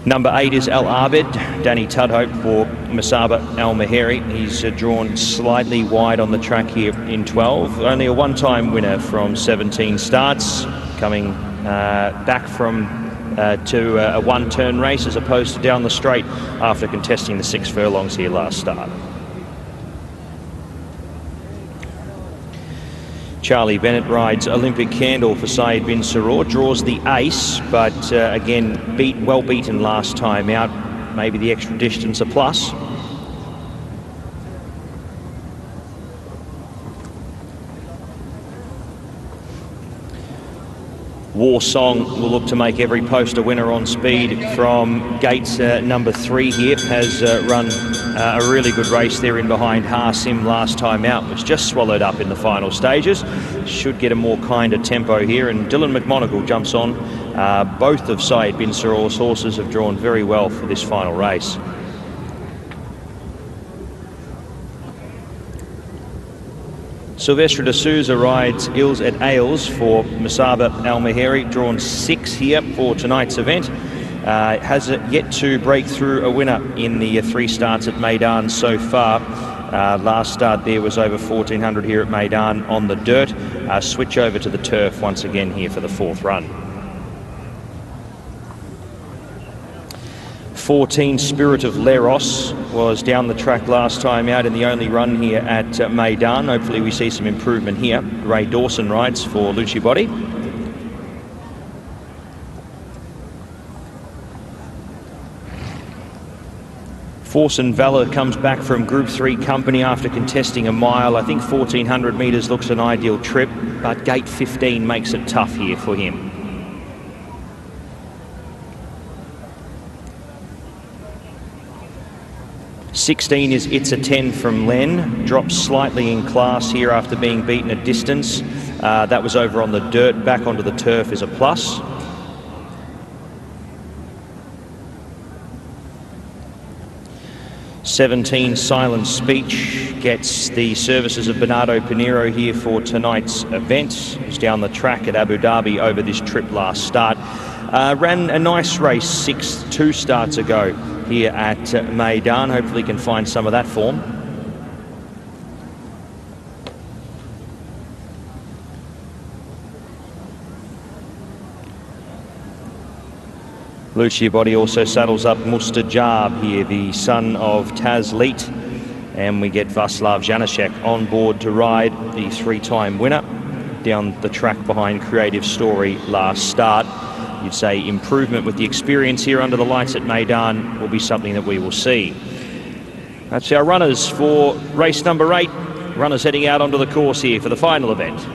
Number 8 is Al Abid. Danny Tudhope for Masaba Al Maheri. He's drawn slightly wide on the track here in 12. Only a 1-time winner from 17 starts, coming back from to a 1-turn race as opposed to down the straight after contesting the 6 furlongs here last start. Charlie Bennett rides Olympic Candle for Saeed bin Saror, draws the ace, but again well beaten last time out. Maybe the extra distance a plus. War Song will look to make every post a winner on speed from gates number 3 here. Has run a really good race there in behind Harsim last time out, was just swallowed up in the final stages. Should get a more kinder tempo here, and Dylan McMonagle jumps on. Both of Saeed bin Saror's horses have drawn very well for this final race. Sylvestre de Souza rides Ills et Ailes for Masaba Al Maheri, drawn 6 here for tonight's event. Has yet to break through a winner in the 3 starts at Meydan so far. Last start there was over 1400 here at Meydan on the dirt. Switch over to the turf once again here for the 4th run. 14 Spirit of Leros was down the track last time out in the only run here at Meydan. Hopefully we see some improvement here. Ray Dawson rides for Lucci Body. Force and Valor comes back from Group 3 company after contesting a mile. I think 1400 metres looks an ideal trip, but gate 15 makes it tough here for him. '16 is It's a 10 from Len. Drops slightly in class here after being beaten at distance. That was over on the dirt. Back onto the turf is a plus. '17 Silent Speech gets the services of Bernardo Pinheiro here for tonight's event. He's down the track at Abu Dhabi over this trip last start. Ran a nice race 2 starts ago here at Meydan. Hopefully can find some of that form. Lucci Body also saddles up Mustajab here, the son of Taz Leet, and we get Vaslav Janacek on board to ride, the 3-time winner, down the track behind Creative Story last start. You'd say improvement with the experience here under the lights at Meydan will be something that we will see. That's our runners for race number 8. Runners heading out onto the course here for the final event.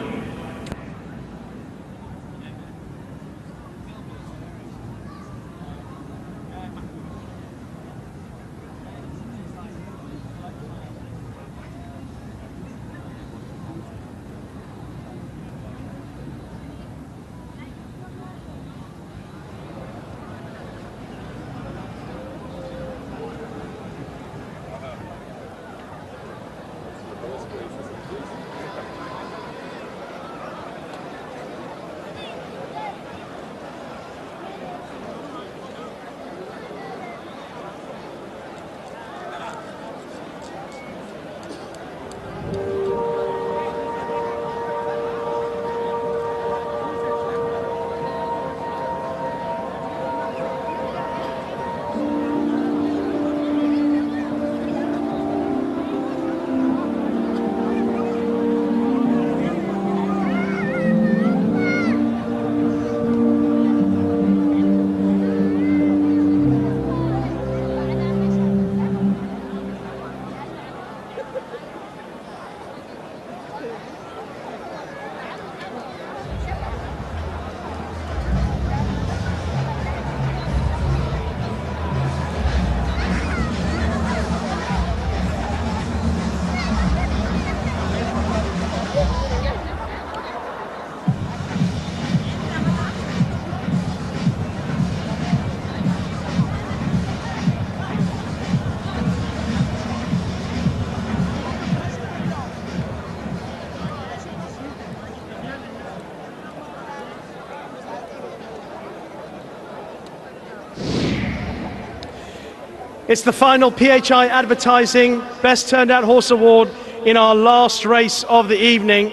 It's the final PHI Advertising Best Turned Out Horse Award in our last race of the evening.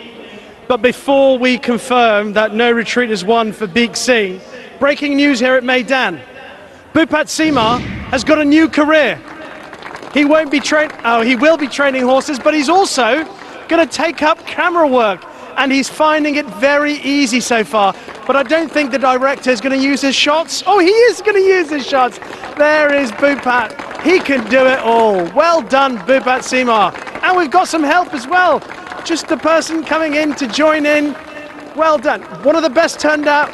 But before we confirm that No Retreat has won for Big Singh, breaking news here at Meydan. Bhupat Seema has got a new career. He will be training horses, but he's also going to take up camera work, and he's finding it very easy so far. But I don't think the director is going to use his shots. Oh, he is going to use his shots. There is Bhupat. He can do it all. Well done, Bhupat Seema. And we've got some help as well. Just the person coming in to join in. Well done. One of the best turned out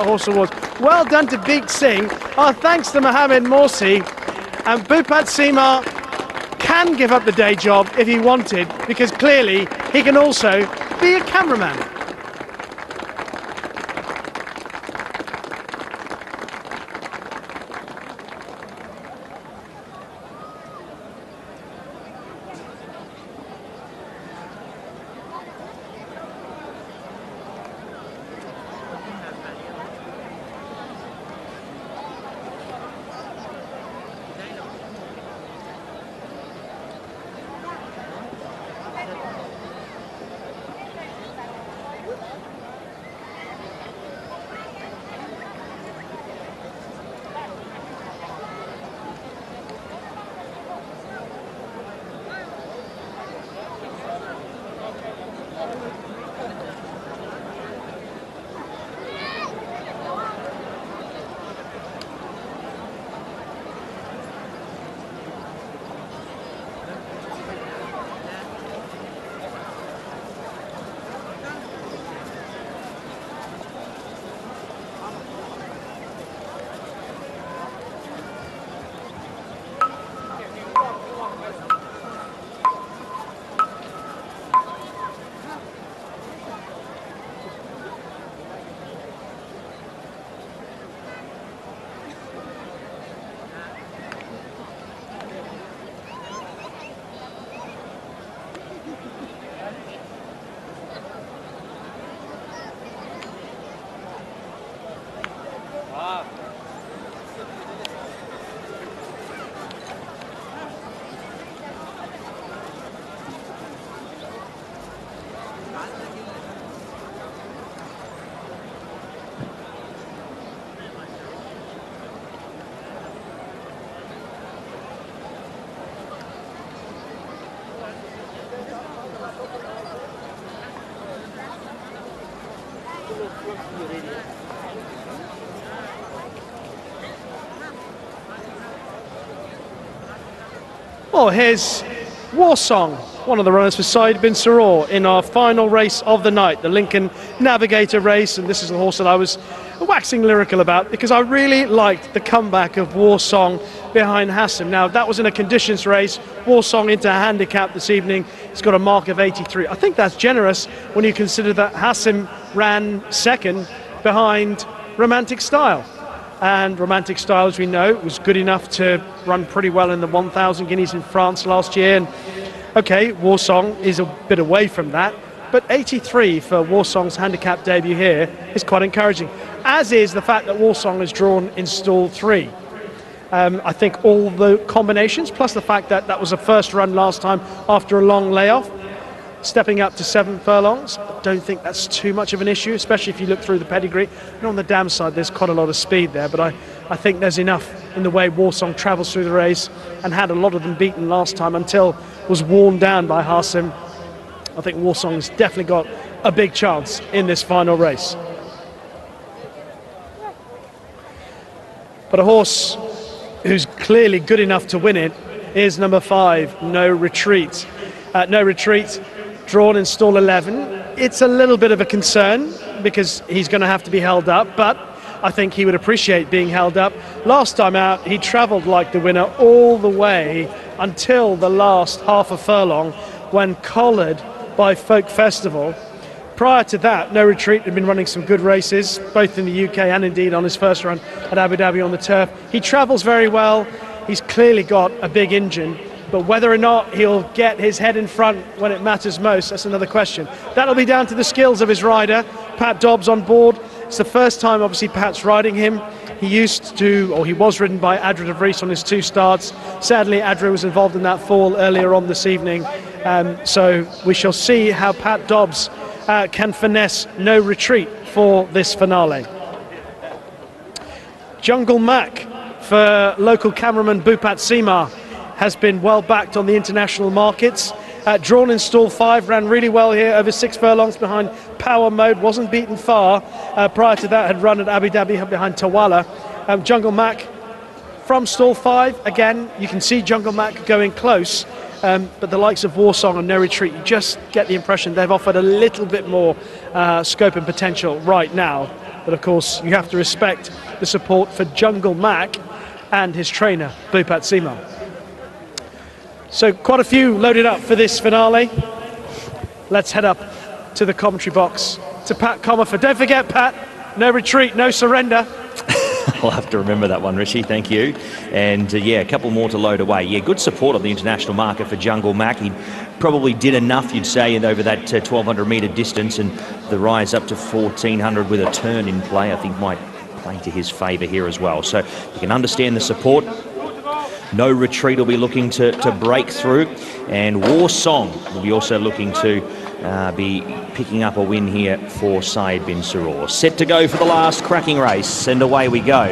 horse awards. Well done to Big Singh. Our thanks to Mohammed Morsi. And Bhupat Seema can give up the day job if he wanted, because clearly he can also be a cameraman. Well, here's Warsong, one of the runners for Said bin Saror in our final race of the night, the Lincoln Navigator race. And this is the horse that I was waxing lyrical about because I really liked the comeback of Warsong behind Hassim. Now, that was in a conditions race. Warsong into a handicap this evening. He's got a mark of 83. I think that's generous when you consider that Hassim ran second behind Romantic Style. And Romantic Style, as we know, was good enough to run pretty well in the 1,000 guineas in France last year. And okay, Warsong is a bit away from that, but 83 for Warsong's handicap debut here is quite encouraging, as is the fact that Warsong is drawn in stall 3. I think all the combinations, plus the fact that that was a first run last time after a long layoff, stepping up to 7 furlongs, I don't think that's too much of an issue, especially if you look through the pedigree. And on the dam side, there's quite a lot of speed there, but I think there's enough in the way Warsong travels through the race and had a lot of them beaten last time until was worn down by Hassim. I think Warsong's definitely got a big chance in this final race. But a horse who's clearly good enough to win it is number 5, No Retreat. No Retreat, drawn in stall 11. It's a little bit of a concern because he's going to have to be held up, but I think he would appreciate being held up. Last time out, he travelled like the winner all the way until the last half a furlong when collared by Folk Festival. Prior to that, No Retreat had been running some good races, both in the UK and indeed on his first run at Abu Dhabi on the turf. He travels very well. He's clearly got a big engine. But whether or not he'll get his head in front when it matters most, that's another question. That'll be down to the skills of his rider, Pat Dobbs on board. It's the first time, obviously, Pat's riding him. He was ridden by Adra de Vries on his 2 starts. Sadly, Adra was involved in that fall earlier on this evening. So we shall see how Pat Dobbs can finesse No Retreat for this finale. Jungle Mac for local cameraman Bhupat Seema has been well backed on the international markets. Drawn in stall 5, ran really well here over 6 furlongs behind Power Mode, wasn't beaten far. Prior to that had run at Abu Dhabi behind Tawala. Jungle Mac from stall 5, again you can see Jungle Mac going close, but the likes of Warsong and No Retreat, you just get the impression they've offered a little bit more scope and potential right now. But of course you have to respect the support for Jungle Mac and his trainer Bhupat Seema. So quite a few loaded up for this finale. Let's head up to the commentary box to Pat Comerford. Don't forget, Pat, no retreat, no surrender. I'll have to remember that one, Richie, thank you. And yeah, a couple more to load away. Yeah, good support of the international market for Jungle Mac. He probably did enough, you'd say, over that 1,200 metre distance, and the rise up to 1,400 with a turn in play, I think might play to his favour here as well. So you can understand the support. No Retreat will be looking to break through, and Warsong will be also looking to be picking up a win here for Said bin Saror. Set to go for the last cracking race, and away we go.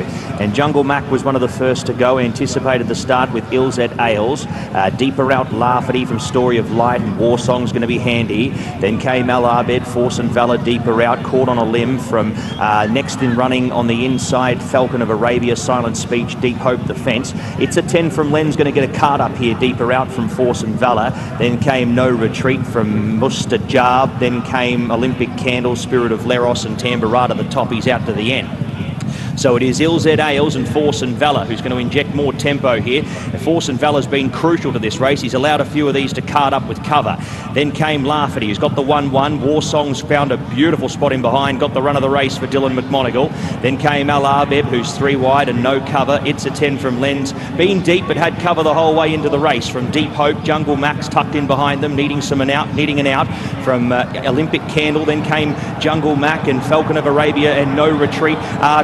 And Jungle Mac was one of the first to go. Anticipated the start with Ilzet Ailes. Deeper out Lafferty from Story of Light, and Warsong's going to be handy. Then came Al Abed, Force and Valor deeper out, caught on a limb from next in running on the inside, Falcon of Arabia, Silent Speech, Deep Hope the fence. It's a 10 from Len's going to get a card up here, deeper out from Force and Valor. Then came No Retreat from Mustajab. Then came Olympic Candle, Spirit of Leros, and Tambarada the top. He's out to the end. So it is Ilzet Ailes and Force and Valor who's going to inject more tempo here. And Force and Valor's been crucial to this race. He's allowed a few of these to card up with cover. Then came Lafferty, who's got the 1-1. Warsong's found a beautiful spot in behind, got the run of the race for Dylan McMonigal. Then came Al Abeb, who's 3 wide and no cover. It's a 10 from Len's. Been deep but had cover the whole way into the race. From Deep Hope, Jungle Max tucked in behind them, needing an out from Olympic Candle. Then came Jungle Mac and Falcon of Arabia and No Retreat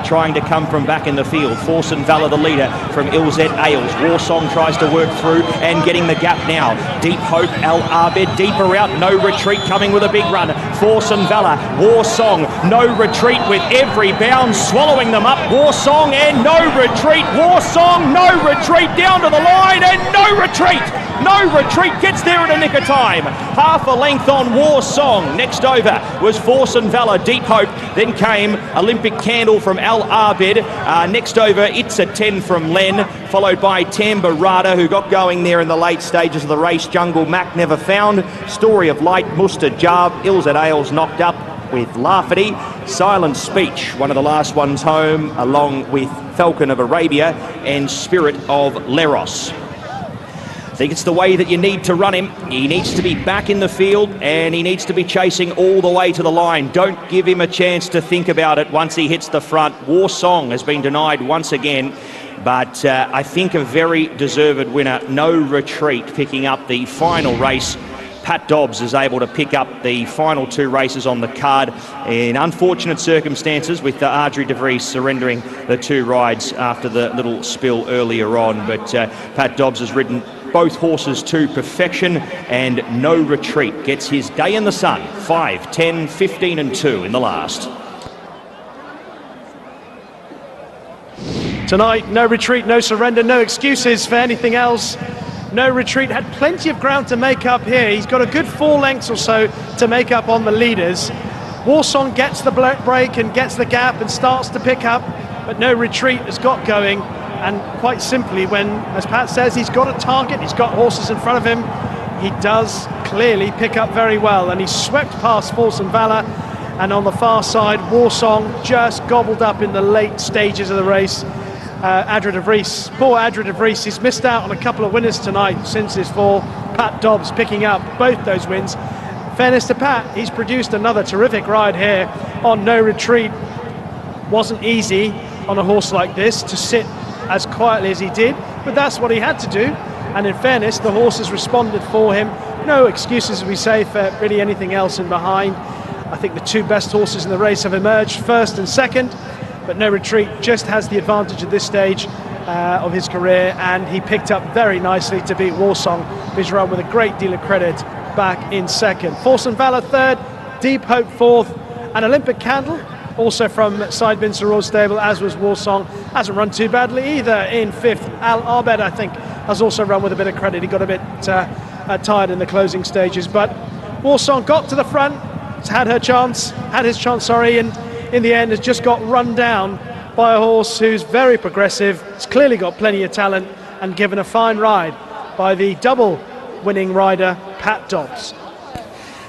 trying to come from back in the field. Force and Valor the leader from Ilzet Ailes. Warsong tries to work through and getting the gap now. Deep Hope, Al Abed deeper out. No Retreat coming with a big run. Force and Valor. Warsong, No Retreat with every bound swallowing them up. Warsong and No Retreat. Warsong, No Retreat down to the line, and No Retreat No Retreat gets there at a nick of time. Half a length on War Song. Next over was Force and Valor, Deep Hope. Then came Olympic Candle from Al Arbed. Next over, It's a 10 from Len, followed by Tambarada, who got going there in the late stages of the race. Jungle Mac Never Found. Story of Light, Mustard Jarb. Ills at Ales knocked up with Lafferty. Silent Speech, one of the last ones home, along with Falcon of Arabia and Spirit of Leros. I think it's the way that you need to run him. He needs to be back in the field and he needs to be chasing all the way to the line. Don't give him a chance to think about it once he hits the front. War Song has been denied once again, but I think a very deserved winner. No Retreat picking up the final race. Pat Dobbs is able to pick up the final two races on the card in unfortunate circumstances, with Audrey de Vries surrendering the two rides after the little spill earlier on. But Pat Dobbs has ridden both horses to perfection, and No Retreat gets his day in the sun. 5, 10, 15 and 2 in the last. Tonight, No Retreat, no surrender, no excuses for anything else. No Retreat had plenty of ground to make up here. He's got a good 4 lengths or so to make up on the leaders. War Song gets the break and gets the gap and starts to pick up, but No Retreat has got going. And quite simply, when, as Pat says, he's got a target, he's got horses in front of him, he does clearly pick up very well. And he's swept past Force and Valor, and on the far side, War Song just gobbled up in the late stages of the race. Audrey de Vries, poor Audrey de Vries, he's missed out on a couple of winners tonight since his fall. Pat Dobbs picking up both those wins. Fairness to Pat, he's produced another terrific ride here on No Retreat. Wasn't easy on a horse like this to sit as quietly as he did, but that's what he had to do. And in fairness, the horse has responded for him. No excuses, as we say, for really anything else in behind. I think the two best horses in the race have emerged, first and second. But No Retreat just has the advantage at this stage of his career, and he picked up very nicely to beat War Song, who's run with a great deal of credit, back in second. Force and Valor third, Deep Hope fourth, and Olympic Candle, also from Sidebin Saror stable, as was War Song, hasn't run too badly either in fifth. Al Arbed, I think, has also run with a bit of credit. He got a bit tired in the closing stages, but War Song got to the front, had his chance, and in the end has just got run down by a horse who's very progressive. It's clearly got plenty of talent, and given a fine ride by the double winning rider Pat Dobbs.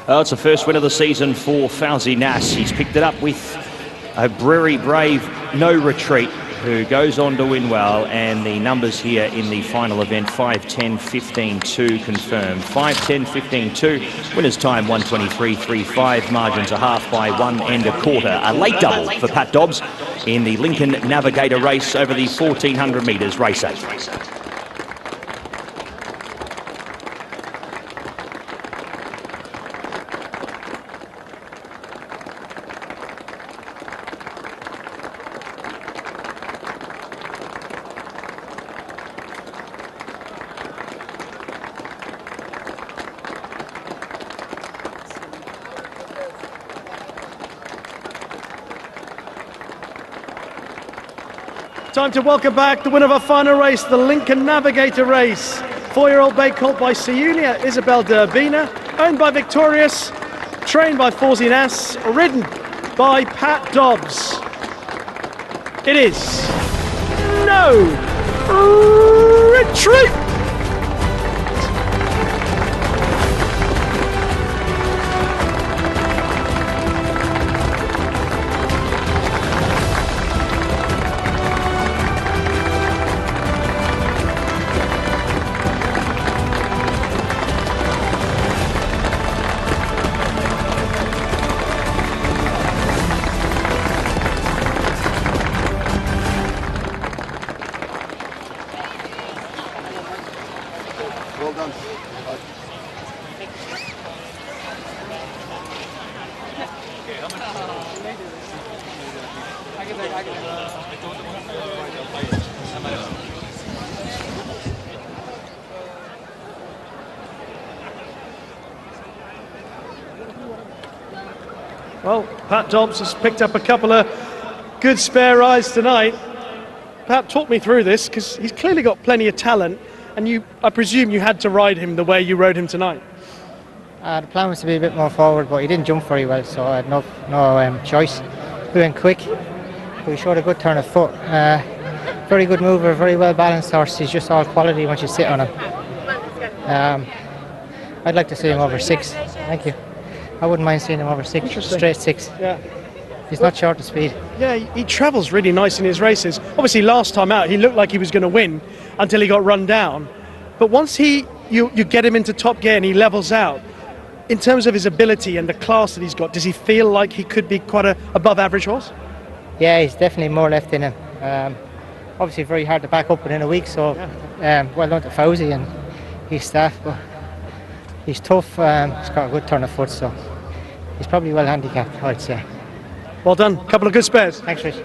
It's the first win of the season for Fauzi Nass. He's picked it up with a very brave No Retreat, who goes on to win well, and the numbers here in the final event, 5, 10, 15, 2 confirmed. 5, 10, 15, 2, winner's time 123.35, margins a half by 1 and a quarter. A late double for Pat Dobbs in the Lincoln Navigator race over the 1400 metres, race 8. Time to welcome back the winner of our final race, the Lincoln Navigator race. 4-year-old bay colt by Siunia Isabel d'Urbina, owned by Victorious, trained by Fauzi Nass, ridden by Pat Dobbs. It is No Retreat! Well done. Well, Pat Dobbs has picked up a couple of good spare rides tonight. Pat, talk me through this, because he's clearly got plenty of talent, and I presume you had to ride him the way you rode him tonight. The plan was to be a bit more forward, but he didn't jump very well, so I had no choice. We went quick, but we showed a good turn of foot. Very good mover, very well balanced horse. He's just all quality once you sit on him. I'd like to see him over 6. Thank you. I wouldn't mind seeing him over 6, straight 6. Yeah. He's not short of speed. Yeah, he travels really nice in his races. Obviously, last time out, he looked like he was going to win until he got run down. But once you get him into top gear and he levels out, in terms of his ability and the class that he's got, does he feel like he could be quite a above average horse? Yeah, he's definitely more left in him. Obviously, very hard to back up within a week, so well done to Fauzi and his staff. But he's tough. He's got a good turn of foot, so he's probably well handicapped, I'd say. Well done. Couple of good spares. Thanks, Rich.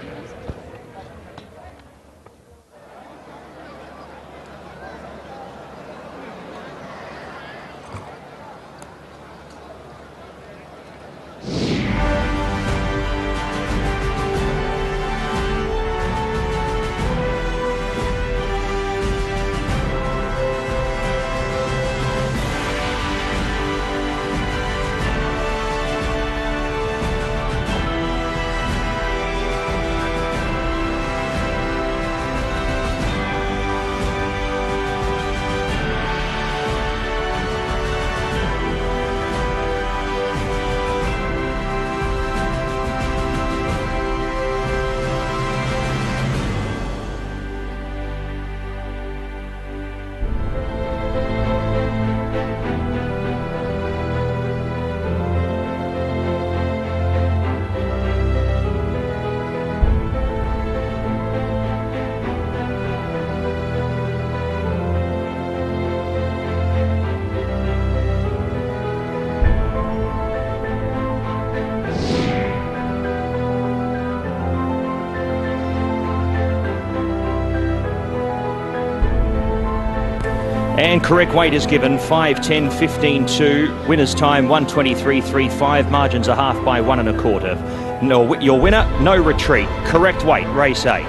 And correct weight is given 5:10, 15:2. Winner's time 1:23.35. Margins are half by 1 1/4. No, your winner, No Retreat. Correct weight, race A.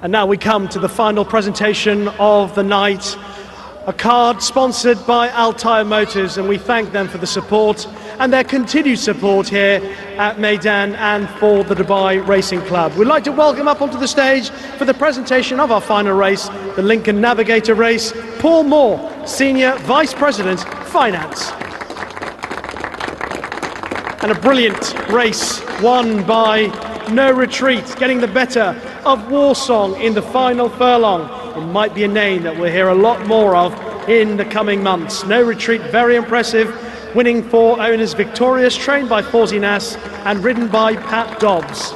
And now we come to the final presentation of the night, a card sponsored by Altair Motors, and we thank them for the support and their continued support here at Meydan and for the Dubai Racing Club. We'd like to welcome up onto the stage for the presentation of our final race, the Lincoln Navigator race, Paul Moore, Senior Vice President, Finance. And a brilliant race won by No Retreat, getting the better of Warsong in the final furlong. It might be a name that we'll hear a lot more of in the coming months. No Retreat, very impressive, winning for owners Victorious, trained by Fawzi Nas and ridden by Pat Dobbs.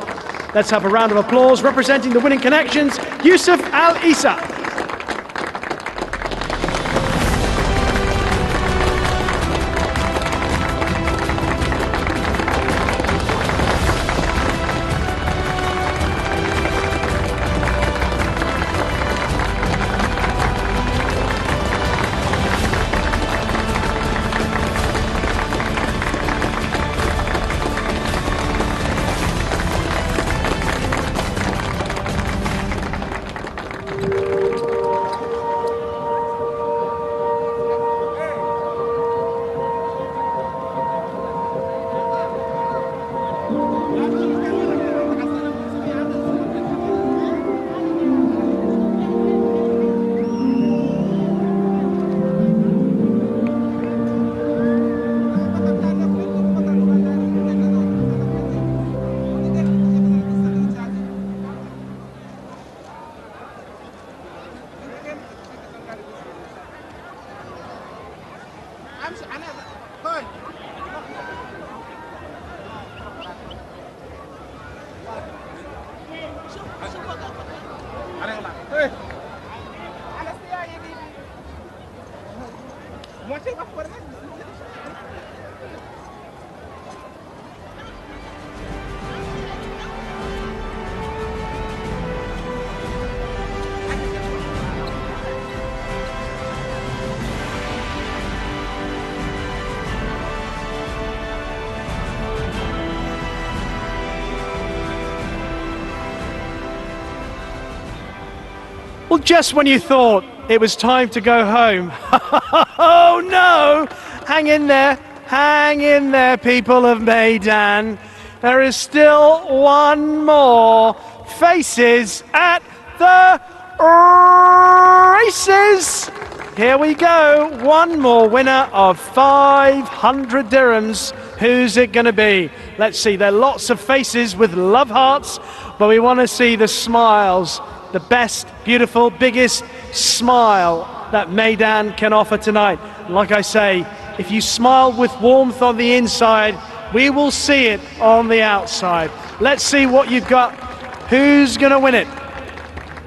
Let's have a round of applause representing the winning connections, Yusuf Al Isa. Well, just when you thought it was time to go home, oh no! Hang in there, people of Meydan. There is still one more. Faces at the races. Here we go. One more winner of 500 dirhams. Who's it going to be? Let's see. There are lots of faces with love hearts, but we want to see the smiles. The best, beautiful, biggest smile that Meydan can offer tonight. Like I say, if you smile with warmth on the inside, we will see it on the outside. Let's see what you've got. Who's going to win it?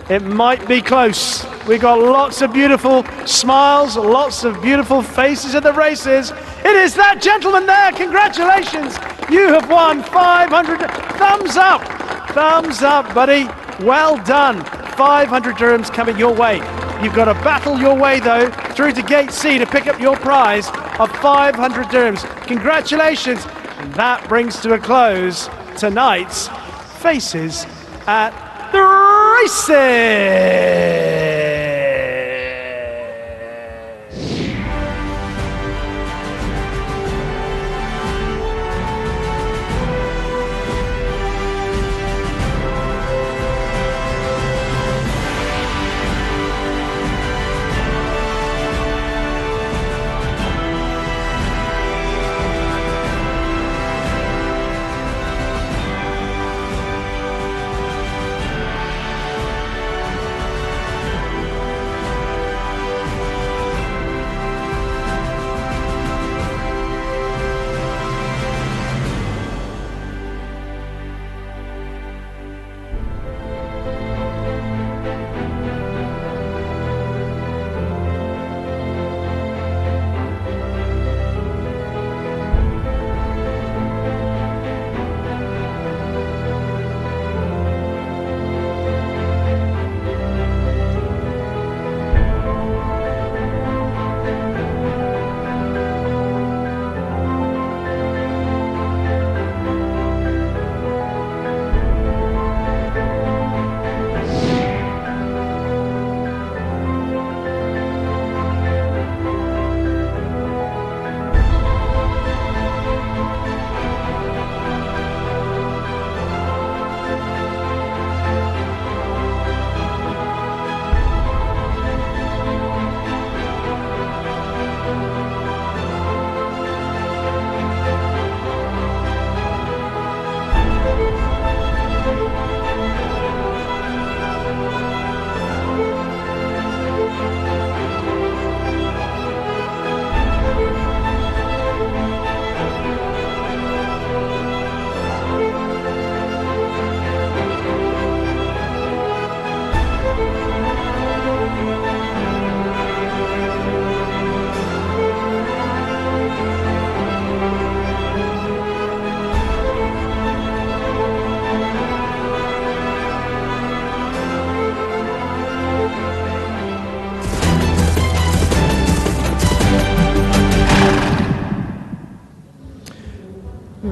It might be close. We've got lots of beautiful smiles, lots of beautiful faces at the races. It is that gentleman there. Congratulations. You have won 500. Thumbs up. Thumbs up, buddy. Well done. 500 dirhams coming your way. You've got to battle your way, though, through to Gate C to pick up your prize of 500 dirhams. Congratulations. And that brings to a close tonight's Faces at the Races.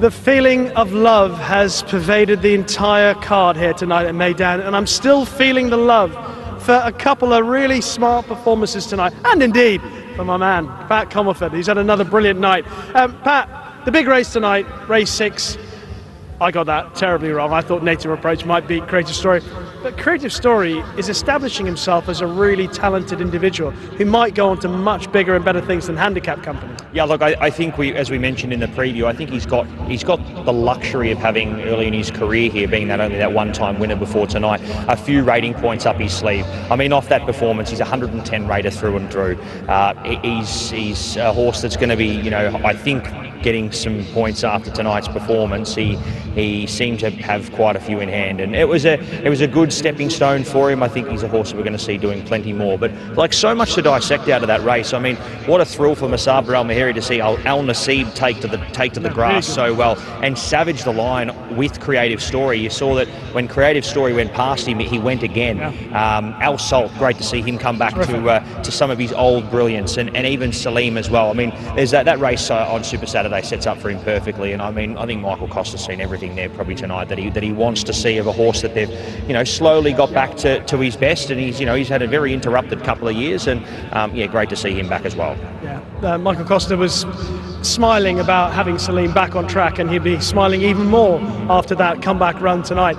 The feeling of love has pervaded the entire card here tonight at Meydan, and I'm still feeling the love for a couple of really smart performances tonight, and indeed for my man, Pat Comerford. He's had another brilliant night. Pat, the big race tonight, race 6, I got that terribly wrong. I thought Native Approach might beat Creative Story. But Creative Story is establishing himself as a really talented individual who might go on to much bigger and better things than Handicap Company. Yeah, look, I think as we mentioned in the preview, I think he's got the luxury of having early in his career here, being only that one-time winner before tonight, a few rating points up his sleeve. I mean, off that performance, he's 110 rater through and through. He's a horse that's going to be, I think, getting some points after tonight's performance. He seemed to have quite a few in hand, and it was a good stepping stone for him. I think he's a horse that we're going to see doing plenty more. But like, so much to dissect out of that race. I mean, what a thrill for Musaber Al Mahiri to see Al Nassib take to the grass so well and savage the line with Creative Story. You saw that when Creative Story went past him, he went again. Al Salt, great to see him come back to some of his old brilliance, and even Salim as well. I mean, there's that race on Super Saturday sets up for him perfectly, and I mean, I think Michael Costa's seen everything there probably tonight that he wants to see of a horse that they've slowly got back to his best, and he's had a very interrupted couple of years, and great to see him back as well. Michael Costa was smiling about having Salim back on track, and he'd be smiling even more after that comeback run tonight.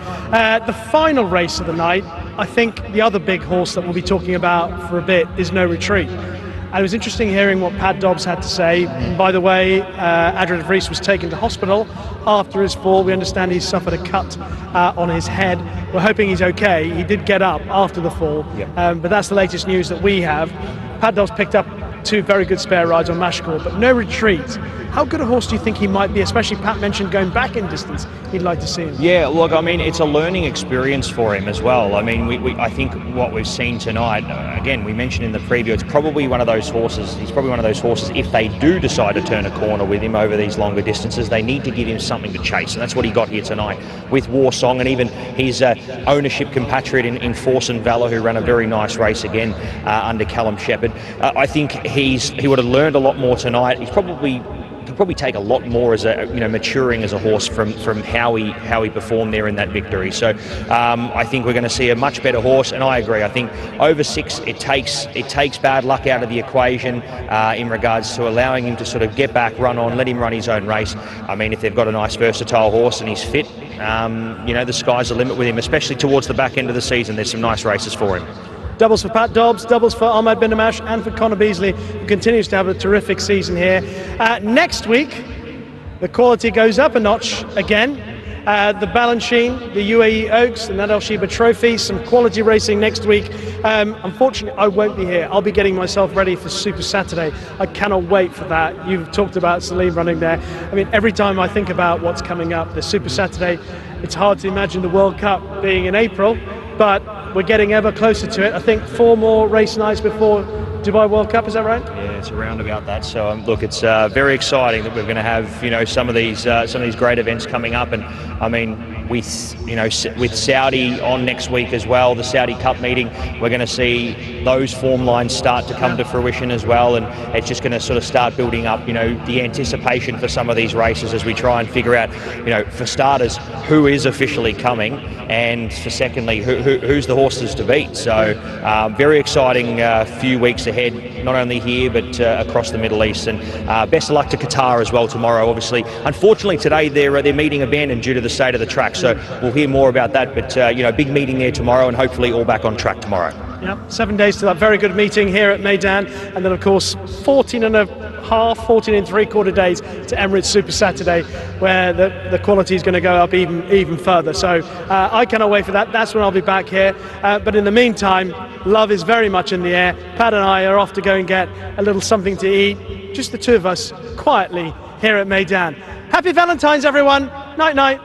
The final race of the night, I think the other big horse that we'll be talking about for a bit is No Retreat. And it was interesting hearing what Pat Dobbs had to say. And by the way, Adrian de Vries was taken to hospital after his fall. We understand he suffered a cut on his head. We're hoping he's okay. He did get up after the fall, but that's the latest news that we have. Pat Dobbs picked up 2 very good spare rides on Mashcore, but No Retreat. How good a horse do you think he might be? Especially Pat mentioned going back in distance. He'd like to see him. Yeah, look, I mean, it's a learning experience for him as well. I mean, I think what we've seen tonight, again, we mentioned in the preview, it's probably one of those horses. He's probably one of those horses, if they do decide to turn a corner with him over these longer distances, they need to give him something to chase. And that's what he got here tonight with War Song, and even his ownership compatriot in Force and Valor, who ran a very nice race again under Callum Shepherd. I think he would have learned a lot more tonight. He's probably take a lot more as maturing as a horse from how he performed there in that victory. So I think we're going to see a much better horse, and I agree. I think over 6 it takes bad luck out of the equation in regards to allowing him to sort of get back, run on, let him run his own race. I mean, if they've got a nice versatile horse and he's fit, the sky's the limit with him, especially towards the back end of the season. There's some nice races for him. Doubles for Pat Dobbs, doubles for Ahmed Bin Amash, and for Connor Beasley, who continues to have a terrific season here. Next week, the quality goes up a notch again. The Balanchine, the UAE Oaks, the Nadal Sheba Trophy, some quality racing next week. Unfortunately, I won't be here. I'll be getting myself ready for Super Saturday. I cannot wait for that. You've talked about Salim running there. I mean, every time I think about what's coming up, the Super Saturday, it's hard to imagine the World Cup being in April, but we're getting ever closer to it. I think 4 more race nights before Dubai World Cup, is that right? Yeah, it's around about that. So look, it's very exciting that we're going to have some of these great events coming up, and I mean, with Saudi on next week as well, the Saudi Cup meeting, we're going to see those form lines start to come to fruition as well, and it's just going to sort of start building up the anticipation for some of these races as we try and figure out, for starters, who is officially coming, and for secondly, who's the horses to beat. So very exciting few weeks ahead, not only here but across the Middle East, and best of luck to Qatar as well tomorrow. Obviously, unfortunately today their meeting abandoned due to the state of the track, so we'll hear more about that, but big meeting there tomorrow, and hopefully all back on track tomorrow. Yep, 7 days to that very good meeting here at Meydan, and then of course 14 and 3/4 days to Emirates Super Saturday, where the quality is going to go up even further. So I cannot wait for that. That's when I'll be back here. But in the meantime, love is very much in the air. Pat and I are off to go and get a little something to eat, just the 2 of us, quietly here at Meydan. Happy Valentine's, everyone. Night, night.